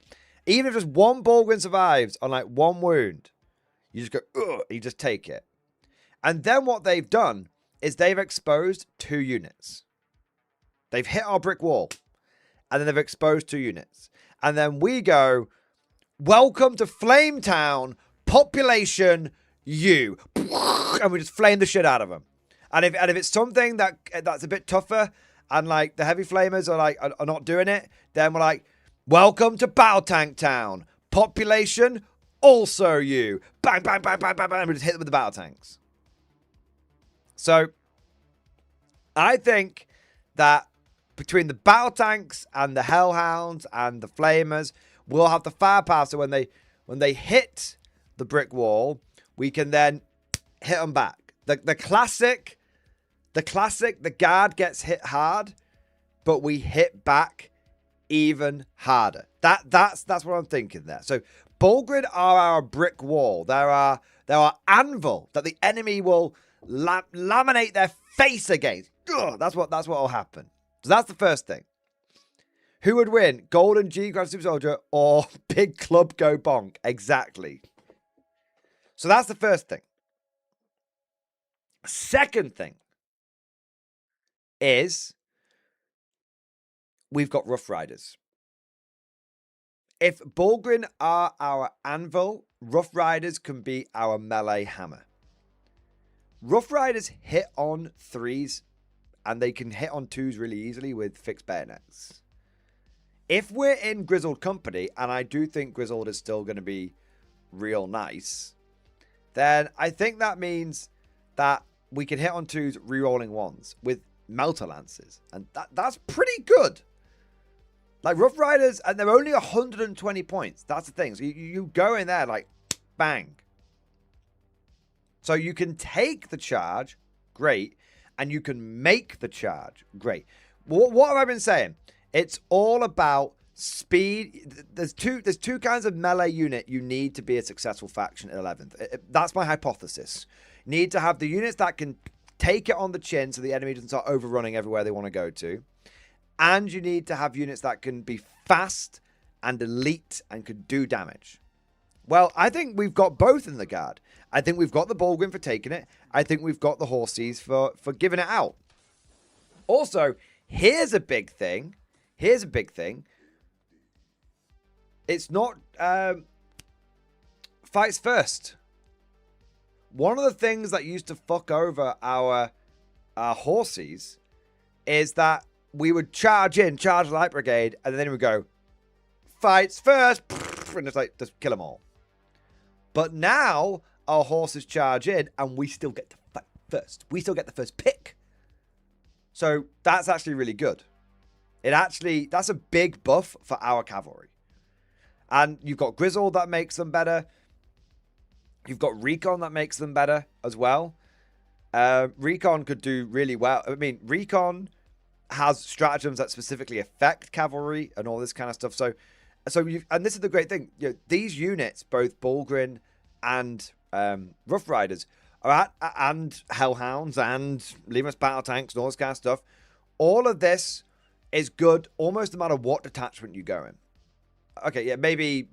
Even if just one Bullgryn survives on like 1 wound, you just go, ugh, you just take it. And then what they've done is they've exposed 2 units. They've hit our brick wall, and then they've exposed 2 units. And then we go, welcome to Flametown, population U. And we just flame the shit out of them. And if it's something that's a bit tougher, and like the heavy flamers are like are not doing it, then we're like, welcome to Battle Tank Town. Population, also you. Bang, bang, bang, bang, bang, bang. We just hit them with the battle tanks. So I think that between the battle tanks and the hellhounds and the flamers, we'll have the firepower. So when they hit the brick wall, we can then hit them back. The classic, the guard gets hit hard, but we hit back even harder. That's what I'm thinking there. So Bulgrin are our brick wall. They're our anvil that the enemy will laminate their face against. Ugh, that's what will happen. So that's the first thing. Who would win? Golden G Grand Super Soldier or Big Club Go Bonk? Exactly. So that's the first thing. Second thing is we've got Rough Riders. If Bulgrin are our anvil, Rough Riders can be our melee hammer. Rough Riders hit on 3s and they can hit on 2s really easily with fixed bayonets. If we're in Grizzled company, and I do think Grizzled is still going to be real nice, then I think that means that we can hit on 2s rerolling 1s with Melter Lances. And that's pretty good. Like Rough Riders, and they're only 120 points. That's the thing. So you go in there like, bang. So you can take the charge, great. And you can make the charge, great. What have I been saying? It's all about speed. There's two kinds of melee unit you need to be a successful faction at 11th. That's my hypothesis. You need to have the units that can take it on the chin so the enemy doesn't start overrunning everywhere they want to go to. And you need to have units that can be fast and elite and could do damage. Well, I think we've got both in the guard. I think we've got the Bulgrin for taking it. I think we've got the Horsies for giving it out. Also, here's a big thing. It's not fights first. One of the things that used to fuck over our Horsies is that we would charge the Light Brigade, and then we would go, fights first, and it's like, just kill them all. But now, our horses charge in, and we still get to fight first. We still get the first pick. So, that's actually really good. That's a big buff for our cavalry. And you've got Grizzled that makes them better. You've got Recon that makes them better as well. Recon could do really well. I mean, Recon has stratagems that specifically affect cavalry and all this kind of stuff. So and this is the great thing. You know, these units, both Bulgrin and Rough Riders, and Hellhounds and Lemus battle tanks and all this kind of stuff. All of this is good almost no matter what detachment you go in. Okay, yeah, maybe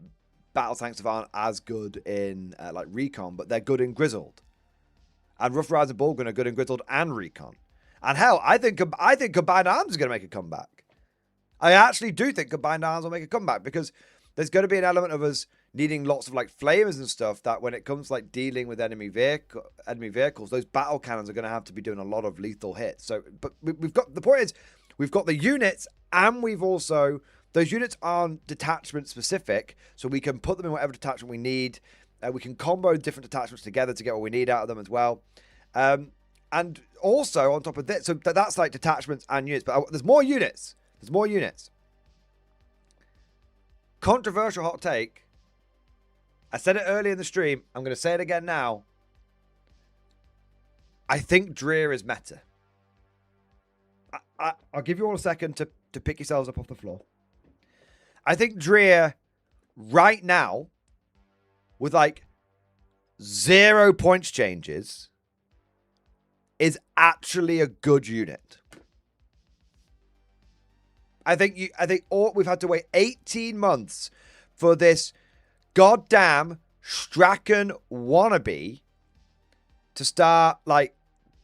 battle tanks aren't as good in like Recon, but they're good in Grizzled. And Rough Riders and Bulgrin are good in Grizzled and Recon. And hell, I think Combined Arms is going to make a comeback. I actually do think Combined Arms will make a comeback because there's going to be an element of us needing lots of like flamers and stuff that when it comes to like dealing with enemy vehicles, those battle cannons are going to have to be doing a lot of lethal hits. So, but we've got, the point is, we've got the units and we've also, those units aren't detachment specific, so we can put them in whatever detachment we need. We can combo different detachments together to get what we need out of them as well. And also, on top of this, so that's like detachments and units, but there's more units. There's more units. Controversial hot take. I said it earlier in the stream. I'm going to say it again now. I think Dreer is meta. I'll give you all a second to pick yourselves up off the floor. I think Dreer, right now, with like 0 points changes, is actually a good unit. I think we've had to wait 18 months for this goddamn Strachan wannabe to start like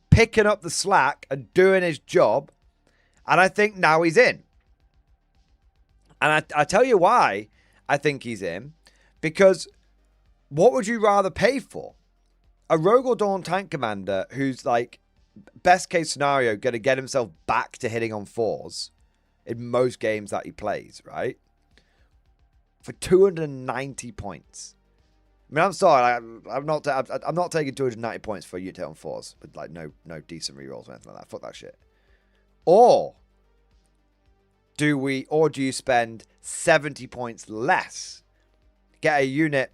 picking up the slack and doing his job, and I think now he's in. And I tell you why I think he's in, because what would you rather pay for? A Rogue or Dawn tank commander who's like best case scenario, going to get himself back to hitting on 4s in most games that he plays, right? For 290 points. I mean, I'm sorry, I'm not taking 290 points for a unit hit on 4s with like no decent rerolls or anything like that. Fuck that shit. Or do you spend 70 points less, get a unit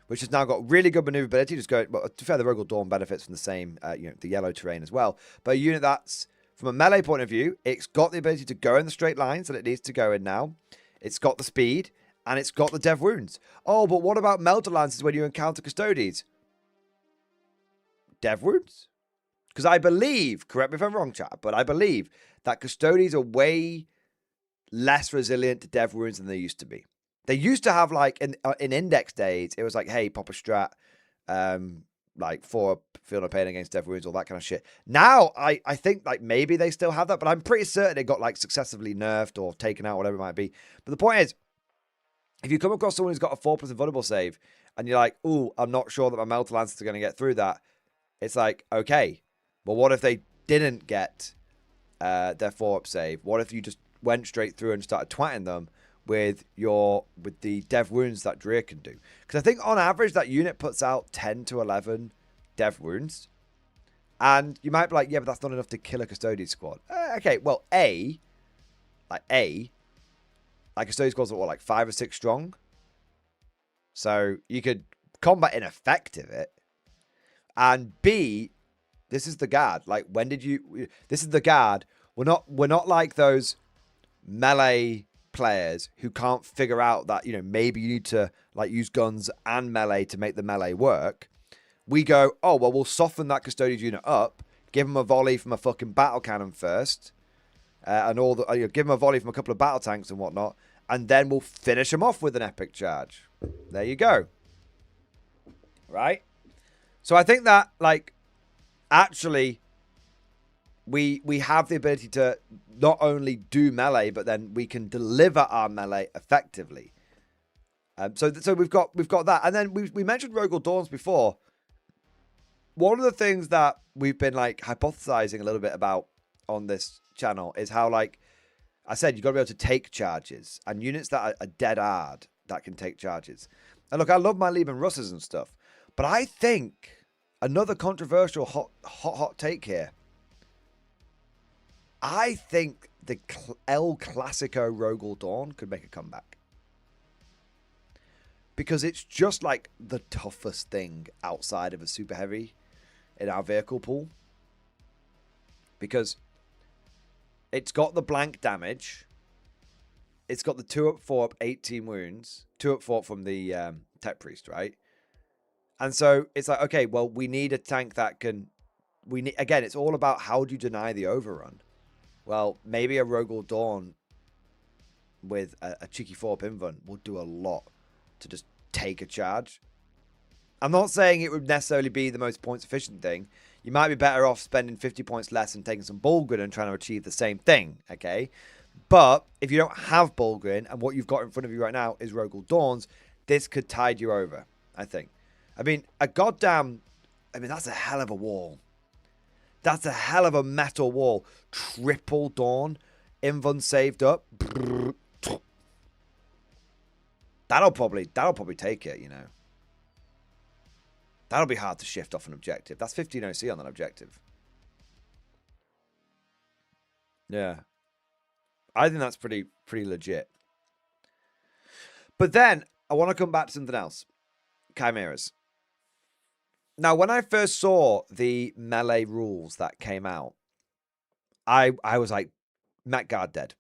which has now got really good maneuverability, just going, well, to be fair, the Rogal Dawn benefits from the same, the yellow terrain as well, but a unit that's, from a melee point of view, it's got the ability to go in the straight lines that it needs to go in now, it's got the speed, and it's got the dev wounds. Oh, but what about Melter Lances when you encounter Custodies? Dev wounds? Because I believe, correct me if I'm wrong, chat, but I believe that Custodies are way less resilient to dev wounds than they used to be. They used to have, like, in index days, it was like, hey, pop a strat, like, for feel no pain against dev wounds, all that kind of shit. Now, I think, like, maybe they still have that, but I'm pretty certain it got, like, successively nerfed or taken out, whatever it might be. But the point is, if you come across someone who's got a 4+ invulnerable save, and you're like, ooh, I'm not sure that my Melter Lancers are going to get through that, it's like, okay, well, what if they didn't get their 4+ save? What if you just went straight through and started twatting them with the dev wounds that Drea can do? Because I think on average that unit puts out 10 to 11 dev wounds, and you might be like, yeah, but that's not enough to kill a Custodian squad. Okay, well, Custodian squads are what, like 5 or 6 strong, so you could combat ineffective it. And B, this is the guard. Like, when did you? This is the guard. We're not like those melee players who can't figure out that, maybe you need to, like, use guns and melee to make the melee work. We go, oh, well, we'll soften that Custodian unit up, give him a volley from a fucking battle cannon first, and give him a volley from a couple of battle tanks and whatnot, and then we'll finish him off with an epic charge. There you go. Right? So I think that, like, actually, we have the ability to not only do melee, but then we can deliver our melee effectively. So we've got that, and then we mentioned Rogal Dawns before. One of the things that we've been, like, hypothesizing a little bit about on this channel is how, like I said, you've got to be able to take charges, and units that are dead hard that can take charges. And look, I love my Lieben Russes and stuff, but I think another controversial hot take here. I think the El Clasico Rogal Dawn could make a comeback. Because it's just like the toughest thing outside of a super heavy in our vehicle pool. Because it's got the blank damage. It's got the 2-up, 4-up, 18 wounds. 2-up, 4-up from the Tech Priest, right? And so it's like, okay, well, we need a tank that can... Again, it's all about how do you deny the overrun. Well, maybe a Rogal Dawn with a cheeky 4-up invuln will do a lot to just take a charge. I'm not saying it would necessarily be the most points efficient thing. You might be better off spending 50 points less and taking some Bullgrin and trying to achieve the same thing, okay? But if you don't have Bullgrin and what you've got in front of you right now is Rogal Dawns, this could tide you over, I think. I mean, that's a hell of a wall. That's a hell of a metal wall. Triple Dawn. Invuln saved up. That'll probably take it, That'll be hard to shift off an objective. That's 15 OC on that objective. Yeah. I think that's pretty legit. But then, I want to come back to something else. Chimeras. Now, when I first saw the melee rules that came out, I was like, Met Guard dead.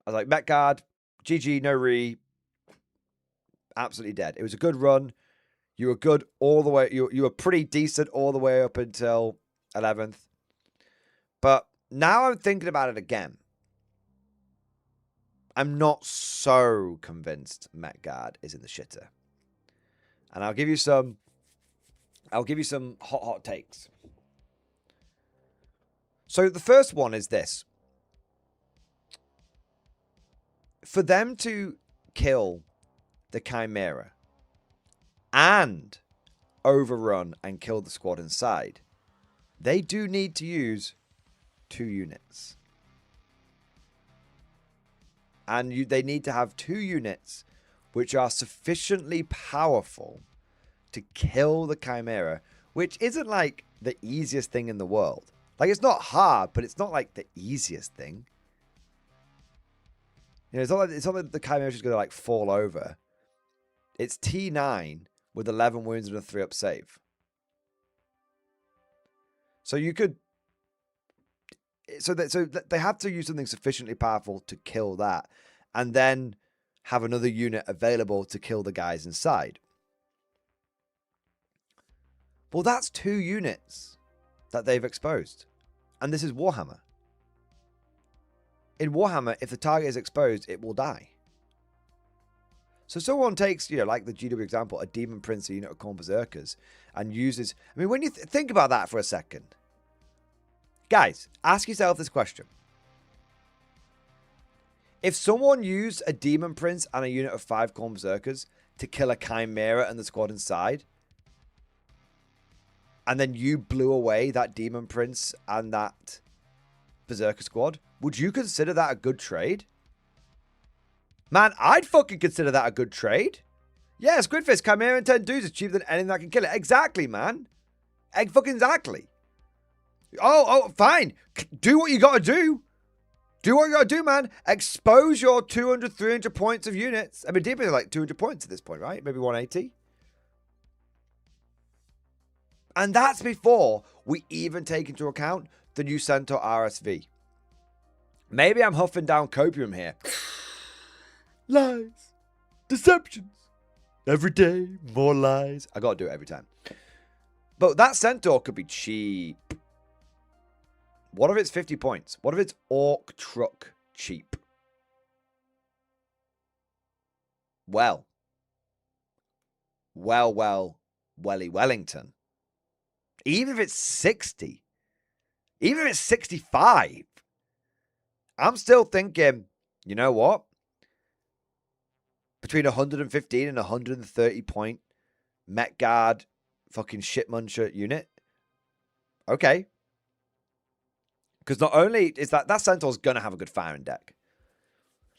I was like, Met Guard, GG, no re, absolutely dead. It was a good run. You were good all the way. You were pretty decent all the way up until 11th. But now I'm thinking about it again. I'm not so convinced Met Guard is in the shitter. And I'll give you some hot takes. So the first one is this. For them to kill the Chimera and overrun and kill the squad inside, they do need to use 2 units. And they need to have 2 units which are sufficiently powerful to kill the Chimera, which isn't like the easiest thing in the world. Like, it's not hard, but it's not like the easiest thing. You know, it's not like the Chimera is just going to like fall over. It's T9 with 11 wounds and a 3-up save. So you could... So they have to use something sufficiently powerful to kill that. And then have another unit available to kill the guys inside. Well, that's 2 units that they've exposed. And this is Warhammer. In Warhammer, if the target is exposed, it will die. So someone takes, you know, like the GW example, a Demon Prince, a unit of Khorne Berserkers, and uses... I mean, when you think about that for a second. Guys, ask yourself this question. If someone used a Demon Prince and a unit of 5 Khorne Berserkers to kill a Chimera and the squad inside, and then you blew away that Demon Prince and that Berserker squad, would you consider that a good trade? Man, I'd fucking consider that a good trade. Yeah, Squidfist, Chimera and 10 dudes is cheaper than anything that can kill it. Exactly, man. Fucking exactly. Oh, fine. Do what you gotta do. Do what you gotta do, man. Expose your 200, 300 points of units. I mean, Demon is like 200 points at this point, right? Maybe 180. And that's before we even take into account the new Centaur RSV. Maybe I'm huffing down copium here. Lies. Deceptions. Every day, more lies. I gotta do it every time. But that Centaur could be cheap. What if it's 50 points? What if it's Orc Truck cheap? Welly Wellington. Even if it's 60. Even if it's 65. I'm still thinking, you know what? Between 115 and 130 point Met Guard fucking shit muncher unit. Okay. Because not only is that Centaur's going to have a good firing deck.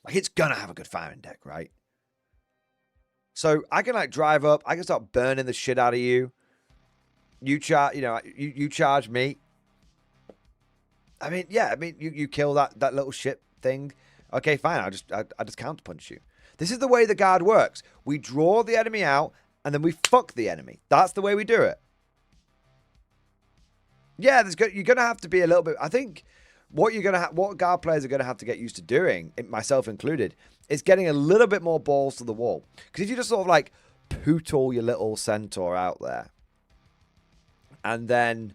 Like, it's going to have a good firing deck, right? So I can like drive up. I can start burning the shit out of you. You charge me. I mean, yeah. I mean, you kill that little shit thing. Okay, fine. I just counterpunch you. This is the way the Guard works. We draw the enemy out and then we fuck the enemy. That's the way we do it. Yeah, you're gonna have to be a little bit. I think what Guard players are gonna have to get used to doing, myself included, is getting a little bit more balls to the wall. Because if you just sort of like poodle your little Centaur out there, and then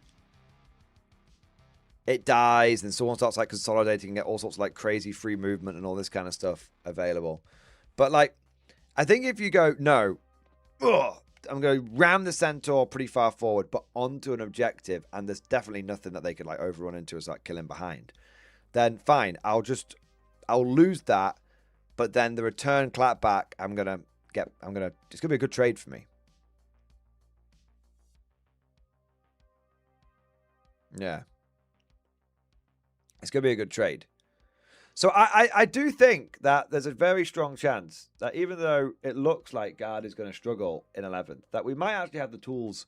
it dies, and someone starts like consolidating and get all sorts of like crazy free movement and all this kind of stuff available. But like, I think if you go, no, I'm going to ram the Centaur pretty far forward, but onto an objective, and there's definitely nothing that they could like overrun into as like killing behind, then fine. I'll lose that, but then the return clapback, it's going to be a good trade for me. Yeah. It's going to be a good trade. So I do think that there's a very strong chance that even though it looks like Guard is going to struggle in 11th, that we might actually have the tools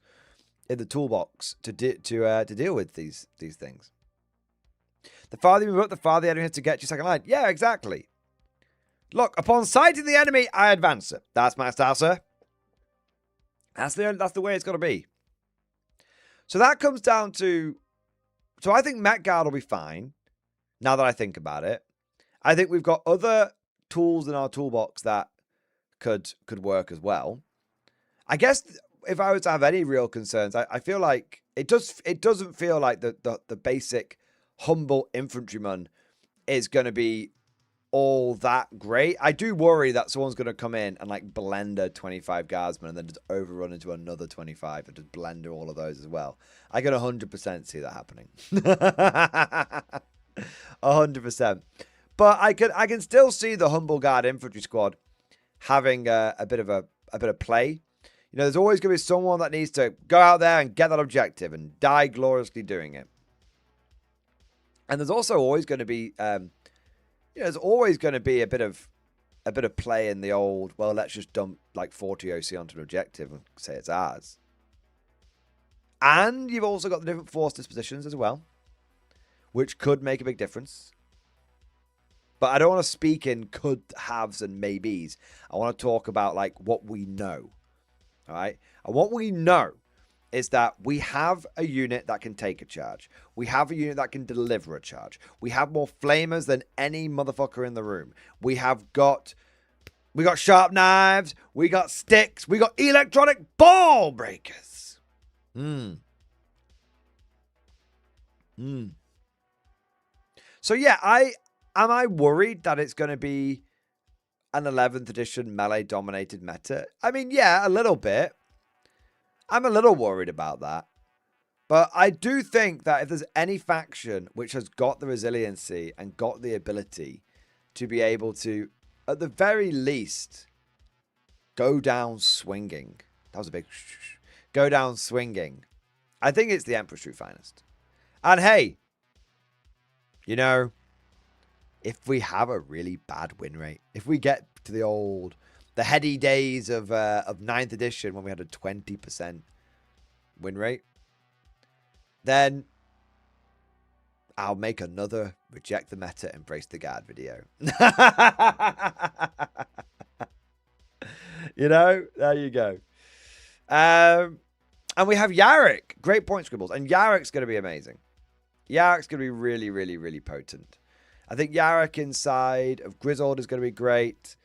in the toolbox to deal with these things. The farther you move up, the farther the enemy has to get to your second line. Yeah, exactly. Look, upon sighting the enemy, I advance it. That's my style, sir. That's the way it's got to be. So that comes down to... So I think Met Guard will be fine, now that I think about it. I think we've got other tools in our toolbox that could work as well. I guess if I was to have any real concerns, I feel like it doesn't feel like the basic humble infantryman is going to be all that great. I do worry that someone's going to come in and like blender 25 guardsmen and then just overrun into another 25 and just blender all of those as well. I can 100% see that happening. 100%. But I can still see the humble guard infantry squad having a bit of play. You know, there's always going to be someone that needs to go out there and get that objective and die gloriously doing it. And there's also always going to be, there's always going to be a bit of play in the old, well, let's just dump like 40 OC onto an objective and say it's ours. And you've also got the different force dispositions as well, which could make a big difference. But I don't want to speak in could, haves, and maybes. I want to talk about like what we know. All right. And what we know is that we have a unit that can take a charge. We have a unit that can deliver a charge. We have more flamers than any motherfucker in the room. We got sharp knives. We got sticks. We got electronic ball breakers. So yeah, am I worried that it's going to be an 11th edition melee dominated meta? I mean, yeah, a little bit. I'm a little worried about that. But I do think that if there's any faction which has got the resiliency and got the ability to be able to, at the very least, go down swinging. That was a big go down swinging. I think it's the Emperor's True Finest. And hey, you know, if we have a really bad win rate, if we get to the heady days of 9th edition when we had a 20% win rate, then I'll make another Reject the Meta, Embrace the Guard video. You know, there you go. And we have Yarrick. Great point scribbles. And Yarrick's going to be amazing. Yarrick's going to be really, really, really potent. I think Yarrick inside of Grizzled is going to be great.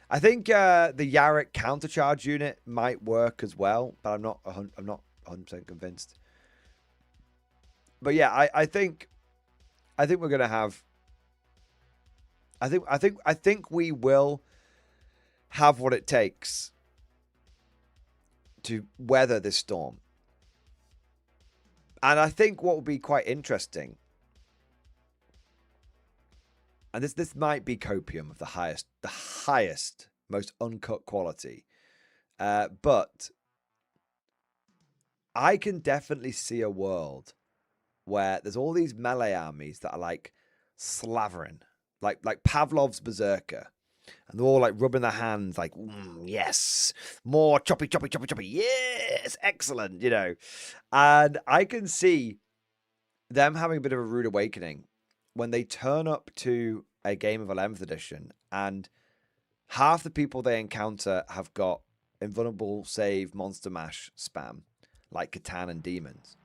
I think the Yarrick countercharge unit might work as well, but I'm not 100% convinced. But yeah, I think we're going to have. I think we will have what it takes to weather this storm. And I think what will be quite interesting, and this might be copium of the highest, most uncut quality, but I can definitely see a world where there's all these melee armies that are like slavering, like Pavlov's Berserker, and they're all like rubbing their hands like, yes, more choppy, yes, excellent, you know. And I can see them having a bit of a rude awakening when they turn up to a game of 11th edition and half the people they encounter have got invulnerable save monster mash spam like Catan and Demons.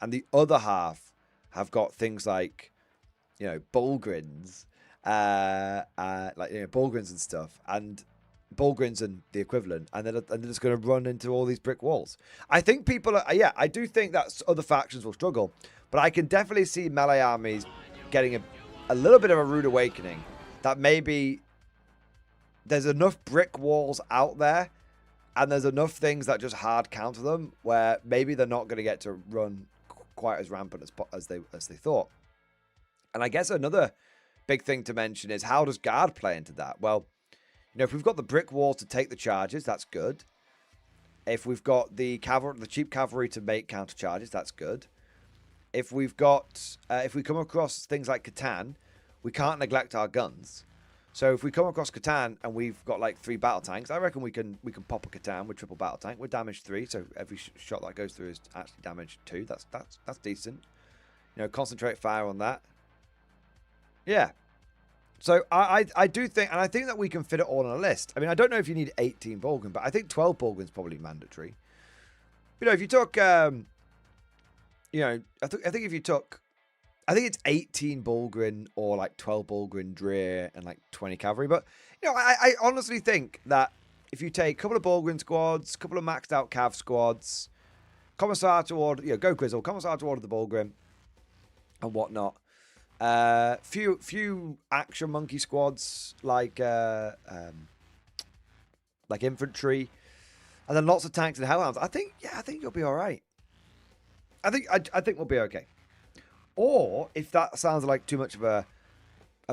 And the other half have got things like, you know, Bulgrins, Bulgrins and stuff, and Bulgrins and the equivalent, and they're just going to run into all these brick walls. I think people are, I do think that other factions will struggle, but I can definitely see melee armies getting a little bit of a rude awakening that maybe there's enough brick walls out there and there's enough things that just hard counter them where maybe they're not going to get to run quite as rampant as they thought. And I guess another big thing to mention is, how does guard play into that? Well, you know, if we've got the brick walls to take the charges, that's good. If we've got the cheap cavalry to make counter charges, that's good. If we've got, if we come across things like Catan, we can't neglect our guns. So if we come across Catan and we've got like 3 battle tanks, I reckon we can pop a Catan with triple battle tank. We're damage 3, so every shot that goes through is actually damage 2. That's decent. You know, concentrate fire on that. Yeah. So I do think, and I think that we can fit it all on a list. I mean, I don't know if you need 18 Bulgrin, but I think 12 Bulgrin's probably mandatory. You know, if you took, you know, I think if you took, I think it's 18 Bulgrin or like 12 Bulgrin Dreer and like 20 cavalry. But, you know, I honestly think that if you take a couple of Bulgrin squads, a couple of maxed out Cav squads, Commissar toward, you know, go Grizzle, Commissar toward the Bulgrin and whatnot. Few action monkey squads like infantry, and then lots of tanks and hellhounds. I think you'll be all right. I think we'll be okay. Or if that sounds like too much of a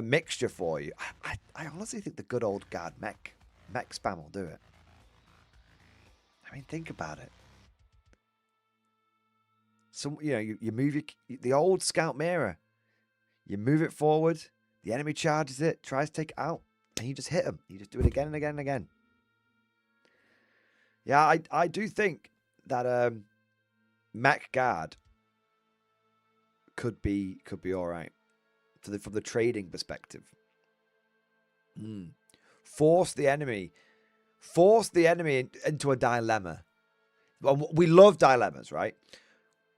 mixture for you, I honestly think the good old guard mech spam will do it. I I mean, think about it. So, you know, you move the old scout mirror. You move it forward. The enemy charges it, tries to take it out, and you just hit him. You just do it again and again and again. Yeah, I do think that mech guard could be all right from the trading perspective. Force the enemy into a dilemma. We love dilemmas, right?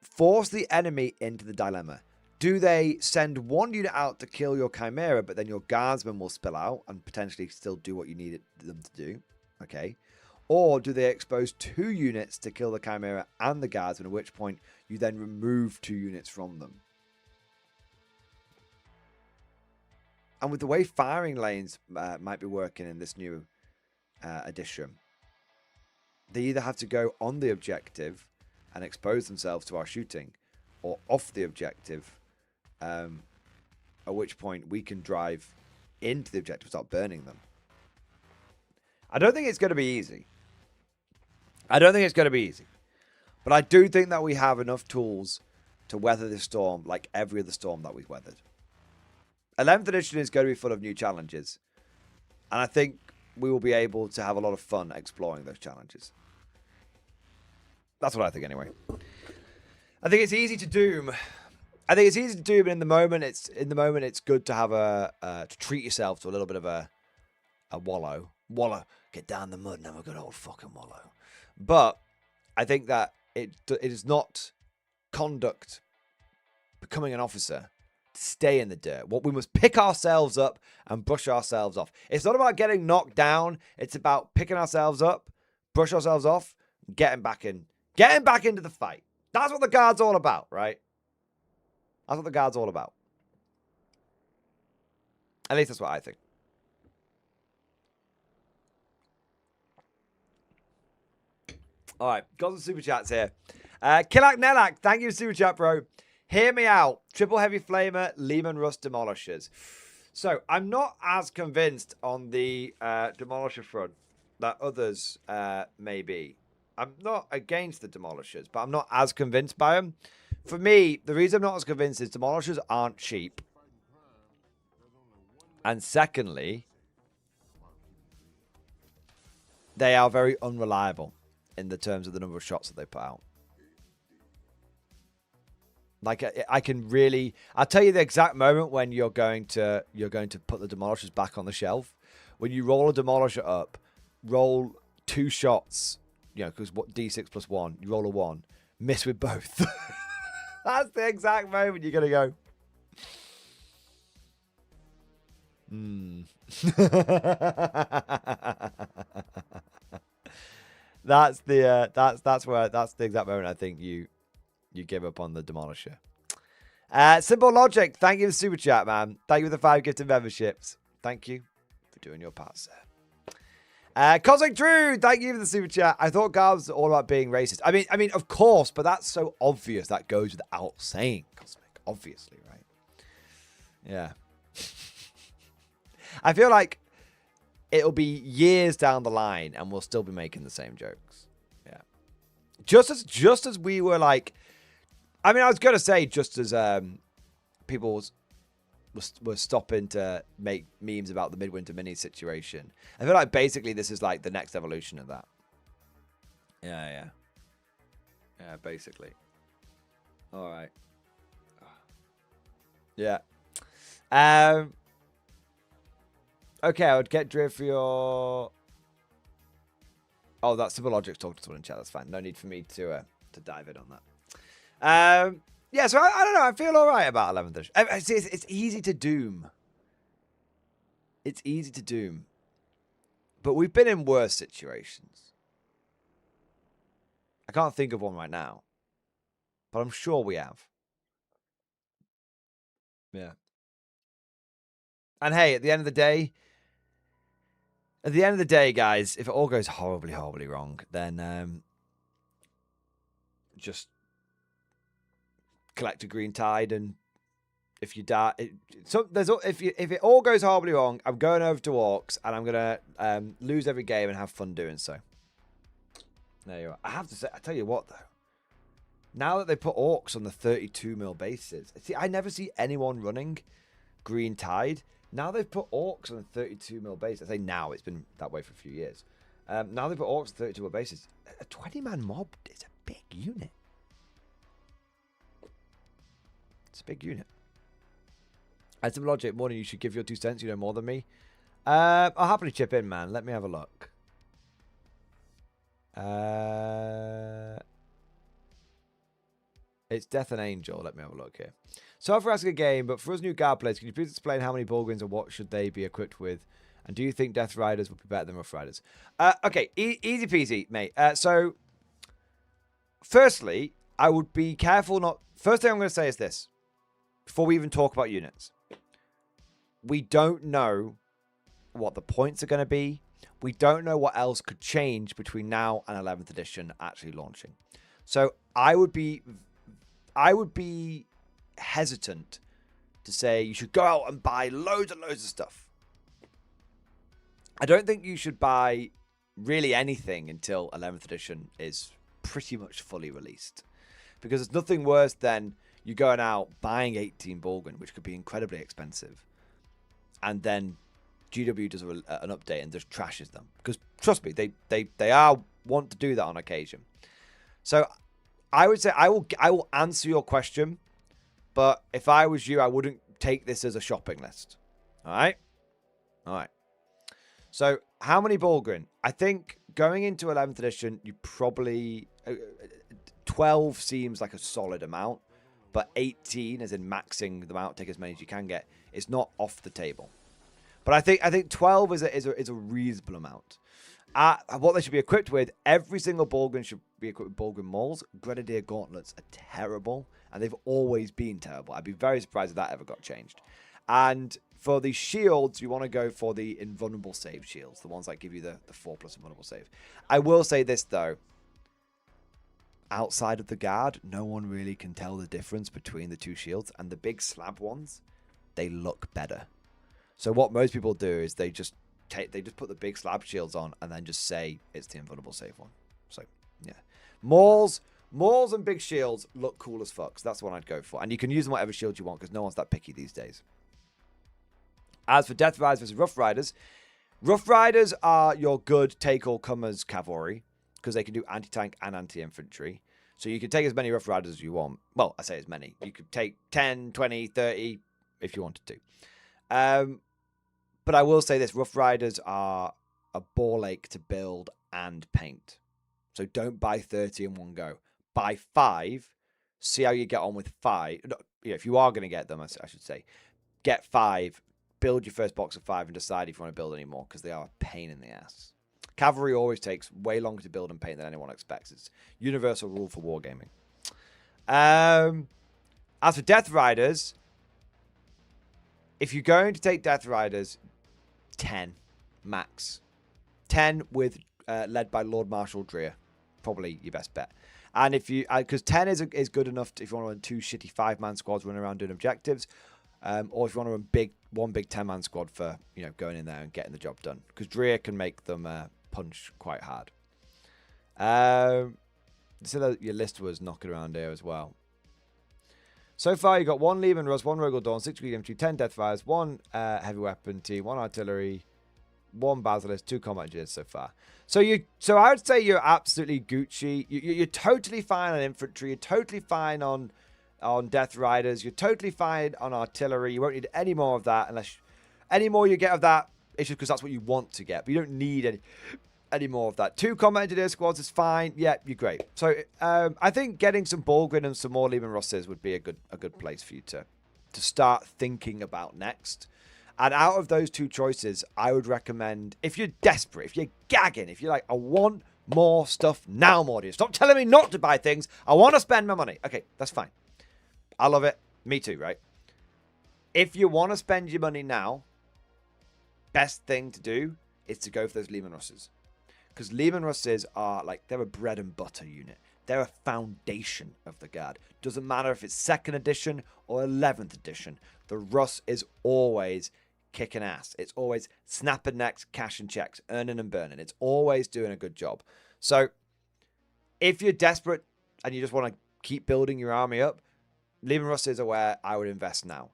Force the enemy into the dilemma. Do they send one unit out to kill your chimera, but then your guardsmen will spill out and potentially still do what you need them to do? Okay. Or do they expose 2 units to kill the chimera and the guardsmen, at which point you then remove 2 units from them? And with the way firing lanes might be working in this new edition, they either have to go on the objective and expose themselves to our shooting, or off the objective, at which point we can drive into the objective and start burning them. I don't think it's going to be easy. But I do think that we have enough tools to weather this storm like every other storm that we've weathered. 11th edition is going to be full of new challenges. And I think we will be able to have a lot of fun exploring those challenges. That's what I think anyway. I think it's easy to doom. And in the moment it's good to have to treat yourself to a little bit of a wallow. Get down the mud and have a good old fucking wallow. But I think that it is not conduct becoming an officer to stay in the dirt. What we must pick ourselves up and brush ourselves off. It's not about getting knocked down. It's about picking ourselves up, brush ourselves off, getting back into the fight. That's what the guard's all about, right? That's what the guard's all about. At least that's what I think. All right, got some super chats here. Killak Nelak, thank you for super chat, bro. Hear me out. Triple heavy flamer, Lehman Rust demolishers. So I'm not as convinced on the demolisher front that others may be. I'm not against the demolishers, but I'm not as convinced by them. For me, the reason I'm not as convinced is demolishers aren't cheap. And secondly, they are very unreliable in the terms of the number of shots that they put out. Like I can really, I'll tell you the exact moment when you're going to put the demolishers back on the shelf. When you roll a demolisher up, roll 2 shots, you know, because D6 plus 1, you roll a 1, miss with both. That's the exact moment you're gonna go. That's the exact moment I think you give up on the demolisher. Simple Logic, thank you for super chat, man. Thank you for the 5 gifted memberships. Thank you for doing your part, sir. Cosmic Drew, thank you for the super chat. I thought Garb was all about being racist. I mean, of course, but that's so obvious. That goes without saying, Cosmic. Obviously, right? Yeah. I feel like it'll be years down the line and we'll still be making the same jokes. Yeah. Just as we were like, I mean, I was going to say just as people were stopping to make memes about the Midwinter Mini situation. I feel like basically this is like the next evolution of that. Yeah, basically. All right. Yeah. Okay, I would get Drift for your... Oh, that's Simple Logic's talking to someone in chat. That's fine. No need for me to dive in on that. Yeah, so I don't know. I feel all right about 11th edition. It's easy to doom. It's easy to doom. But we've been in worse situations. I can't think of one right now. But I'm sure we have. Yeah. And hey, at the end of the day, guys, if it all goes horribly, horribly wrong, then just collect a green tide, and if you die, if it all goes horribly wrong, I'm going over to Orcs and I'm gonna lose every game and have fun doing so. There you are. I have to say, I tell you what, though. Now that they put orcs on the 32mm bases, see, I never see anyone running Green Tide. Now they've put orcs on the 32mm base. I say now, it's been that way for a few years. Now they've put orcs on 32mm bases. A 20-man mob is a big unit. It's a big unit. As some logic, more than you should give your 2 cents. You know more than me. I'll happily chip in, man. Let me have a look. It's Death and Angel. Let me have a look here. Sorry for asking a game, but for us new guard players, can you please explain how many Bullgryns and what should they be equipped with? And do you think Death Riders would be better than Rough Riders? Okay, easy peasy, mate. So, firstly, I would be careful not... First thing I'm going to say is this. Before we even talk about units. We don't know what the points are going to be. We don't know what else could change between now and 11th edition actually launching. So, I would be hesitant to say you should go out and buy loads and loads of stuff. I don't think you should buy really anything until 11th edition is pretty much fully released. Because there's nothing worse than you going out buying 18 Bullgryn, which could be incredibly expensive. And then GW does an update and just trashes them. Because trust me, they want to do that on occasion. So I would say I will answer your question, but if I was you, I wouldn't take this as a shopping list. All right? All right. So how many Bullgryn? I think going into 11th edition, you probably... 12 seems like a solid amount, but 18, as in maxing them out, take as many as you can get, is not off the table. But I think 12 is a reasonable amount. What they should be equipped with, every single Bullgryn should be equipped with Bullgryn Mauls. Grenadier Gauntlets are terrible, and they've always been terrible. I'd be very surprised if that ever got changed. And for the shields, you want to go for the invulnerable save shields, the ones that give you the 4+ invulnerable save. I will say this, though. Outside of the guard, no one really can tell the difference between the two shields, and the big slab ones, they look better. So what most people do is they just put the big slab shields on and then just say it's the invulnerable save one. So yeah, Mauls and big shields look cool as fuck. So that's the one I'd go for, and you can use them whatever shield you want because no one's that picky these days. As for Death Riders versus Rough Riders are your good take all comers cavalry because they can do anti-tank and anti-infantry. So you can take as many Rough Riders as you want. Well, I say as many. You could take 10, 20, 30 if you wanted to. But I will say this. Rough Riders are a ball ache to build and paint. So don't buy 30 in one go. Buy 5. See how you get on with 5. No, if you are going to get them, I should say. Get 5. Build your first box of 5 and decide if you want to build any more because they are a pain in the ass. Cavalry always takes way longer to build and paint than anyone expects. It's universal rule for wargaming. As for Death Riders, if you're going to take Death Riders, 10 max. 10 with led by Lord Marshal Dreer. Probably your best bet. And if you, because 10 is good enough if you want to run 2 shitty 5-man squads running around doing objectives, or if you want to run one big 10-man squad for going in there and getting the job done. Because Dreer can make them punch quite hard. So your list was knocking around here as well. So far, you got 1 Leman Russ, 1 Rogal Dawn, 6 Greed Infantry, 10 Deathfires, 1 Heavy Weapon Team, 1 Artillery, 1 Basilisk, 2 Combat Engineers so far. So I would say you're absolutely Gucci. You're totally fine on Infantry. You're totally fine on Death Riders. You're totally fine on Artillery. You won't need any more of that unless... Any more you get of that, it's just because that's what you want to get. But you don't need any more of that. 2 Combat Engineer squads is fine. Yeah, you're great. So I think getting some Bullgryn and some more Leman Russes would be a good place for you to start thinking about next. And out of those 2 choices, I would recommend, if you're desperate, if you're gagging, if you're like, I want more stuff now, Mordy. Stop telling me not to buy things. I want to spend my money. Okay, that's fine. I love it. Me too, right? If you want to spend your money now, best thing to do is to go for those Leman Russes. Because Leman Russes are like, they're a bread and butter unit. They're a foundation of the Guard. Doesn't matter if it's 2nd edition or 11th edition. The Russ is always kicking ass. It's always snapping necks, cashing checks, earning and burning. It's always doing a good job. So if you're desperate and you just want to keep building your army up, leaving Russes are where I would invest now.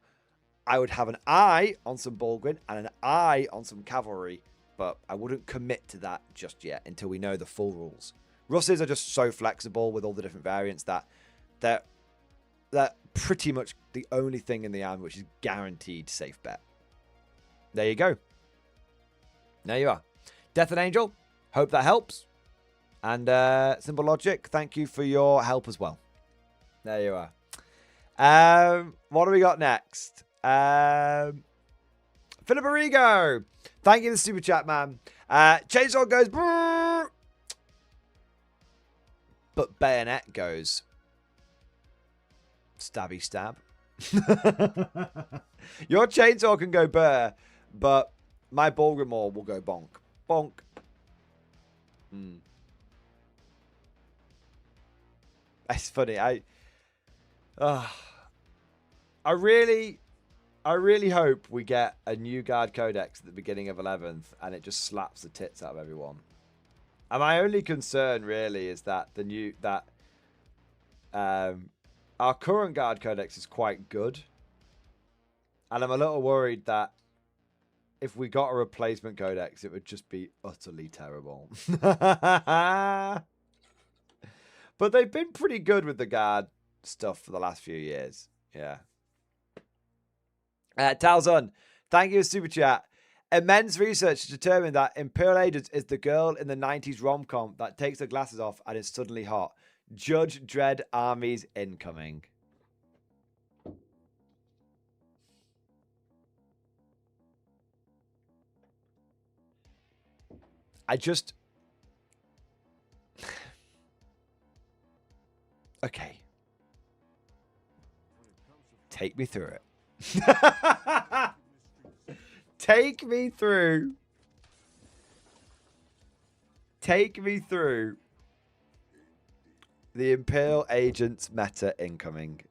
I would have an eye on some Bulgrin and an eye on some cavalry, but I wouldn't commit to that just yet until we know the full rules. Russes are just so flexible with all the different variants that they're pretty much the only thing in the army which is guaranteed safe bet. There you go. There you are. Death and Angel, hope that helps. And Simple Logic, thank you for your help as well. There you are. What do we got next? Philip Arrigo, thank you for the super chat, man. Chainsaw goes, brrr, but Bayonet goes stabby stab. Your Chainsaw can go burr, but my Bulgrimore will go bonk. Bonk. It's funny. I really hope we get a new guard codex at the beginning of 11th and it just slaps the tits out of everyone. And my only concern really is that our current guard codex is quite good. And I'm a little worried that if we got a replacement codex, it would just be utterly terrible. But they've been pretty good with the guard stuff for the last few years. Yeah. Talzun, thank you for super chat. Immense research determined that Imperial Agents is the girl in the 90s rom-com that takes her glasses off and is suddenly hot. Judge Dredd armies incoming. Okay. Take me through it. Take me through. Take me through the Imperial Agents meta incoming,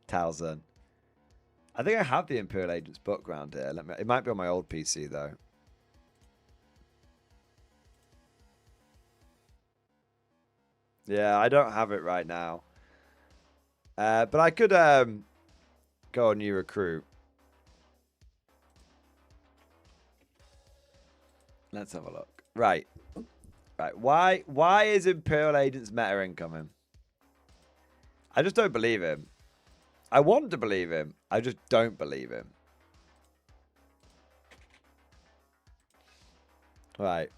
Talzun. I think I have the Imperial Agents book around here. It might be on my old PC though. Yeah, I don't have it right now. But I could go on new recruit. Let's have a look. Right. Why is Imperial Agents meta incoming? I just don't believe him. I want to believe him. I just don't believe him. Right.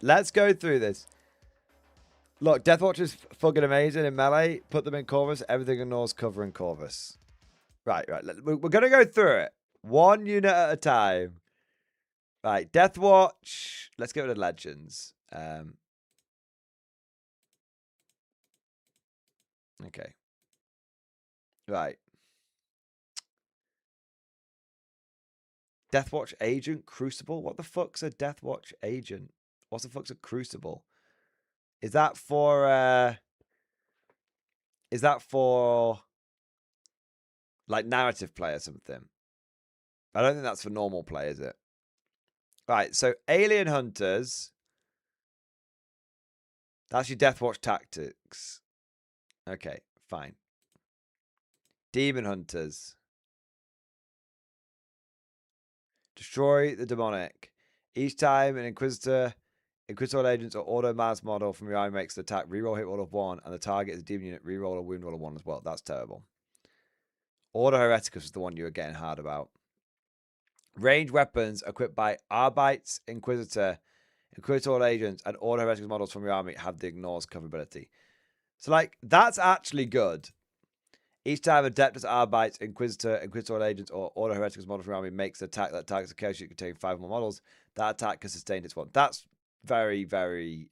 Let's go through this. Look, Deathwatch is fucking amazing in melee. Put them in Corvus. Everything ignores cover in Corvus. Right. We're going to go through it. One unit at a time. Right. Deathwatch. Let's get rid of Legends. Okay. Right. Deathwatch Agent. Crucible. What the fuck's a Deathwatch Agent? What the fuck's a Crucible? Is that for like narrative play or something? I don't think that's for normal play, is it? Right, so Alien Hunters. That's your Deathwatch tactics. Okay, fine. Demon Hunters. Destroy the demonic. Each time an Inquisitor Agents or Auto Mass model from your army makes the attack, reroll hit roll of 1, and the target is a demon unit, reroll a wound roll of 1 as well. That's terrible. Order Hereticus is the one you were getting hard about. Ranged weapons equipped by Arbites, Inquisitor Agents, and Order Hereticus models from your army have the ignores cover ability. So, like, that's actually good. Each time Adeptus Arbites, Inquisitor Agents, or Order Hereticus model from your army makes an attack that targets a chaos unit containing 5 more models, that attack can sustain its one. That's very, very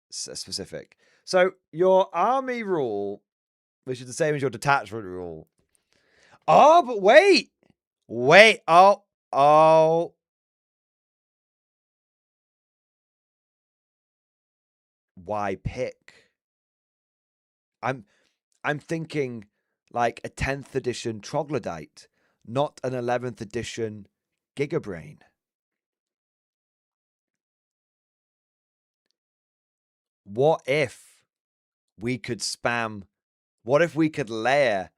specific. So your army rule, which is the same as your detachment rule. Oh, but wait. Oh. Why pick? I'm thinking like a 10th edition Troglodyte, not an 11th edition Gigabrain. what if we could spam? What if we could layer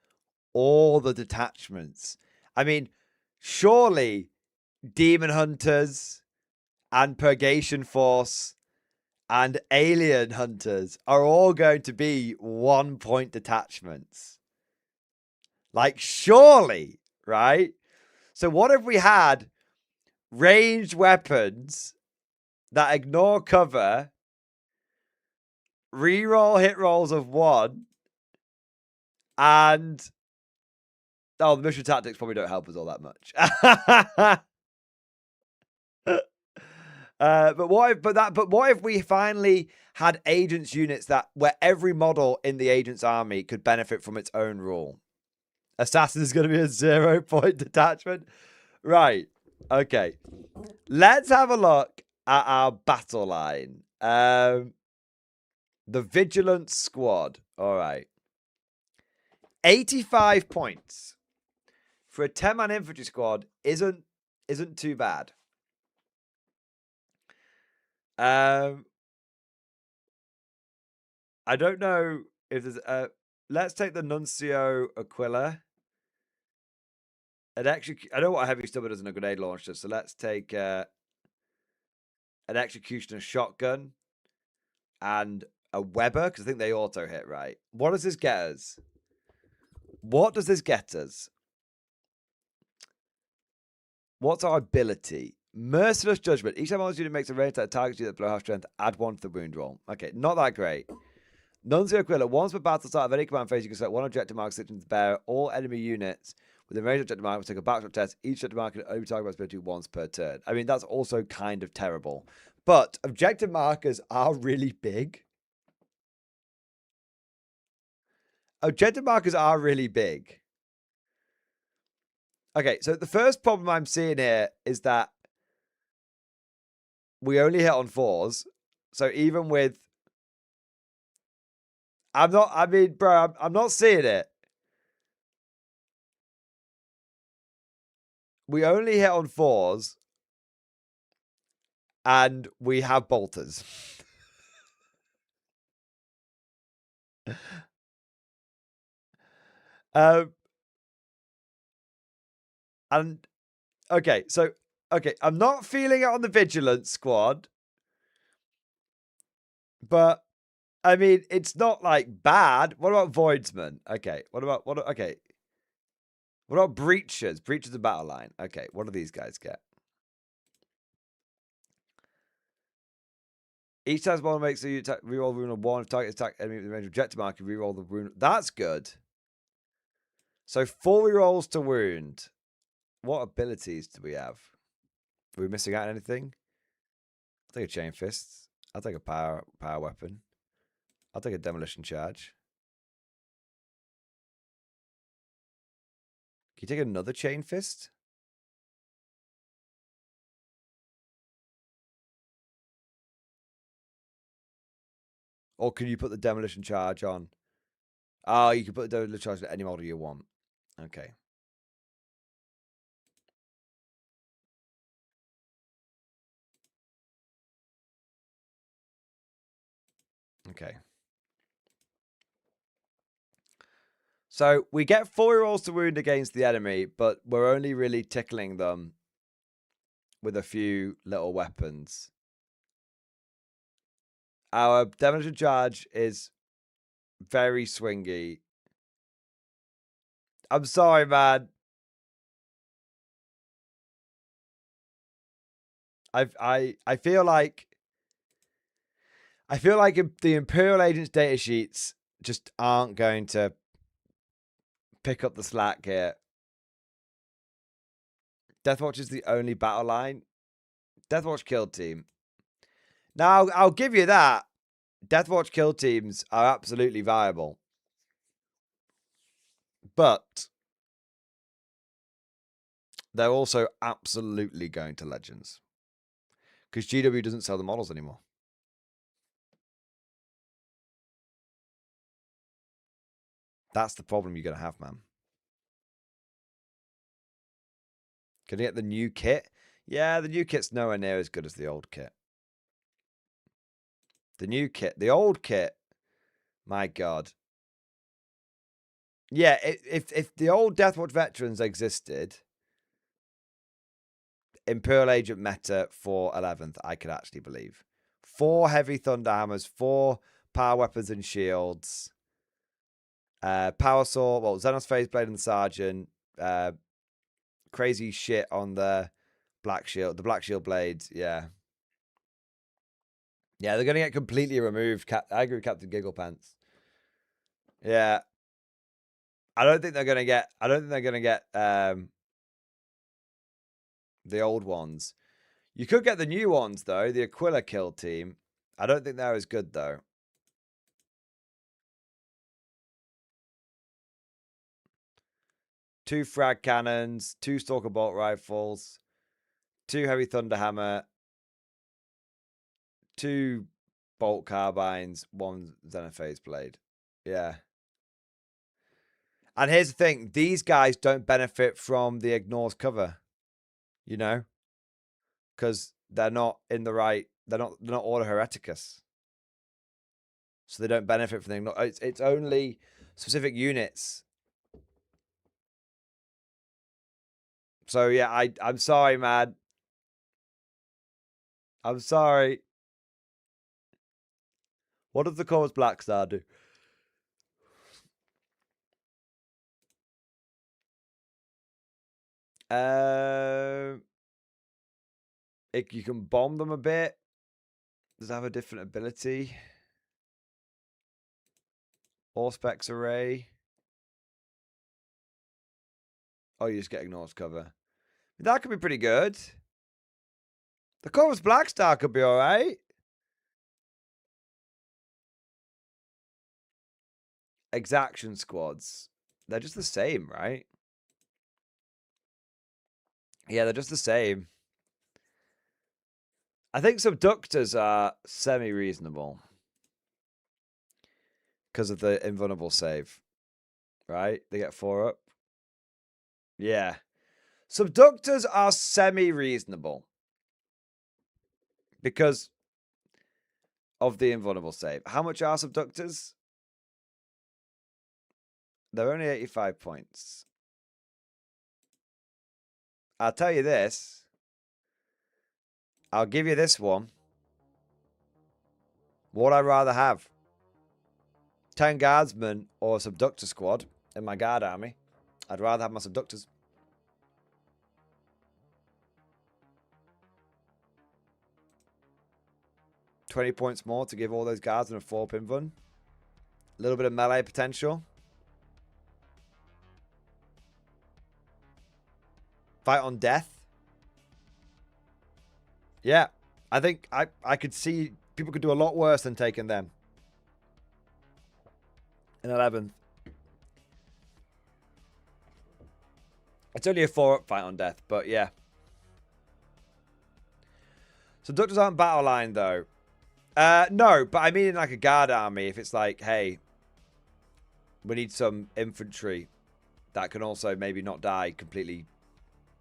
all the detachments? I mean, surely Demon Hunters and Purgation Force and Alien Hunters are all going to be 1-point detachments. Like, surely, right? So what if we had ranged weapons that ignore cover, reroll hit rolls of 1, and the mission tactics probably don't help us all that much. But what if we finally had agents units where every model in the agent's army could benefit from its own rule? Assassin is going to be a 0-point detachment. Right. Okay. Let's have a look at our battle line. The Vigilance Squad. All right. 85 points for a 10-man infantry squad isn't too bad. I don't know if there's let's take the Nuncio Aquila. I know what a heavy stubber does in a grenade launcher, so let's take an executioner shotgun and a Weber, because I think they auto hit, right? What does this get us? What does this get us? What's our ability? Merciless Judgment. Each time our unit makes a range attack targets you that below half strength, add 1 to the wound roll. Okay, not that great. Nuncio Aquila. Once per battle start of any command phase, you can select 1 objective mark situated to bear. All enemy units with a range objective mark will take a backshot test. Each objective mark can only target ability once per turn. I mean, that's also kind of terrible. But objective markers are really big. Objective markers are really big. Okay, so the first problem I'm seeing here is that we only hit on 4s. So even with... I'm not seeing it. We only hit on 4s. And we have bolters. And okay, I'm not feeling it on the Vigilance Squad, but I mean, it's not like bad. What about Voidsman? Okay, what about Breachers? Breachers of battle line. Okay, what do these guys get? Each time spawn makes you reroll the wound of 1. If target attack enemy with the range objective mark, you reroll the wound. That's good. So 4 rerolls to wound. What abilities do we have? Are we missing out on anything? I'll take a chain fist. I'll take a power weapon. I'll take a demolition charge. Can you take another chain fist? Or can you put the demolition charge on? Oh, you can put the demolition charge on any model you want. Okay. Okay. So we get 4 rolls to wound against the enemy, but we're only really tickling them with a few little weapons. Our demolition charge is very swingy. I'm sorry, man. I feel like the Imperial Agents data sheets just aren't going to pick up the slack here. Deathwatch is the only battle line. Deathwatch kill team. Now, I'll give you that. Deathwatch kill teams are absolutely viable. But they're also absolutely going to Legends. Because GW doesn't sell the models anymore. That's the problem you're going to have, man. Can you get the new kit? Yeah, the new kit's nowhere near as good as the old kit. The new kit. The old kit. My God. Yeah, if the old Deathwatch Veterans existed, Imperial Agent meta for 11th, I could actually believe. 4 heavy thunder hammers, 4 power weapons and shields, power sword, well, Xenos Phase Blade and the Sergeant, crazy shit on the Black Shield blades, yeah. Yeah, they're going to get completely removed. I agree with Captain Gigglepants. Yeah. I don't think they're going to get the old ones. You could get the new ones, though. The Aquila kill team. I don't think they're as good, though. Two frag cannons, 2 stalker bolt rifles, 2 heavy thunder hammer, 2 bolt carbines, 1 Xenophase blade. Yeah. And here's the thing. These guys don't benefit from the ignores cover. You know? Because they're not in the right... They're not Order Hereticus. So they don't benefit from the... It's only specific units. So, yeah, I'm sorry, man. I'm sorry. What does the Chorus Black Star do? You can bomb them a bit. Does it have a different ability? Auspex array. Oh, you just get ignores cover. That could be pretty good. The Chorus Black Star could be alright. Exaction squads. They're just the same, right? Yeah, they're just the same. I think subductors are semi-reasonable. Because of the invulnerable save. Right? They get 4 up. Yeah. Subductors are semi-reasonable. Because of the invulnerable save. How much are subductors? They're only 85 points. I'll tell you this. I'll give you this one. What I'd rather have. 10 guardsmen or a subductor squad in my guard army. I'd rather have my subductors. $20 points more to give all those guards and a 4 pin run. A little bit of melee potential. Fight on death. Yeah. I think I could see people could do a lot worse than taking them. In 11th. It's only a 4-up fight on death, but yeah. Subductors aren't battle line, though. No, but I mean in like a guard army, if it's like, hey, we need some infantry that can also maybe not die completely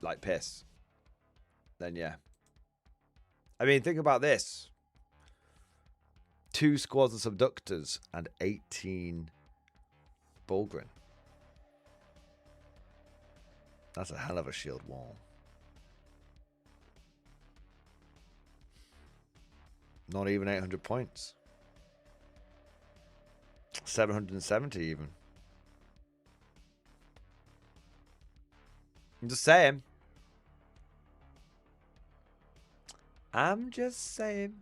like piss, then yeah. I mean, think about this. 2 squads of subductors and 18 Bulgrin. That's a hell of a shield wall. Not even 800 points. 770 even. I'm just saying. I'm just saying.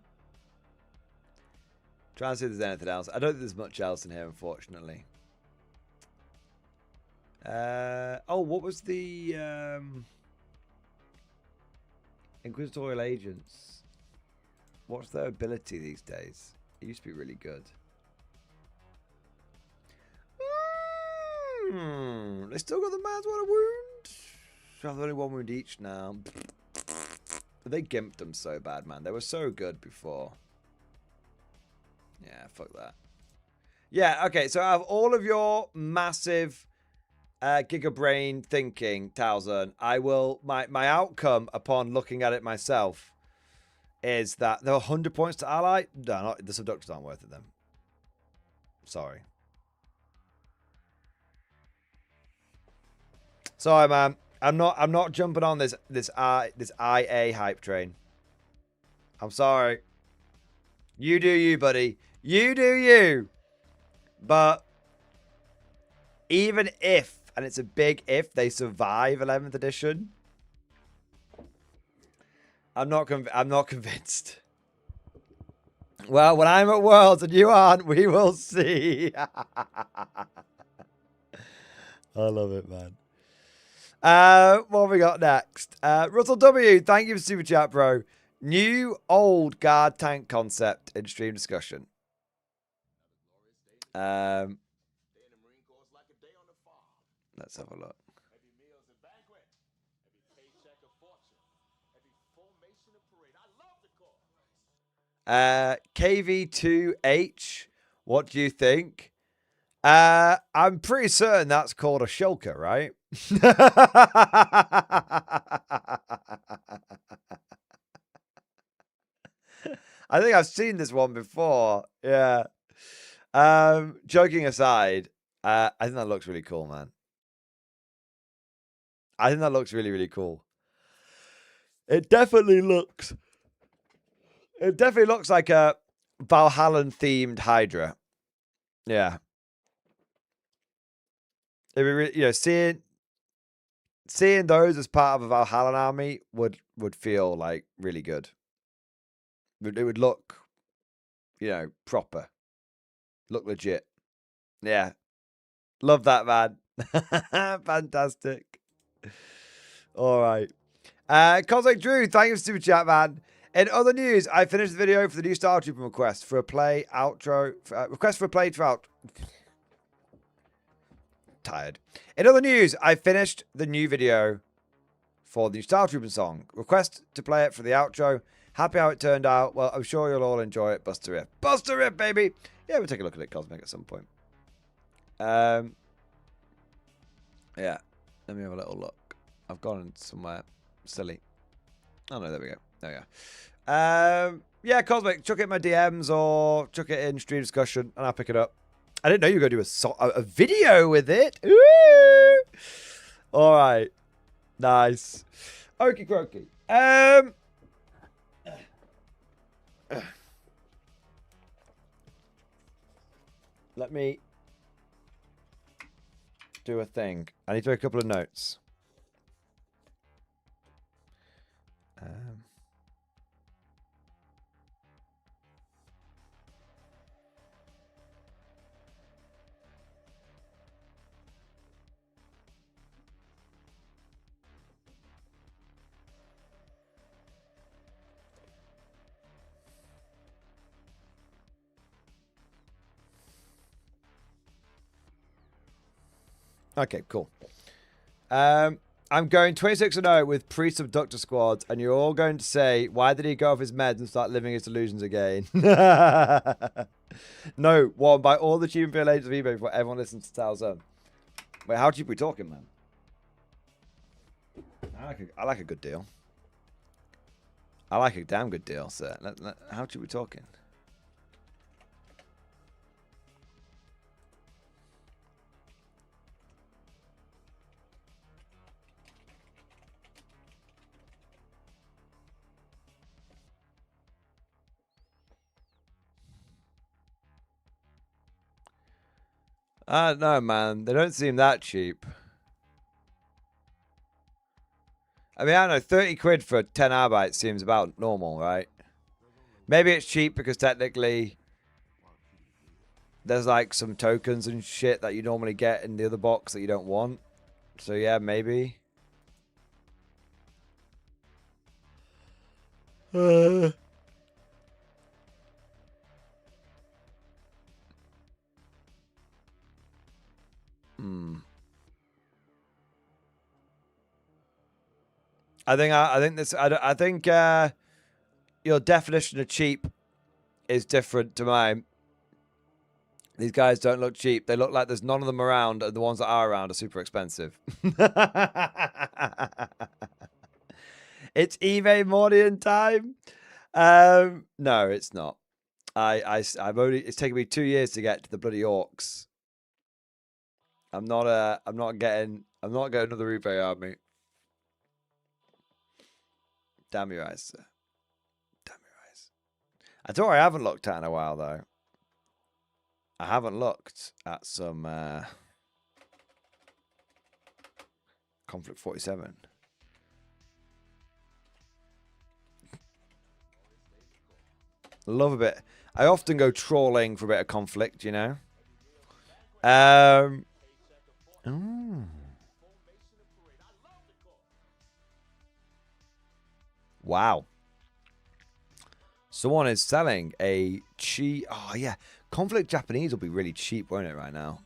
Trying to see if there's anything else. I don't think there's much else in here, unfortunately. Oh, what was the Inquisitorial Agents? What's their ability these days? It used to be really good. They still got the man's water wound. Have only 1 wound each now. They gimped them so bad, man. They were so good before. Yeah, fuck that. Yeah, okay. So out of all of your massive gigabrain thinking, Talzern, I will my outcome upon looking at it myself is that there are 100 points to ally. No, not, the subductors aren't worth it then. Sorry. Sorry, man. I'm not jumping on this IA hype train. I'm sorry. You do you, buddy. You do you. But even if, and it's a big if, they survive 11th edition, I'm not convinced. Well, when I'm at Worlds and you aren't, we will see. I love it, man. What have we got next? Russell W, thank you for super chat, bro. New old guard tank concept in stream discussion. Let's have a look. KV2H, what do you think? I'm pretty certain that's called a shulker, right? I think I've seen this one before. Yeah. Joking aside, I think that looks really cool, man. I think that looks really, really cool. It definitely looks like a Valhallan themed Hydra. Yeah. It'd be really, you know, seeing those as part of a Valhallan army would feel like really good. It would look, you know, proper. Look legit. Yeah. Love that, man. Fantastic. All right. Cosmic Drew, thank you for super chat, man. In other news, I finished the video for the new Star Trooper request for a play outro. Request for a play throughout. Tired. In other news, I finished the new video for the new Star Trooper song. Request to play it for the outro. Happy how it turned out. Well, I'm sure you'll all enjoy it. Buster Riff. Buster Riff, baby! Yeah, we'll take a look at it, Cosmic, at some point. Yeah. Let me have a little look. I've gone somewhere silly. Oh, no, there we go. There we go. Yeah, Cosmic, chuck it in my DMs or chuck it in stream discussion and I'll pick it up. I didn't know you were going to do a video with it. Ooh! All right. Nice. Okie croaky. Let me do a thing. I need to make a couple of notes. Okay, cool. I'm going 26-0 with pre-subductor squads, and you're all going to say, why did he go off his meds and start living his delusions again? No, one, buy all the cheap and fair agents of eBay before everyone listens to Talzone. Wait, how cheap are we talking, man? I like a good deal. I like a damn good deal, sir. How cheap are we talking? I don't know, man. They don't seem that cheap. I mean, I don't know. 30 quid for 10 Arbite seems about normal, right? Maybe it's cheap because technically there's like some tokens and shit that you normally get in the other box that you don't want. So yeah, maybe. I think your definition of cheap is different to mine. These guys don't look cheap. They look like there's none of them around, and the ones that are around are super expensive. It's eBay Mordian time. No, it's not. I've only. It's taken me 2 years to get to the bloody orcs. I'm not getting another Ube army. Damn your eyes, sir. Damn your eyes. I thought I haven't looked at in a while though. I haven't looked at some Conflict 47. Love a bit. I often go trawling for a bit of conflict, you know. Ooh. Wow. Someone is selling a cheap. Oh yeah, Conflict Japanese will be really cheap, won't it? Right now.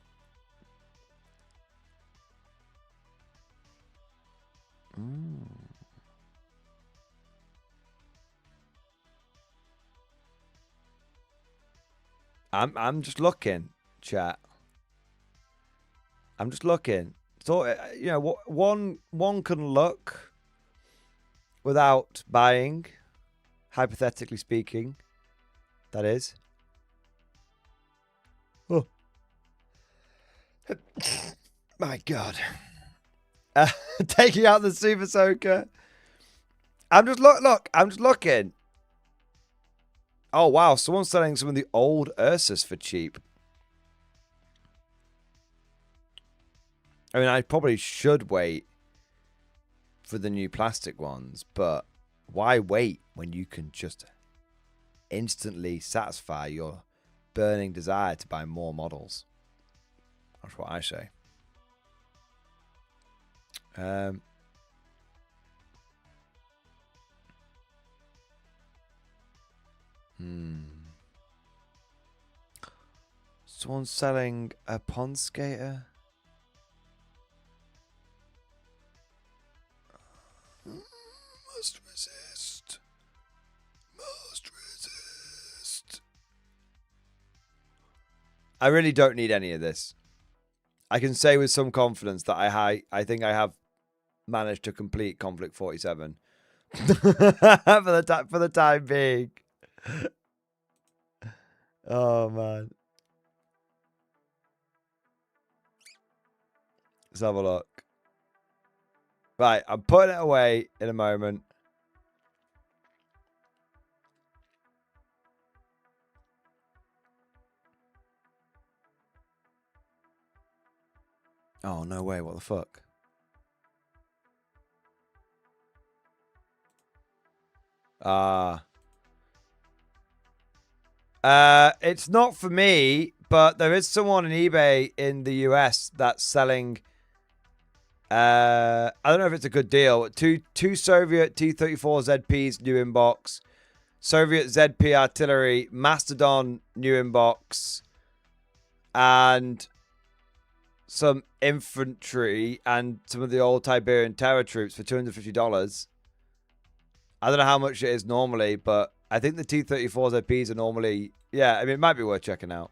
I'm just looking, chat. I'm just looking. So you know, one can look without buying, hypothetically speaking. That is. Oh, my God. Taking out the Super Soaker. I'm just look. I'm just looking. Oh wow, someone's selling some of the old Ursus for cheap. I mean, I probably should wait for the new plastic ones, but why wait when you can just instantly satisfy your burning desire to buy more models? That's what I say. Someone's selling a pond skater. Must resist. Must resist. I really don't need any of this. I can say with some confidence that I think I have managed to complete Conflict 47 for the time being. Oh man. Let's have a look. Right, I'm putting it away in a moment. Oh, no way. What the fuck? It's not for me, but there is someone on eBay in the US that's selling. I don't know if it's a good deal. Two Soviet T-34 ZPs new inbox, Soviet ZP artillery, Mastodon new inbox, and some infantry and some of the old Tiberian terror troops for $250. I don't know how much it is normally, but I think the T-34 ZPs are normally, yeah. I mean, it might be worth checking out.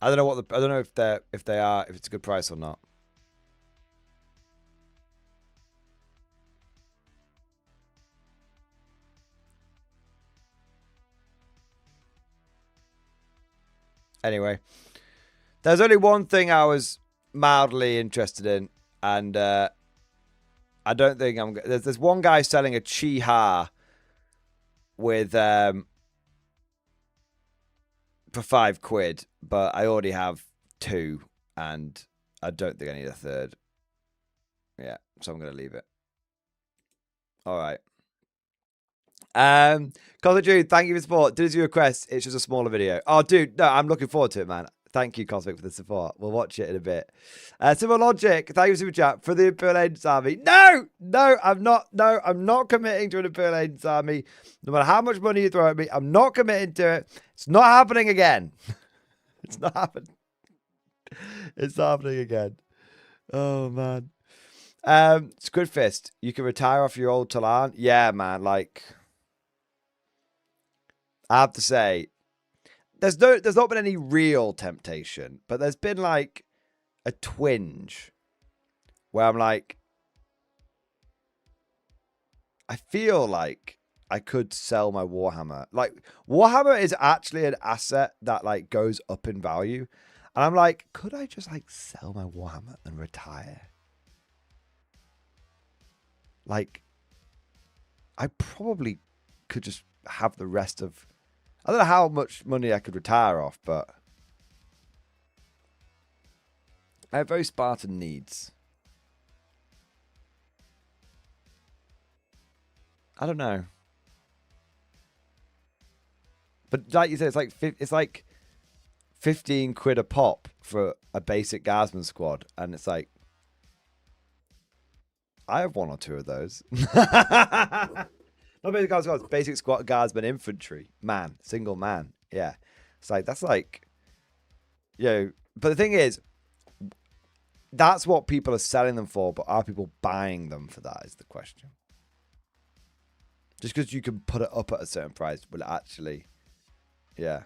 I don't know I don't know if it's a good price or not. Anyway, there's only one thing I was mildly interested in, and I don't think I'm. There's one guy selling a Chi-Ha with for £5, but I already have 2, and I don't think I need a third. Yeah, so I'm gonna leave it. All right. Cosmic Dude, thank you for the support. Did you request? It's just a smaller video. Oh, dude, no, I'm looking forward to it, man. Thank you, Cosmic, for the support. We'll watch it in a bit. Super Logic, thank you for super chat for the Imperial Agents Army. No, I'm not. No, I'm not committing to an Imperial Agents Army. No matter how much money you throw at me, I'm not committing to it. It's not happening again. It's not happening. It's not happening again. Oh man. Squid Fist, you can retire off your old Talan. Yeah, man. Like, I have to say, there's not been any real temptation, but there's been like a twinge where I'm like, I feel like I could sell my Warhammer. Like, Warhammer is actually an asset that, like, goes up in value. And I'm like, could I just, like, sell my Warhammer and retire? Like, I probably could just have the rest of... I don't know how much money I could retire off, but... I have very Spartan needs. I don't know. But like you said, it's like 15 quid a pop for a basic guardsman squad, and it's like I have one or two of those. Not basic guardsman squads, basic squad guardsman infantry man, single man. Yeah, it's like that's like, you know. But the thing is, that's what people are selling them for. But are people buying them for that? Is the question. Just because you can put it up at a certain price, will it actually? Yeah.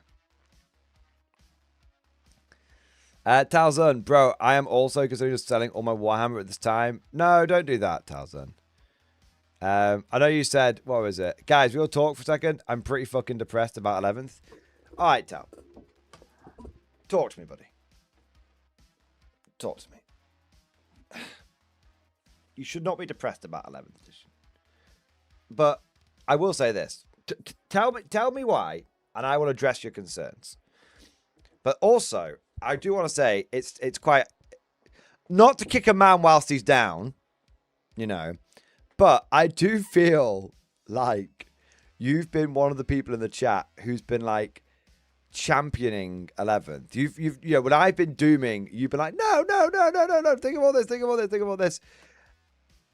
Talzun, bro, I am also considering just selling all my Warhammer at this time. No, don't do that, Talzun. I know you said, what was it? Guys, we'll talk for a second. I'm pretty fucking depressed about 11th. All right, Tal. Talk to me, buddy. Talk to me. You should not be depressed about 11th edition. But I will say this. Tell me why, and I will address your concerns. But also, I do want to say it's quite not to kick a man whilst he's down, you know, but I do feel like you've been one of the people in the chat who's been like championing 11th. You've you know, when I've been dooming, you've been like, no, think of all this.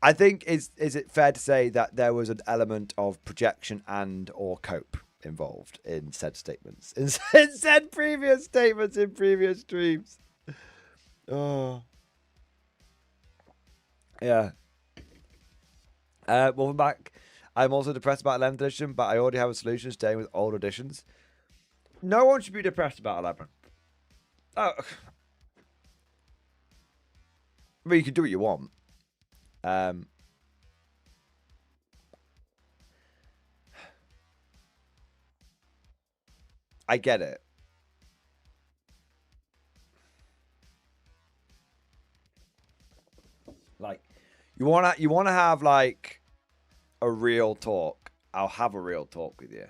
I think is it fair to say that there was an element of projection and or cope involved in said statements, in said previous statements in previous streams? Oh, yeah. Welcome back. I'm also depressed about 11th edition, but I already have a solution staying with old editions. No one should be depressed about 11. Oh, I mean, you can do what you want. I get it. Like, you wanna have like a real talk. I'll have a real talk with you.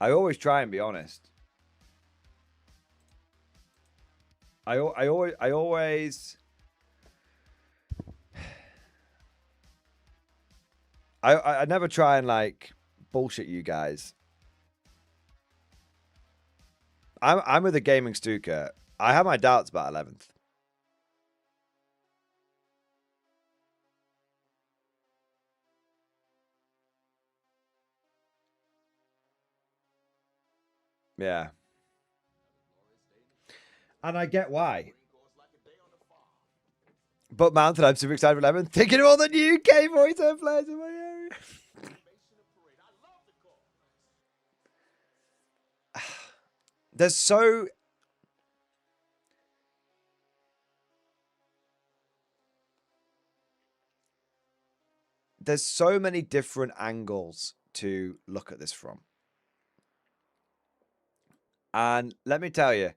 I always try and be honest. I always I never try and like bullshit you guys. I'm with a gaming Stuka. I have my doubts about 11th. Yeah. And I get why. But Mountain, I'm super excited for 11. Thinking of all the new K voiceover players in my area. There's so many different angles to look at this from. And let me tell you,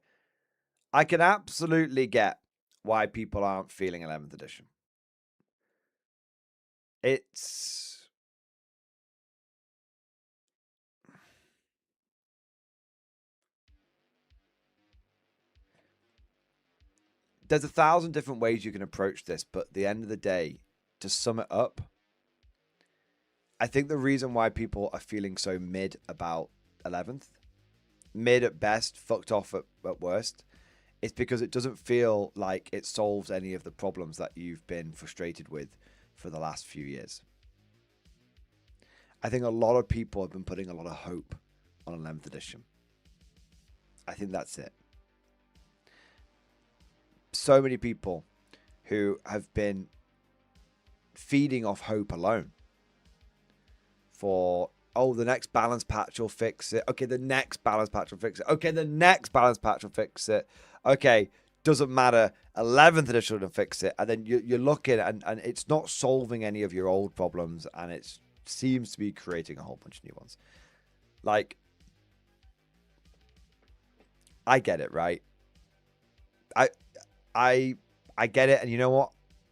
I can absolutely get why people aren't feeling 11th edition. There's 1,000 different ways you can approach this, but at the end of the day, to sum it up, I think the reason why people are feeling so mid about 11th, mid at best, fucked off at worst, is because it doesn't feel like it solves any of the problems that you've been frustrated with for the last few years. I think a lot of people have been putting a lot of hope on 11th edition. I think that's it. So many people who have been feeding off hope alone for, oh, the next balance patch will fix it. Okay, the next balance patch will fix it. Okay, the next balance patch will fix it. Okay, doesn't matter. 11th edition will fix it. And then you're looking and it's not solving any of your old problems. And it's seems to be creating a whole bunch of new ones. Like, I get it, right? I get it, and you know what?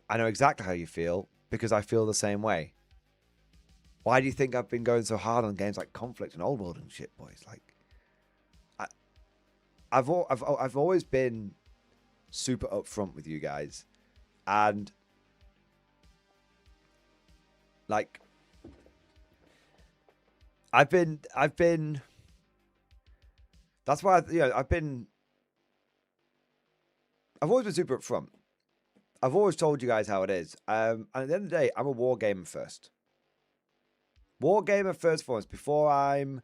I know exactly how you feel because I feel the same way. Why do you think I've been going so hard on games like Conflict and Old World and shit, boys? Like, I've always been super upfront with you guys, and like, I've been. That's why I've always been super upfront. I've always told you guys how it is. And at the end of the day, I'm a war gamer first. War gamer first for us. Before I'm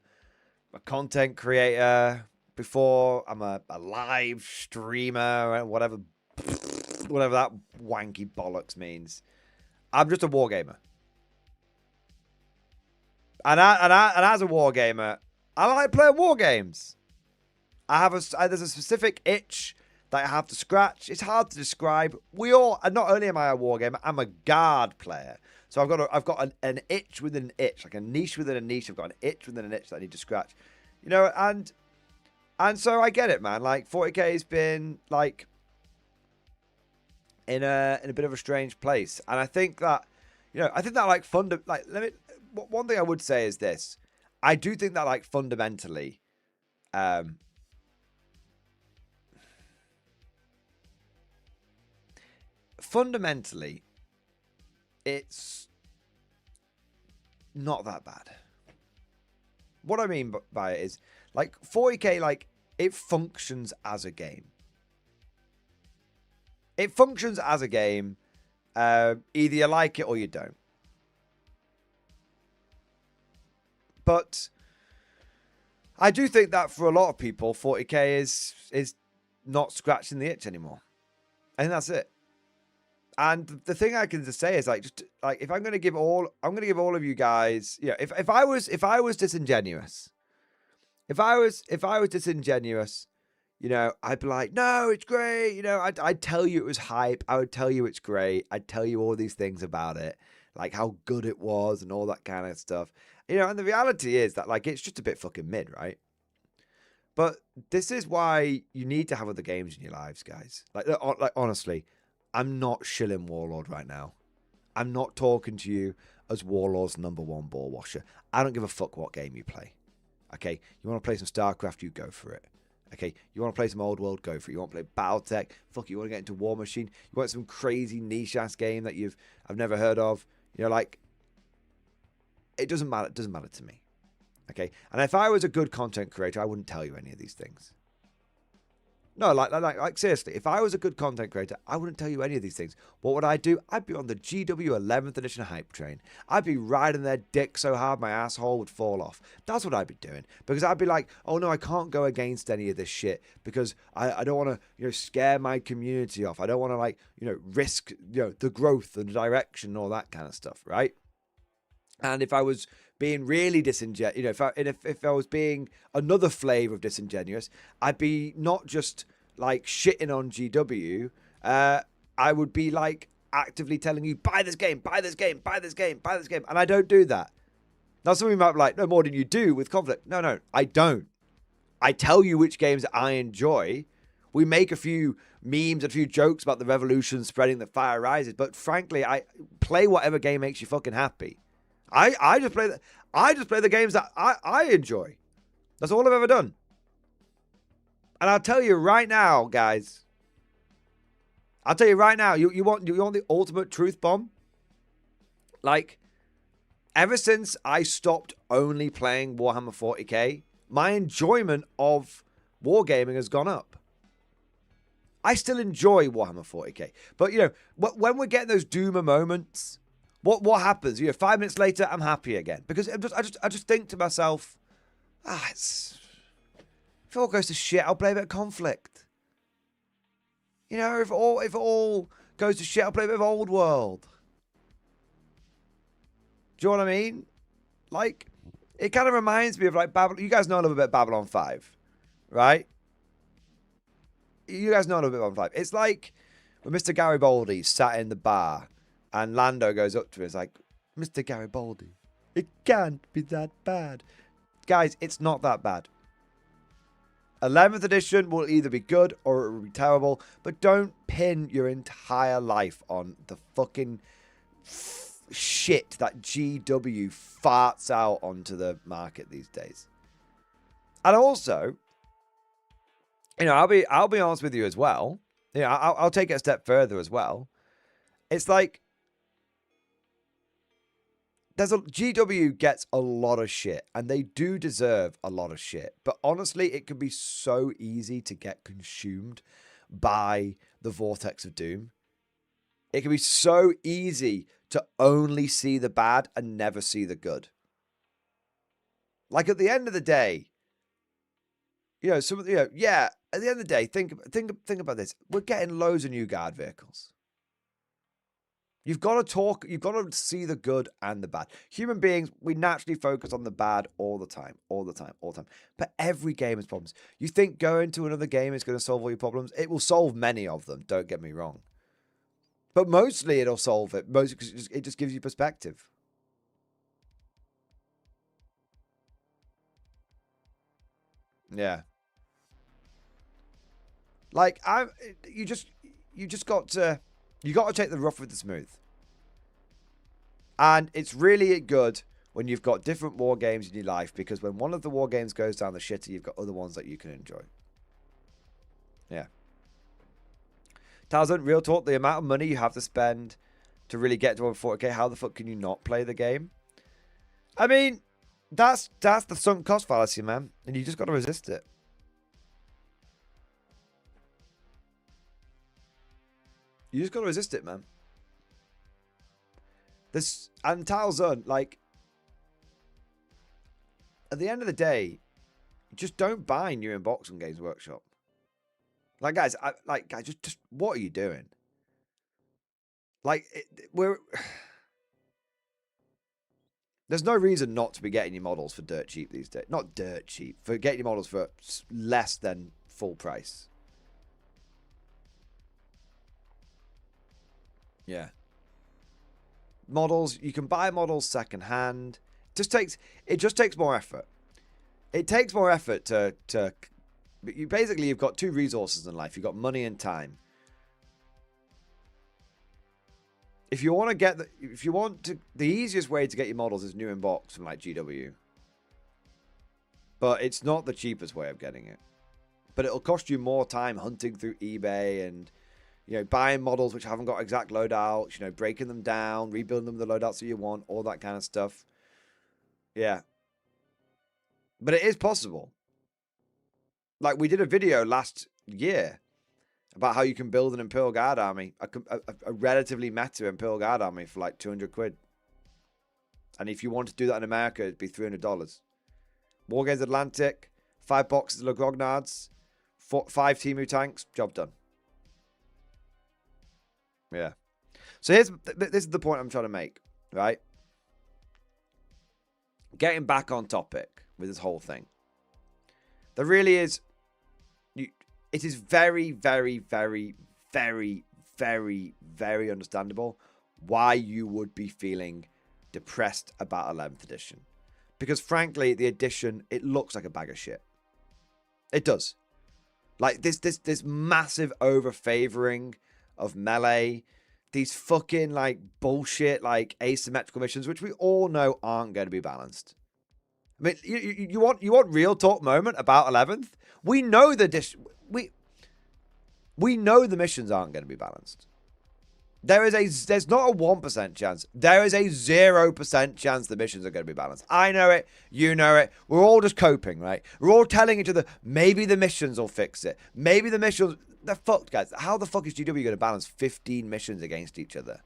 a content creator, before I'm a live streamer, whatever that wanky bollocks means. I'm just a war gamer. And as a war gamer, I like playing war games. There's a specific itch that I have to scratch. It's hard to describe. And not only am I a war gamer, I'm a guard player. So I've got an itch within an itch, like a niche within a niche. I've got an itch within an itch that I need to scratch, you know. And so I get it, man. Like 40k has been like in a bit of a strange place, and I think that, you know, like one thing I would say is this: I do think that like fundamentally, it's not that bad. What I mean by it is, like, 40k, like, it functions as a game. It functions as a game. Either you like it or you don't. But I do think that for a lot of people, 40k is not scratching the itch anymore. I think that's it. And the thing I can just say is, like, just like, if I'm going to give all of you guys, you know, if I was disingenuous, if I was disingenuous, you know, I'd be like, no, it's great. You know, I'd tell you it was hype. I would tell you it's great. I'd tell you all these things about it, like how good it was and all that kind of stuff. You know, and the reality is that, like, it's just a bit fucking mid, right? But this is why you need to have other games in your lives, guys. Like honestly, I'm not shilling Warlord right now. I'm not talking to you as Warlord's #1 ball washer. I don't give a fuck what game you play. Okay, you want to play some StarCraft, you go for it. Okay, you want to play some Old World, go for it. You want to play BattleTech, fuck, you want to get into War Machine, you want some crazy niche-ass game that I've never heard of. You know, like, it doesn't matter. It doesn't matter to me. Okay, and if I was a good content creator, I wouldn't tell you any of these things. No, like seriously, if I was a good content creator, I wouldn't tell you any of these things. What would I do? I'd be on the GW 11th edition hype train. I'd be riding their dick so hard my asshole would fall off. That's what I'd be doing. Because I'd be like, oh no, I can't go against any of this shit because I don't want to, you know, scare my community off. I don't want to, like, you know, risk, you know, the growth and the direction and all that kind of stuff, right? And if I was being really disingenuous, you know, if I was being another flavor of disingenuous, I'd be not just like shitting on GW. I would be like actively telling you, buy this game, buy this game, buy this game, buy this game. And I don't do that. Now, some of you might be like, no, more than you do with Conflict. No, I don't. I tell you which games I enjoy. We make a few memes and a few jokes about the revolution spreading, the fire rises. But frankly, I play whatever game makes you fucking happy. I just play the games that I enjoy. That's all I've ever done. And I'll tell you right now, guys. I'll tell you right now. You want the ultimate truth bomb? Like, ever since I stopped only playing Warhammer 40k, my enjoyment of wargaming has gone up. I still enjoy Warhammer 40k, but you know, when we're getting those doomer moments. What happens? You know, 5 minutes later, I'm happy again because I just think to myself, if it all goes to shit, I'll play a bit of Conflict. You know, if it all goes to shit, I'll play a bit of Old World. Do you know what I mean? Like, it kind of reminds me of like Babylon. You guys know a little bit about Babylon 5, right? You guys know a little bit about Babylon 5. It's like when Mr. Garibaldi sat in the bar. And Lando goes up to him, it's like, Mr. Garibaldi, It can't be that bad. Guys, it's not that bad. 11th edition will either be good or it will be terrible, but don't pin your entire life on the fucking shit that GW farts out onto the market these days. And also, you know, I'll be honest with you as well. You know, I'll take it a step further as well. It's like GW gets a lot of shit, and they do deserve a lot of shit. But honestly, it can be so easy to get consumed by the vortex of doom. It can be so easy to only see the bad and never see the good. Like at the end of the day, you know, at the end of the day, think about this. We're getting loads of new guard vehicles. You've got to see the good and the bad. Human beings, we naturally focus on the bad all the time. But every game has problems. You think going to another game is going to solve all your problems? It will solve many of them, don't get me wrong. But mostly it'll solve it. Mostly because it just gives you perspective. Yeah. Like, you got to take the rough with the smooth. And it's really good when you've got different war games in your life, because when one of the war games goes down the shitter, you've got other ones that you can enjoy. Yeah. Tarzan, real talk, the amount of money you have to spend to really get to 140k, how the fuck can you not play the game? I mean, that's the sunk cost fallacy, man. And you just got to resist it. You just got to resist it, man. And Tarzan, like, at the end of the day, just don't buy new in-box on Games Workshop. Like, guys, just what are you doing? Like, there's no reason not to be getting your models for dirt cheap these days. Not dirt cheap, for getting your models for less than full price. Yeah. Models, you can buy models secondhand. It just takes more effort. It takes more effort to you've got two resources in life. You've got money and time. If you want to the easiest way to get your models is new in box from like GW. But it's not the cheapest way of getting it. But it'll cost you more time hunting through eBay and, you know, buying models which haven't got exact loadouts, you know, breaking them down, rebuilding them the loadouts that you want, all that kind of stuff. Yeah. But it is possible. Like, we did a video last year about how you can build an Imperial Guard army, a relatively meta Imperial Guard army for like 200 quid. And if you want to do that in America, it'd be $300. Wargames Atlantic, 5 boxes of Grognards, 5 Temu tanks, job done. Yeah. So this is the point I'm trying to make, right? Getting back on topic with this whole thing. There really is, it is very, very, very, very, very, very understandable why you would be feeling depressed about 11th edition. Because frankly, the edition, it looks like a bag of shit. It does. Like this massive over-favoring of melee, these fucking like bullshit like asymmetrical missions, which we all know aren't going to be balanced. I mean, you want real talk moment about 11th? We know we know the missions aren't going to be balanced. There's not a 1% chance. There is a 0% chance the missions are going to be balanced. I know it. You know it. We're all just coping, right? We're all telling each other, maybe the missions will fix it. Maybe the missions... They're fucked, guys. How the fuck is GW going to balance 15 missions against each other?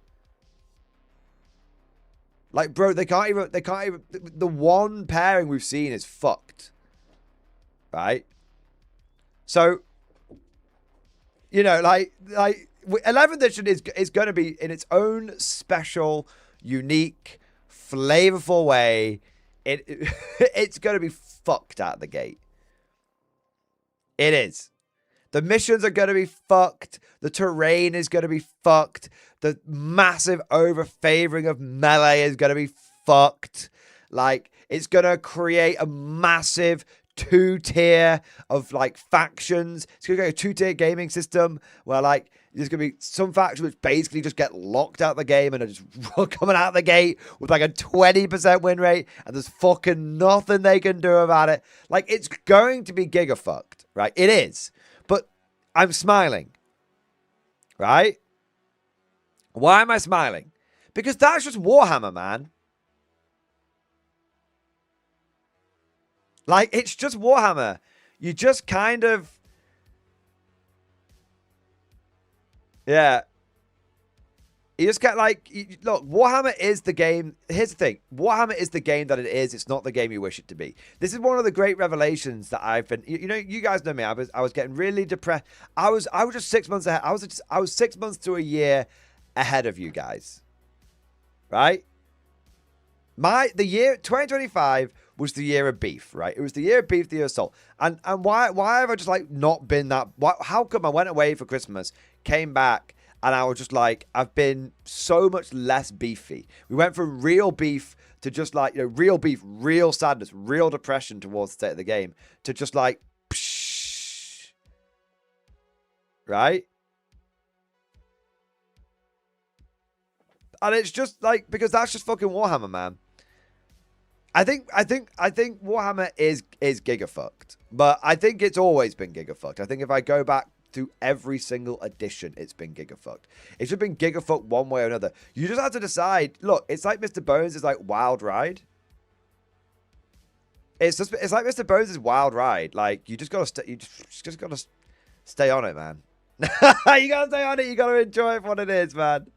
Like, bro, they can't even... The one pairing we've seen is fucked. Right? So, you know, like 11th edition is going to be in its own special, unique, flavorful way. It's going to be fucked out the gate. It is. The missions are going to be fucked. The terrain is going to be fucked. The massive over-favoring of melee is going to be fucked. Like, it's going to create a massive 2-tier of like factions. It's going to go a 2-tier gaming system where like there's going to be some factions which basically just get locked out the game and are just coming out the gate with like a 20% win rate, and there's fucking nothing they can do about it. Like, it's going to be gigafucked, right? It is. But I'm smiling, right? Why am I smiling? Because that's just Warhammer, man. Like, it's just Warhammer. You just kind of... Yeah. You just get like... Look, Warhammer is the game... Here's the thing. Warhammer is the game that it is. It's not the game you wish it to be. This is one of the great revelations that I've been... You know, you guys know me. I was getting really depressed. I was just 6 months ahead. I was 6 months to a year ahead of you guys. Right? The year 2025 was the year of beef, right? It was the year of beef, the year of salt. And why have I just like not been that? How come I went away for Christmas, came back, and I was just like, I've been so much less beefy. We went from real beef to just like, you know, real beef, real sadness, real depression towards the state of the game to just like, psh, right? And it's just like, because that's just fucking Warhammer, man. I think Warhammer is gigafucked, but I think it's always been gigafucked. I think if I go back to every single edition, it's been gigafucked. It's just been gigafucked one way or another. You just have to decide. Look, it's like Mr. Bones is like Wild Ride. It's like Mr. Bones' Wild Ride. Like, you just gotta gotta stay on it, man. You gotta stay on it. You gotta enjoy it for what it is, man.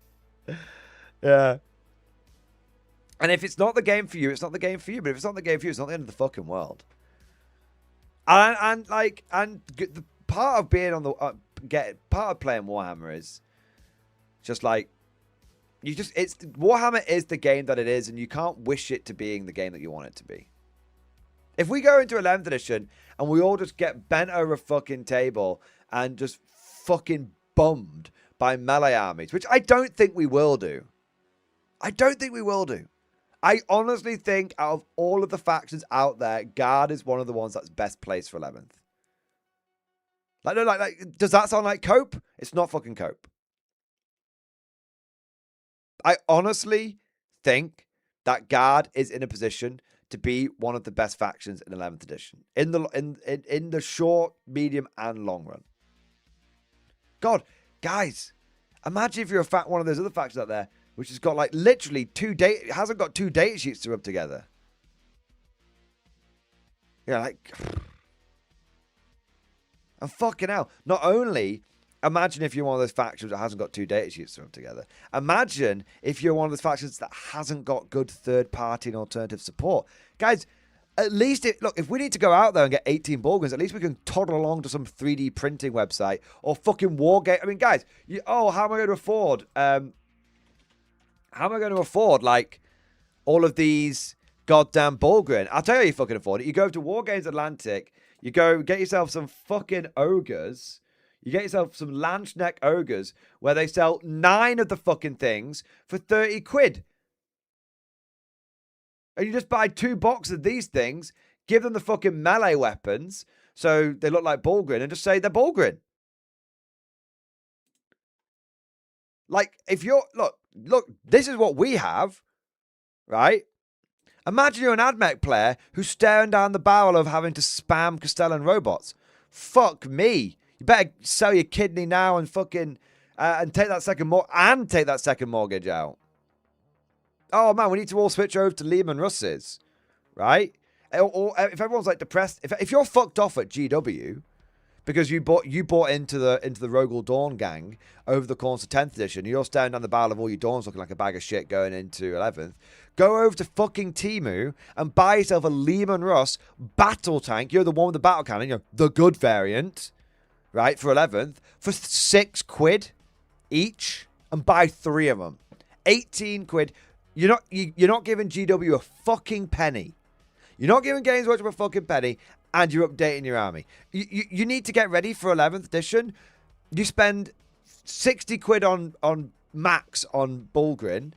Yeah. And if it's not the game for you, it's not the game for you. But if it's not the game for you, it's not the end of the fucking world. And the part of being on the part of playing Warhammer is just like Warhammer is the game that it is, and you can't wish it to being the game that you want it to be. If we go into 11th edition and we all just get bent over a fucking table and just fucking bummed by melee armies, which I don't think we will do. I honestly think out of all of the factions out there, Guard is one of the ones that's best placed for 11th. Like, does that sound like Cope? It's not fucking Cope. I honestly think that Guard is in a position to be one of the best factions in 11th edition in the short, medium, and long run. God, guys, imagine if you're one of those other factions out there which has got like literally hasn't got 2 data sheets to rub together. Yeah, like, and fucking hell. Not only, imagine if you're one of those factions that hasn't got 2 data sheets to rub together. Imagine if you're one of those factions that hasn't got good third-party and alternative support. Guys, at least, if we need to go out there and get 18 Borgans, at least we can toddle along to some 3D printing website or fucking Wargame. I mean, guys, how am I going to afford... How am I going to afford, like, all of these goddamn Bulgrin? I'll tell you how you fucking afford it. You go to Wargames Atlantic, you go get yourself some fucking ogres, you get yourself some Lanchneck ogres, where they sell 9 of the fucking things for 30 quid. And you just buy 2 boxes of these things, give them the fucking melee weapons, so they look like Bulgrin, and just say they're Bulgrin. Like, if you're... Look, this is what we have, right? Imagine you're an AdMech player who's staring down the barrel of having to spam Castellan robots. Fuck me. You better sell your kidney now and fucking... and take that second mortgage out. Oh, man, we need to all switch over to Lehman Russes, right? Or if everyone's, like, depressed... If you're fucked off at GW... Because you bought into the Rogel Dawn gang over the course of 10th edition. You're staring down the barrel of all your Dawns looking like a bag of shit going into 11th. Go over to fucking Temu and buy yourself a Lehman Russ battle tank. You're the one with the battle cannon, the good variant, right, for 11th, for 6 quid each, and buy 3 of them. 18 quid. You're not giving GW a fucking penny. You're not giving Games Workshop a fucking penny. And you're updating your army. You need to get ready for 11th edition. You spend 60 quid on max on Bulgrin,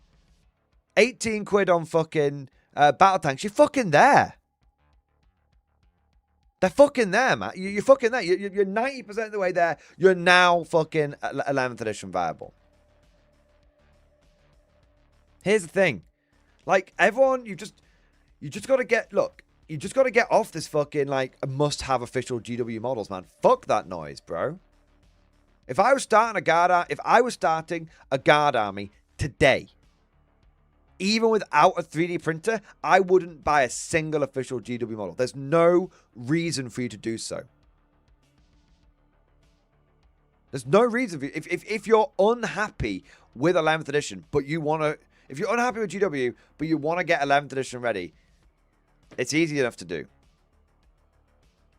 18 quid on fucking battle tanks, you're fucking there. They're fucking there, man. You're fucking there. You're 90% of the way there. You're now fucking 11th edition viable. Here's the thing. Like, everyone, you just got to get, look, you just got to get off this fucking, like, must-have official GW models, man. Fuck that noise, bro. If I was starting a guard army today, even without a 3D printer, I wouldn't buy a single official GW model. There's no reason for you to do so. There's no reason for you. If you're unhappy with 11th edition, but you want to... If you're unhappy with GW, but you want to get 11th edition ready, it's easy enough to do.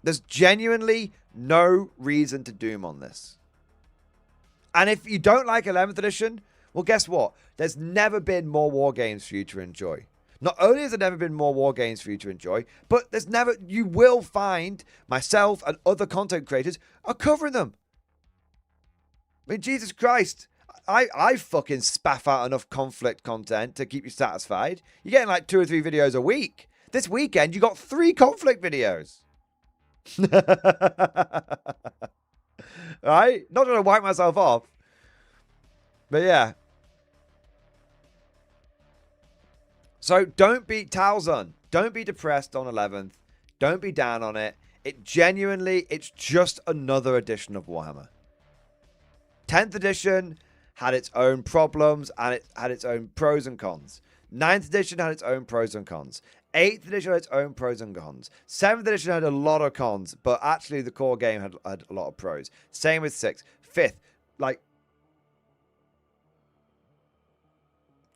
There's genuinely no reason to doom on this. And if you don't like 11th edition, well, guess what? There's never been more war games for you to enjoy. Not only has there never been more war games for you to enjoy, but there's never... You will find myself and other content creators are covering them. I mean, Jesus Christ. I fucking spaff out enough conflict content to keep you satisfied. You're getting like 2 or 3 videos a week. This weekend, you got 3 conflict videos. Right? Not trying to wipe myself off. But yeah. So don't be Talzun. Don't be depressed on 11th. Don't be down on it. It's just another edition of Warhammer. 10th edition had its own problems and it had its own pros and cons. 9th edition had its own pros and cons. 8th edition had its own pros and cons. 7th edition had a lot of cons, but actually the core game had a lot of pros. Same with 6th. 5th, like,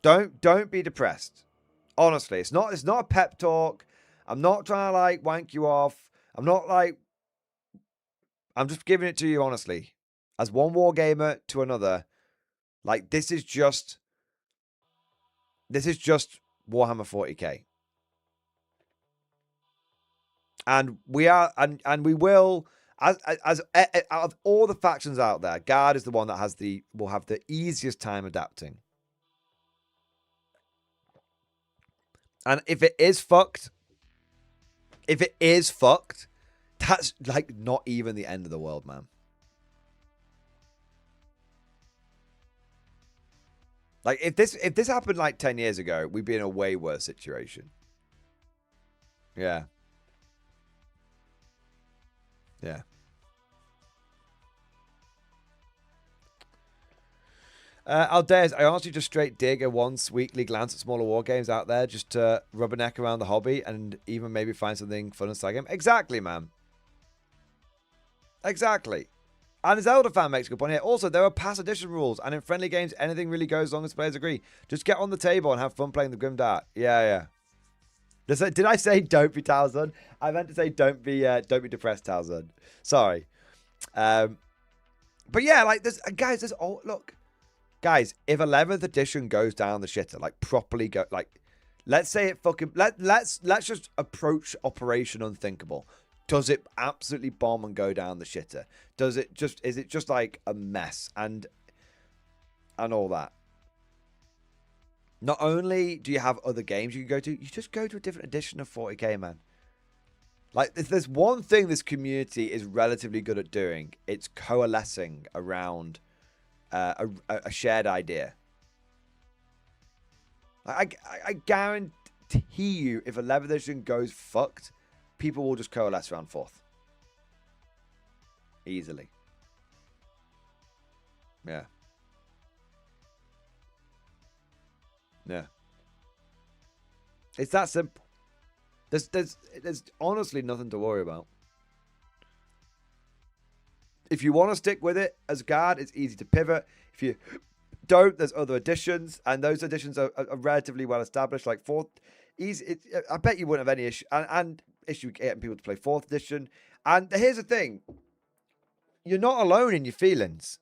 don't be depressed. Honestly, it's not a pep talk. I'm not trying to like wank you off. I'm just giving it to you honestly. As one war gamer to another, like this is just Warhammer 40k. And we are and we will as out of all the factions out there, Guard is the one that will have the easiest time adapting. And if it is fucked, that's like not even the end of the world, man. Like if this happened like 10 years ago, we'd be in a way worse situation. Yeah. Yeah. Aldeas, I honestly just straight dig a once weekly glance at smaller war games out there just to rubberneck around the hobby and even maybe find something fun and side game. Exactly, man. Exactly. And Zelda fan makes a good point here. Also, there are past edition rules, and in friendly games, anything really goes as long as players agree. Just get on the table and have fun playing the Grim Dart. Yeah. Did I say don't be Talzun? I meant to say don't be depressed, Talzun. Sorry. But yeah, like look. Guys, if 11th edition goes down the shitter, like properly go, like, let's say it fucking, let's just approach Operation Unthinkable. Does it absolutely bomb and go down the shitter? Is it just like a mess and all that? Not only do you have other games you can go to, you just go to a different edition of 40k, man. Like, if there's one thing this community is relatively good at doing, it's coalescing around a shared idea. I guarantee you, if 11th edition goes fucked, people will just coalesce around 4th. Easily. Yeah. Yeah. It's that simple. There's honestly nothing to worry about. If you want to stick with it as Guard, it's easy to pivot. If you don't, there's other editions, and those editions are relatively well established. Like 4th, easy. I bet you wouldn't have any issue and issue getting people to play 4th edition. And here's the thing: you're not alone in your feelings.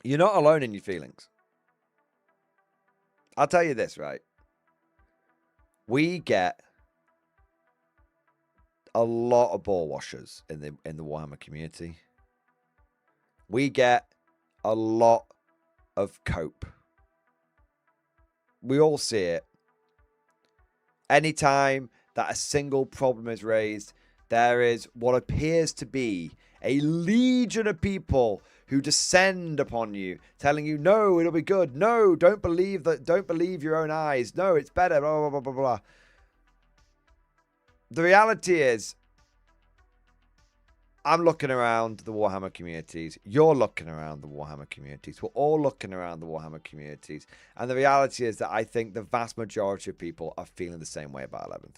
You're not alone in your feelings. I'll tell you this, right? We get a lot of ball washers in the Warhammer community. We get a lot of cope. We all see it. Anytime that a single problem is raised, there is what appears to be a legion of people who descend upon you, telling you, no, it'll be good. No, don't believe that. Don't believe your own eyes. No, it's better. Blah, blah, blah, blah, blah. The reality is, I'm looking around the Warhammer communities. You're looking around the Warhammer communities. We're all looking around the Warhammer communities. And the reality is that I think the vast majority of people are feeling the same way about 11th.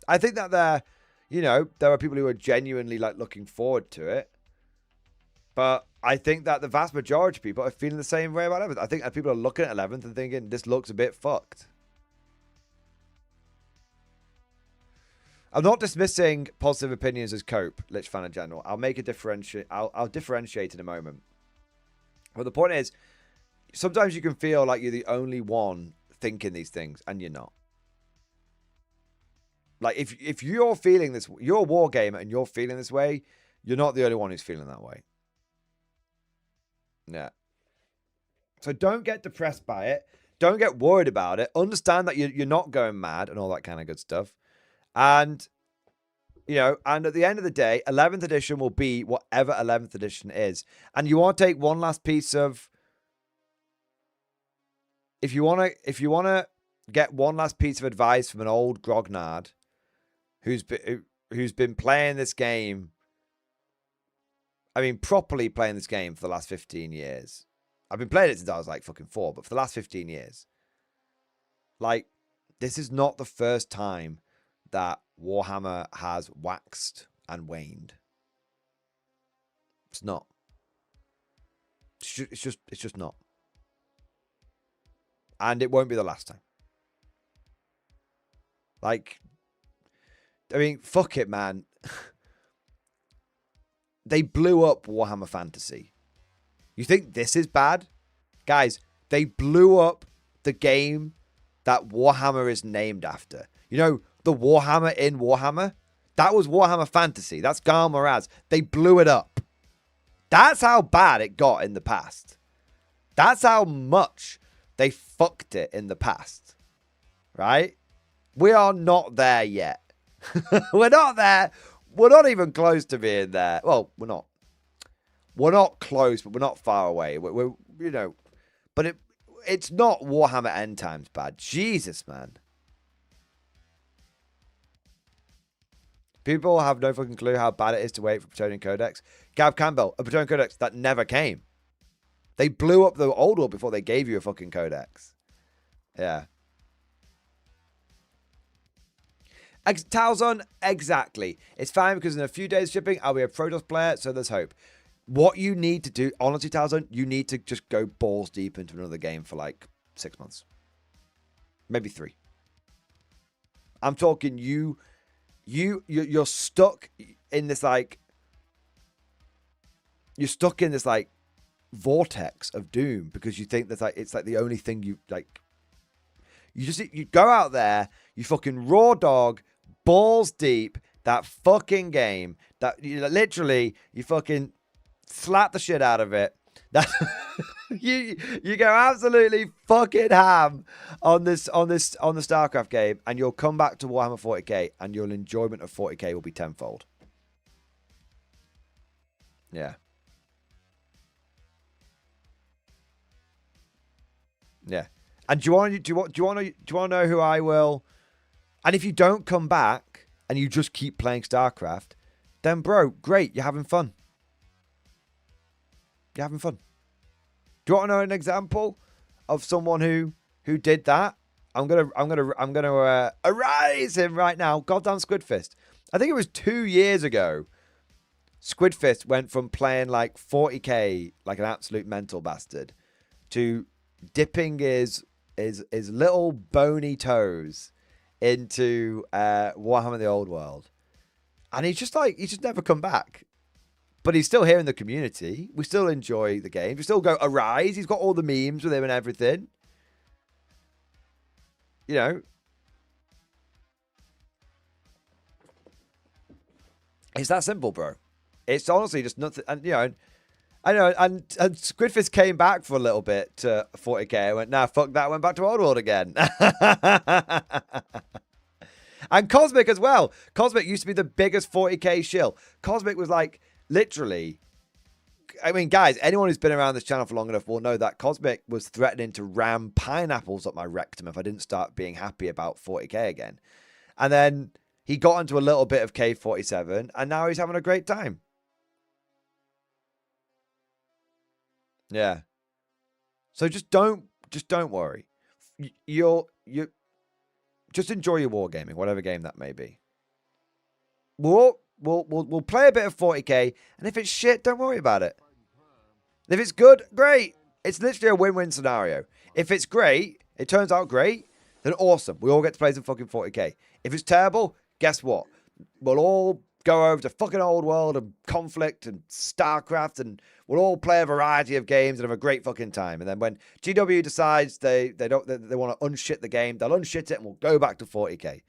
I think that there are people who are genuinely like looking forward to it. But I think that the vast majority of people are feeling the same way about 11th. I think that people are looking at 11th and thinking, this looks a bit fucked. I'm not dismissing positive opinions as cope, Lich fan in general. I'll make a I'll differentiate in a moment. But the point is, sometimes you can feel like you're the only one thinking these things, and you're not. Like, if you're feeling this, you're a war gamer and you're feeling this way, you're not the only one who's feeling that way. Yeah. So don't get depressed by it. Don't get worried about it. Understand that you're not going mad and all that kind of good stuff. And, and at the end of the day, 11th edition will be whatever 11th edition is. And you want to take one last piece of, if you want to get one last piece of advice from an old grognard who's been playing this game, I mean, properly playing this game for the last 15 years. I've been playing it since I was like fucking 4, but for the last 15 years. Like, this is not the first time that Warhammer has waxed and waned. It's not. It's just not. And it won't be the last time. Like, I mean, fuck it, man. They blew up Warhammer Fantasy. You think this is bad? Guys, they blew up the game that Warhammer is named after. You know, the Warhammer in Warhammer? That was Warhammer Fantasy. That's Gal Moraz. They blew it up. That's how bad it got in the past. That's how much they fucked it in the past. Right? We are not there yet. We're not there. We're not even close to being there. Well, we're not. We're not close, but we're not far away. We're but it's not Warhammer End Times bad. Jesus, man. People have no fucking clue how bad it is to wait for Praetorian Codex. Gab Campbell, a Praetorian Codex that never came. They blew up the old one before they gave you a fucking Codex. Yeah. Talzon, exactly. It's fine because in a few days shipping, I'll be a Protoss player, so there's hope. What you need to do, honestly, Talzon, you need to just go balls deep into another game for like 6 months. Maybe 3. I'm talking you're stuck in this like, you're stuck in this like vortex of doom because you think that's like, it's like the only thing you like. You go out there, you fucking raw dog, balls deep, that fucking game that literally you fucking slap the shit out of it. That you go absolutely fucking ham on the StarCraft game, and you'll come back to Warhammer 40k, and your enjoyment of 40k will be tenfold. Yeah. Yeah. And do you want to know who I will? And if you don't come back and you just keep playing StarCraft, then bro, great, you're having fun. You're having fun. Do you want to know an example of someone who did that? I'm gonna arise him right now. Goddamn Squidfist. I think it was 2 years ago. Squidfist went from playing like 40k like an absolute mental bastard to dipping his little bony toes into Warhammer the Old World. And he's just never come back. But he's still here in the community. We still enjoy the game. We still go arise. He's got all the memes with him and everything. You know. It's that simple, bro. It's honestly just nothing. And, I know, and Squidfist came back for a little bit to 40k. I went, nah, fuck that. Went back to Old World again. And Cosmic as well. Cosmic used to be the biggest 40k shill. Cosmic was like, literally, I mean, guys, anyone who's been around this channel for long enough will know that Cosmic was threatening to ram pineapples up my rectum if I didn't start being happy about 40k again. And then he got into a little bit of K47, and now he's having a great time. Yeah. So just don't worry. You'll just enjoy your wargaming, whatever game that may be. We'll play a bit of 40k, and if it's shit, don't worry about it. If it's good, great. It's literally a win-win scenario. If it's great, it turns out great, then awesome. We all get to play some fucking 40k. If it's terrible, guess what? We'll all go over to fucking Old World and Conflict and StarCraft, and we'll all play a variety of games and have a great fucking time. And then when GW decides they want to unshit the game, they'll unshit it and we'll go back to 40k.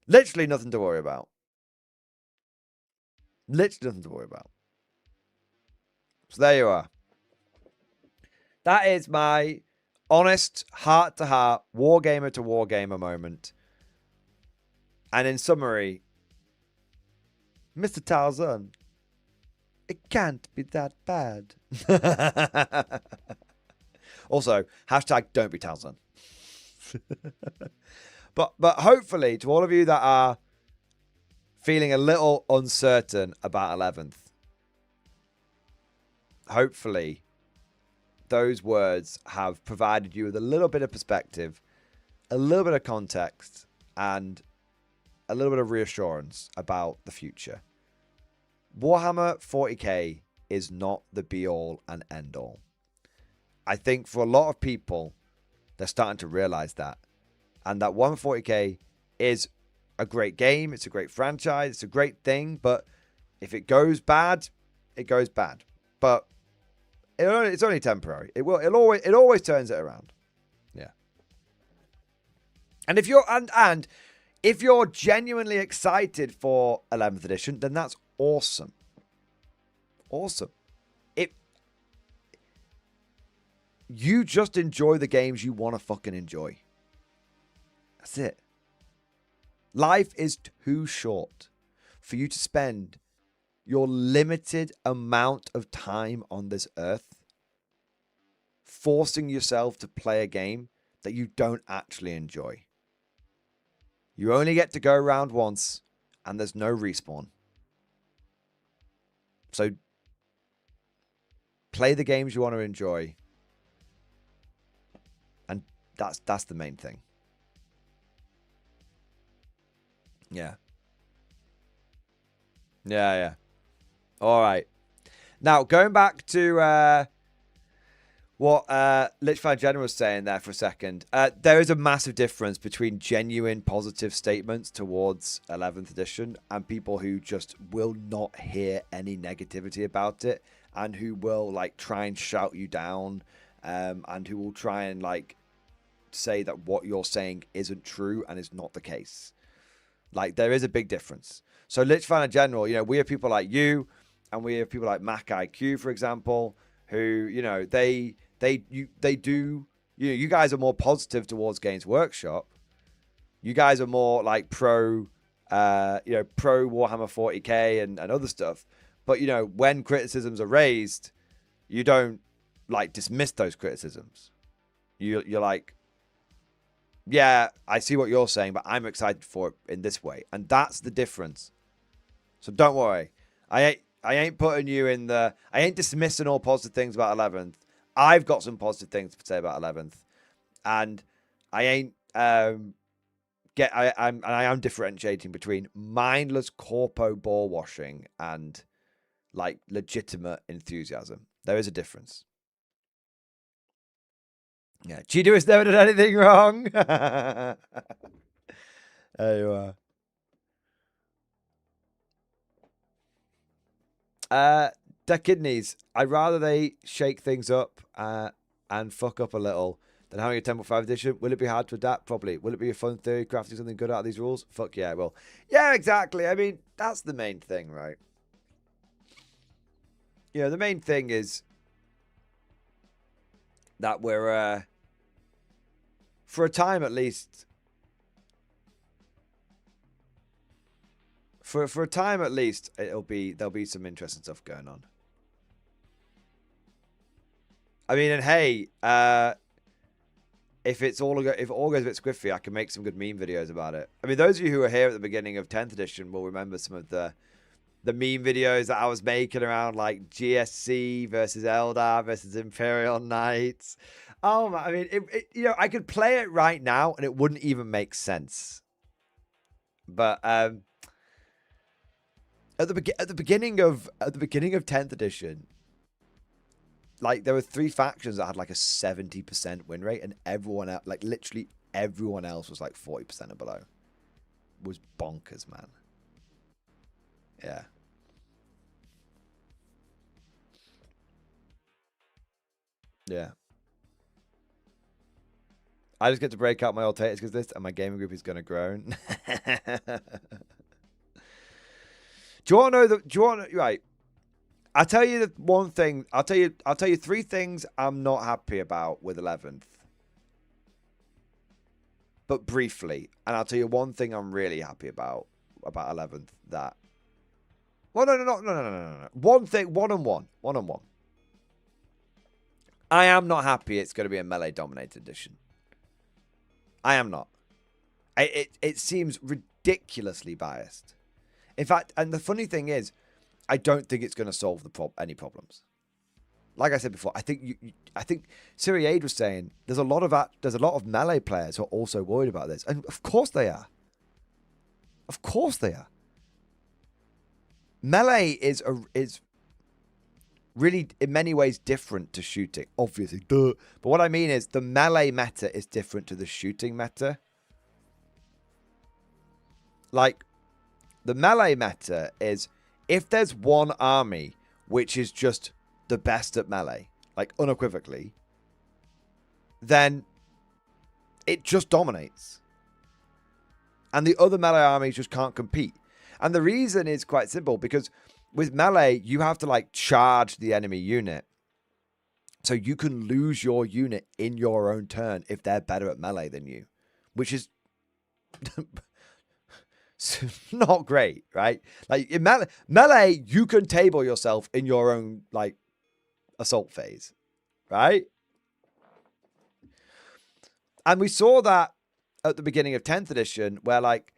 Literally nothing to worry about. Literally nothing to worry about. So there you are. That is my honest, heart-to-heart, wargamer to wargamer moment. And in summary, Mr. Tarzan, it can't be that bad. Also, hashtag don't be Tarzan. But hopefully, to all of you that are feeling a little uncertain about 11th, hopefully those words have provided you with a little bit of perspective, a little bit of context, and a little bit of reassurance about the future. Warhammer 40k is not the be-all and end-all. I think for a lot of people, they're starting to realize that. And that 140k is a great game. It's a great franchise. It's a great thing. But if it goes bad, it goes bad. But it's only temporary. It always turns it around. Yeah. And if you're genuinely excited for 11th edition, then that's awesome. Awesome. You just enjoy the games you want to fucking enjoy. That's it. Life is too short for you to spend your limited amount of time on this earth forcing yourself to play a game that you don't actually enjoy. You only get to go around once, and there's no respawn. So play the games you want to enjoy. And that's the main thing. Yeah. Yeah. All right. Now, going back to what Lichfire Jenner was saying there for a second, there is a massive difference between genuine positive statements towards 11th edition and people who just will not hear any negativity about it and who will like try and shout you down and who will try and like say that what you're saying isn't true and is not the case. Like, there is a big difference. So Lichfire in general, you know, we have people like you and we have people like Mac IQ, for example, who, you know, they do, you know, you guys are more positive towards Games Workshop. You guys are more like pro Warhammer 40k and other stuff. But, you know, when criticisms are raised, you don't like dismiss those criticisms. You're like, yeah, I see what you're saying, but I'm excited for it in this way. And that's the difference. So don't worry. I ain't putting you in I ain't dismissing all positive things about 11th. I've got some positive things to say about 11th. And I ain't I am differentiating between mindless corpo ball washing and like legitimate enthusiasm. There is a difference. Yeah, Chido has never done anything wrong. There you are. The kidneys. I'd rather they shake things up and fuck up a little than having a Temple 5 edition. Will it be hard to adapt? Probably. Will it be a fun theory, crafting something good out of these rules? Fuck yeah, it will. Yeah, exactly. I mean, that's the main thing, right? you know, the main thing is that we're, for a time at least, for a time at least, there'll be some interesting stuff going on. I mean, and hey, if it all goes a bit squiffy, I can make some good meme videos about it. I mean, those of you who were here at the beginning of 10th edition will remember some of the meme videos that I was making around like GSC versus Eldar versus Imperial Knights. Oh my, I mean, you know, I could play it right now and it wouldn't even make sense. But at the beginning of 10th edition, like there were 3 factions that had like a 70% win rate, and everyone else, like literally everyone else, was like 40% or below. It was bonkers, man. Yeah. Yeah. I just get to break out my old taters because this, and my gaming group is going to grow. Do you want to know right? I'll tell you the one thing. I'll tell you 3 things I'm not happy about with 11th. But briefly. And I'll tell you one thing I'm really happy about 11th. That. Well, no. One thing, one on one. I am not happy it's going to be a melee dominated edition. I am not. It seems ridiculously biased. In fact, and the funny thing is, I don't think it's going to solve any problems. Like I said before, I think Siri Aid was saying there's a lot of melee players who are also worried about this, and of course they are. Of course they are. Melee is really in many ways different to shooting, obviously. Duh. But what I mean is the melee meta is different to the shooting meta. Like the melee meta is, if there's one army which is just the best at melee, like unequivocally, then it just dominates. And the other melee armies just can't compete. And the reason is quite simple, because with melee, you have to like charge the enemy unit. So you can lose your unit in your own turn if they're better at melee than you, which is not great, right? Like in melee, you can table yourself in your own like assault phase, right? And we saw that at the beginning of 10th edition, where like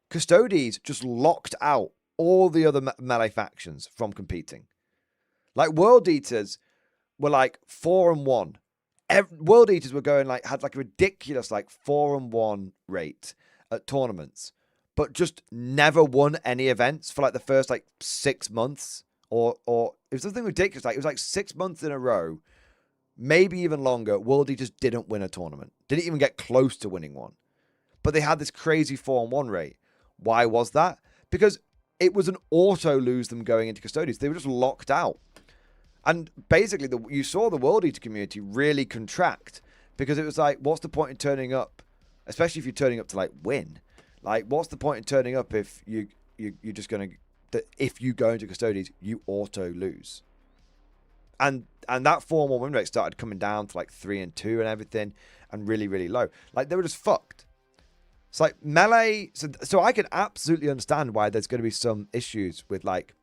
Custodes just locked out all the other melee factions from competing. Like World Eaters were like 4-1. World Eaters were going like, had like a ridiculous like 4-1 rate at tournaments, but just never won any events for like the first like 6 months, or it was something ridiculous. Like it was like 6 months in a row, maybe even longer. World Eaters didn't win a tournament, didn't even get close to winning one, but they had this crazy 4-1 rate. Why was that? Because it was an auto lose them going into Custodes. They were just locked out. And basically, you saw the World Eater community really contract, because it was like, what's the point in turning up? Especially if you're turning up to like win. Like, what's the point in turning up if you're just going to, if you go into Custodes, you auto lose. And that 4-1 win rate started coming down to like 3-2 and everything, and really, really low. Like, they were just fucked. It's like melee. So I can absolutely understand why there's going to be some issues with like,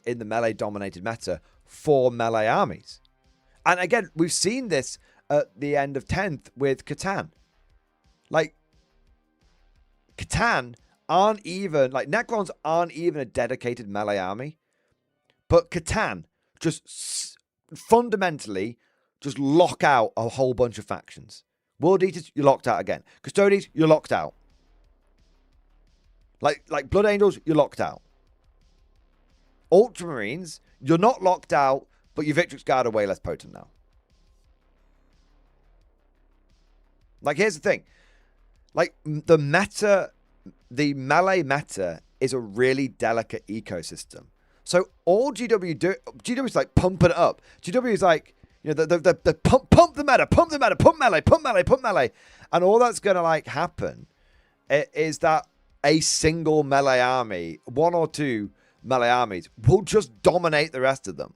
in the melee dominated meta for melee armies. And again, we've seen this at the end of 10th with Catan. Like, Catan aren't even, like, Necrons aren't even a dedicated melee army. But Catan just fundamentally just lock out a whole bunch of factions. World Eaters, you're locked out again. Custodes, you're locked out. Like Blood Angels, you're locked out. Ultramarines, you're not locked out, but your Victrix Guard are way less potent now. Like, here's the thing. Like, the melee meta is a really delicate ecosystem. So all GW is like pumping it up. GW is like, you know, the pump the meta, pump melee. And all that's going to like happen is that a single melee army, one or two, melee armies will just dominate the rest of them.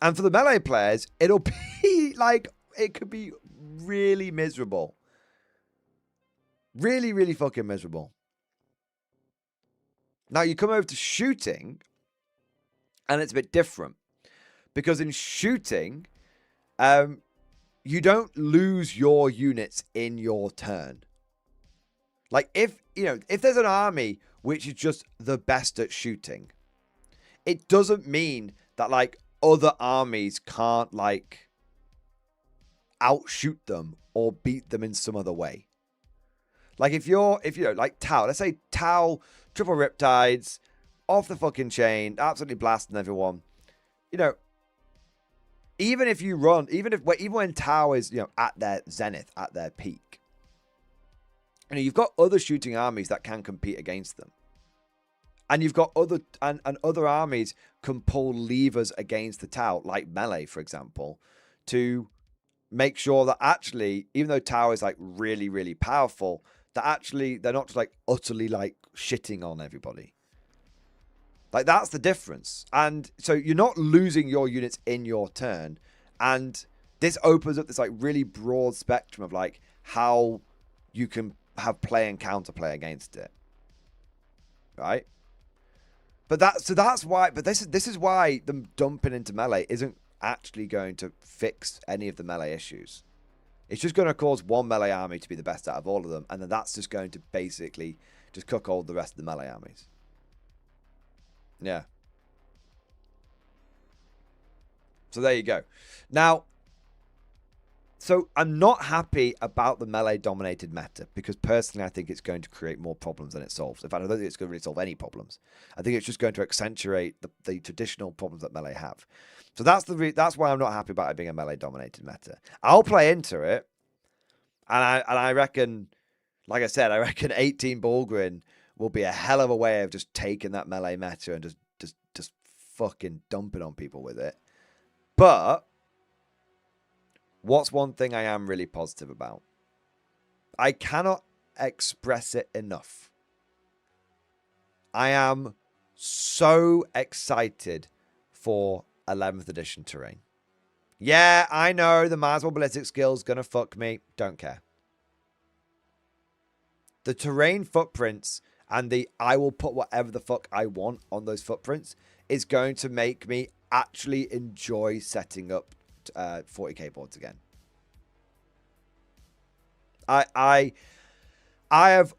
And for the melee players, it'll be like, it could be really miserable. Really, really fucking miserable. Now, you come over to shooting, and it's a bit different. Because in shooting, you don't lose your units in your turn. Like, if there's an army which is just the best at shooting, it doesn't mean that, like, other armies can't, like, outshoot them or beat them in some other way. Like, if like Tau, let's say Tau, triple Riptides, off the fucking chain, absolutely blasting everyone. Even when Tau is, at their zenith, at their peak, you've got other shooting armies that can compete against them. And you've got other armies can pull levers against the Tau, like melee, for example, to make sure that actually, even though Tau is like really, really powerful, that actually they're not just like utterly like shitting on everybody. Like, that's the difference. And so you're not losing your units in your turn. And this opens up this like really broad spectrum of like how you can have play and counterplay against it. Right? But that's why, but this is why them dumping into melee isn't actually going to fix any of the melee issues. It's just going to cause one melee army to be the best out of all of them, and then that's just going to basically just cuckold the rest of the melee armies. Yeah. So there you go. Now, so I'm not happy about the melee dominated meta, because personally I think it's going to create more problems than it solves. In fact, I don't think it's going to really solve any problems. I think it's just going to accentuate the traditional problems that melee have. So that's why I'm not happy about it being a melee dominated meta. I'll play into it, and I reckon, like I said, I reckon 18 Bulgrin will be a hell of a way of just taking that melee meta and just fucking dumping on people with it. But what's one thing I am really positive about? I cannot express it enough. I am so excited for 11th edition terrain. Yeah, I know the Mars ballistic skill's gonna fuck me. Don't care. The terrain footprints and the I will put whatever the fuck I want on those footprints is going to make me actually enjoy setting up 40k boards again. I have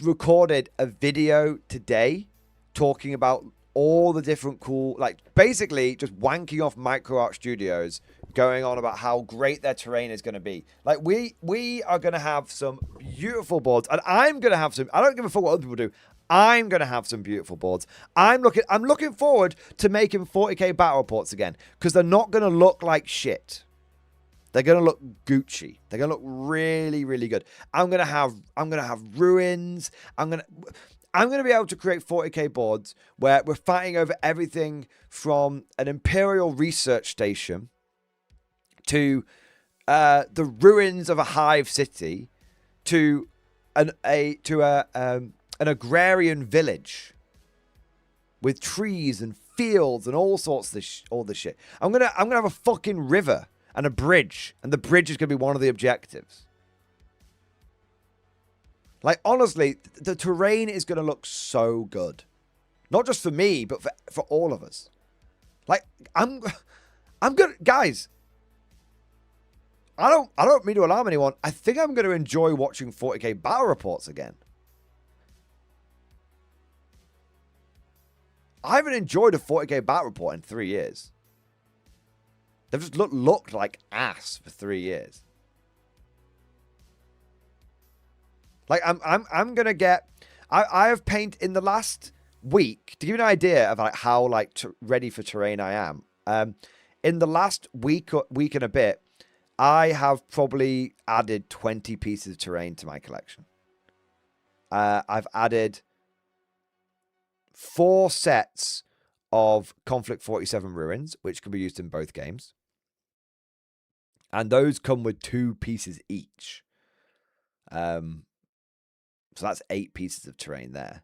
recorded a video today talking about all the different cool, like basically just wanking off MicroArt Studios, going on about how great their terrain is going to be. Like we are going to have some beautiful boards, and I'm going to have some. I don't give a fuck what other people do. I'm going to have some beautiful boards. I'm looking forward to making 40k battle reports again, because they're not going to look like shit. They're going to look Gucci. They're going to look really, really good. I'm going to have ruins. I'm going to be able to create 40k boards where we're fighting over everything from an Imperial research station to the ruins of a hive city to an agrarian village with trees and fields and all sorts of all this shit. I'm gonna have a fucking river and a bridge, and the bridge is gonna be one of the objectives. Like, honestly, the terrain is gonna look so good, not just for me, but for all of us. Like, I'm gonna, guys. I don't mean to alarm anyone. I think I'm going to enjoy watching 40k battle reports again. I haven't enjoyed a 40k battle report in 3 years. They've just looked like ass for 3 years. Like, I'm gonna get. I have painted in the last week, to give you an idea of like how like ready for terrain I am. In the last week and a bit, I have probably added 20 pieces of terrain to my collection. I've added 4 sets of Conflict 47 ruins, which can be used in both games. And those come with 2 pieces each. So that's 8 pieces of terrain there.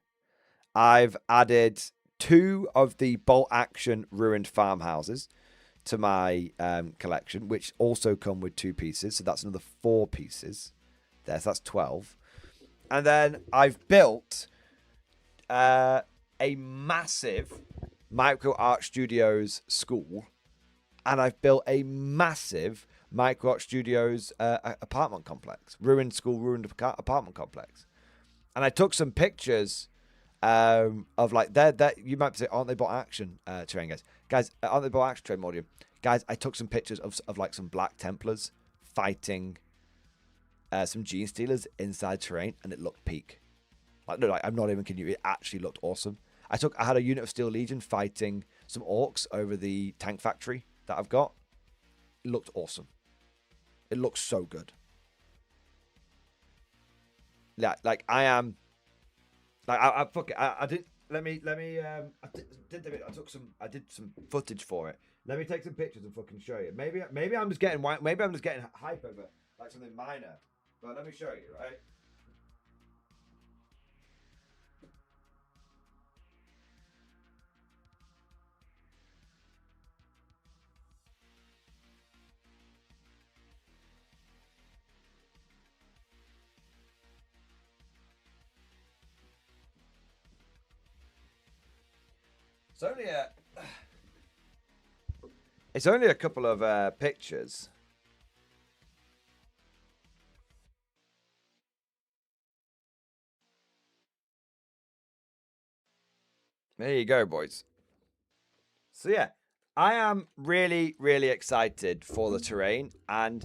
I've added 2 of the bolt action ruined farmhouses to my collection, which also come with 2 pieces. So that's another 4 pieces there. So that's 12. And then I've built a massive Micro Art Studios school. And I've built a massive Micro Art Studios apartment complex. Ruined school, ruined apartment complex. And I took some pictures of like that you might say, aren't they bot action terrain, guys, aren't they bot action terrain module, guys? I took some pictures of like some Black Templars fighting some Gene Stealers inside terrain, and it looked peak. Like, no, like, I'm not even kidding you, it actually looked awesome. I had a unit of Steel Legion fighting some orcs over the tank factory that I've got. It looked awesome. It looks so good. Yeah, like I am. Like I fuck it. I did. Let me. I did some footage for it. Let me take some pictures and fucking show you. Maybe I'm just getting hype over like something minor. But let me show you, right? It's only a couple of pictures. There you go, boys. So yeah, I am really, really excited for the terrain, and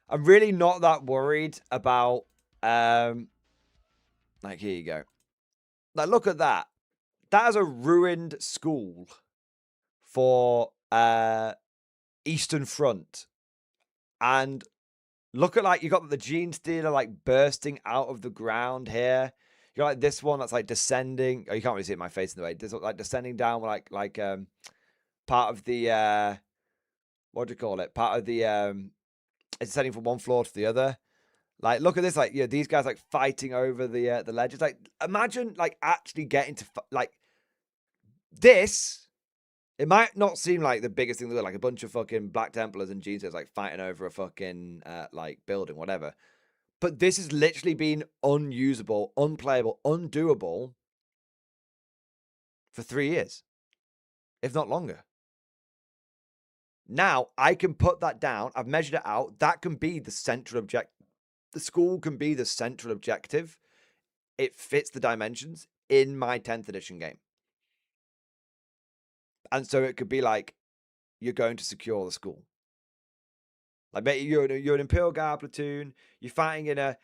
I'm really not that worried about like, here you go. Like, look at that. That is a ruined school for Eastern Front. And look at, like, you got the Gene Stealer like bursting out of the ground here. You got like this one that's like descending. Oh, you can't really see it in my face in the way. This like descending down like part of the what do you call it? Part of the it's descending from one floor to the other. Like, look at this. Like, yeah, these guys like fighting over the ledges. Like, imagine like actually getting to like this. It might not seem like the biggest thing in the world, like a bunch of fucking Black Templars and Jesus like fighting over a fucking like building, whatever. But this has literally been unusable, unplayable, undoable for 3 years, if not longer. Now I can put that down. I've measured it out. That can be the central objective. The school can be the central objective. It fits the dimensions in my 10th edition game. And so it could be like, you're going to secure the school. Like, maybe you're an Imperial Guard platoon. You're fighting in a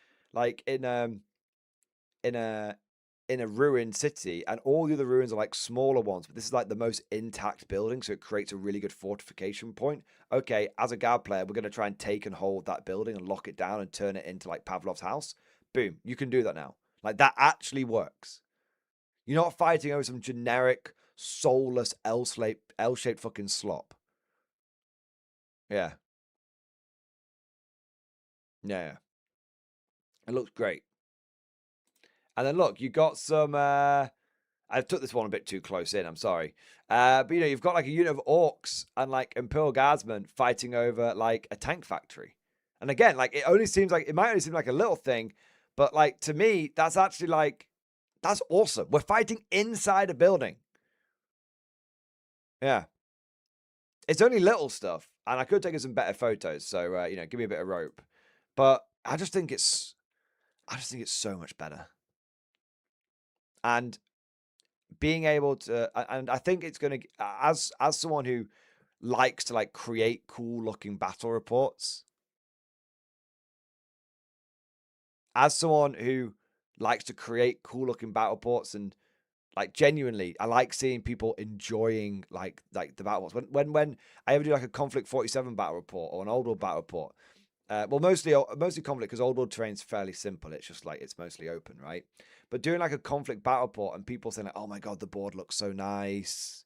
ruined city, and all the other ruins are like smaller ones. But this is like the most intact building, so it creates a really good fortification point. Okay, as a Guard player, we're going to try and take and hold that building and lock it down and turn it into like Pavlov's house. Boom, you can do that now. Like, that actually works. You're not fighting over some generic, soulless L-shaped fucking slop. Yeah. Yeah. It looks great. And then look, you got some I took this one a bit too close in, I'm sorry. But you know, you've got like a unit of orcs and like Imperial Guardsmen fighting over like a tank factory. And again, like, it might only seem like a little thing, but like, to me, that's actually like, that's awesome. We're fighting inside a building. Yeah. It's only little stuff, and I could take some better photos, so you know, give me a bit of rope. But I just think it's so much better. And being able to, and I think it's going to, as someone who likes to like create cool looking battle reports, as someone who likes to create cool looking battle reports, and like, genuinely, I like seeing people enjoying like the battle reports. When I ever do like a Conflict 47 battle report or an Old World battle report, well, mostly Conflict, because Old World terrain's fairly simple. It's just like, it's mostly open, right? But doing like a Conflict battle report and people saying like, oh my God, the board looks so nice.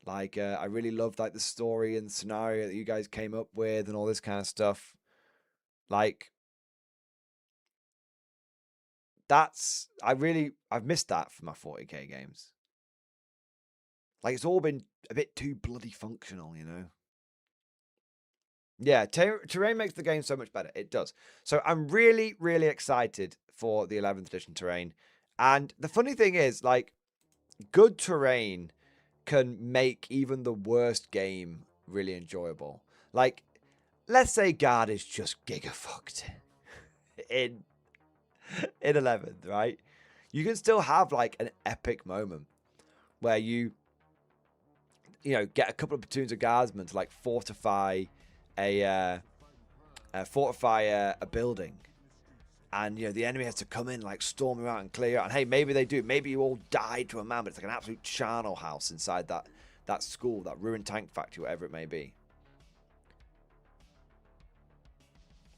Like, I really loved like the story and scenario that you guys came up with and all this kind of stuff. Like, I've missed that for my 40k games. Like, it's all been a bit too bloody functional, you know? Yeah, terrain makes the game so much better. It does. So I'm really, really excited for the 11th edition terrain. And the funny thing is, like, good terrain can make even the worst game really enjoyable. Like, let's say Guard is just giga-fucked in 11th, right? You can still have, like, an epic moment where you know, get a couple of platoons of guardsmen to, like, fortify a building, and you know the enemy has to come in, like, storm you out and clear out. And hey, maybe they do. Maybe you all died to a man, but it's like an absolute charnel house inside that school, that ruined tank factory, whatever it may be.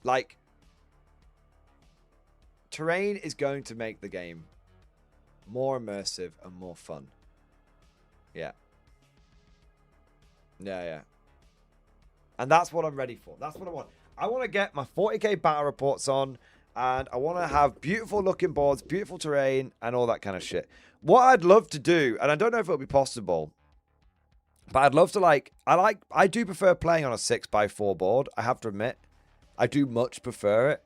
Like, terrain is going to make the game more immersive and more fun. Yeah. Yeah. And that's what I'm ready for. That's what I want. I want to get my 40k battle reports on, and I want to have beautiful looking boards, beautiful terrain, and all that kind of shit. What I'd love to do, and I don't know if it'll be possible, but I'd love to, I do prefer playing on a 6x4 board, I have to admit. I do much prefer it.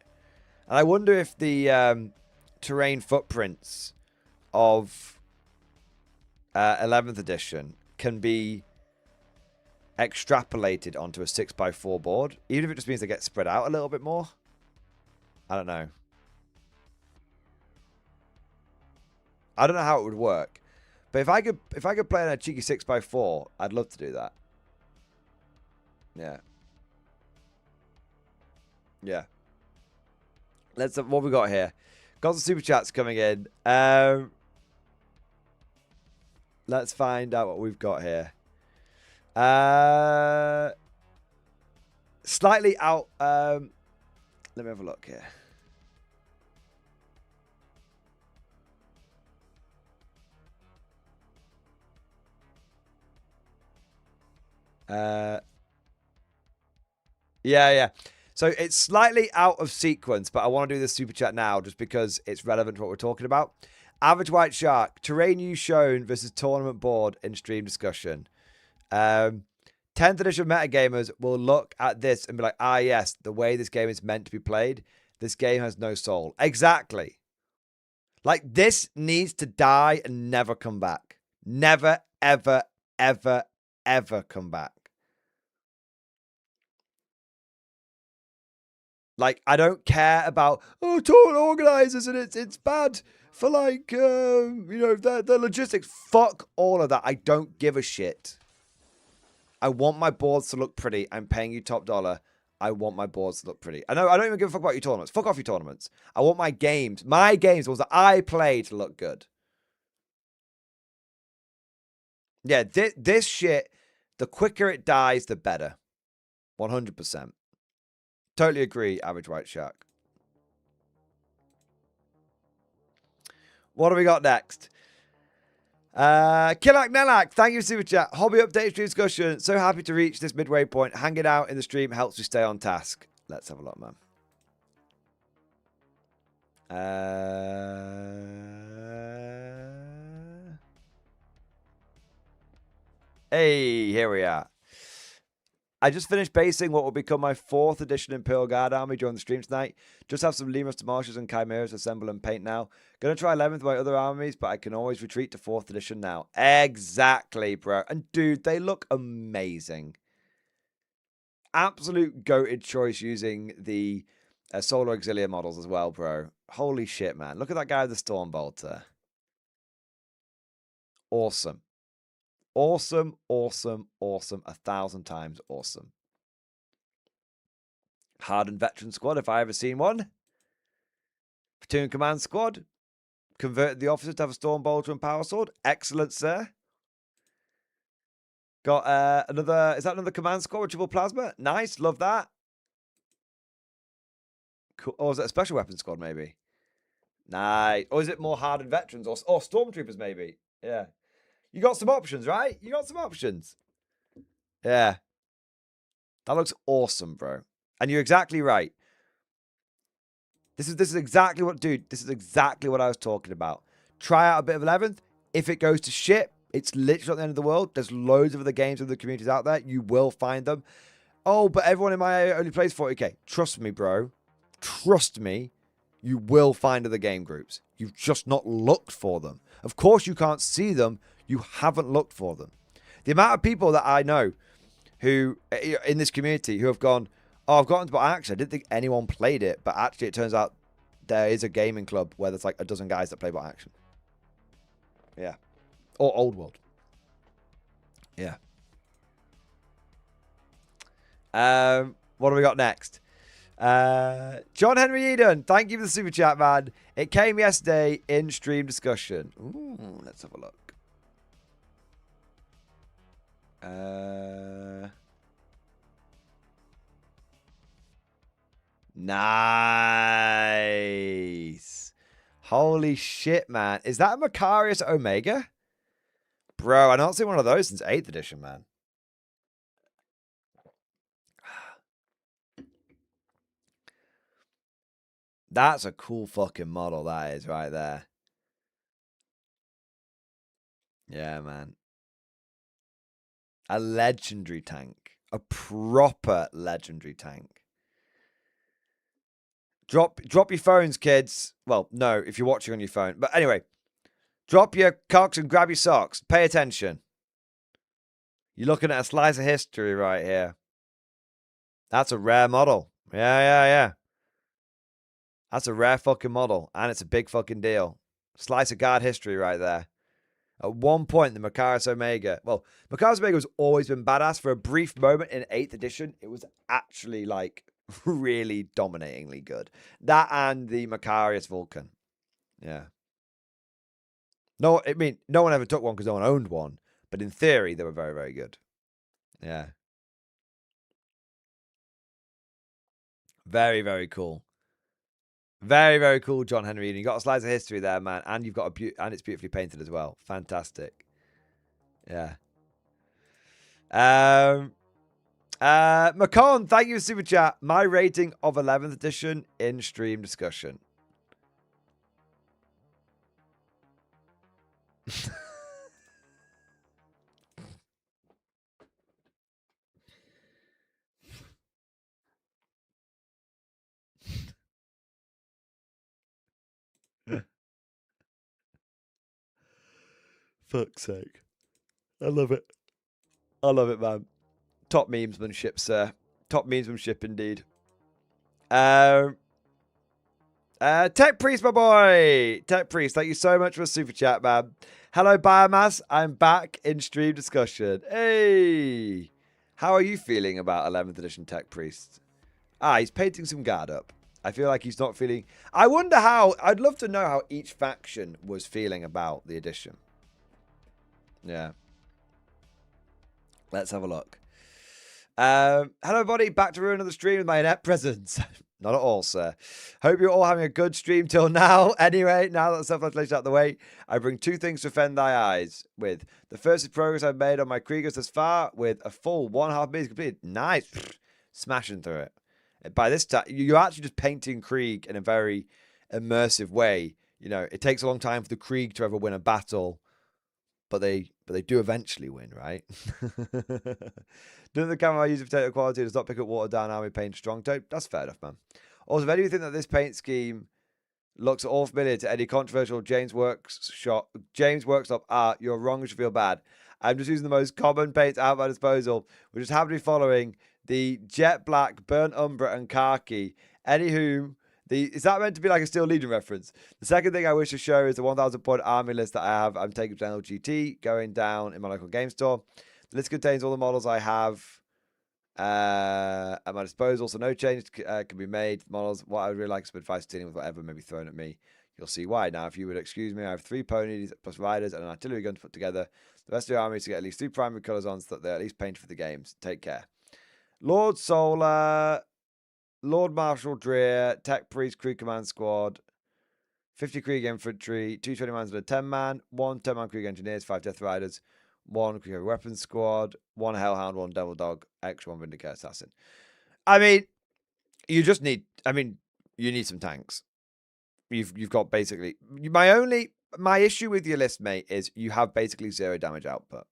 And I wonder if the terrain footprints of 11th edition can be extrapolated onto a 6x4 board, even if it just means they get spread out a little bit more. I don't know. I don't know how it would work, but if I could play on a cheeky 6x4, I'd love to do that. Yeah. Let's what we got here. Got some super chats coming in. Let's find out what we've got here. Slightly out. Let me have a look here. Yeah. So it's slightly out of sequence, but I want to do this super chat now just because it's relevant to what we're talking about. Average White Shark, terrain you shown versus tournament board in stream discussion. 10th edition metagamers will look at this and be like, ah, yes, the way this game is meant to be played, this game has no soul. Exactly. Like, this needs to die and never come back. Never, ever, ever, ever come back. Like, I don't care about, tournament organizers and it's bad for, like, you know, the logistics. Fuck all of that. I don't give a shit. I want my boards to look pretty. I'm paying you top dollar. I want my boards to look pretty. I don't even give a fuck about your tournaments. Fuck off your tournaments. I want my games, the ones that I play, to look good. Yeah, this shit, the quicker it dies, the better. 100%. Totally agree, Average White Shark. What do we got next? Killak Nelak, thank you for super chat. Hobby update stream discussion. So happy to reach this midway point. Hanging out in the stream helps me stay on task. Let's have a look, man. Hey, here we are. I just finished basing what will become my 4th edition Imperial Guard army during the stream tonight. Just have some Lemurs, Demarches, and Chimeras to assemble and paint now. Gonna try 11th with my other armies, but I can always retreat to 4th edition now. Exactly, bro. And dude, they look amazing. Absolute goated choice using the Solar Auxilia models as well, bro. Holy shit, man. Look at that guy with the Storm Bolter. Awesome. Awesome, awesome, awesome. 1,000 times awesome. Hardened veteran squad, if I ever seen one. Platoon command squad. Converted the officers to have a storm bolter and power sword. Excellent, sir. Got another. Is that another command squad with triple plasma? Nice, love that. Cool. Or is it a special weapons squad, maybe? Nice. Or is it more hardened veterans or stormtroopers, maybe? Yeah. You got some options, right? You got some options. Yeah. That looks awesome, bro. And you're exactly right. This is exactly what, dude, this is exactly what I was talking about. Try out a bit of 11th. If it goes to shit, It's literally not the end of the world. There's loads of other games in the communities out there. You will find them. Oh, but everyone in my area only plays 40k. Trust me, bro. Trust me. You will find other game groups. You've just not looked for them. Of course, you can't see them. You haven't looked for them. The amount of people that I know who, in this community, who have gone, oh, I've gotten to Bot Action. I didn't think anyone played it, but actually it turns out there is a gaming club where there's like a dozen guys that play Bot Action. Yeah. Or Old World. Yeah. What do we got next? John Henry Eden, thank you for the super chat, man. It came yesterday in stream discussion. Ooh, let's have a look. Nice. Holy shit, man. Is that a Macarius Omega? Bro, I've not seen one of those since 8th edition, man. That's a cool fucking model, that is, right there. Yeah, man. A legendary tank. A proper legendary tank. Drop your phones, kids. Well, no, if you're watching on your phone. But anyway, drop your cocks and grab your socks. Pay attention. You're looking at a slice of history right here. That's a rare model. Yeah. That's a rare fucking model. And it's a big fucking deal. Slice of guard history right there. At one point, the Macarius Omega... Well, Macarius Omega has always been badass. For a brief moment in 8th edition, it was actually, like, really dominatingly good. That and the Macarius Vulcan. Yeah. No, I mean, no one ever took one because no one owned one. But in theory, they were very, very good. Yeah. Very, very cool. Very, very cool, John Henry. You got a slice of history there, man, and you've got and it's beautifully painted as well. Fantastic. Yeah. Macon, thank you for super chat. My rating of 11th edition in stream discussion. Fuck's sake. I love it. I love it, man. Top memesmanship, sir. Top memesmanship indeed. Tech Priest, my boy. Tech Priest, thank you so much for the super chat, man. Hello, Biomass. I'm back in stream discussion. Hey. How are you feeling about 11th edition Tech Priest? He's painting some guard up. I feel like he's not feeling... I wonder how... I'd love to know how each faction was feeling about the edition. Yeah. Let's have a look. Hello, everybody. Back to ruin of the stream with my inept presence. Not at all, sir. Hope you're all having a good stream till now. Anyway, now that the self-flagellation out of the way, I bring two things to offend thy eyes with. The first is progress I've made on my Kriegers thus far with a full 1.5 meters completed. Nice. Smashing through it. By this time, you're actually just painting Krieg in a very immersive way. You know, it takes a long time for the Krieg to ever win a battle, but they do eventually win, right? Doesn't the camera I use potato quality does not pick up watered down army paint strong tone? That's fair enough, man. Also, if anyone think that this paint scheme looks all familiar to any controversial James Workshop art, you're wrong and should feel bad. I'm just using the most common paints out at my disposal, which is happily following the jet black, burnt umber, and khaki. Anywho, is that meant to be like a Steel Legion reference? The second thing I wish to show is the 1,000 point army list that I have. I'm taking to LGT, going down in my local game store. The list contains all the models I have at my disposal, so no change can be made. Models, what I would really like is advice dealing with whatever may be thrown at me. You'll see why. Now, if you would excuse me, I have 3 ponies plus riders and an artillery gun to put together. The rest of the army is to get at least 2 primary colours on so that they're at least painted for the games. Take care. Lord Solar, Lord Marshal Dreer, Tech Priest Krieg Command Squad, 50 Krieg Infantry, 2 20-mans and a 10-man, 1 10-man Krieg Engineers, 5 Death Riders, 1 Krieg Weapons Squad, 1 Hellhound, 1 Devil Dog, extra 1 Vindicate Assassin. I mean, you just need... I mean, you need some tanks. You've got basically... My only my issue with your list, mate, is you have basically 0 damage output.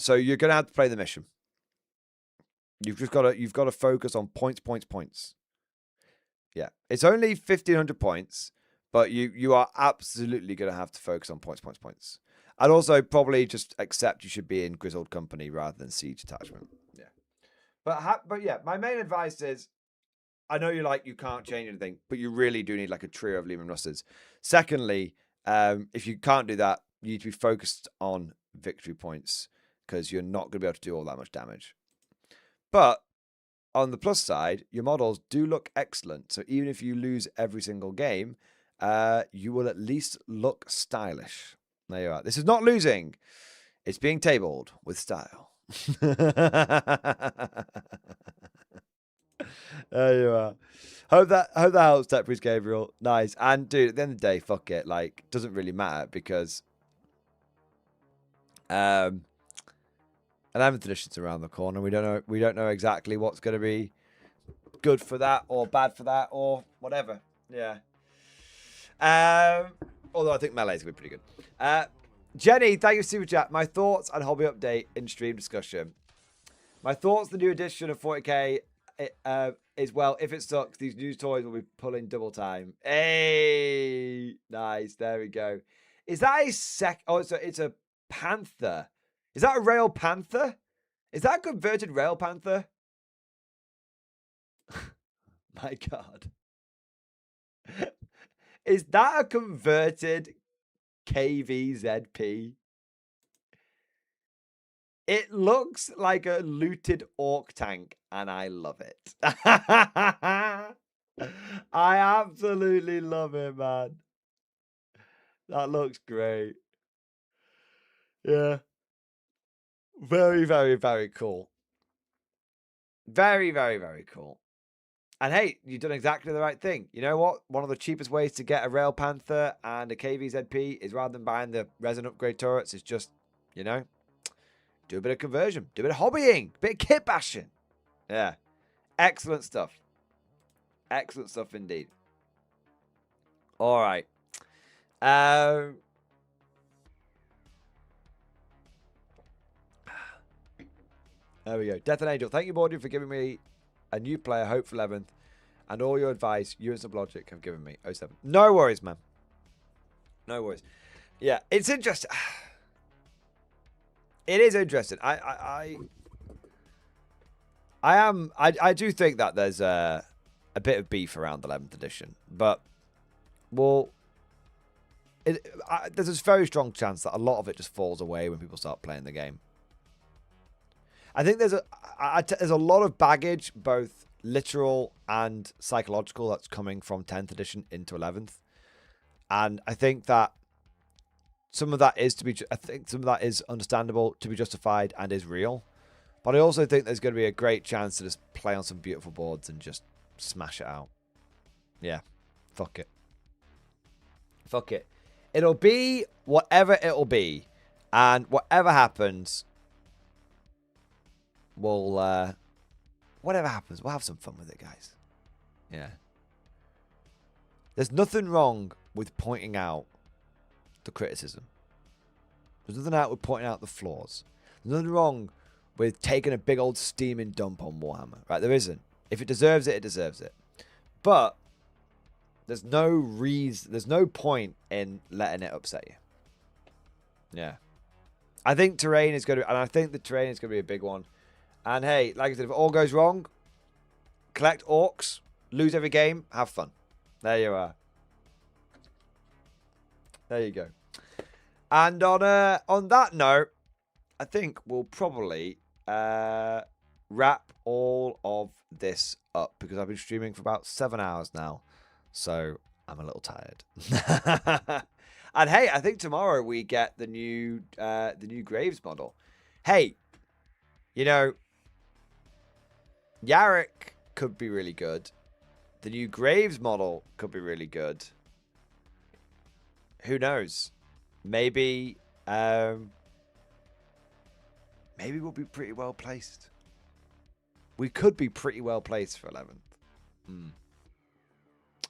So you're gonna have to play the mission. You've got to focus on points. Yeah, it's only 1,500 points, but you are absolutely gonna have to focus on points. And also probably just accept you should be in Grizzled Company rather than Siege Attachment. Yeah, but yeah, my main advice is, I know you can't change anything, but you really do need like a trio of Lehman Russes. Secondly, if you can't do that, you need to be focused on victory points because you're not going to be able to do all that much damage. But on the plus side, your models do look excellent. So even if you lose every single game, you will at least look stylish. There you are. This is not losing. It's being tabled with style. There you are. Hope that helps, Tech Priest Gabriel. Nice. And dude, at the end of the day, fuck it. Like, doesn't really matter because 11th edition's around the corner. We don't know exactly what's going to be good for that or bad for that or whatever. Yeah. Although I think Melee's going to be pretty good. Jenny, thank you for super chat. My thoughts and hobby update in stream discussion. My thoughts, the new edition of 40k is, well, if it sucks, these new toys will be pulling double time. Hey, nice. There we go. Is that a Oh, it's a panther. Is that a rail panther? Is that a converted rail panther? My God. Is that a converted KVZP? It looks like a looted orc tank, and I love it. I absolutely love it, man. That looks great. Yeah. Very, very, very cool. Very, very, very cool. And hey, you've done exactly the right thing. You know what? One of the cheapest ways to get a Rail Panther and a KVZP is, rather than buying the resin upgrade turrets, is just, you know, do a bit of conversion, do a bit of hobbying, a bit of kit bashing. Yeah. Excellent stuff. Excellent stuff indeed. All right. There we go. Death and Angel. Thank you, Mordian, for giving me a new player, hope for 11th, and all your advice you and Sublogic have given me. 07. No worries, man. No worries. Yeah, it's interesting. It is interesting. I do think that there's a bit of beef around the 11th edition, but well, there's a very strong chance that a lot of it just falls away when people start playing the game. I think there's a lot of baggage, both literal and psychological, that's coming from 10th edition into 11th, and I think that some of that is understandable, to be justified, and is real. But I also think there's going to be a great chance to just play on some beautiful boards and just smash it out. Yeah, fuck it. Fuck it. It'll be whatever it'll be, and whatever happens, whatever happens, we'll have some fun with it, guys. Yeah. There's nothing wrong with pointing out the criticism. There's nothing wrong with pointing out the flaws. There's nothing wrong with taking a big old steaming dump on Warhammer. Right? There isn't. If it deserves it, it deserves it. But there's no reason, there's no point in letting it upset you. Yeah. I think terrain is going to, and I think the terrain is going to be a big one. And hey, like I said, if it all goes wrong, collect orcs, lose every game, have fun. There you are. There you go. And on that note, I think we'll probably wrap all of this up, because I've been streaming for about 7 hours now, so I'm a little tired. And hey, I think tomorrow we get the new Graves model. Hey, you know, Yarrick could be really good. The new Graves model could be really good. Who knows? Maybe we'll be pretty well placed. We could be pretty well placed for 11th.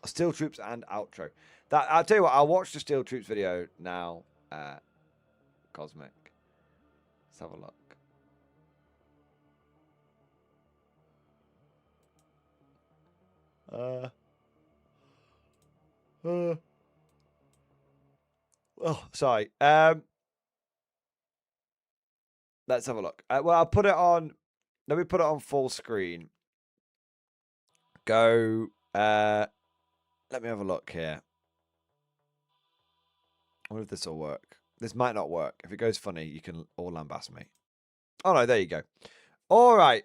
Steel Troops and outro. I'll tell you what, I'll watch the Steel Troops video now, Cosmic. Let's have a look. Oh, sorry. Let's have a look. Well, I'll put it on. Let me put it on full screen. Go. Let me have a look here. I wonder if this will work. This might not work. If it goes funny, you can all lambast me. Oh, no, there you go. All right.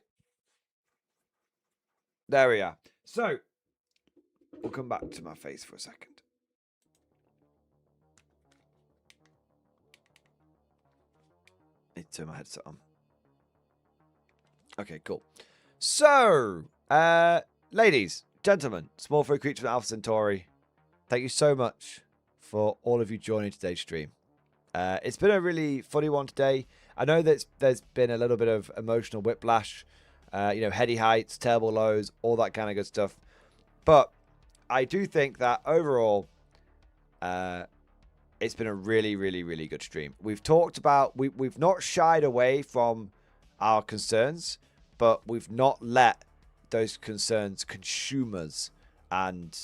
There we are. So, we'll come back to my face for a second. Need to turn my headset on. Okay, cool. So, ladies, gentlemen, small furry creature from Alpha Centauri, thank you so much for all of you joining today's stream. It's been a really funny one today. I know that there's been a little bit of emotional whiplash, heady heights, terrible lows, all that kind of good stuff. But I do think that overall, it's been a really, really, really good stream. We've talked about, we've not shied away from our concerns, but we've not let those concerns consume us and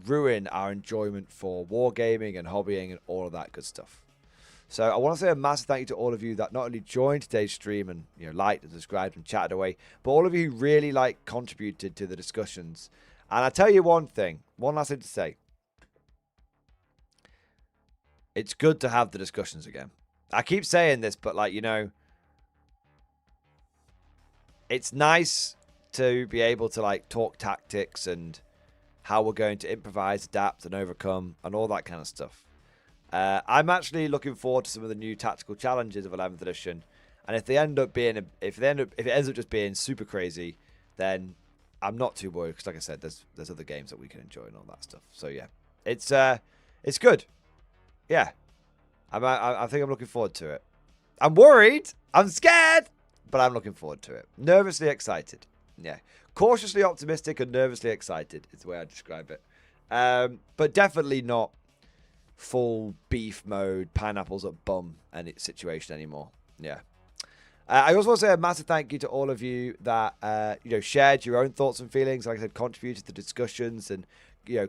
ruin our enjoyment for wargaming and hobbying and all of that good stuff. So I want to say a massive thank you to all of you that not only joined today's stream and liked and subscribed and chatted away, but all of you who really contributed to the discussions. And I tell you one last thing to say. It's good to have the discussions again. I keep saying this, but it's nice to be able to talk tactics and how we're going to improvise, adapt, and overcome, and all that kind of stuff. I'm actually looking forward to some of the new tactical challenges of 11th edition, and if it ends up just being super crazy, then I'm not too worried because, like I said, there's other games that we can enjoy and all that stuff. So yeah, it's good. Yeah, I think I'm looking forward to it. I'm worried. I'm scared, but I'm looking forward to it. Nervously excited. Yeah, cautiously optimistic and nervously excited is the way I describe it. But definitely not full beef mode, pineapples at bum and its situation anymore. Yeah. I also want to say a massive thank you to all of you that shared your own thoughts and feelings. Like I said, contributed to discussions and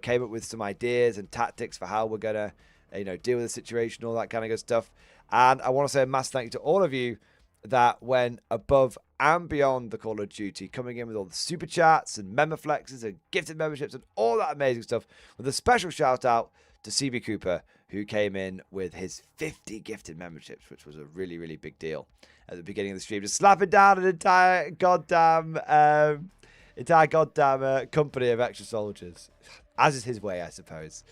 came up with some ideas and tactics for how we're gonna deal with the situation, all that kind of good stuff. And I want to say a massive thank you to all of you that went above and beyond the Call of Duty, coming in with all the super chats and member flexes and gifted memberships and all that amazing stuff. With a special shout out to CB Cooper, who came in with his 50 gifted memberships, which was a really, really big deal at the beginning of the stream. Just slapping down an entire goddamn company of extra soldiers, as is his way, I suppose.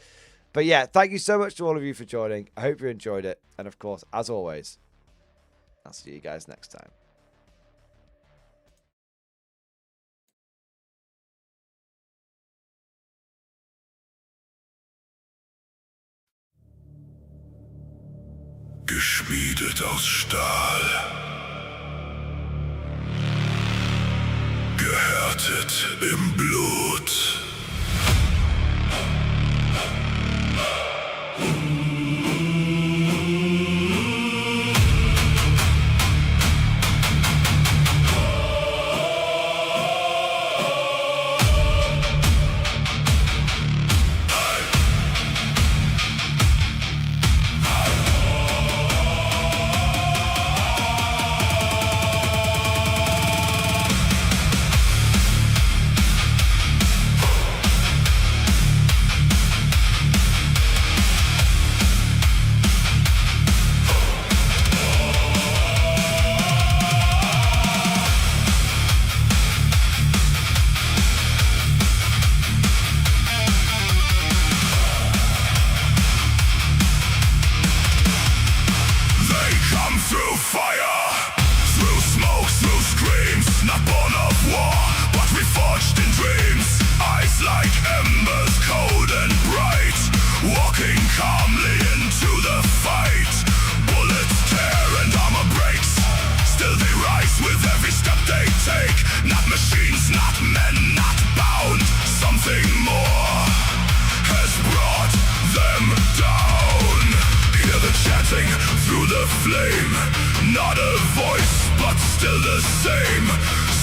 But yeah, thank you so much to all of you for joining. I hope you enjoyed it. And of course, as always, I'll see you guys next time. Geschmiedet aus Stahl, gehärtet im Blut. Something more has brought them a flame, not a voice, but still the same.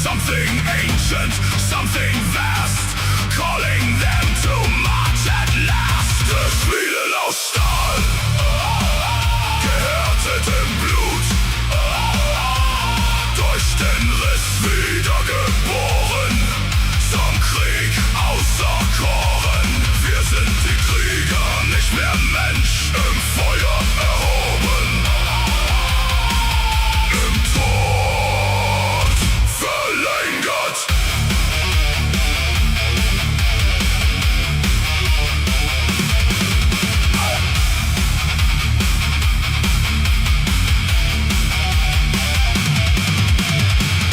Something ancient, something vast, calling them to march at last. Schmieden aus Stahl, gehärtet im Blut, durch den Riss wiedergeboren, zum Krieg auserkoren. Wir sind die Krieger, nicht mehr Mensch, im Feuer erhoben, im Tod verlängert.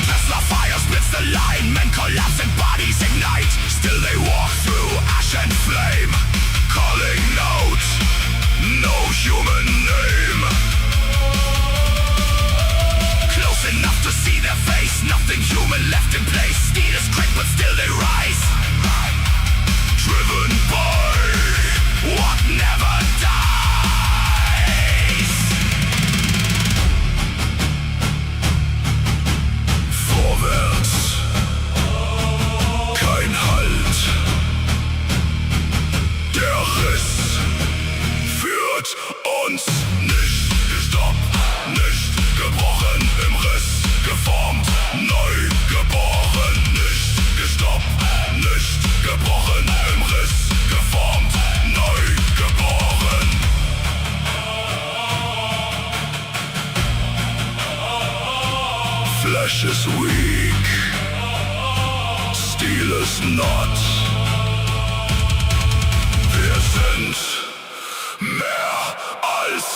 Tesla fires splits the line, men collapse and bodies ignite. Still they walk through ash and flame, calling out no human name. Close enough to see their face, nothing human left in place. Steel is cracked but still they rise, driven by what never dies. Vorwärts, kein Halt. Der Riss führt uns nicht gestoppt, nicht gebrochen im Riss, geformt, neu geboren, nicht gestoppt, nicht gebrochen im Riss, geformt, neu geboren. Flesh is weak, steel is not. Wir sind mehr als